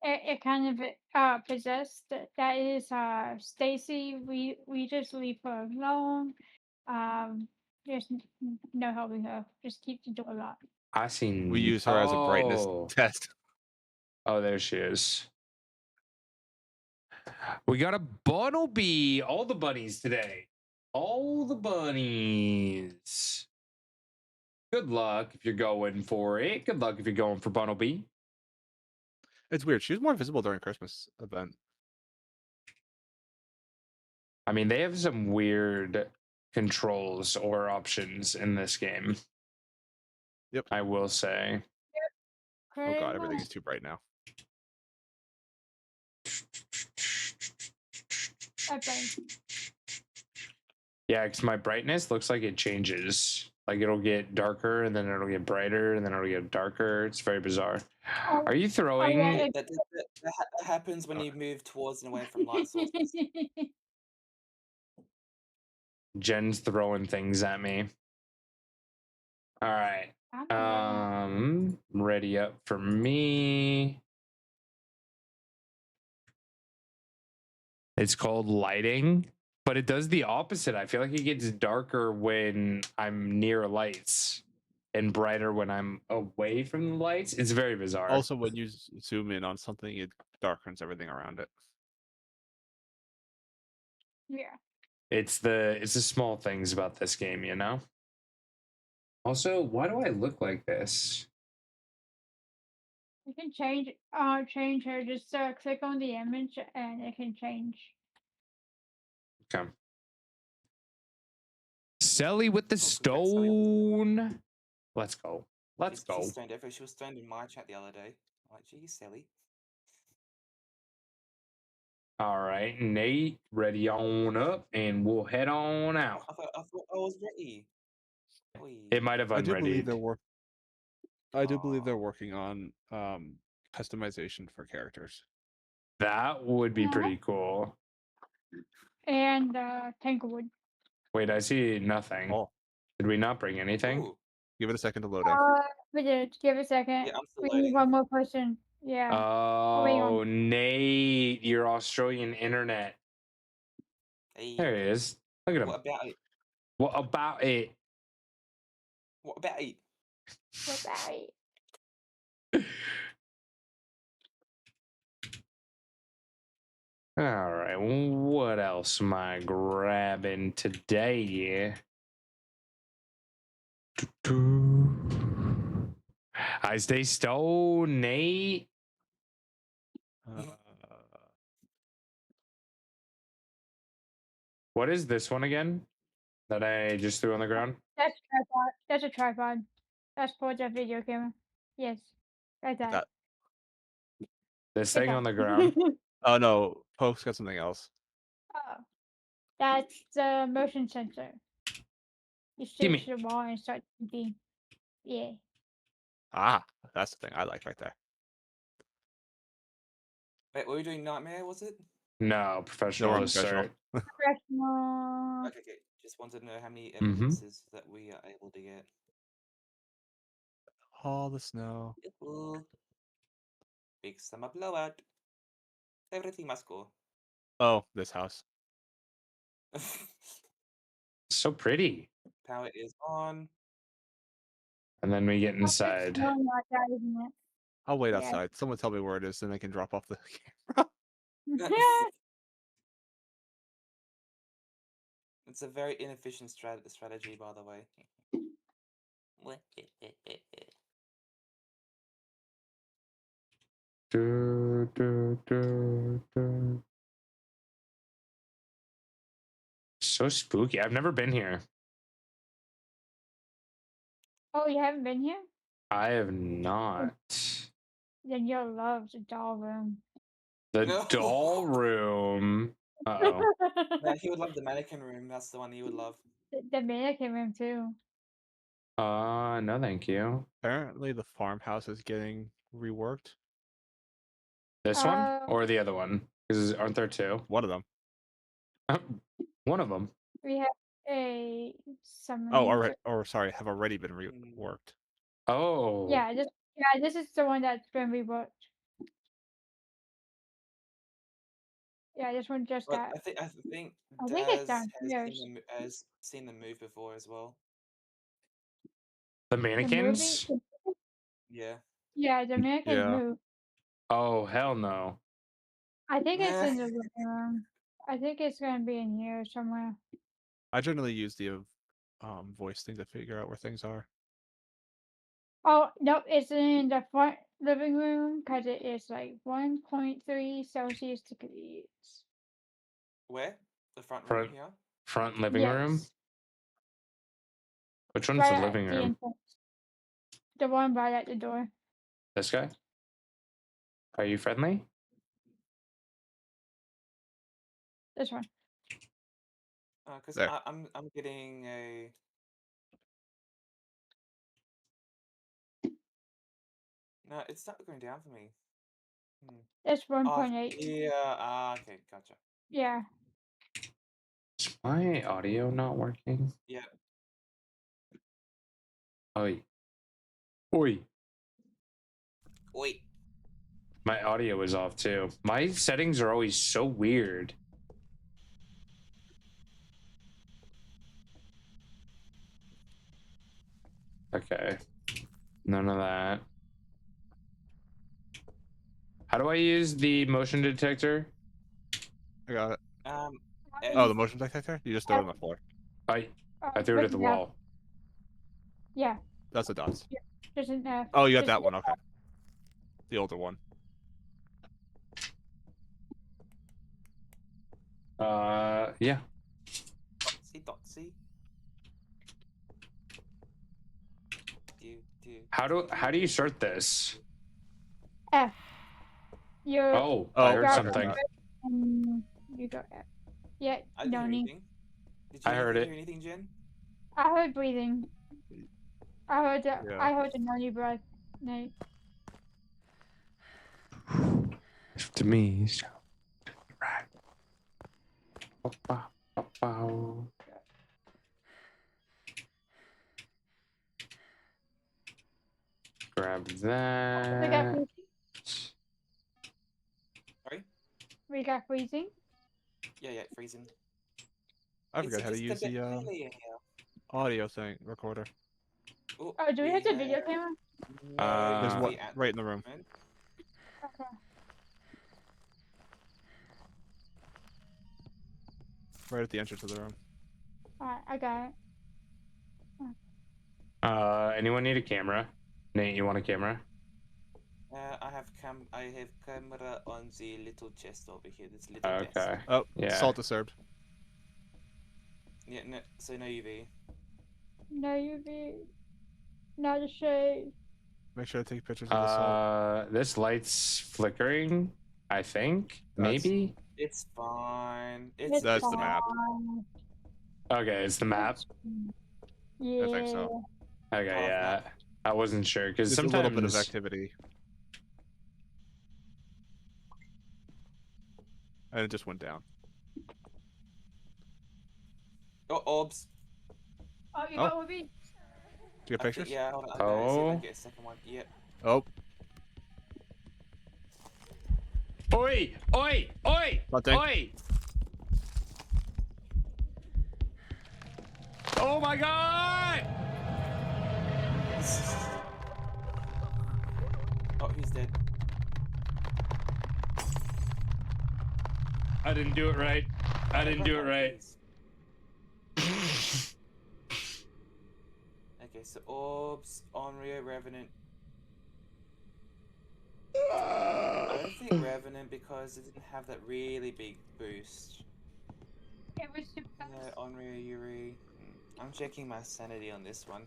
It kind of possessed. That is Stacy. We just leave her alone. There's no helping her. Just keep the door locked. I seen. We use her as a brightness test. Oh, there she is. We got a Bunnelby. All the bunnies today. All the bunnies. Good luck if you're going for it. Good luck if you're going for Bunnelby. It's weird. She was more visible during Christmas event. I mean, they have some weird controls or options in this game. Yep. I will say. Oh god, everything is too bright now. Okay. Yeah, because my brightness looks like it changes. Like it'll get darker and then it'll get brighter and then it'll get darker. It's very bizarre. Are you throwing? That happens when you move towards and away from light sources. Jen's throwing things at me. All right. Ready up for me. It's called lighting, but it does the opposite. I feel like it gets darker when I'm near lights and brighter when I'm away from the lights. It's very bizarre. Also, when you zoom in on something, it darkens everything around it. Yeah. It's the small things about this game, you know? Also, why do I look like this? You can change her. Just click on the image and it can change. Okay. Selly with the stone. Let's go. Let's go. She was stoned in my chat the other day. I'm like, geez, Sally. All right, Nate, ready on up, and we'll head on out. I thought I was ready. It might have I do believe unreadied. I do believe they're working on customization for characters. That would be pretty cool. And Tanglewood. Wait, I see nothing. Oh. Did we not bring anything? Give it a second to load in. We did. Give it a second. Yeah, I'm still We waiting. need one more person. Yeah. wait Oh, on. Nate, your Australian internet. Hey, There he is. Look at him. what about it? What about it? What about it? What about it? All right, what else am I grabbing today? I stay stoned, Nate. What is this one again that I just threw on the ground? That's a tripod. That's a tripod. That's for the video camera. Yes. Like that. This thing on the ground? Oh no, Poke's got something else. Oh. That's the motion sensor. You stick to the wall and start thinking. Yeah. Ah, that's the thing I like right there. Wait, were we doing Nightmare, was it? No, professional we're assert. Professional. Okay. Just wanted to know how many Mhm. evidences that we are able to get. All the snow. Ooh. Big summer blowout. Everything must go. Oh, this house. So pretty. Power is on. And then we get inside. No, not that, isn't it? I'll wait Yeah. outside. Someone tell me where it is, then I can drop off the It's a very inefficient strategy, by the way. So spooky. I've never been here. Oh, you haven't been here? I have not. Then you'll love the doll room. The No. doll room. Uh-oh. No, he would love the mannequin room. That's the one he would love. The mannequin room too. No, thank you. Apparently the farmhouse is getting reworked. This one or the other one? Because aren't there two? One of them. One of them. We have a summary. Oh, already, or sorry, have already been reworked. Oh. Yeah, this is the one that's been reworked. Yeah, this one just But got. I think I think Daz it's downstairs. has seen them move before as well. The mannequins? Yeah. Yeah, the mannequins Yeah. move. Oh, hell no. I think it's in the living room. I think it's gonna be in here somewhere. I generally use the voice thing to figure out where things are. Oh, nope, it's in the front living room because it is like 1.3 Celsius degrees. Where? The front room Front here? front living room. Yes, Which one's right the at living the room? entrance. The one right at the door. This guy? Are you friendly? This one. Because There. I'm getting a. No, it's not going down for me. It's Oh, 1.8. yeah. Okay, gotcha. Yeah. Is my audio not working? Yeah. Oi. Oi. Wait. My audio is off too. My settings are always so weird. Okay. None of that. How do I use the motion detector? I got it. Um. Oh, the motion detector? You just throw it on the floor. I threw it at the Yeah. wall. Yeah. That's the dots. Doesn't Oh, you got that one. Okay. The older one. Yeah. Dotsy. How do you start this? F. You're. Oh, I heard grab something. it and you go F. Yeah. I didn't No hear need. anything. Did you I heard it. hear anything, Jen? I heard breathing. I heard the. Yeah. I heard the noni breath. Nate. To me, so right. Bow. Grab We got that. freezing. Sorry? We got freezing. Yeah, freezing. I forgot how to use the audio thing recorder. Oh, do we have the video camera? There's one right in the room. Okay. Right at the entrance of the room. Alright, I got it. Anyone need a camera? Nate, you want a camera? I have camera on the little chest over here. This little desk. Okay. Oh, yeah. salt disturbed. Yeah, no, so no UV. No UV. Not a shade. Make sure to take pictures of the salt. This light's flickering, I think. Maybe? It's fine. That's the map. Okay, it's the map. Yeah. I think so. Okay, yeah. I wasn't sure because There's sometimes a little bit of activity. And it just went down. Oh, orbs. Oh, you got UV. Do you get pictures? Yeah, hold on. Oh. See if I get a second one. Yep. Oh. Oi! Oi! Oi! Nothing. Oi! Oh my god! Oh, he's dead. I didn't do it right. I didn't do it right. Okay, so orbs, Onryo, Revenant. I don't think Revenant because it didn't have that really big boost. It was super Yeah, Onryo, Yuri. I'm checking my sanity on this one.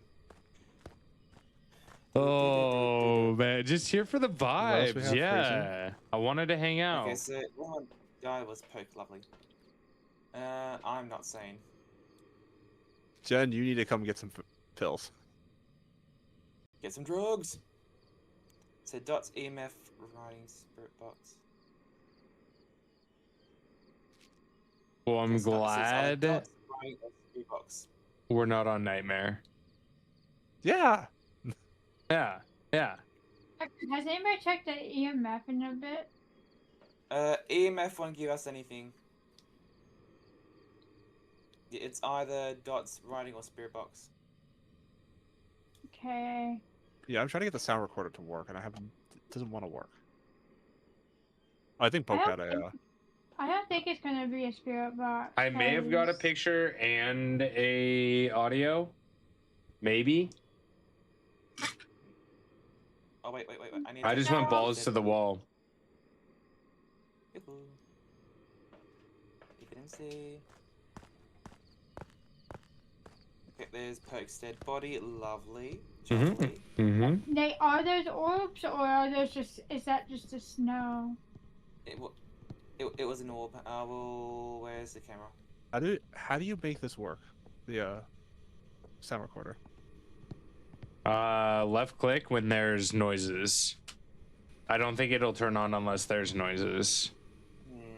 Oh man, just here for the else we vibes. have, Yeah, I wanted to hang out. Okay, so one guy was Poke Lovely. I'm not sane. Jen, you need to come get some pills. Get some drugs. So Dots, EMF, Riding Spirit Box. Well, I'm Yes, Dots is glad either Dots, Riding, or Spirit Box. we're not on Nightmare. Yeah. Yeah, yeah. Has anybody checked the EMF in a bit? EMF won't give us anything. It's either Dots, Riding, or Spirit Box. Okay. Yeah, I'm trying to get the sound recorder to work, and it doesn't want to work. I think I Poke don't had think, a. I don't think it's gonna be a spirit box. I may have got a 'cause- picture and a audio. Maybe. Oh wait. I just went balls to the wall. Yoo-hoo. You can see. Okay, there's Perk's dead body. Lovely. Lovely. Mm-hmm. Nate, are those orbs or are those just? Is that just the snow? It was an orb. Well, where's the camera? How do you make this work? The sound recorder. Left click when there's noises. I don't think it'll turn on unless there's noises.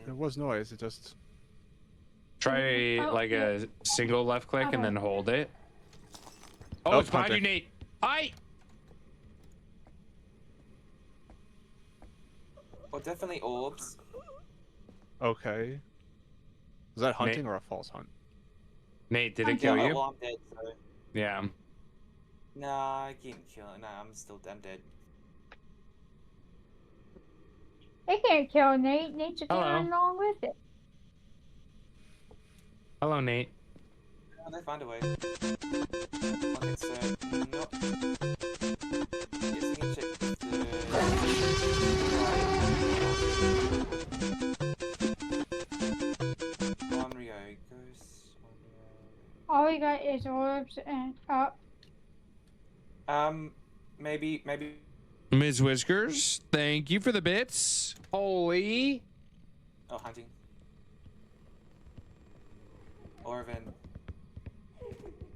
There was noise. It just. Try Oh, like yeah. a single left click and Okay. then hold it. Oh, Oh, it's behind you, Hunter. Nate. Hi. Well, definitely orbs. Okay. Is that hunting or a false hunt? Nate, did it I'm kill Yeah, you? well, I'm dead. So. Yeah. Nah, I can't kill. Nah, I'm dead. They can't kill Nate. Nate's just Hello. going along with it. Hello, Nate. Oh, they find a way. Okay, so not. Yes, we can check the. Onryo goes. All we got is orbs and up. Maybe. Ms. Whiskers, thank you for the bits. Holy. Oh, hunting. Or event.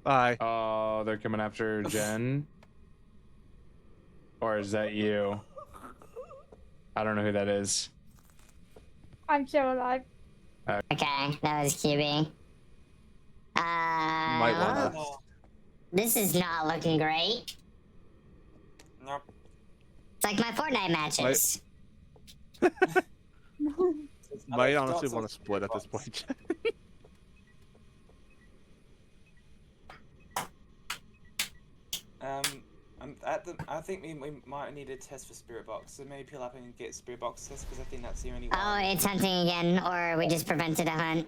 Bye. Oh, they're coming after Jen. Or is that you? I don't know who that is. I'm still alive. Okay, that was QB. Might wanna. This is not looking great. Nope. It's like my Fortnite matches. Might honestly want to split at this point. I think we might need a test for Spirit Box, so maybe pull up and get Spirit Box test because I think that's the only one. Oh, it's hunting again, or we just prevented a hunt.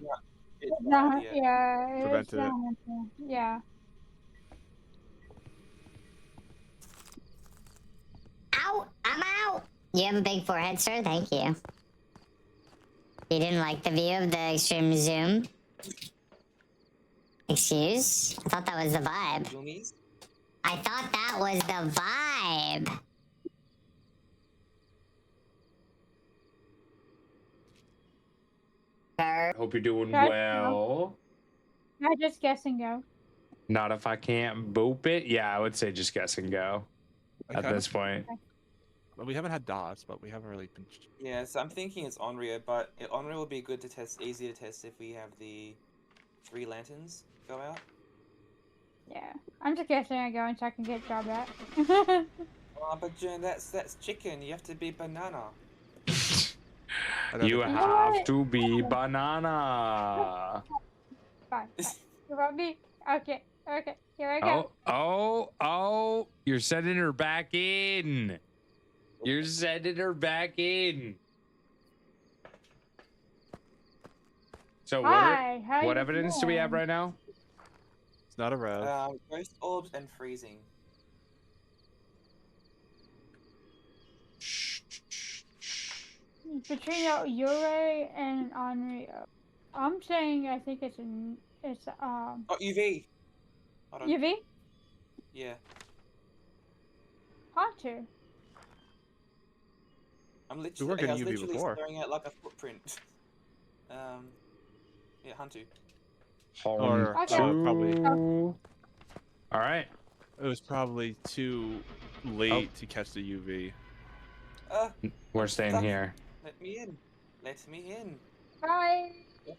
Yeah, it's Prevented it. not- yeah. Ow! I'm out! You have a big forehead, sir? Thank you. You didn't like the view of the extreme zoom? Excuse? I thought that was the vibe. Zoomies? I thought that was the vibe. Hope you're doing Okay. well. I just guess and go. Not if I can't boop it. Yeah, I would say just guess and go at Okay. this point. Well, we haven't had dots, but we haven't really been. Yeah, so I'm thinking it's Onryo, but Onryo will be good to test, easier to test if we have the 3 lanterns go out. Yeah. I'm just guessing I go so I can get job back. Oh, but Jen, that's chicken. You have to be banana. You know have what? to be banana. Fine. You want me? Okay. Okay. Here I go. Oh, you're sending her back in. You're sending her back in. So Hi, how what you evidence do we have doing? right now? It's not a rev. Ghost orbs and freezing. Between Yurei and Onryo. I'm saying I think it's Oh, UV. Hold on. UV? Yeah. Hunter. I'm We literally. weren't getting I was UV literally before. staring at like a footprint. Yeah, Hunter. Or Okay. probably. All right. It was probably too late to catch the UV. We're staying Stuff. here. Let me in. Let me in. Bye. Yeah,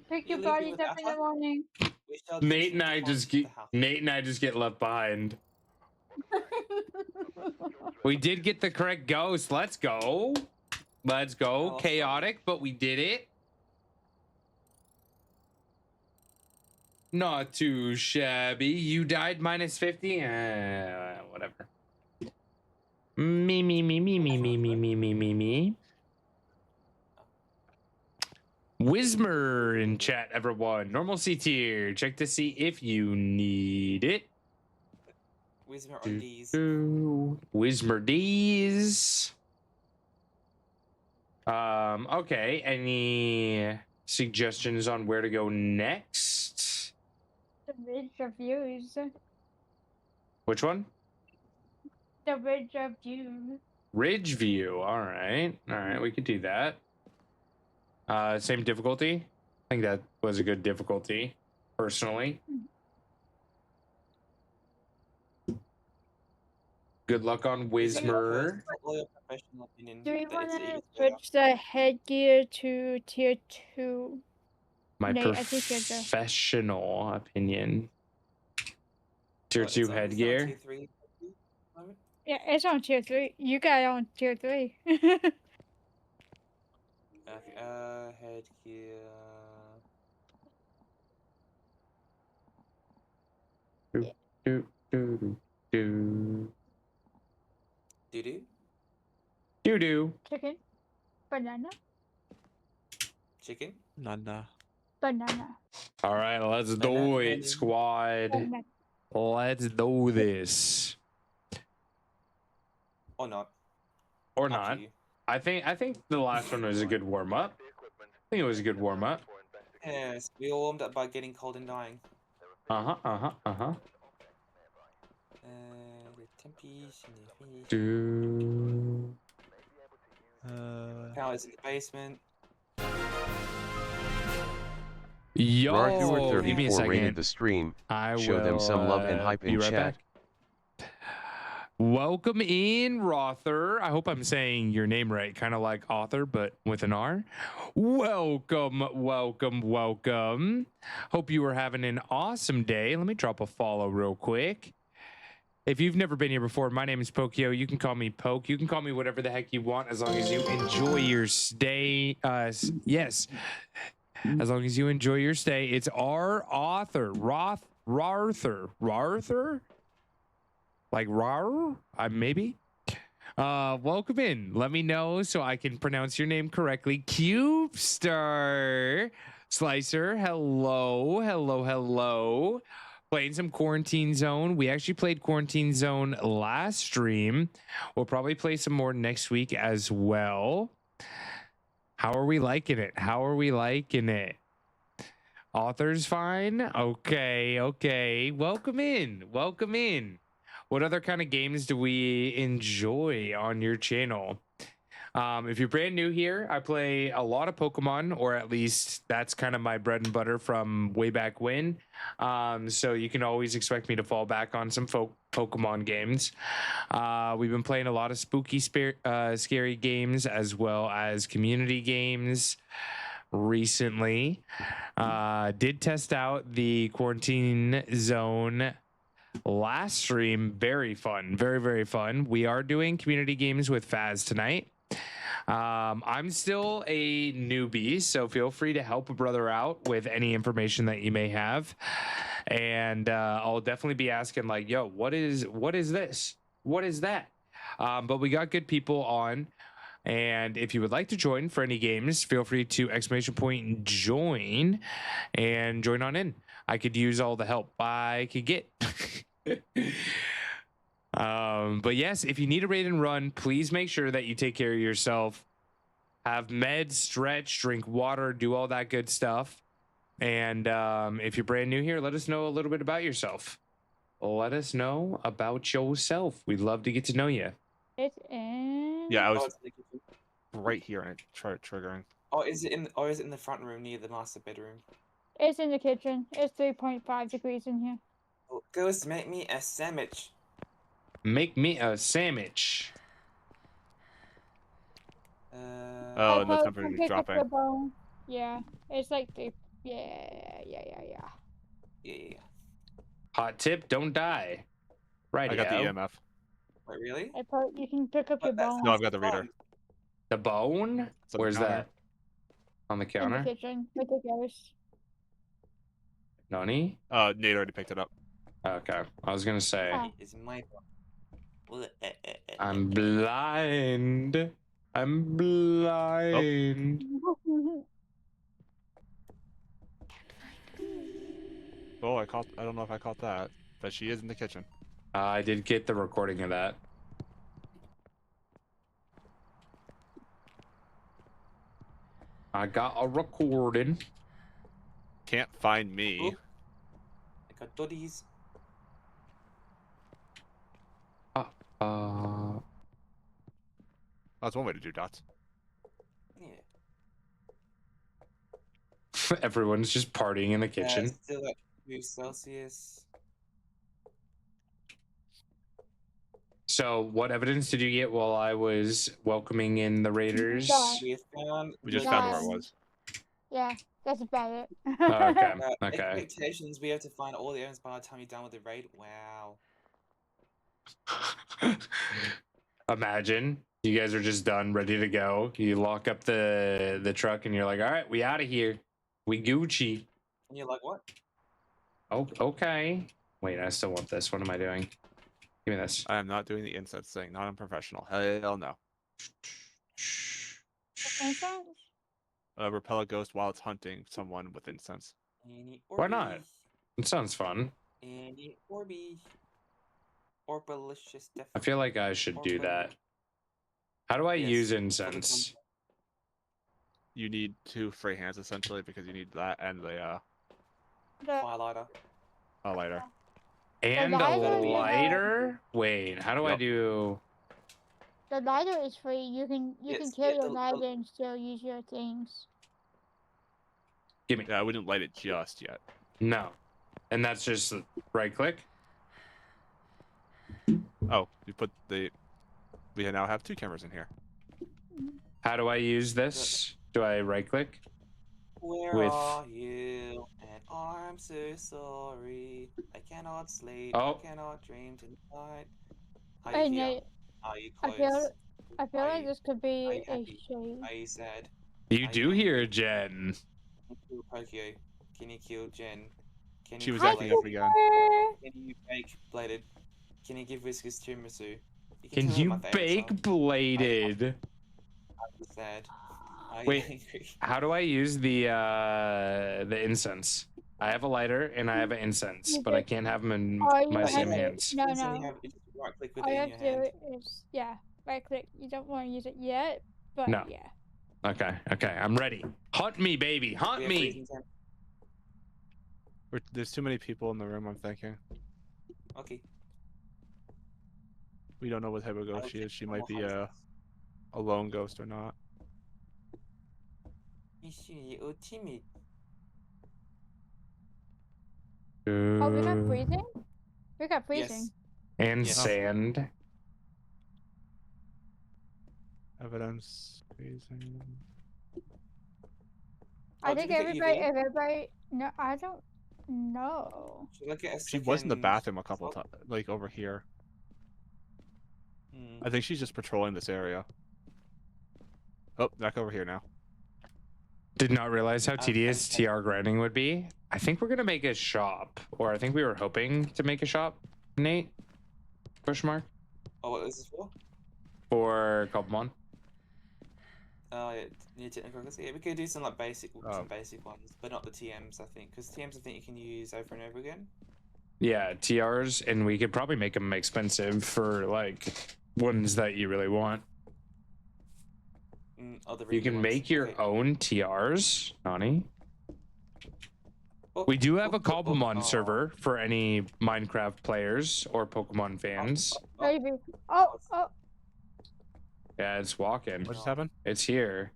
pick You your leave me bodies with up in the Alpha? morning. We shall Nate and continue I on just to get Nate and I just get left behind. We did get the correct ghost. Let's go. Let's go. Oh, Chaotic, but we did it. Not too shabby. You died minus 50. Whatever. Me. Wismer in chat, everyone. Normal C tier. Check to see if you need it. Wismer or D's. Wismer D's. Okay. Any suggestions on where to go next? The Ridge Reviews. Which one? The Ridge Review. Ridge View. All right. We could do that. Same difficulty. I think that was a good difficulty, personally. Good luck on Wismer. Do we want to switch the headgear to tier 2? My Nate, I think you're the- professional opinion. Tier 2 headgear. Yeah, it's on tier 3. You got it on tier 3. Okay, headgear. Doo-doo. Chicken. Banana. Chicken. Nana. Banana. All right, let's do it, squad. Banana. Let's do this. Or not. Or not. I think the last one was a good warm up. I think it was a good warm up. Yes, we all warmed up by getting cold and dying. Uh-huh. Power's in the basement. Yo, Rarthur give me a 34 second. rated the stream. I Show them some love and will, hype be in right chat. back. Welcome in, Rother. I hope I'm saying your name right, kind of like author, but with an R. Welcome. Hope you are having an awesome day. Let me drop a follow real quick. If you've never been here before, my name is Pokio. You can call me Poke. You can call me whatever the heck you want as long as you enjoy your stay. Yes. As long as you enjoy your stay. It's our author, Rarthur? Like Rar? Maybe? Welcome in. Let me know so I can pronounce your name correctly. Cubestar. Slicer, hello. Playing some Quarantine Zone. We actually played Quarantine Zone last stream. We'll probably play some more next week as well. How are we liking it? Author's fine? Okay. Welcome in. What other kind of games do we enjoy on your channel? If you're brand new here, I play a lot of Pokemon, or at least that's kind of my bread and butter from way back when. So you can always expect me to fall back on some Pokemon games. We've been playing a lot of spooky, scary games as well as community games recently. Did test out the Quarantine Zone last stream. Very fun. Very fun. We are doing community games with Faz tonight. I'm still a newbie, so feel free to help a brother out with any information that you may have. And I'll definitely be asking like, yo, what is this? What is that? But we got good people on. And if you would like to join for any games, feel free to !join and join on in. I could use all the help I could get. But yes, if you need a raid and run, please make sure that you take care of yourself. Have meds, stretch, drink water, do all that good stuff. And if you're brand new here, let us know a little bit about yourself. We'd love to get to know you. It's in. Yeah, I was right here and it tried triggering. Is it in the front room near the master bedroom? It's in the kitchen. It's 3.5 degrees in here. Oh, Ghost, make me a sandwich. Make me a sandwich. Oh, and the I'll temperature pick is up dropping. the bone. Yeah, it's like yeah. Hot tip, don't die. Right. I got the EMF. Wait, really? You can pick up your bone. No, I've got the reader. The bone? It's on the Where's counter. that? On the In counter? the kitchen with the ghost. Nani? Nate already picked it up. Okay. I was gonna say It's my I'm blind. I'm blind. Oh, I don't know if I caught that, but she is in the kitchen. I did get the recording of that. I got a recording. Can't find me. I got doddies. That's one way to do dots. Yeah. Everyone's just partying in the kitchen. Still at 2 Celsius. So, what evidence did you get while I was welcoming in the Raiders? We just found where it was. Yeah, that's about it. Okay. Expectations, we have to find all the evidence by the time you're done with the raid. Wow. Imagine you guys are just done, ready to go. You lock up the truck and you're like, all right, we out of here. We Gucci. And you're like, what? Oh, okay. Wait, I still want this. What am I doing? Give me this. I am not doing the incense thing. Not unprofessional. Hell no. Repel a ghost while it's hunting someone with incense. Why not? It sounds fun. Any Orby. Orbalicious I feel like I should do that. How do I use incense? You need 2 free hands essentially because you need that and the firelighter. A lighter. And a lighter? Wait, how do I do? The lighter is free. You can kill your lighter and still use your things. Give me. Yeah, I wouldn't light it just yet. No. And that's just right click? Oh, you put the... We now have 2 cameras in here. How do I use this? Do I right click? Where are you? And I'm so sorry. I cannot sleep. Oh. I cannot dream tonight. Are I you here? know. Are you I close? feel like this could be Are you a happy? shade. Are you sad? You do hear Jen. Tokyo. Can you kill Jen? Can She you was kill acting Blade? up again. Can you bake Bladed? Can you give Whiskers tiramisu? Can tell me you my favorite bake song. Bladed? Are you sad? Are you Wait, angry? how do I use the incense? I have a lighter and I have an incense, but I can't have them in my same hands. No, You no. have to right click with All it you in have your to hand. do is, right click. You don't want to use it yet, but No. yeah. Okay, I'm ready. Hunt me, baby, hunt We have me. freezing temp- There's too many people in the room, I'm thinking. Okay. We don't know what type of ghost she is. She might be a lone ghost or not. timid. Oh, we got freezing? We got freezing. And Yes. sand. Evidence. Freezing. I think everybody. No, I don't know. Should I get a She was in the second bathroom a couple slot? times, like over here. Hmm. I think she's just patrolling this area. Oh, back over here now. Did not realize how tedious TR grinding would be. I think we're gonna make a shop, or I think we were hoping to make a shop. Nate? Question mark Oh, what is this for? for Cobblemon. Oh, yeah, new technical. Yeah, we could do some like basic ones, but not the TMs. I think because TMs I think you can use over and over again. Yeah, TRs, and we could probably make them expensive for like ones that you really want. Oh, the You really can ones. make your Okay. own TRs, Nani. We do have a Cobblemon server for any Minecraft players or Pokemon fans. Maybe. Oh. Yeah, it's walking. What just happened? It's here.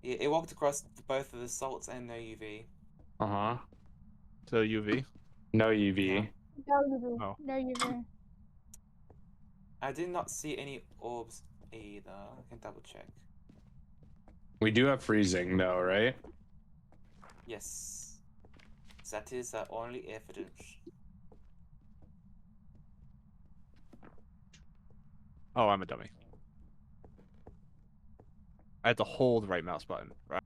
Yeah, it walked across both of the salts and no UV. Uh-huh. So UV? No UV. No, you do. Oh. No, you do. I did not see any orbs either. I can double check. We do have freezing though, right? Yes. That is our only evidence. Oh, I'm a dummy. I had to hold right mouse button, right?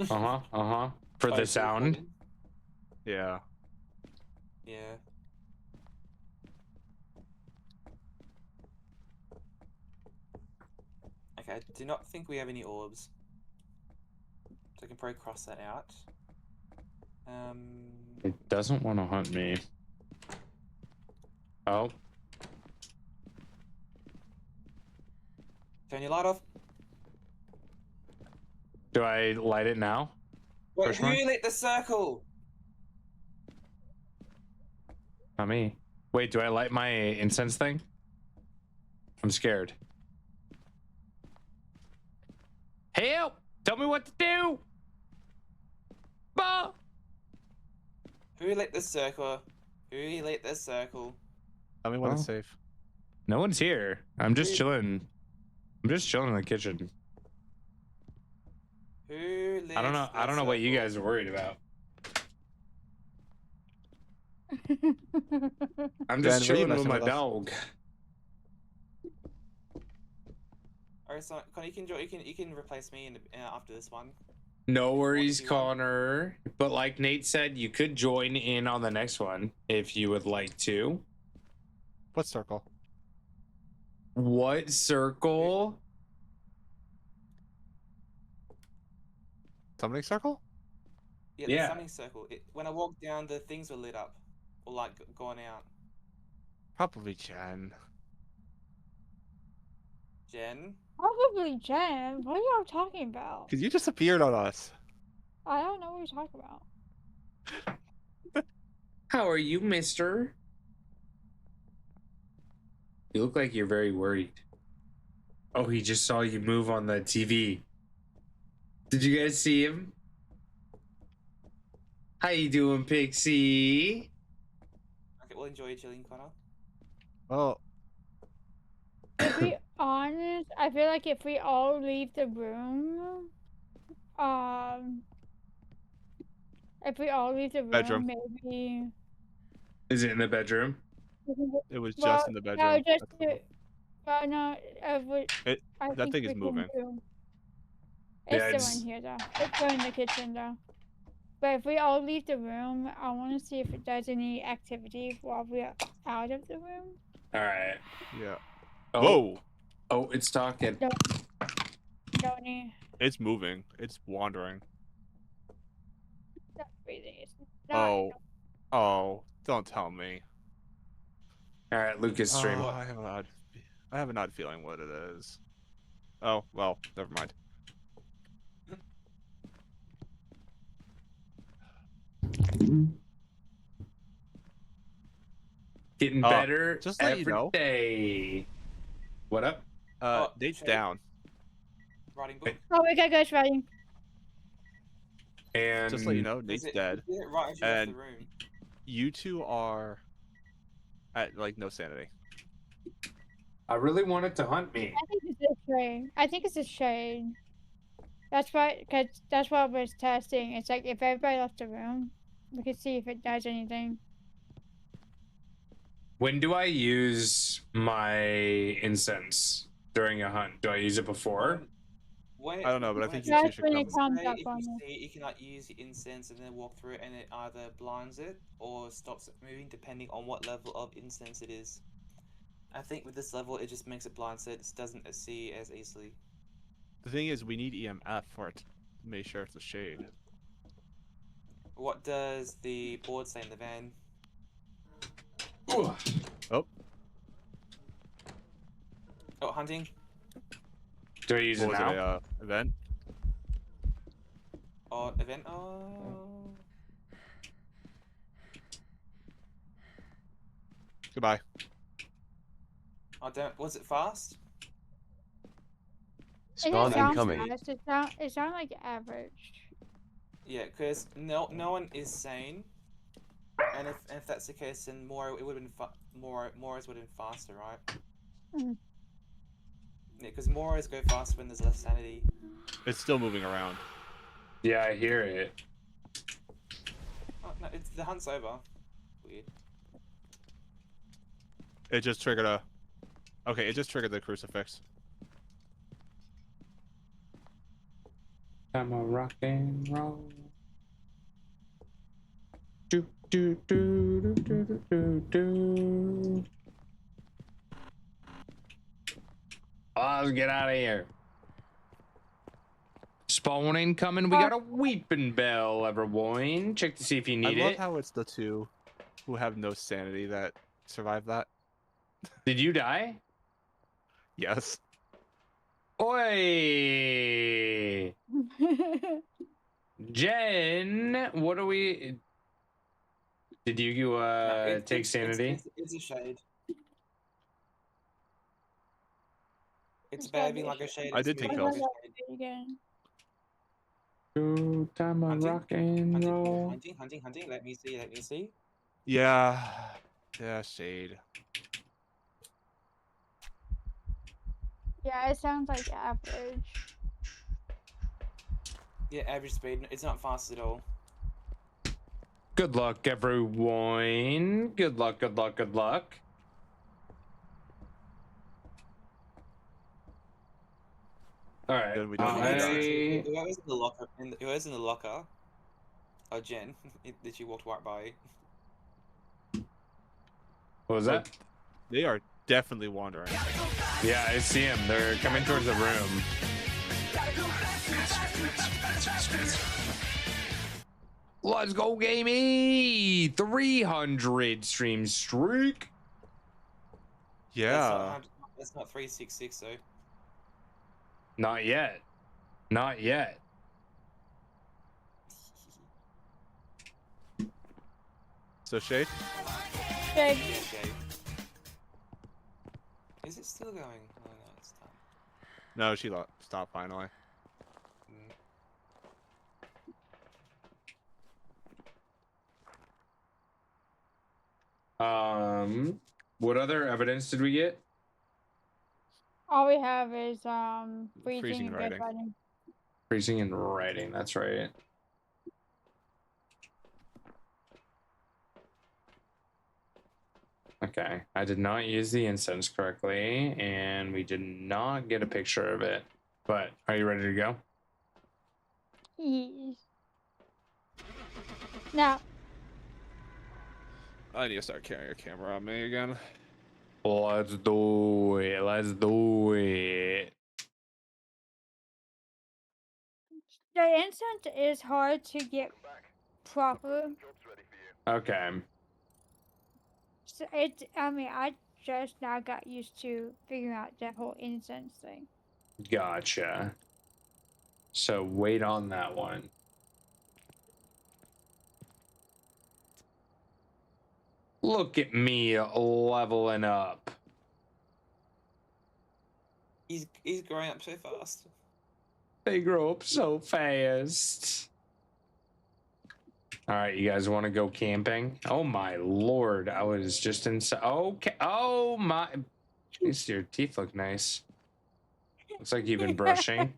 Uh-huh. For Oh, the it's sound. recording? Yeah. Yeah. Okay, I do not think we have any orbs. So I can probably cross that out. It doesn't want to hunt me. Oh. Turn your light off. Do I light it now? Wait, First who one? lit the circle? Not me. Wait, do I light my incense thing? I'm scared. Help! Tell me what to do! Bah! Who lit the circle? Who lit the circle? Tell me when it's Oh. safe. No one's here. I'm just chilling. I'm just chilling in the kitchen. Who lit I don't know. I don't know what you circle? guys are worried about. I'm Ben, just what are you chilling with messing my with us? dog. Alright, so Connor, you can replace me in after this one. No worries, Connor. But like Nate said, you could join in on the next one if you would like to. What circle? What circle? Summoning circle? Yeah, the Yeah. summoning circle. When I walked down, the things were lit up, or like gone out. Probably Jen. Jen. Probably Jen. What are y'all talking about? Because you just appeared on us. I don't know what you're talking about. How are you, mister? You look like you're very worried. Oh, he just saw you move on the TV. Did you guys see him? How you doing, Pixie? Okay, we'll enjoy chilling, Connor. Oh, To be honest, I feel like if we all leave the room, if we all leave the room, Bedroom. maybe. Is it in the bedroom? it was Well, just in the bedroom. No, just That's the- well, no. I that think thing is we can moving. do- Yeah, It's it's- still in here though. It's still in the kitchen though. But if we all leave the room, I want to see if it does any activity while we're out of the room. All right. Yeah. Oh. Whoa! Oh, it's talking. Don't need. It's moving. It's wandering. Not breathing. It's not. Oh, don't tell me. All right, Lucas, stream. Oh, I have an odd feeling what it is. Oh, well, never mind. Getting better just to let you every know. day. What up? Nate's down. Writing book. Oh, we got ghost writing. And Just to let you know, Nate's dead. Did it right as you left And the room. you two are at like no sanity. I really wanted to hunt me. I think it's a shade. I think it's a shade. That's why, cause that's what I was testing. It's like if everybody left the room, we could see if it does anything. When do I use my incense during a hunt? Do I use it before? I don't know, but I think you That's two should when it come. comes up If on you me. see it, you can like use the incense and then walk through it, and it either blinds it or stops it moving depending on what level of incense it is. I think with this level, it just makes it blind, so it doesn't see as easily. The thing is, we need EMF for it to make sure it's a shade. What does the board say in the van? Oh. Oh, hunting. Do I use it What was now? Event? Oh, event. Oh. Goodbye. Oh, don't. Was it fast? It Spawn didn't sound incoming. fast. It sounded like average. Yeah, because no one is sane, and if that's the case, then more it would have been Moras would have been faster, right? Mhm. Yeah, because Moras go faster when there's less sanity. It's still moving around. Yeah, I hear it. Oh, no, it's the hunt's over. Weird. It just triggered a. Okay, it just triggered the crucifix. I'm a rock and roll. Do do do do do do do. Oh, let's get out of here. Spawn incoming. We got a weeping bell, everyone. Check to see if you need I love it. how it's the two who have no sanity that survive that. Did you die? Yes. Oi! Jen, what do we... Did you take sanity? It's a shade. It's behaving like a shade. I did take pills. Again. Good time on rock and roll. Hunting. Let me see. Yeah. Yeah, shade. Yeah, it sounds like average. Yeah, average speed. It's not fast at all. Good luck, everyone. Good luck. All right. Then we don't Whoever's in the locker, whoever's in the locker, oh Jen, that she walked right by. What was that? They are definitely wandering. Yeah, I see them. They're coming towards the room. Let's go, gamey! 300 stream streak. Yeah. That's not 366 though. Not yet. So shade? Shade. Is it still going? Oh no, it's done. No, she stopped finally. What other evidence did we get? All we have is freezing and and dead writing. writing. Freezing and writing, that's right. Okay, I did not use the incense correctly, and we did not get a picture of it. But are you ready to go? Yes. Now, I need to start carrying a camera on me again. Let's do it. the incense is hard to get proper. Okay. So I just now got used to figuring out that whole incense thing. Gotcha. So wait on that one. Look at me leveling up. He's growing up so fast. They grow up so fast. All right, you guys want to go camping? Oh my lord, I was just inside. Okay. Oh my. At least your teeth look nice. Looks like you've been brushing.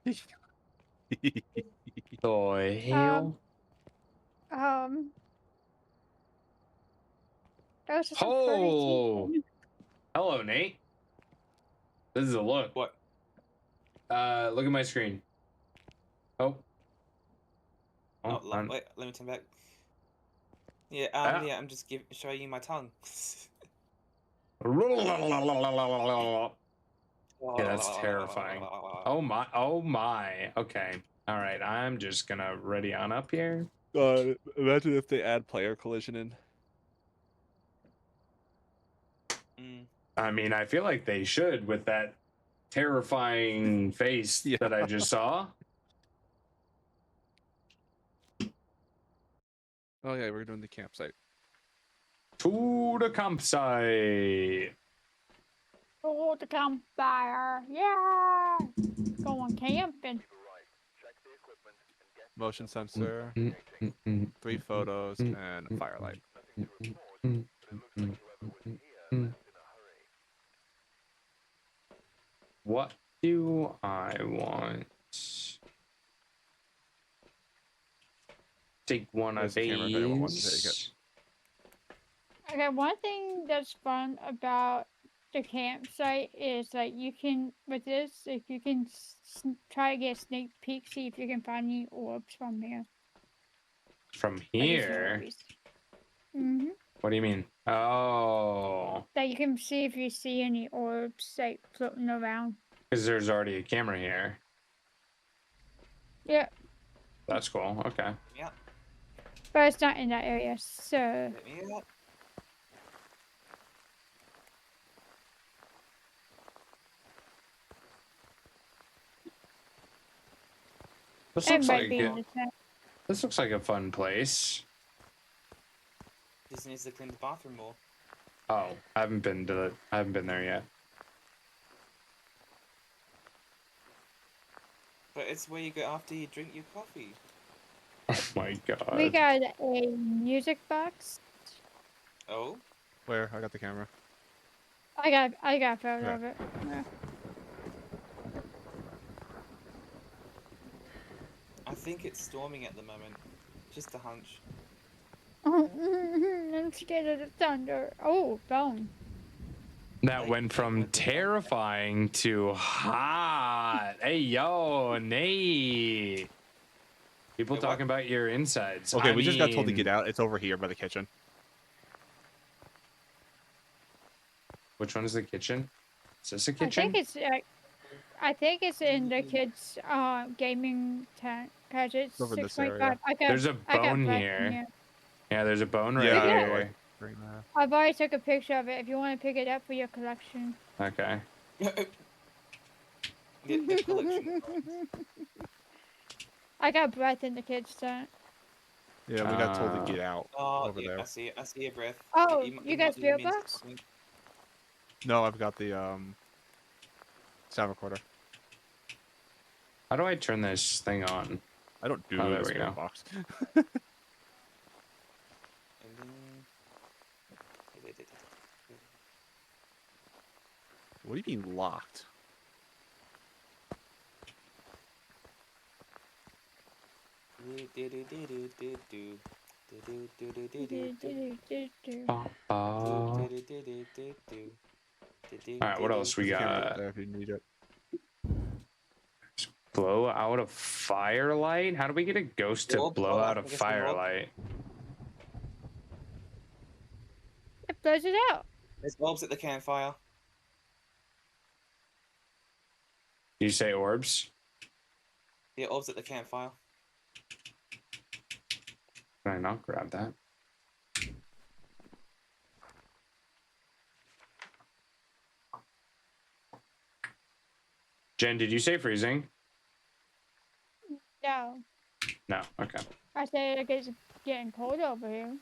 The hell? That was just Oh! Hello, Nate. This is a look. What? Look at my screen. Oh. Oh, wait, let me turn back. Yeah, yeah, I'm just showing you my tongue. Yeah, that's terrifying. Oh my. Okay. All right, I'm just gonna ready on up here. Imagine if they add player collision in. I mean, I feel like they should with that terrifying face that I just saw. Oh yeah, we're doing the campsite. To the campsite. Oh, the campfire. Yeah. Going camping. Motion sensor, 3 photos, and a firelight. What do I want? Take one of these. Okay, one thing that's fun about the campsite is that you can, with this, if you can try to get a sneak peek, see if you can find any orbs from here. From here? What do you mean? Oh, That you can see if you see any orbs like floating around. because there's already a camera here. Yeah, That's cool. Okay. Yeah. but it's not in that area, so. Let me up. This It looks might like be in it. the chat. This looks like a fun place. Just needs to clean the bathroom more. Oh, I haven't been there yet. But it's where you go after you drink your coffee. Oh my god. We got a music box. Oh? Where? I got the camera. I got a photo Yeah. of it. Yeah. I think it's storming at the moment. Just a hunch. I'm scared of the thunder. Oh, bone. That went from terrifying to hot. Hey yo, Nate. People talking about your insides. Okay, I we just got told to mean, get out. It's over here by the kitchen. Which one is the kitchen? Is this a I kitchen? think it's in the kids' gaming tent because it's Over in this 6.5. area. There's a I got bone black in here. Yeah, there's a bone right Yeah, here. right now. I've already took a picture of it if you want to pick it up for your collection. Okay. The collection. I got breath in the kids' tent. Yeah, we got told to get out Oh, over yeah, there. I see it. I see your breath. Oh, It you might got be spirit means box? something. No, I've got the sound recorder. How do I turn this thing on? I don't do Oh, the there we spirit go. box. And then... What do you mean locked? Alright, what else we There's a camera got? up there if you need it. Blow out a firelight? How do we get a ghost to Blow blow out a I guess the orb. firelight? It blows it out. There's bulbs at the campfire. Do you say orbs? Yeah, orbs at the campfire. Can I not grab that? Jen, did you say freezing? No, No. Okay. I said it's getting cold over here.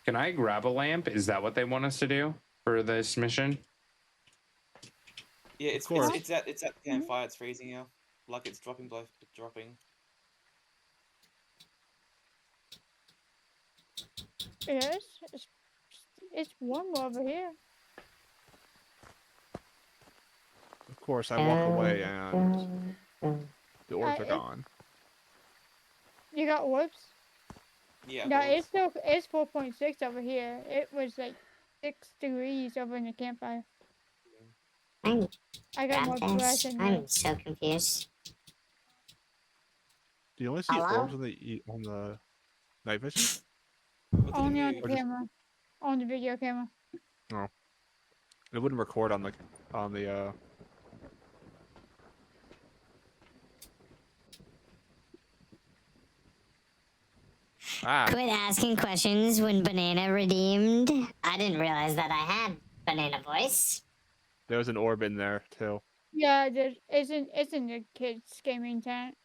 Can I grab a lamp? Is that what they want us to do for this mission? Yeah, it's course. at the campfire. It's freezing now. Like it's dropping below. Dropping. Yes, it's warm over here. Of course, I walk away and the orbs are it- gone. You got orbs? Yeah. No, orbs. it's 4.6 over here. It was like 6 degrees over in the campfire. I got more Grab breath this. in there. I'm so confused. Do you only see Hello? orbs on the night vision? Only on the Or just- camera. On the video camera. Oh. It wouldn't record on the Quit asking questions when Banana redeemed. I didn't realize that I had Banana voice. There's an orb in there too. Yeah, it's in the kids' gaming tent.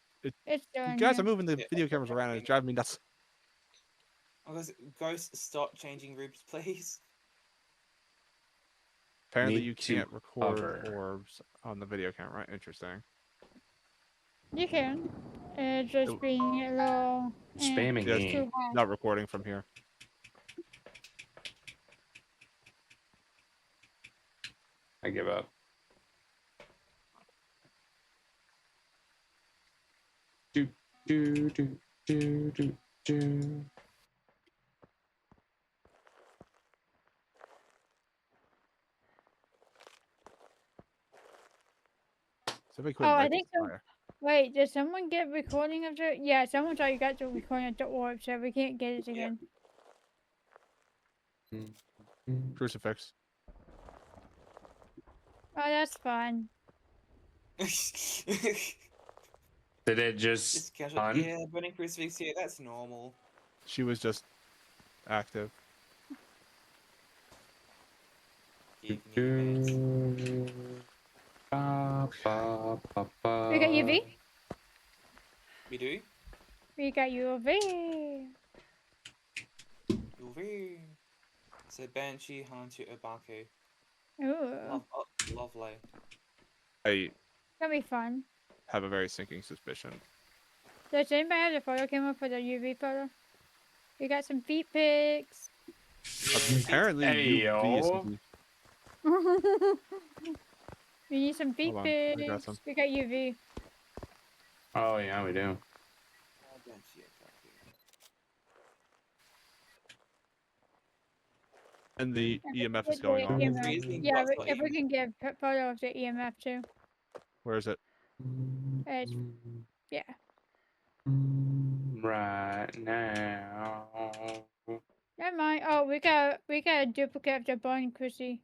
It's still You in guys here. are moving the video cameras around and it's driving me nuts. Oh, Ghost, stop changing rooms, please. Apparently Need you to can't record hover. orbs on the video camera. Interesting. You can. It's just being a little... Spamming Yeah, me. it's too hard. not recording from here. I give up. Do do do do do do. Somebody quit Oh, I light think this so. fire. Wait, did someone get recording of the? Yeah, someone thought you got the recording of the orb, so we can't get it again. Crucifix. Oh, that's fun. Did it just Just casual. on? Yeah, burning crucifix. Yeah, that's normal. She was just active. Give me a minute. We got UV. We do. We got UV. UV. So Banshee, Hantu, Obake. Ooh, Lovely. I that'll be fun. have a very sinking suspicion. Does anybody have the photo camera for the UV photo? We got some feet pics. Apparently, Hey, UV is yo. something- We need some feet Hold on, I got pics. some. We got UV. Oh yeah, we do. Banshee, Obake. And the EMF is Get going the on. EMF. Freezing Yeah, blocks we- got if we EMF. can get a photo of the EMF too. Where is it? It's, yeah. Right now. Never mind. Oh, we got a duplicate of the bone Chrissy.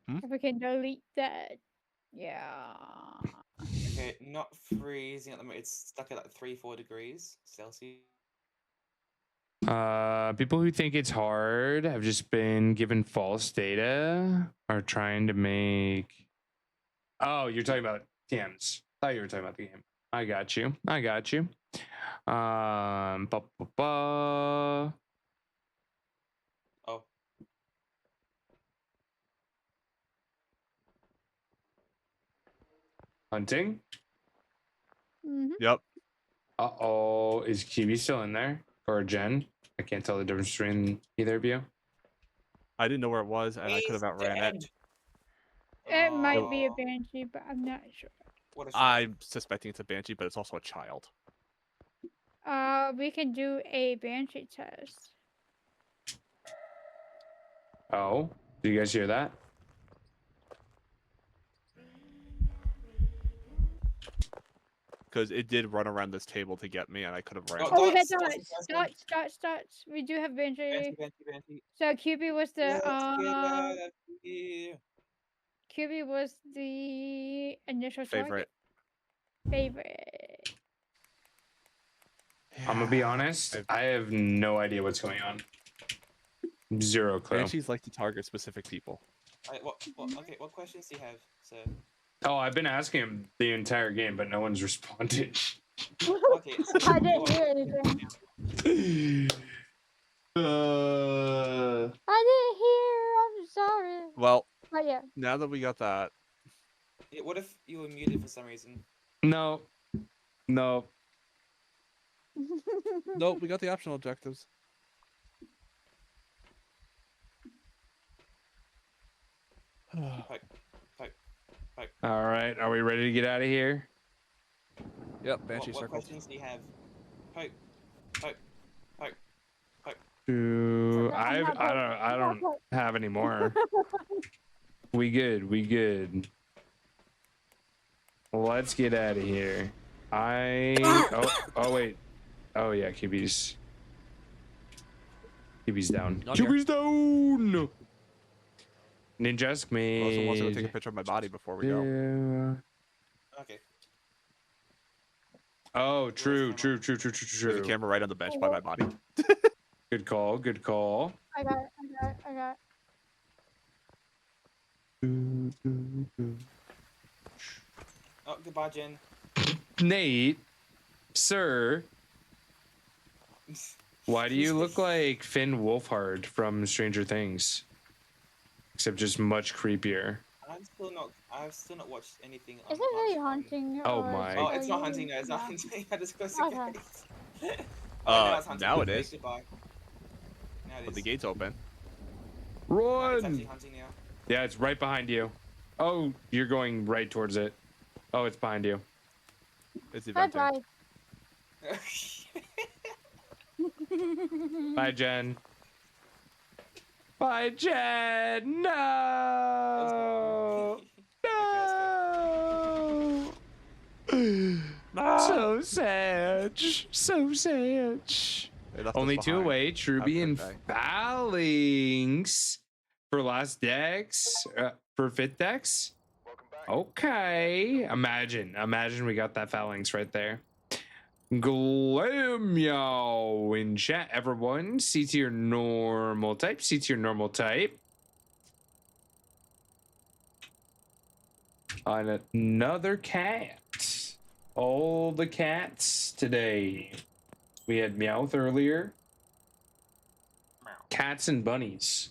Hmm? If we can delete that. Yeah. Okay, not freezing at the moment. It's stuck at like 3-4 degrees Celsius. People who think it's hard have just been given false data, are trying to make. Oh, you're talking about TMs. I thought you were talking about the game. I got you. I got you. Ba, ba, ba. Oh. Hunting. Yep. Uh-oh. Is QB still in there? Or Jen? I can't tell the difference between either of you. I didn't know where it was, and I could have outran it. It might be a banshee, but I'm not sure. I'm suspecting it's a banshee, but it's also a child. We can do a banshee test. Oh, do you guys hear that? Because it did run around this table to get me, and I could have ran. Oh, we got dots. We do have banshee. Banshee. So QB was the Yeah. QB was the initial Favorite. Favorite. I'm gonna be honest. I have no idea what's going on. Zero clue. Banshees like to target specific people. Okay, what questions do you have, sir? Oh, I've been asking him the entire game, but no one's responded. Okay, so I didn't hear anything. I didn't hear. I'm sorry. Well, But yeah. now that we got that, Yeah, what if you were muted for some reason? No. nope, we got the optional objectives. All right, are we ready to get out of here? Yep, Banshee What circles. questions do you have? Poke. I don't have any more. We good. Let's get out of here. Oh wait. Oh yeah, QB's down. Not here. QB's down. Ninjask me. I also want to go take a picture of my body before we go. Okay. Oh, true. There's a camera right on the bench by my body. Good call. I got it. Oh, goodbye, Jen. Nate, sir, why do you look like Finn Wolfhard from Stranger Things? Except just much creepier. I've still not watched anything. Is it really haunting? Oh or my. Oh, it's not you- hunting. No, it's not yeah. hunting. I just closed Okay. the gates. Now it's hunting. Now it Okay, is. goodbye. Now it But is. the gate's open. It's actually Run! hunting now. Yeah, it's right behind you. Oh, you're going right towards it. Oh, it's behind you. It's Bye eventing. bye. Bye, Jen. Bye, Jen. No. No. So sad. So sad. They left us Only two behind. away. Have a Truby good and day. Phalanx for last decks. For fifth decks. Okay. Imagine we got that Phalanx right there. Glamio in chat, everyone. C to your normal type. C to your normal type. On another cat. All the cats today. We had Meowth earlier. Cats and bunnies.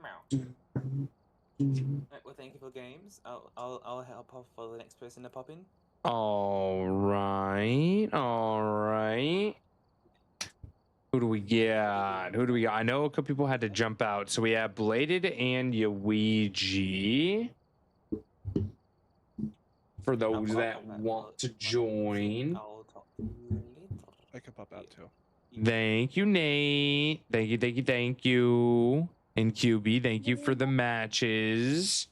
Well, thank you for games. I'll help off for the next person to pop in. All right. Who do we get? I know a couple people had to jump out. So we have Bladed and Yuigi. For those that want to join. I can pop out too. Thank you, Nate. Thank you. And QB, thank you for the matches.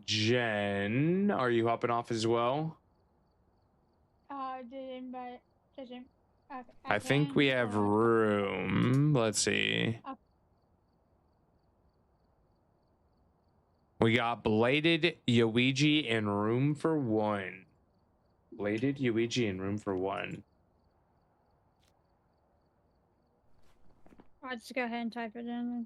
Jen, are you hopping off as well? Didn't, but doesn't. I think we have room. Let's see. We got Bladed, Yuigi, and room for one. Bladed, Yuigi, and room for one. I'll just go ahead and type it in.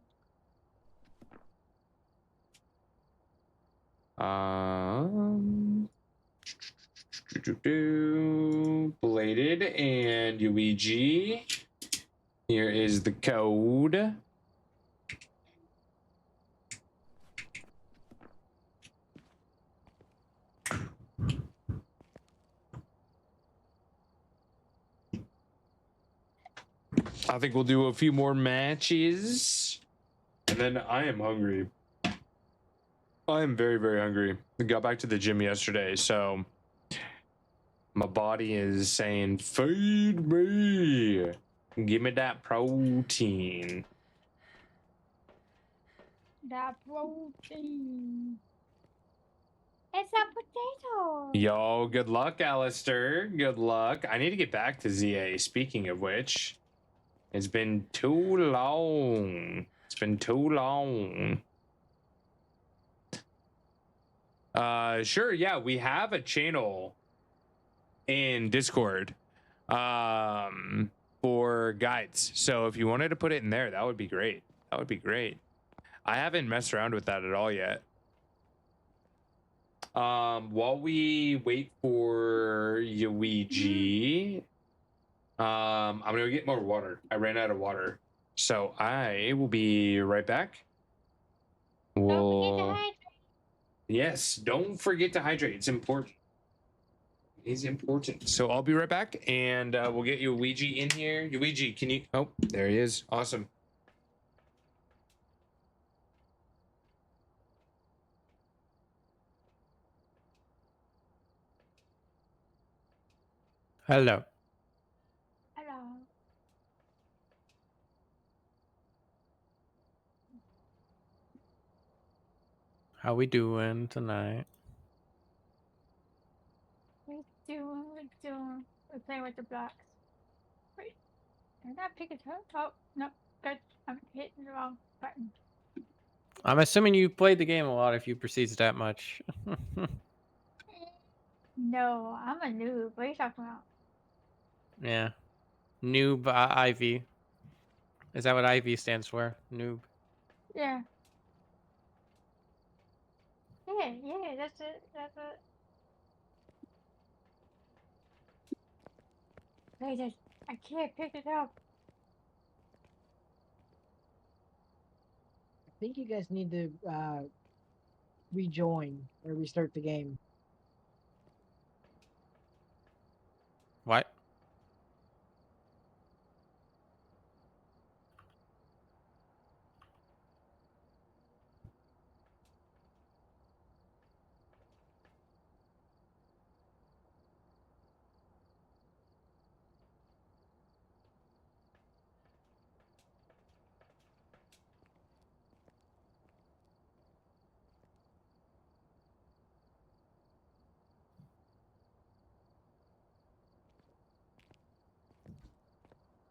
Bladed and Yuigi. Here is the code. I think we'll do a few more matches. And then I am hungry. I am very, very hungry. I got back to the gym yesterday, so my body is saying, feed me. Give me that protein. That protein. It's a potato. Yo, good luck, Alistair. Good luck. I need to get back to ZA. Speaking of which, it's been too long. It's been too long. Sure, yeah, we have a channel in Discord for guides. So if you wanted to put it in there, that would be great. That would be great. I haven't messed around with that at all yet. While we wait for Yuigi, I'm gonna get more water. I ran out of water. So I will be right back. Yes, don't forget to hydrate. It's important. It's important. So I'll be right back, and we'll get Yuigi in here. Yuigi, can you? Oh, there he is. Awesome. Hello. Hello. How we doing tonight? We're doing. We're playing with the blocks. Wait, did I pick it up? Oh, no, good. I'm hitting the wrong button. I'm assuming you played the game a lot if you proceeds that much. No, I'm a noob. What are you talking about? Yeah. Noob IV. Is that what IV stands for? Noob. Yeah. Yeah, that's it. That's it. Wait, I can't pick it up. I think you guys need to rejoin or restart the game. What?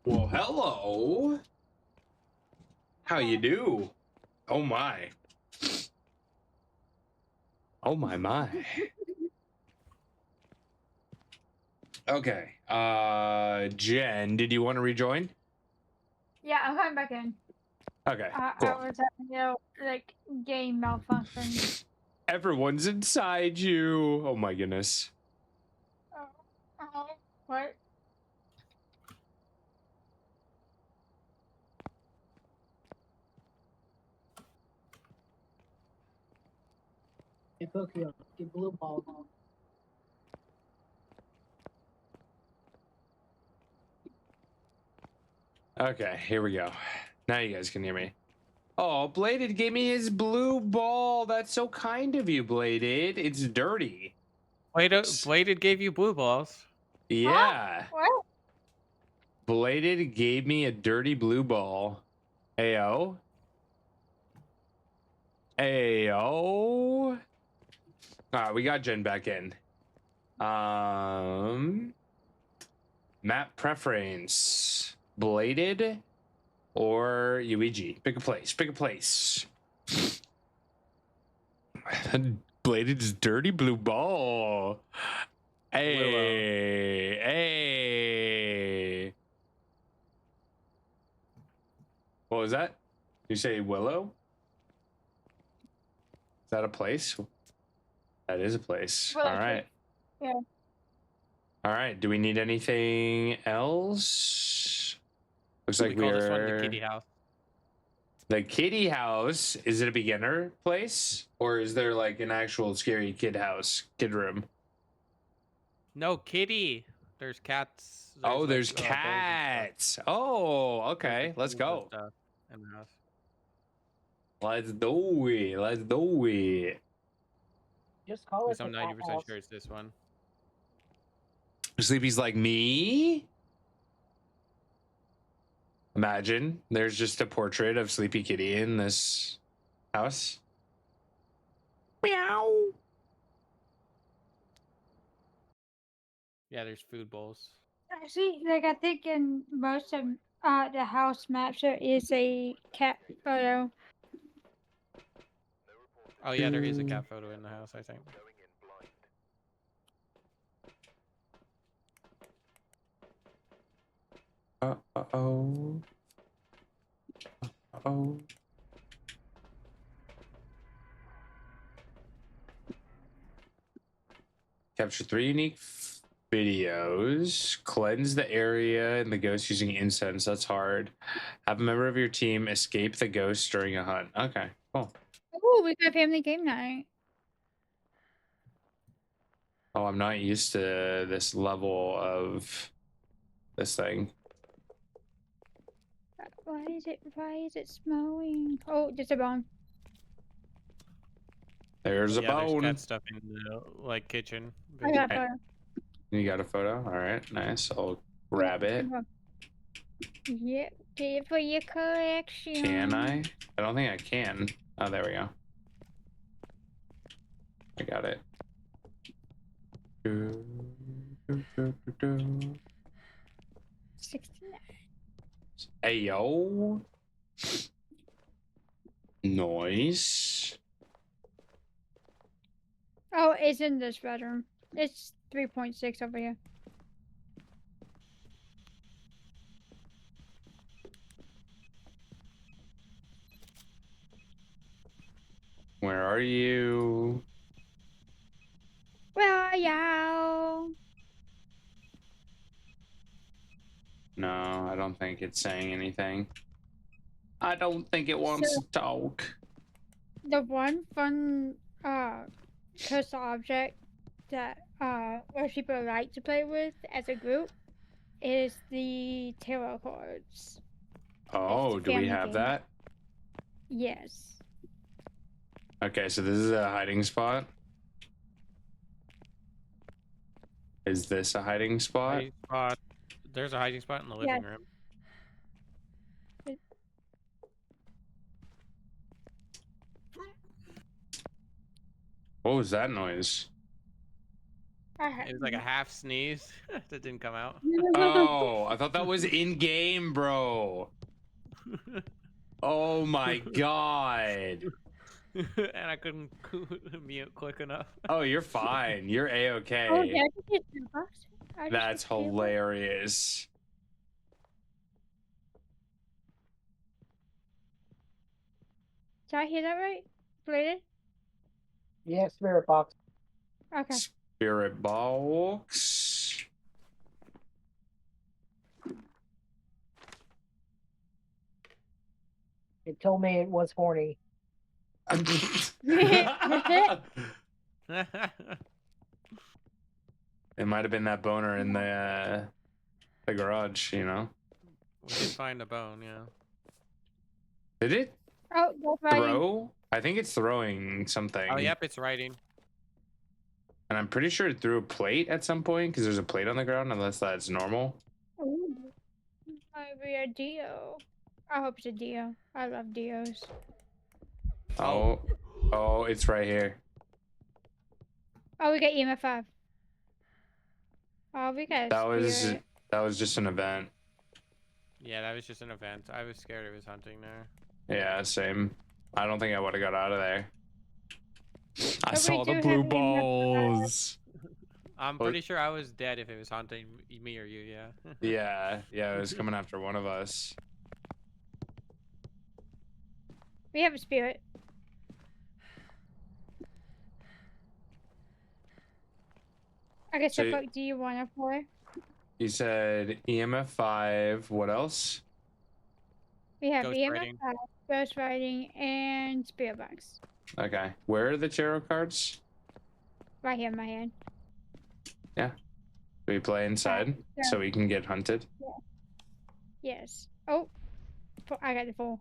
Well, hello. How you do? Oh my. Oh my. Okay. Jen, did you want to rejoin? Yeah, I'm coming back in. Okay. I Cool. was having like game malfunction. Everyone's inside you. Oh my goodness. What? Get Pokemon. Get Blue Ball. Okay, here we go. Now you guys can hear me. Oh, Bladed gave me his blue ball. That's so kind of you, Bladed. It's dirty. Bladed gave you blue balls. Yeah. What? Bladed gave me a dirty blue ball. Ayo. Ayo. All right, we got Jen back in. Map preference. Bladed or Yuigi? Pick a place. Pick a place. Bladed's dirty blue ball. Hey. Hey. What was that? You say Willow? Is that a place? That is a place. Well, All right. Yeah. All right. Do we need anything else? Looks like we call this one we're the kitty house. the kitty house. Is it a beginner place, or is there like an actual scary kid house, kid room? No, kitty. There's cats. Oh, there's bowls and cats. Oh, okay. Let's go. stuff in the house. Let's do it. Let's do it. Just call it. I'm 90% sure it's this one. Sleepy's like me. Imagine there's just a portrait of Sleepy Kitty in this house. Meow. Yeah, there's food bowls. Actually, like I think in most of the house maps there is a cat photo. Oh yeah, there is a cat photo in the house, I think. Uh-oh. Uh-oh. Capture 3 unique videos. Cleanse the area and the ghost using incense. That's hard. Have a member of your team escape the ghost during a hunt. Okay, cool. Oh, we got family game night. Oh, I'm not used to this level of this thing. Why is it snowing? Oh, there's a bone. There's a bone. There's cat stuff in the like kitchen. I got a photo. You got a photo? All right, nice. I'll grab it. Yep, get it for your collection. Can I? I don't think I can. Oh, there we go. I got it. 69. Hey, yo. Noise. Oh, it's in this bedroom. It's 3.6 over here. Where are you? Where are y'all? No, I don't think it's saying anything. I don't think it wants to talk. The one fun cursor object that most people like to play with as a group is the tarot cards. Oh, do we family have game. that? Yes. Okay, so this is a hiding spot. Is this a hiding spot? Hiding spot. There's a hiding spot in the living room. What was that noise? It was like a half sneeze that didn't come out. Oh, I thought that was in game, bro. Oh my god. And I couldn't mute quick enough. Oh, you're fine. You're Oh, a-okay. yeah, I just hit the box. I just That's hit the box. hilarious. Did I hear that right? Bladed? Yeah, spirit box. Okay. Spirit box. It told me it was horny. It might have been that boner in the garage, you know. We did find a bone, yeah. Did it Oh, that's right. throw? I think it's throwing something. Oh, yep, it's writing. And I'm pretty sure it threw a plate at some point because there's a plate on the ground, unless that's normal. Ooh, might be a Dio. I hope it's a Dio. I love Dios. Oh, oh, it's right here. Oh, we got EMF 5. Oh, we got spirit. That was just an event. Yeah, that was just an event. I was scared it was hunting there. Yeah, same. I don't think I would have got out of there. I But we saw the do blue have EMF 5. balls. I'm pretty sure I was dead if it was hunting me or you, yeah. Yeah, it was coming after one of us. We have a spirit. I guess So the fuck do you want it for? You said EMF 5. What else? We have Ghost EMF writing. 5, Ghost Writing, and Spirit Box. Okay. Where are the tarot cards? Right here in my hand. Yeah. Do we play inside Yeah. so we can get hunted? Yeah. Yes. Oh, I got the 4.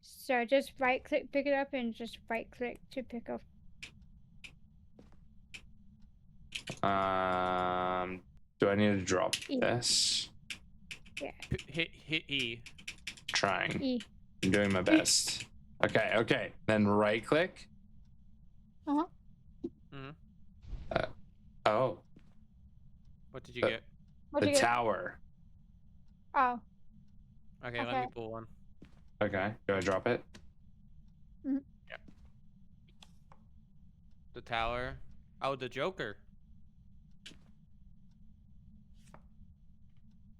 So just right click, pick it up, and just right click to pick up. Do I need to drop E. this? Yeah. Hit E. Trying. E. I'm doing my best. Okay. Then right click. Uh-huh. Oh. What did you get? What'd The you get? tower. Oh. Okay, let Okay. me pull one. Okay. Do I drop it? Mhm. Yeah. The tower. Oh, the Joker.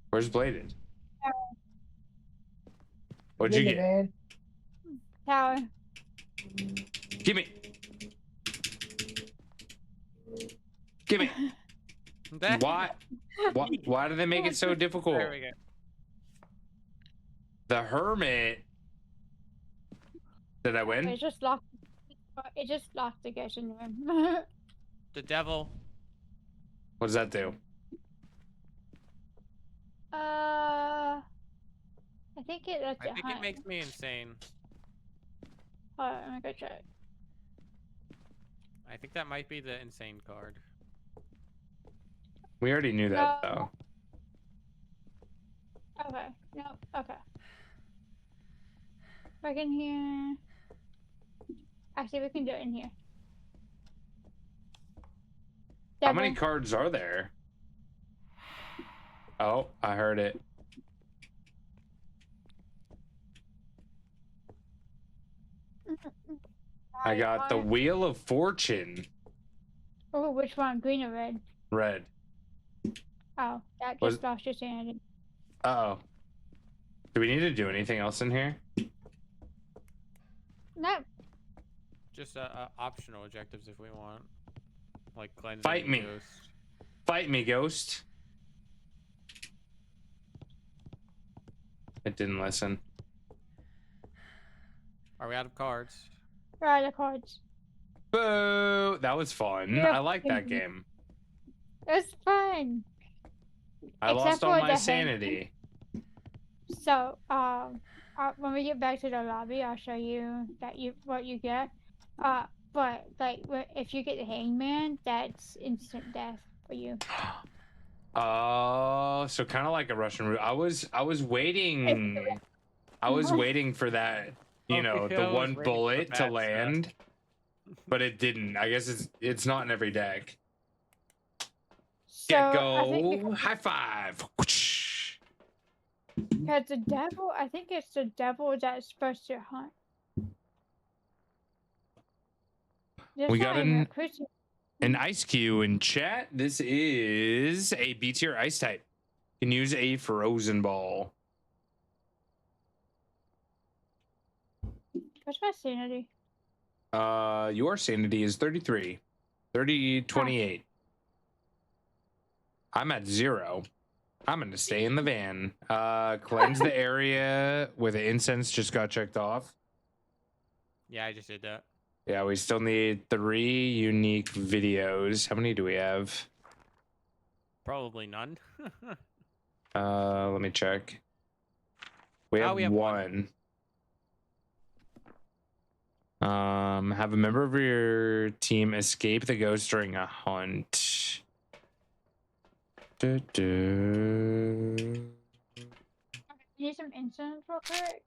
Where's Bladed? Tower. What'd you get? Man. Tower. Gimme. Gimme. Why? Why do they make it so difficult? There we go. The Hermit. Did I win? It just locked. It just locked the ghost in the room. The devil. What does that do? I think it lets I it think hunt. it makes me insane. Hold on, let me go check. I think that might be the insane card. We already knew that No. though. Okay. No. Okay. Back in here. Actually, we can do it in here. How many Devil. cards are there? Oh, I heard it. I got the Wheel of Fortune. Oh, which one? Green or red? Red. Oh, that Was- just lost your sanity. Uh-oh. Do we need to do anything else in here? No. Just optional objectives if we want. Like cleansing. Fight me. Ghost. Fight me, ghost. It didn't listen. Are we out of cards? Right, the cards. Boo! That was fun. Yeah. I like that game. It's fun. I Except lost all for my the sanity. So, when we get back to the lobby, I'll show you what you get. But like, if you get the hangman, that's instant death for you. Oh, so kind of like a Russian roulette. I was waiting. I was waiting for that, you know, Okay, I the was one waiting for bullet bad to stuff. land, but it didn't. I guess it's not in every deck. Get I think go. High five. because the devil, I think it's the devil that's supposed to hunt. We got an an ice cube in chat. This is a B tier ice type. You can use a frozen ball. What's my sanity? Your sanity is 33. 28. I'm at 0. I'm gonna stay in the van. Cleanse the area where the incense just got checked off. Yeah, I just did that. Yeah, we still need 3 unique videos. How many do we have? Probably none. Let me check. We have one. Have a member of your team escape the ghost during a hunt. Need some incense real quick.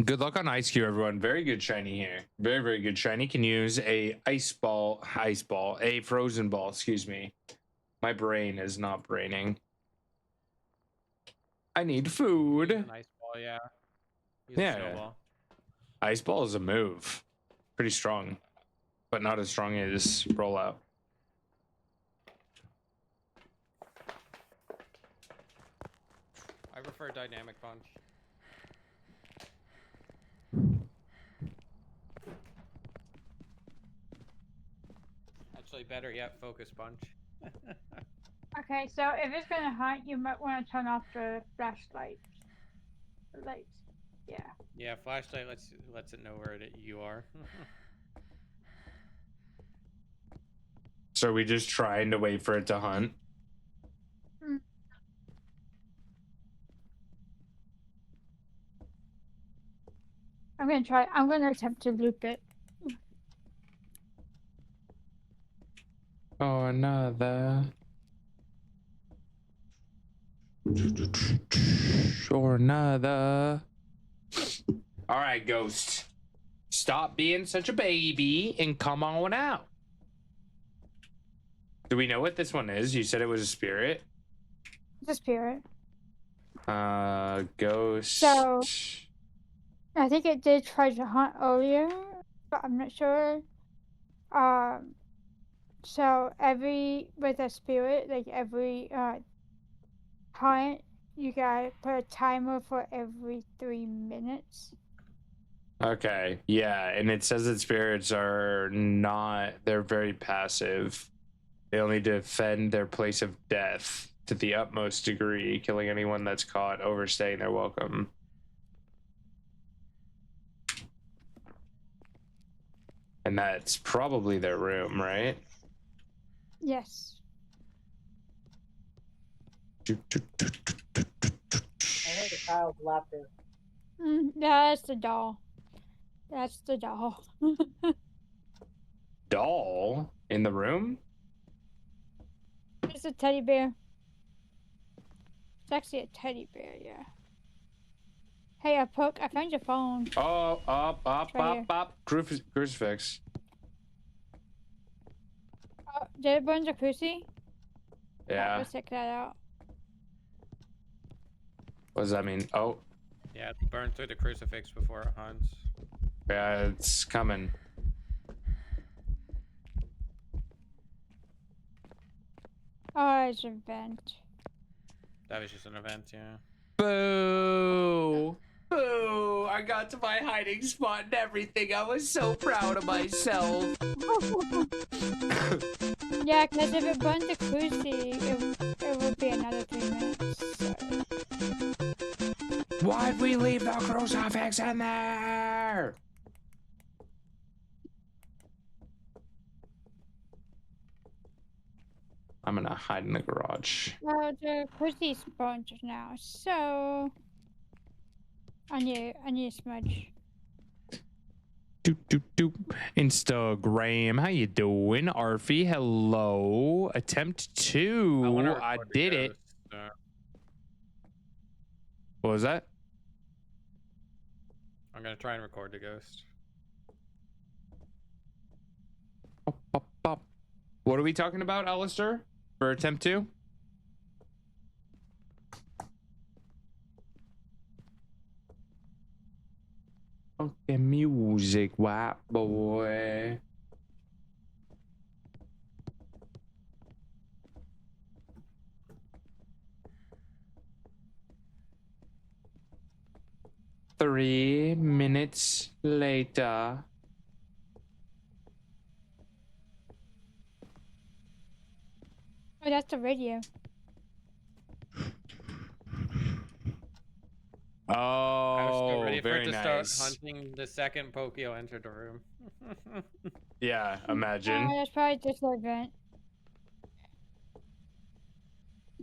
Good luck on Ice Cube, everyone. Very good shiny here. Very, very good shiny. Can use a a frozen ball, excuse me. My brain is not braining. I need food. Use an ice ball, yeah. Use a Yeah. snowball. Ice ball is a move. Pretty strong, but not as strong as rollout. I prefer dynamic punch. Actually, better yet, focus punch. Okay, so if it's gonna hunt, you might want to turn off the flashlight. Lights. Yeah. Yeah, flashlight lets it know where you are. So are we just trying to wait for it to hunt? I'm gonna attempt to loop it. Oh, another. Or another. All right, Ghost. Stop being such a baby and come on out. Do we know what this one is? You said it was a spirit. It's a spirit. Ghost. So I think it did try to hunt earlier, but I'm not sure. So with a spirit, like every hunt, you gotta put a timer for every 3 minutes. Okay, yeah, and it says that spirits are they're very passive. They only defend their place of death to the utmost degree, killing anyone that's caught overstaying their welcome. And that's probably their room, right? Yes. I heard a child's laughter. That's the doll. That's the doll. Doll in the room? It's a teddy bear. It's actually a teddy bear, yeah. Hey, I found your phone. Oh, up, right here. crucifix. Oh, did it burn the crucifix? Yeah. Let's check that out. What does that mean? Oh, Yeah, burn through the crucifix before it hunts. yeah, it's coming. Oh, it's an event. That was just an event, yeah. Boo! Boo! I got to my hiding spot and everything. I was so proud of myself. Yeah, because if it burns the crucifix, it would be another 3 minutes. So. Why'd we leave the crucifix in there? I'm gonna hide in the garage. Well, the crucifix burnt now, so I need a smudge. Instagram, how you doing? Arfie, hello. Attempt 2. I did it. What was that? I'm gonna try and record the ghost. What are we talking about, Alistair? For attempt 2? Okay, music, white boy. Three minutes later. Oh, that's the radio. I was so Oh, ready for very it to nice. start hunting the second Pokio entered the room. Yeah, imagine. That's probably just the event.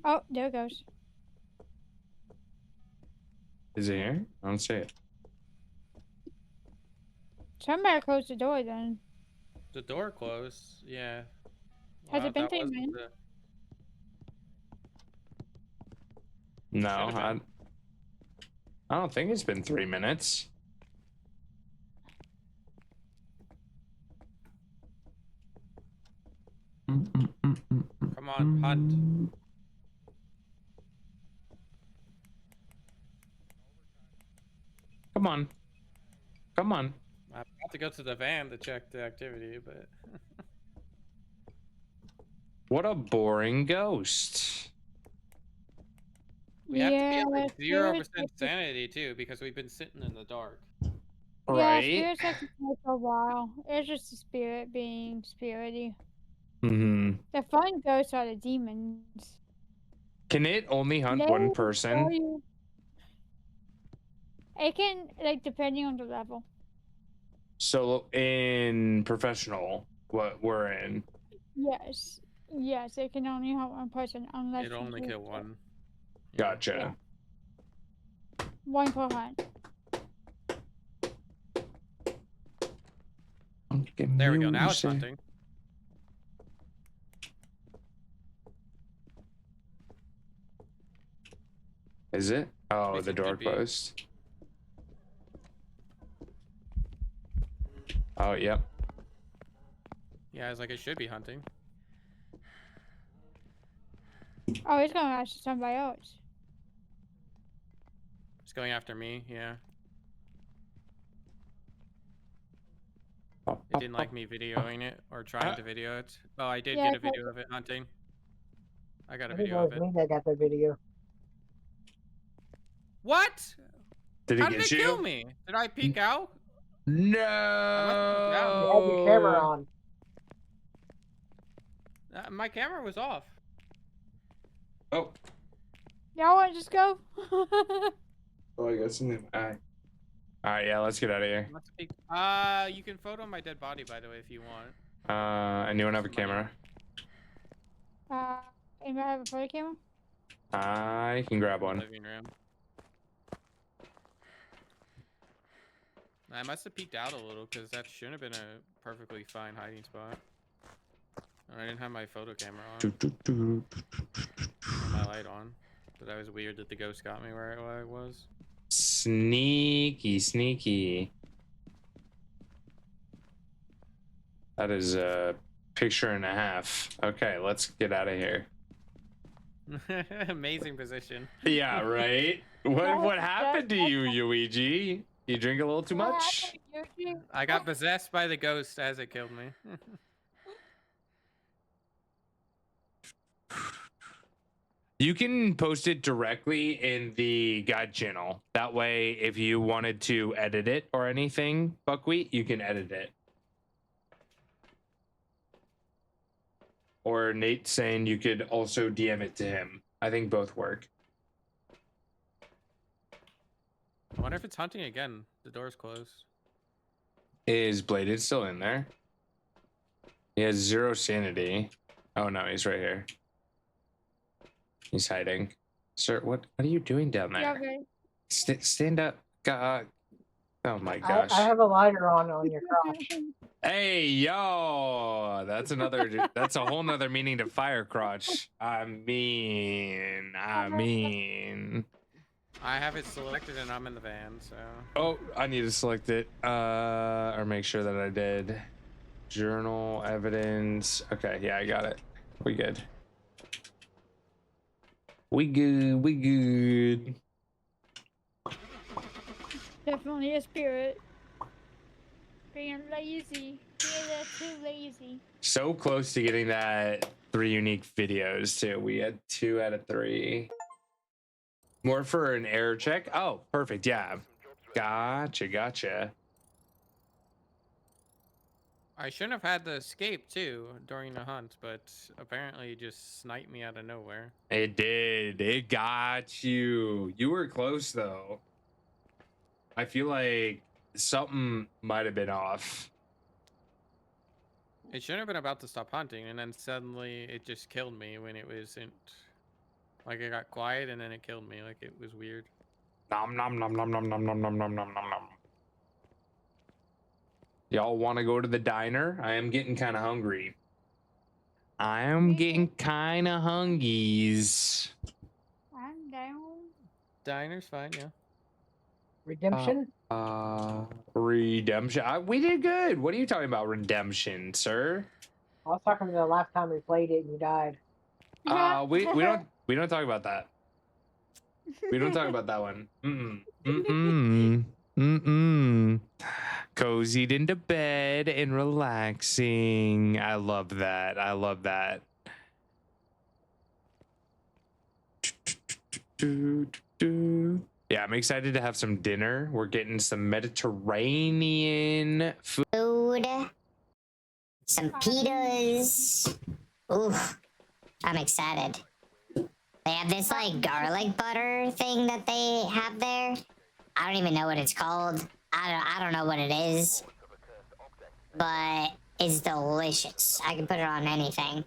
Oh, there it goes. Is it here? I don't see it. Somebody closed the door then. The door closed. Yeah. Has it been that 3 wasn't minutes? No, Should've been. I don't think it's been 3 minutes. Come on, hunt. Come on. Come on. I have to go to the van to check the activity, but What a boring ghost. we have to be at like spirits 0% sanity too, because we've been sitting in the dark. Yeah, Right? spirits have to play for a while. It's just a spirit being spirity. Mm-hmm. The fun ghosts are the demons. Can it only hunt They one will person? tell you- It can, like, depending on the level. So in professional, what we're in. Yes. Yes, it can only hunt one person unless It you only choose kill to. one. Gotcha. One per hunt. There we go. Now it's Music. hunting. Is it? Oh, Least the it door could be. closed. Oh, yep. Yeah, it's like it should be hunting. Oh, it's going after somebody else. It's going after me. Yeah. It didn't like me videoing it or trying to video it. Oh, I did Yeah, get a I video of it hunting. I got a I think it video was of it. me that got the video. What? Did he How did get it kill you? me? Did I peek out? No. You had your camera on. My camera was off. Oh. Y'all want to just go? Oh, I got something in my eye. All right, yeah, let's get out of here. You can photo my dead body, by the way, if you want. Anyone have a camera? Anybody have a photo camera? I can grab one. Living room. I must have peeked out a little because that shouldn't have been a perfectly fine hiding spot. I didn't have my photo camera on. Or my light on. But that was weird that the ghost got me where I was. Sneaky, sneaky. That is a picture and a half. Okay, let's get out of here. Amazing position. Yeah, right? What happened to you, Luigi? You drink a little too much? I got possessed by the ghost as it killed me. You can post it directly in the guide channel. That way, if you wanted to edit it or anything, Buckwheat, you can edit it. Or Nate saying you could also DM it to him. I think both work. I wonder if it's hunting again. The door's closed. Is Bladed still in there? He has 0 sanity. Oh no, he's right here. He's hiding. Sir, what are you doing down there? Yeah, okay. Stand up. God. Oh my gosh. I have a lighter on your crotch. Hey, yo. That's another, that's a whole nother meaning to fire crotch. I mean. I have it selected and I'm in the van, so. Oh, I need to select it. Or make sure that I did. Journal evidence. Okay, yeah, I got it. We good. We good. We good. Definitely a spirit. Being lazy. Yeah, too lazy. So close to getting that 3 unique videos too. We had 2 out of 3. More for an error check. Oh, perfect. Yeah. Gotcha. I shouldn't have had to escape too during the hunt, but apparently it just sniped me out of nowhere. It did. It got you. You were close though. I feel like something might have been off. It shouldn't have been about to stop hunting, and then suddenly it just killed me when it wasn't. Like it got quiet and then it killed me. Like it was weird. Nom nom nom nom nom nom nom nom nom nom nom nom. Y'all want to go to the diner? I am getting kind of hungry. I am getting kind of hungies. I'm down. Diner's fine, yeah. Redemption? Redemption. We did good. What are you talking about, redemption, sir? I was talking about the last time we played it and you died. We don't talk about that. We don't talk about that one. Cozied into bed and relaxing. I love that. I love that. Yeah, I'm excited to have some dinner. We're getting some Mediterranean food. Some pitas. Ooh, I'm excited. They have this like garlic butter thing that they have there. I don't even know what it's called. I don't know what it is. But it's delicious. I can put it on anything.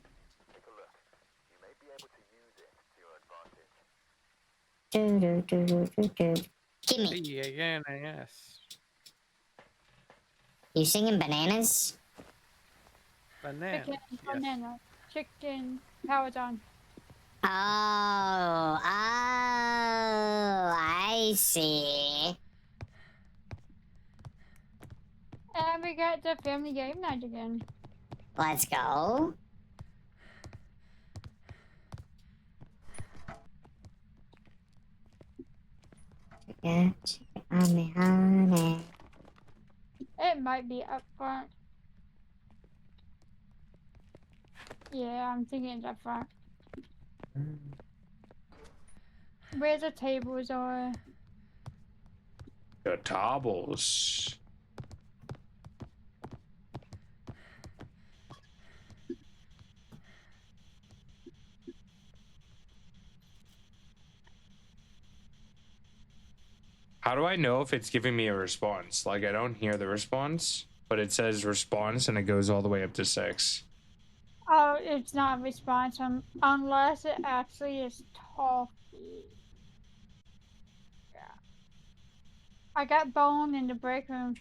Gimme. See again, I guess. You singing bananas? Banana. Banana. Chicken. Powered on. Oh, I see. And we got the family game night again. Let's go. Honey. It might be up front. Yeah, I'm thinking it's up front. Where the tables are. The tables. How do I know if it's giving me a response? Like, I don't hear the response, but it says response and it goes all the way up to 6. Oh, it's not a response unless it actually is talking. Yeah. I got Bone in the break room.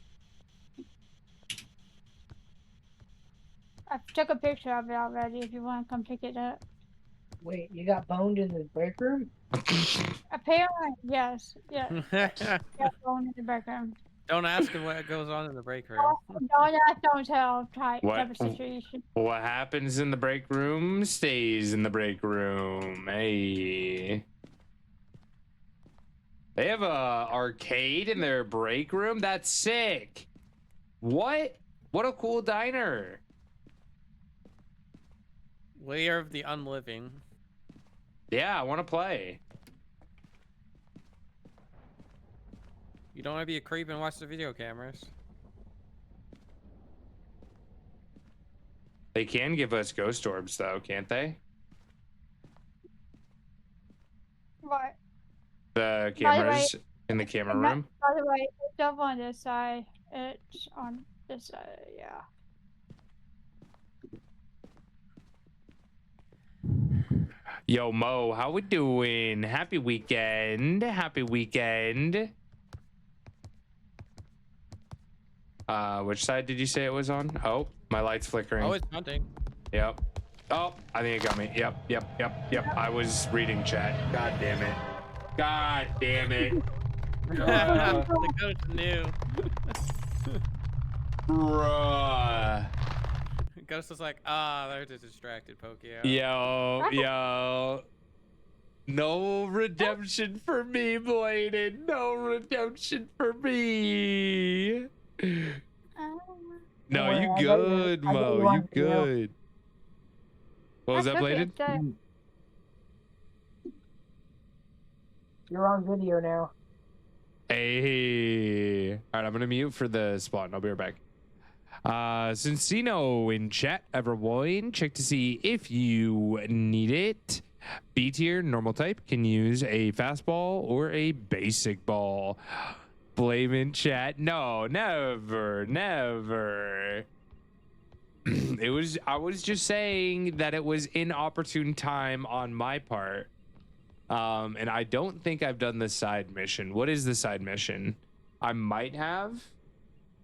I took a picture of it already if you want to come pick it up. Wait, you got boned in the break room? Apparently, yes. Yeah. Got Bone in the break room. Don't ask him what goes on in the break room. Don't ask, don't tell type What? of situation. What happens in the break room stays in the break room. Hey. They have a arcade in their break room? That's sick. What? What a cool diner. Layer of the Unliving. Yeah, I want to play. You don't want to be a creep and watch the video cameras. They can give us ghost orbs though, can't they? What? The By the way, cameras in the camera room? By the way, it's up on this side. It's on this side, yeah. Yo, Mo, how we doing? Happy weekend. Happy weekend. Which side did you say it was on? Oh, my light's flickering. Oh, it's hunting. Yep. Oh, I think it got me. Yep. I was reading chat. God damn it. God damn it. The ghost knew. Bruh. Ghost was like, ah, there's a distracted Pokio. Yo. No redemption for me, Bladen. No redemption for me. No, worry, you I got you. good, I got you Mo. You on video. good. What was that, Bladen? You're on video now. Hey. All right, I'm going to mute for the spawn. I'll be right back. Cincino in chat, everyone. Check to see if you need it. B tier, normal type, can use a fastball or a basic ball. Blame in chat. No, never. I was just saying that it was inopportune time on my part. And I don't think I've done the side mission. What is the side mission? I might have.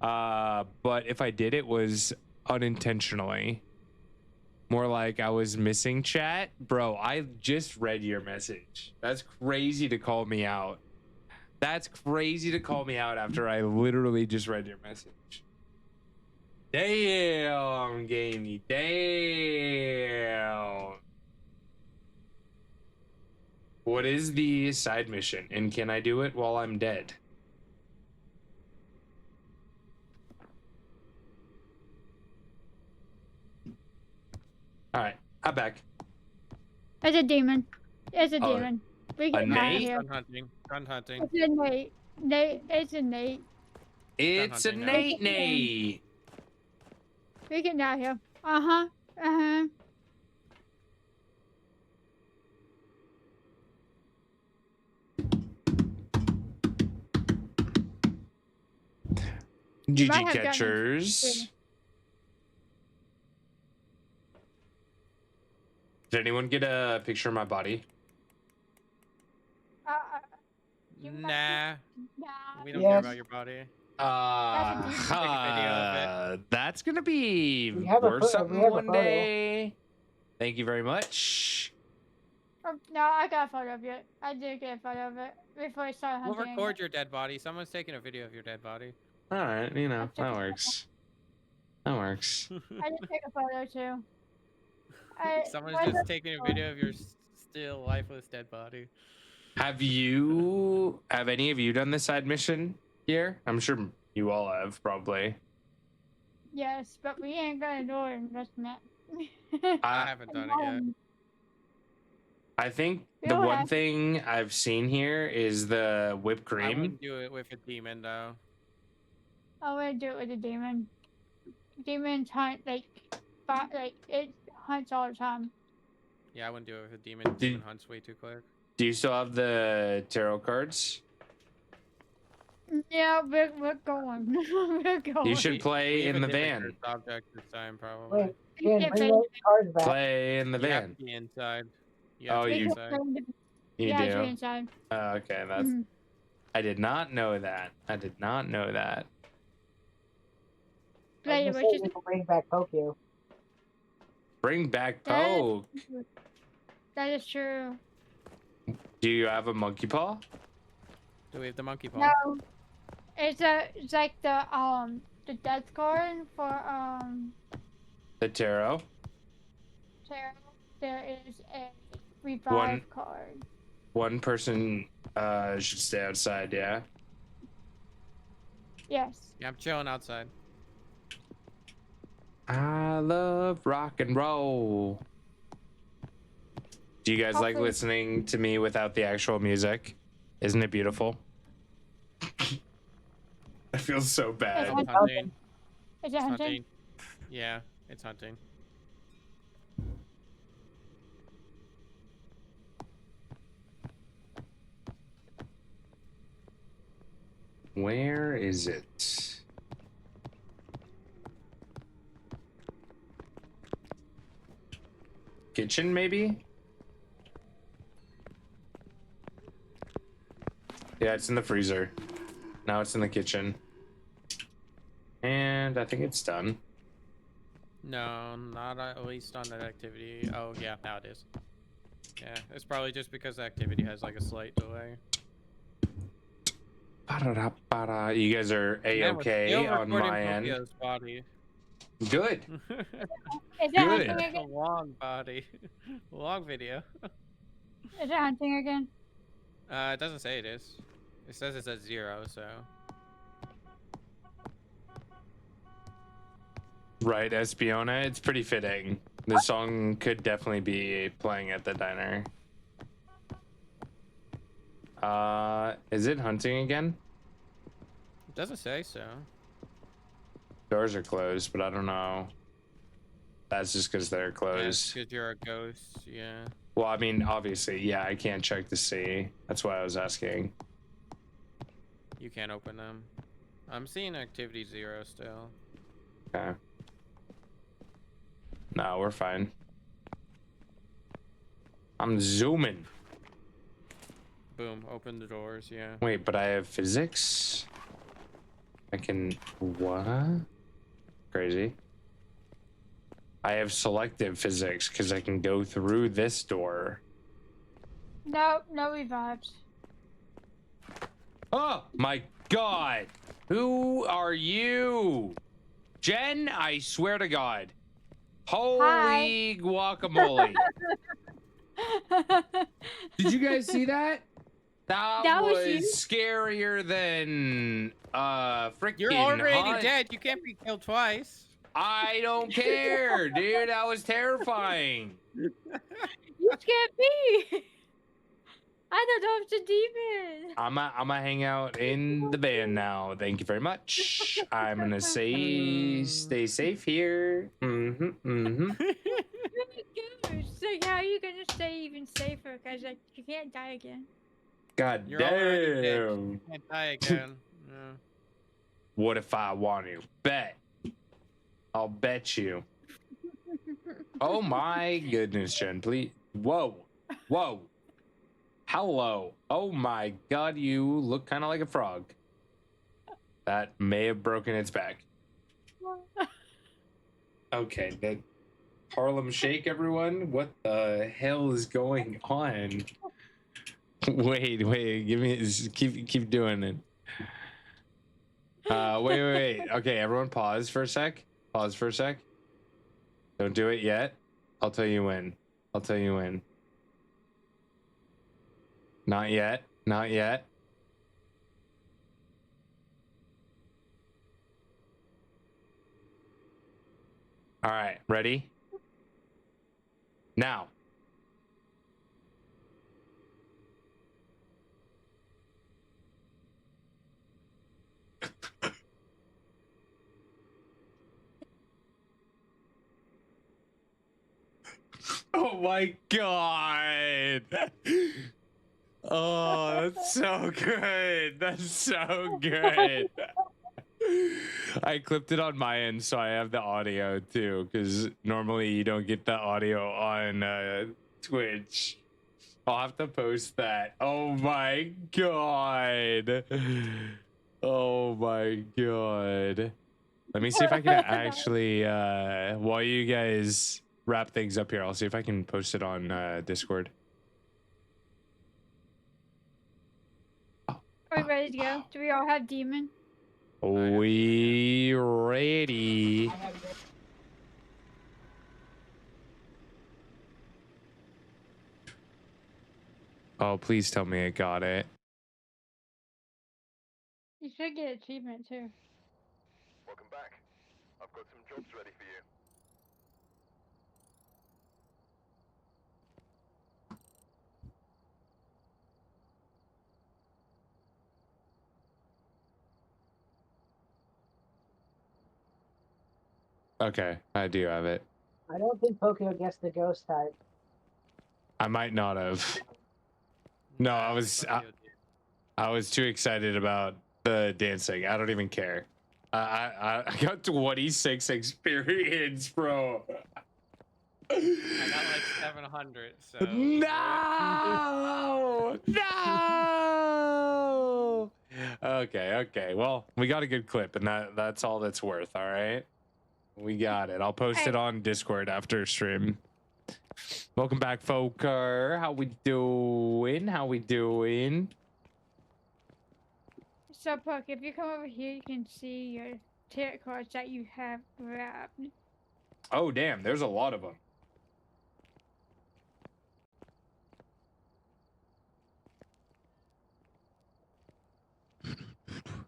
But if I did, it was unintentionally. More like I was missing chat. Bro, I just read your message. That's crazy to call me out. That's crazy to call me out after I literally just read your message. Damn, Gamey. Damn. What is the side mission? And can I do it while I'm dead? All right, I'm back. It's a demon. It's a Oh, demon. We a get out of Nate? here. Gun hunting. Gun hunting. It's a Nate. It's a Nate. It's a hunting now. Nate. We get out of here. Uh-huh. might GG have gotten catchers. Did anyone get a picture of my body? Nah. We don't Yes. care about your body. That's gonna be We have a worth photo- something we have a one photo. day. Thank you very much. No, I got a photo of it. I did get a photo of it before I started We'll hunting. record your dead body. Someone's taking a video of your dead body. All right, that works. That works. I did take a photo too. Someone's just taking a video of your still lifeless dead body. Have any of you done this side mission here? I'm sure you all have, probably. Yes, but we ain't gonna do it in just a minute. I haven't done it yet. I think the Go one ahead. thing I've seen here is the whipped I cream. wouldn't do it with a demon though. I want to do it with a demon. Demons hunt it hunts all the time. Yeah, I wouldn't do it with a demon. Demon hunts way too quick. Do you still have the tarot cards? Yeah, we're going. We're going. You should play We have in a the different van. cursed object this time, probably. Wait, Jen, bring those cards back. Play in the You have van. to be inside. Oh, have to be you- inside. You yeah, it's do. inside. Okay, that's. Mhm. I did not know that. I did not know that. I was gonna say we can bring back Pokio. Bring back That is- Poke. That is true. Do you have a monkey paw? Do we have the monkey paw? No, it's like the death card for The tarot. tarot. There is a revive card. One person should stay outside. Yeah. Yes. Yeah, I'm chilling outside. I love rock and roll. Do you guys like Hopefully- listening to me without the actual music? Isn't it beautiful? I feel so bad. It's Hunting. hunting. Is it It's hunting? hunting. Yeah, it's hunting. Where is it? Kitchen, maybe? Yeah, it's in the freezer. Now it's in the kitchen. And I think it's done. No, not at least on that activity. Oh, yeah, now it is. Yeah, it's probably just because the activity has like a slight delay. Ba-da-da-ba-da. You guys are Yeah, we're A-okay still on recording my end. Pokio's body. Good. Is it Good. hunting A again? long body. Long video. Is it hunting again? It doesn't say it is. It says it's at 0, so. Right, Espiona. It's pretty fitting. The song could definitely be playing at the diner. Is it hunting again? It doesn't say so. Doors are closed, but I don't know. That's just because they're closed. Because you're a ghost, yeah. Well, I mean, obviously, yeah, I can't check to see. That's why I was asking. You can't open them. I'm seeing activity 0 still. Okay. No, we're fine. I'm zooming. Boom, open the doors, yeah. Wait, but I have physics? I can... What? Crazy. I have selective physics because I can go through this door. No, no revives. Oh my god! Who are you? Jen, I swear to God. Holy guacamole. Did you guys see that? That was was you? scarier than freaking You're already hunt. dead. You can't be killed twice. I don't care, dude. That was terrifying. You scared me. I thought that was a demon. I'm gonna hang out in the van now. Thank you very much. I'm gonna stay safe here. So how are you gonna stay even safer? Because like, you can't die again. God You're already dead. damn. You can't die again. Yeah. What if I want to bet? I'll bet you. Oh my goodness, Jen, please. Whoa. Whoa. Hello. Oh my god, you look kind of like a frog. That may have broken its back. Okay, that Harlem Shake, everyone. What the hell is going on? Wait, give me keep doing it. Wait. Okay, everyone pause for a sec. Pause for a sec. Don't do it yet. I'll tell you when. I'll tell you when. Not yet. Not yet. All right, ready? Now. Oh my god. Oh, that's so good. That's so good. I clipped it on my end, so I have the audio too, because normally you don't get the audio on Twitch. I'll have to post that. Oh my god. Oh my god. Let me see if I can actually, while you guys wrap things up here, I'll see if I can post it on Discord. Are we ready to go? Do we all have demon? We ready? Oh, please tell me I got it. You should get achievement too. Welcome back. I've got some jobs ready for you. Okay, I do have it. I don't think Pokio gets the ghost type. I might not have. No, I was too excited about the dancing. I don't even care. I got 26 experience, bro. I got like 700, so. No! No! Okay. Well, we got a good clip, and that's all that's worth, all right? We got it. I'll post it on Discord after stream. Welcome back, Foker. How we doing? So, Puck, if you come over here, you can see your tarot cards that you have grabbed. Oh, damn. There's a lot of them.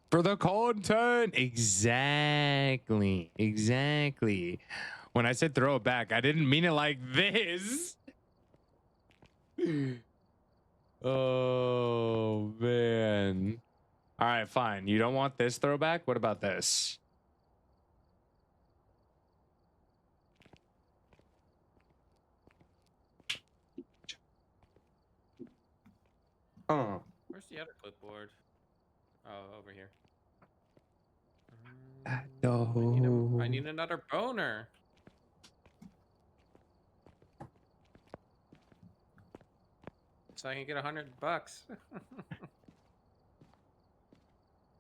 For the content. Exactly. Exactly. When I said throw it back, I didn't mean it like this. Oh, man. All right, fine. You don't want this throwback? What about this? Oh. Where's the other clipboard? Oh, over here. No. I need another boner. So I can get $100.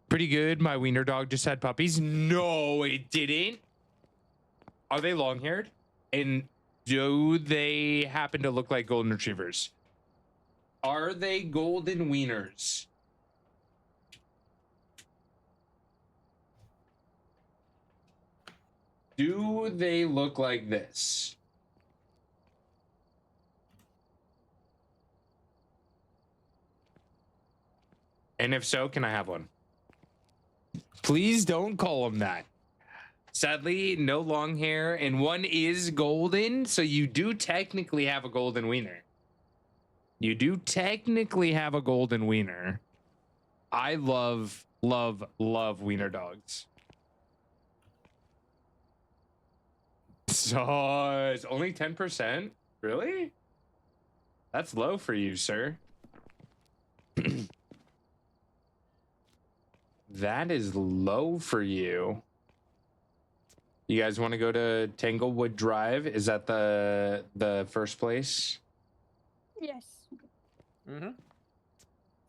Pretty good. My wiener dog just had puppies. No, it didn't. Are they long-haired? And do they happen to look like golden retrievers? Are they golden wieners? Do they look like this? And if so, can I have one? Please don't call them that. Sadly, no long hair, and one is golden, so you do technically have a golden wiener. You do technically have a golden wiener. I love, love, love wiener dogs. So it's only 10%? Really? That's low for you, sir. That is low for you. You guys want to go to Tanglewood Drive? Is that the first place? Yes. Mm-hmm.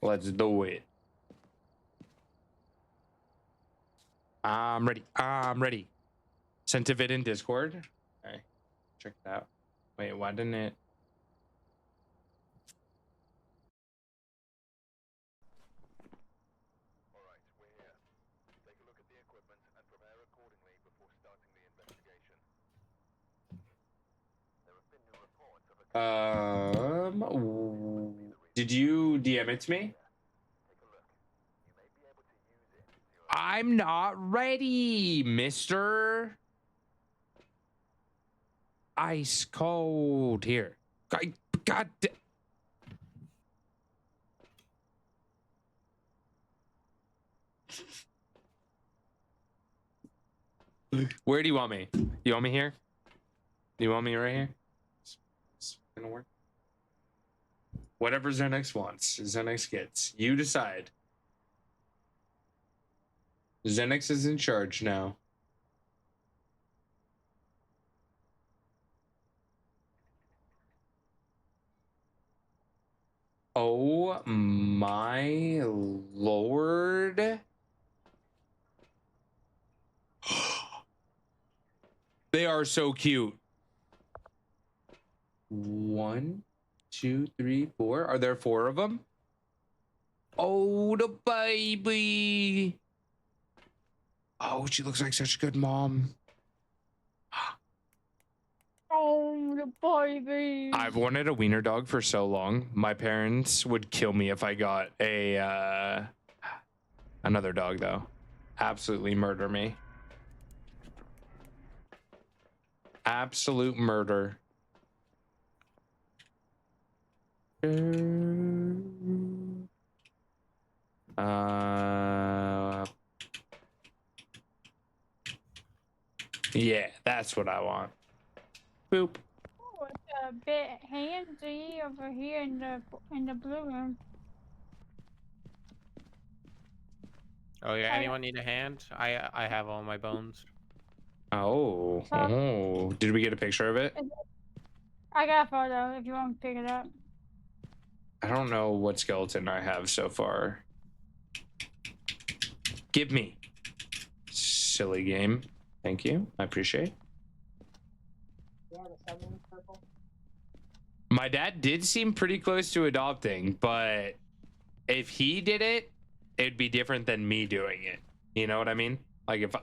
Let's do it. I'm ready. I'm ready. Sent a vid in Discord. Okay. Check it out. Wait, why didn't it? Did you DM it to me? I'm not ready, mister. Ice cold here. God. Where do you want me? You want me here? You want me right here? It's gonna work. Whatever Xenix wants, Xenix gets. You decide. Xenix is in charge now. Oh my lord. They are so cute. 1, 2, 3, 4. Are there 4 of them? Oh, the baby. Oh, she looks like such a good mom. Oh, the baby. I've wanted a wiener dog for so long. My parents would kill me if I got a another dog though. Absolutely murder me. Absolute murder. Yeah, that's what I want. Boop. Oh, it's a bit handsy over here in the blue room. Oh yeah, anyone need a hand? I have all my bones. Oh, oh. Did we get a picture of it? I got a photo if you want to pick it up. I don't know what skeleton I have so far. Give me. Silly game. Thank you. I appreciate. My dad did seem pretty close to adopting, but if he did it, it'd be different than me doing it. You know what I mean? Like if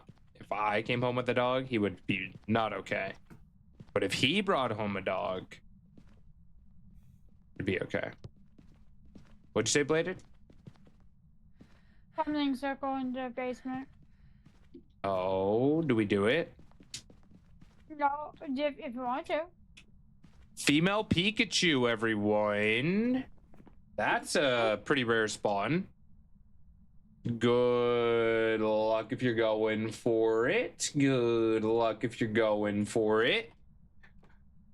if I came home with a dog, he would be not okay. But if he brought home a dog, it'd be okay. What'd you say, Bladed? Something circle in the basement. Oh, do we do it? No, if you want to. Female Pikachu, everyone. That's a pretty rare spawn. Good luck if you're going for it. Good luck if you're going for it.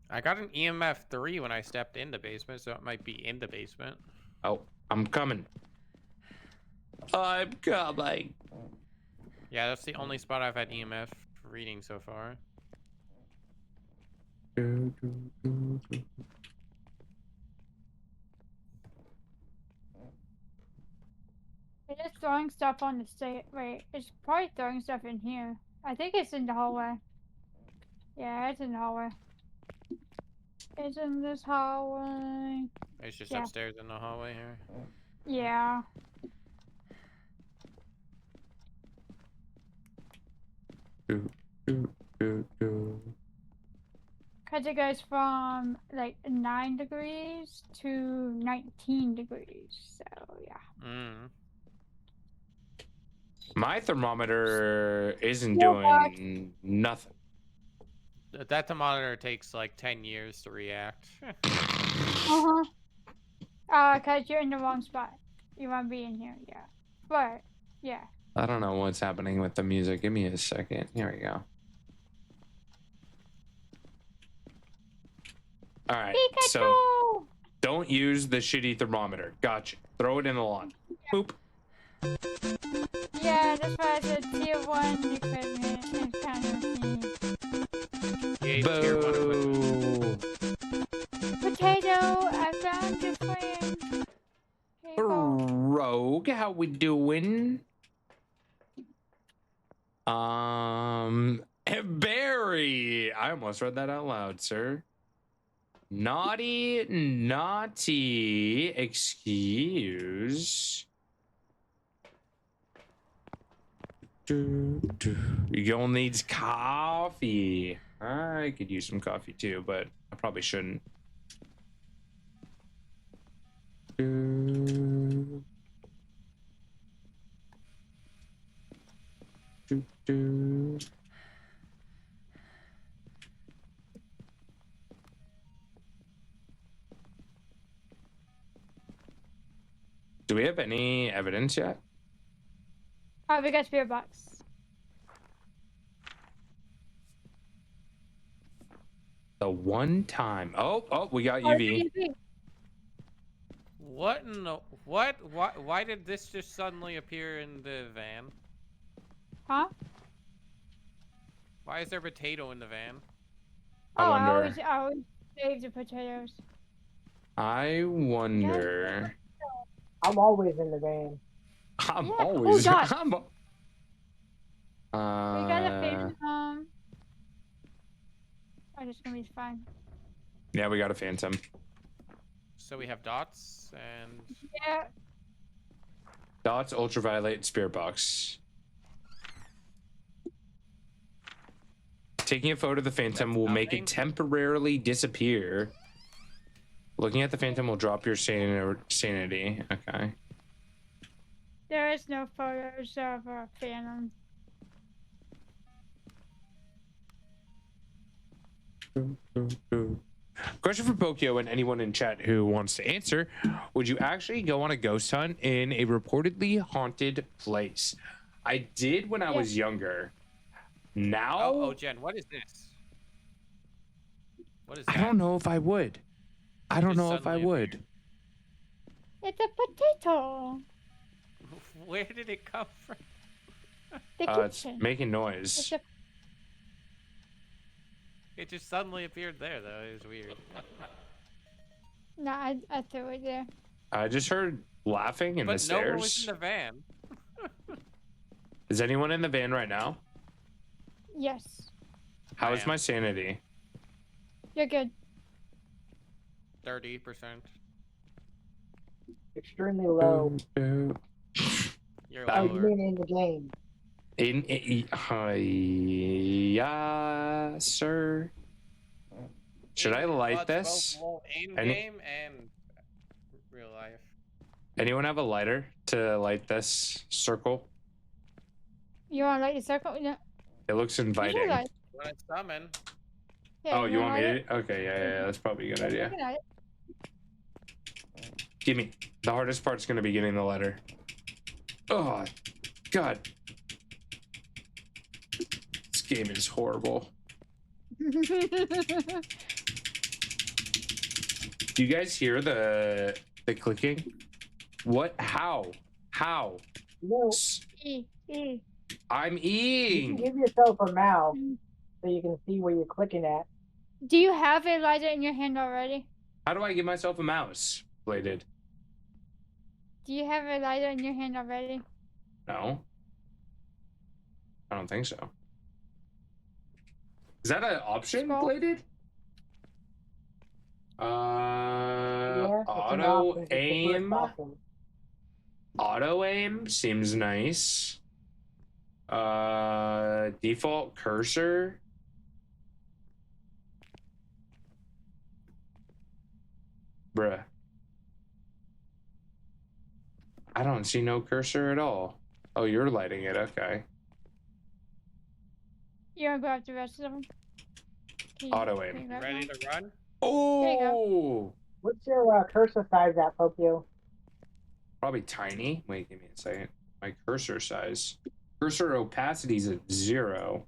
I got an EMF 3 when I stepped in the basement, so it might be in the basement. Oh, I'm coming. I'm coming. Yeah, that's the only spot I've had EMF reading so far. It's just throwing stuff on the state. Wait, it's probably throwing stuff in here. I think it's in the hallway. Yeah, it's in the hallway. It's in this hallway. It's just Yeah. upstairs in the hallway here. Yeah. Because it goes from like 9 degrees to 19 degrees. So, yeah. Mm. My thermometer isn't Yeah, doing nothing. That thermometer takes like 10 years to react. Because you're in the wrong spot. You want to be in here, yeah. But, yeah. I don't know what's happening with the music. Give me a second. Here we go. All right. Pikachu! So don't use the shitty thermometer. Gotcha. Throw it in the lawn. Boop. Yeah, that's why I said tier 1 equipment is kind of neat. Yeah, tier 1 equipment. Potato, I found your friend. Here you go. Rogue, how we doing? Barry. I almost read that out loud, sir. Naughty. Excuse. You'll needs coffee. I could use some coffee too, but I probably shouldn't. Do we have any evidence yet? Oh, we got spirit box. The one time. Oh, we got UV. What in the... What? Why did this just suddenly appear in the van? Huh? Why is there potato in the van? I wonder. I always save the potatoes. I wonder. I'm always in the van. I'm Yeah. always. Oh, God. I'm, We got a phantom. Oh, it's gonna be fine. Yeah, we got a phantom. So we have dots and... Yeah. Dots, ultraviolet, spirit box. Taking a photo of the phantom will make it temporarily disappear. Looking at the phantom will drop your sanity. Okay. There is no photos of a phantom. Question for Pokio and anyone in chat who wants to answer. Would you actually go on a ghost hunt in a reportedly haunted place? I did when I was younger. Now... Oh, Jen, what is this? What is that? I don't know if I would. I don't Just know if I suddenly would. It's a potato. Where did it come from? The It's kitchen. making noise. It's a It just suddenly appeared there, though. It was weird. No, I threw it there. I just heard laughing in the But no one was stairs. in the van. Is anyone in the van right now? Yes. How is my sanity? You're good. 30%. Extremely low. You're Oh, lower. you mean in the game? Yeah, sir. Should I light this? In Any- game and real life. Anyone have a lighter to light this circle? You want to light the circle? No. It looks You inviting. should light. When it's summon. Yeah, Oh, you want me light to? Okay, yeah, that's probably a good idea. You can light it. Give me. The hardest part's gonna be getting the letter. Oh, God. This game is horrible. Do you guys hear the clicking? What? How? How? No. I'm You can eating. give yourself a mouse so you can see where you're clicking at. Do you have a lighter in your hand already? How do I give myself a mouse? Bladed. Do you have a lighter in your hand already? No. I don't think so. Is that an option, Bladed? Yeah, it's an Auto option. It's the first aim. option. Auto aim seems nice. Default cursor. Bruh. I don't see no cursor at all. Oh, you're lighting it. Okay. You want to grab the rest of them? Can you- Auto can you aim. grab Ready one? to run? Oh! What's your cursor size at, Popio? Probably tiny. Wait, give me a second. My cursor size. Cursor opacity is at 0.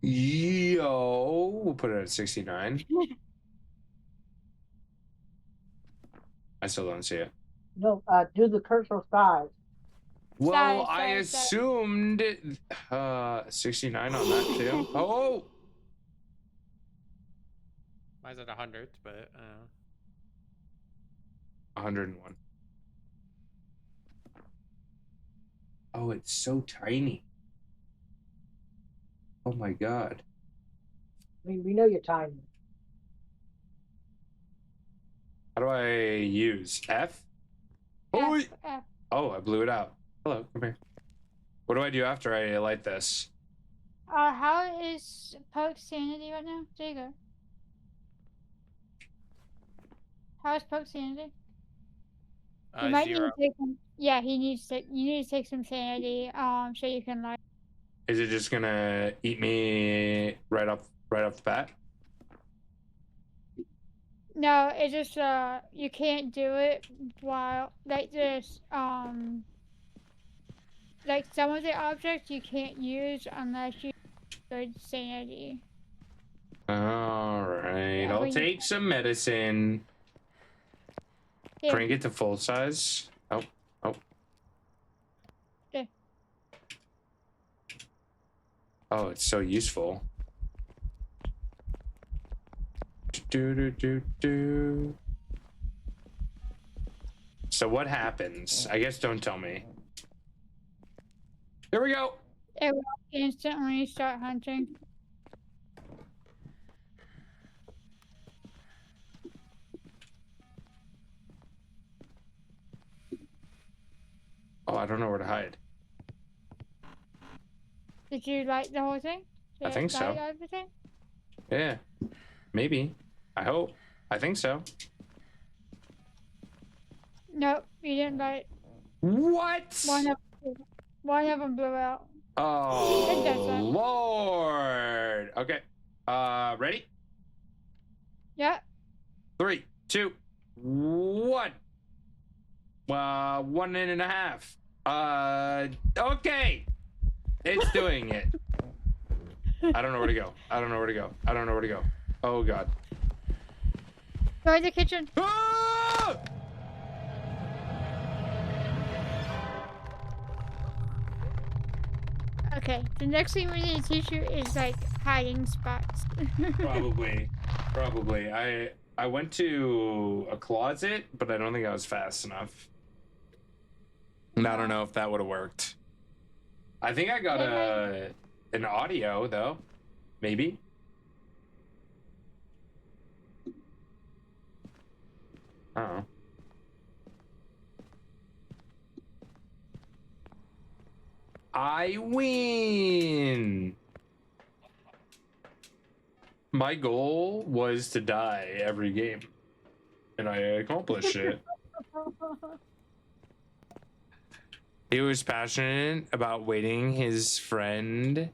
Yo, we'll put it at 69. I still don't see it. No, do the cursor size. Well, Size, I size, size. assumed 69 on that too. Oh, Mine's at 100, but 101. Oh, it's so tiny. Oh my God. I mean, we know you're tiny. How do I use F? Oh, F. oh, I blew it out. Hello, come here. What do I do after I light this? How is Poke's sanity right now? There you go. How is Poke's sanity? You might need to 0. take some. Yeah, he needs to. You need to take some sanity. So you can like. Is it just gonna eat me right off the bat? No, it just you can't do it while like this like some of the objects you can't use unless you good sanity. All right, Yeah, I'll when you- take some medicine. Yeah. Crank it to full size. Oh, oh. Yeah. Oh, it's so useful. Do. So what happens? I guess don't tell me. Here we go. It will instantly start hunting. Oh, I don't know where to hide. Did you like the whole thing? I Did it think so. light everything? Yeah, maybe. I hope. I think so. Nope, you didn't light. What? One of them blew out. Oh, It does that. Lord. Okay. Ready? Yeah. 3, 2, 1. 1.5. Okay. It's doing it. I don't know where to go. I don't know where to go. I don't know where to go. Oh, God. Go in the kitchen. Ah! Okay, the next thing we need to teach you is like hiding spots. Probably. I went to a closet, but I don't think I was fast enough. And I don't know if that would have worked. I think I got an audio though. Maybe. I don't know. I win. My goal was to die every game, and I accomplished it. He was passionate about wanting his friend.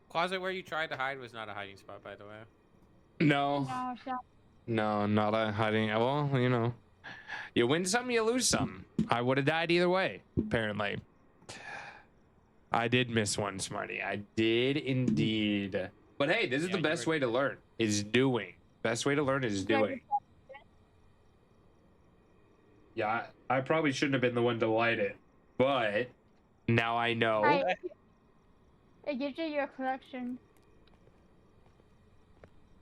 Closet where you tried to hide was not a hiding spot, by the way. No. No, it's not. No, not a hiding. Well, you know, you win some, you lose some. I would have died either way, apparently. I did miss one, Smarty. I did indeed. But hey, this is the best way to learn, is doing. Best way to learn is doing. Yeah, I probably shouldn't have been the one to light it, but now I know. It gives you your collection.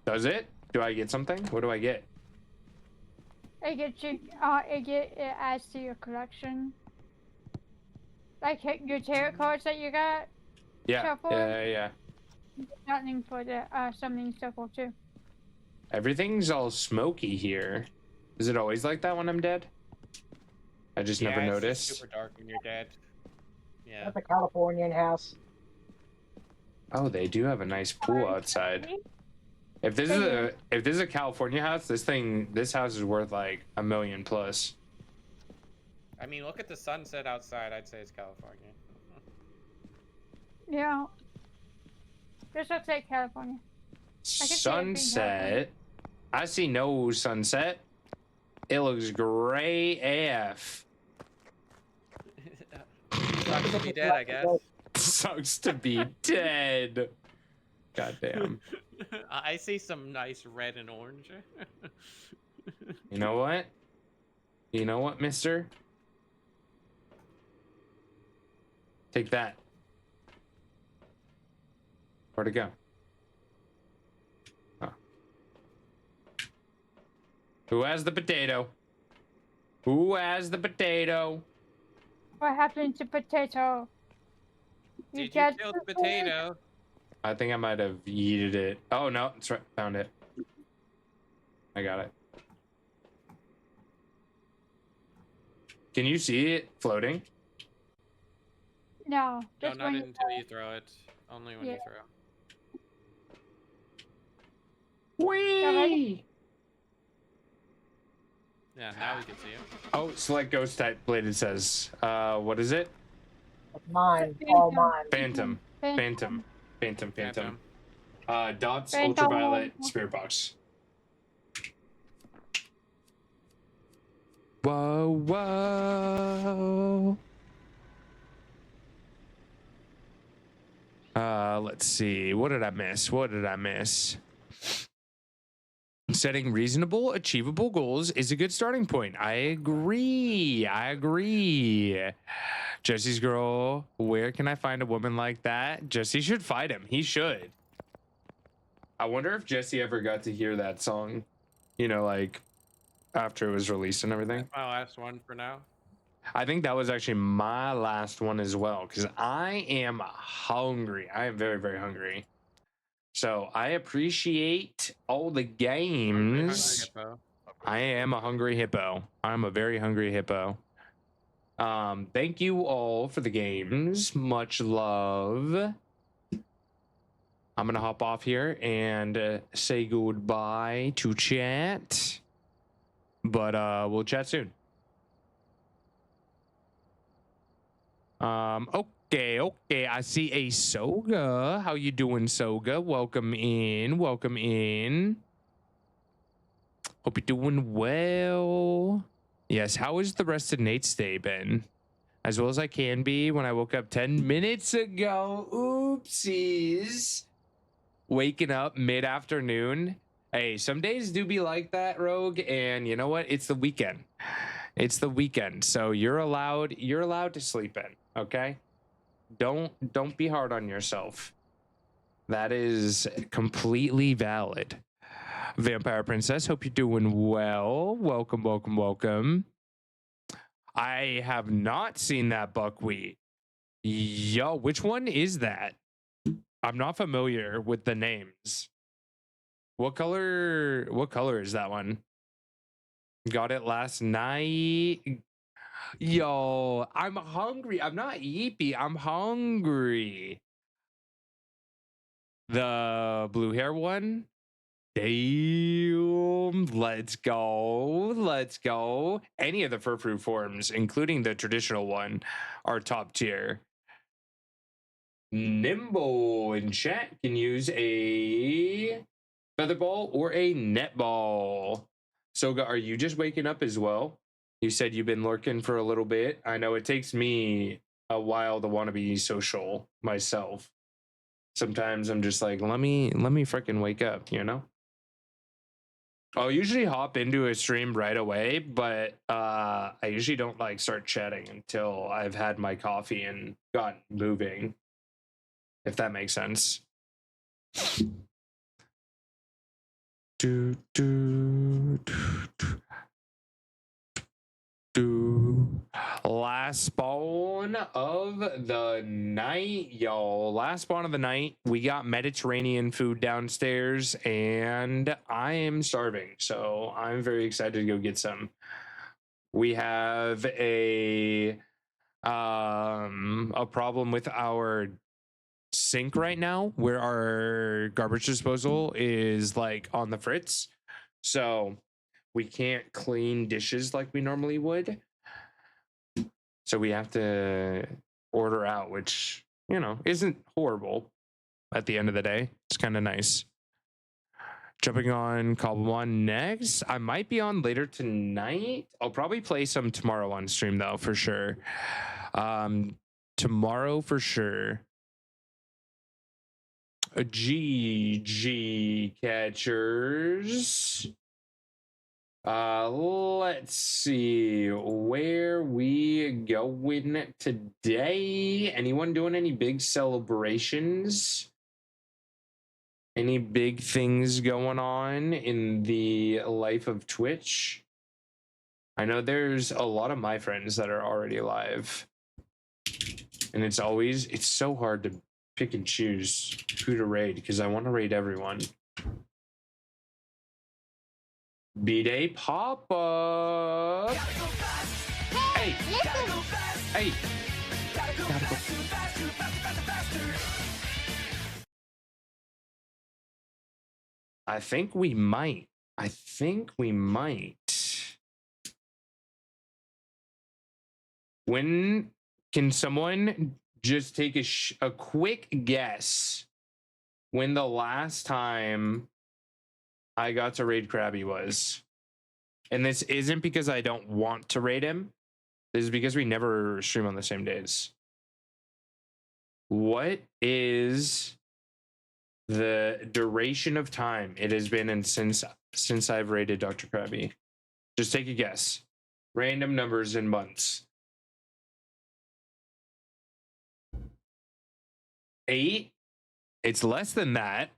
Does it? Do I get something? What do I get? It gets you. It adds to your collection. Like your tarot cards that you got. Yeah. Shuffle. Yeah. Something for the summoning shuffle too. Everything's all smoky here. Is it always like that when I'm dead? I just never it's noticed. super dark when you're dead. Yeah. That's a Californian house. Oh, they do have a nice pool outside. If this is a California house, this house is worth like $1 million plus. I mean, look at the sunset outside. I'd say it's California. Yeah. This looks like California. I can see it being Sunset. I see no sunset. It looks gray AF. Sucks to be dead, I guess. Sucks to be dead. Goddamn. I see some nice red and orange. You know what? You know what, mister? Take that. Where'd it go? Oh. Who has the potato? Who has the potato? What happened to potato? Did you kill the potato? I think I might have yeeted it. Oh no, that's right. Found it. I got it. Can you see it floating? No. No, Just not when until you throw it. Only when you throw. Whee! Yeah, now we can see it. Oh, select ghost type. Blade, it says. What is it? Mine. All mine. Phantom. Phantom. Phantom. Dots, Phantom. ultraviolet, spirit box. Whoa. Let's see. What did I miss? Setting reasonable, achievable goals is a good starting point. I agree. Jesse's girl, where can I find a woman like that? Jesse should fight him. He should. I wonder if Jesse ever got to hear that song, you know, like after it was released and everything. That's my last one for now. I think that was actually my last one as well, because I am hungry. I am very, very hungry. So I appreciate all the games. I am a hungry hippo. I'm a very hungry hippo. Thank you all for the games. Much love. I'm gonna hop off here and say goodbye to chat. But we'll chat soon. Okay. I see a Soga. How you doing, Soga? Welcome in. Hope you're doing well. Yes, how has the rest of Nate's day been? As well as I can be when I woke up 10 minutes ago. Oopsies. Waking up mid-afternoon. Hey, some days do be like that, Rogue, and you know what? It's the weekend. So you're allowed to sleep in, okay? Don't be hard on yourself. That is completely valid. Vampire Princess, hope you're doing well. Welcome. I have not seen that buckwheat. Yo, which one is that? I'm not familiar with the names. What color is that one? Got it last night. Yo, I'm hungry. I'm not yeepy. I'm hungry. The blue hair one. Damn. Let's go. Let's go. Any of the fur-fruit forms, including the traditional one, are top tier. Nimble in chat can use a feather ball or a netball. Soga, are you just waking up as well? You said you've been lurking for a little bit. I know it takes me a while to want to be social myself. Sometimes I'm just like, let me freaking wake up, you know? I'll usually hop into a stream right away, but I usually don't like start chatting until I've had my coffee and got moving, if that makes sense. Last spawn of the night, y'all. Last spawn of the night. We got Mediterranean food downstairs, and I am starving, so I'm very excited to go get some. We have a problem with our sink right now, where our garbage disposal is like on the fritz, so we can't clean dishes like we normally would. So we have to order out, which, you know, isn't horrible at the end of the day. It's kind of nice. Jumping on Cobblemon next. I might be on later tonight. I'll probably play some tomorrow on stream, though, for sure. Tomorrow, for sure. GG catchers. Let's see where we going today. Anyone doing any big celebrations? Any big things going on in the life of Twitch? I know there's a lot of my friends that are already alive, and it's so hard to pick and choose who to raid because I want to raid everyone. B-Day pop up. Hey, hey. Gotta go. I think we might. When can someone just take a quick guess when the last time I got to raid Krabby was? And this isn't because I don't want to raid him. This is because we never stream on the same days. What is the duration of time it has been since I've raided Dr. Krabby? Just take a guess. Random numbers in months. 8? It's less than that.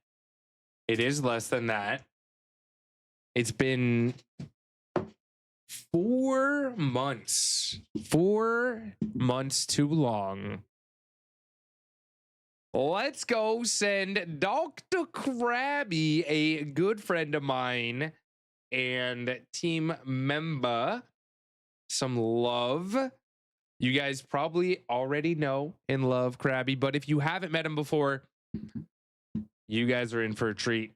It is less than that. It's been 4 months. 4 months too long. Let's go send Dr. Krabby, a good friend of mine and team member, some love. You guys probably already know and love Krabby, but if you haven't met him before, you guys are in for a treat.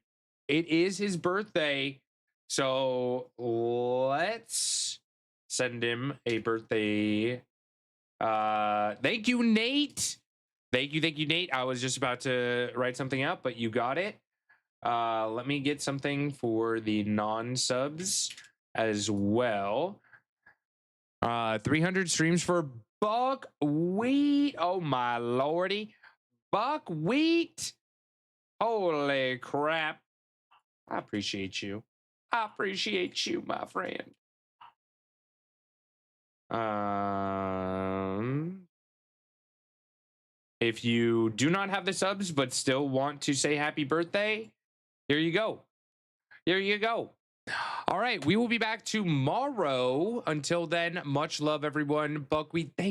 It is his birthday, so let's send him a birthday. Thank you, Nate. Thank you, Nate. I was just about to write something out, but you got it. Let me get something for the non-subs as well. 300 streams for Buckwheat. Oh my lordy. Buckwheat. Holy crap. I appreciate you. I appreciate you, my friend. If you do not have the subs but still want to say happy birthday, here you go. Here you go. All right, we will be back tomorrow. Until then, much love, everyone. Buckwheat, thank you.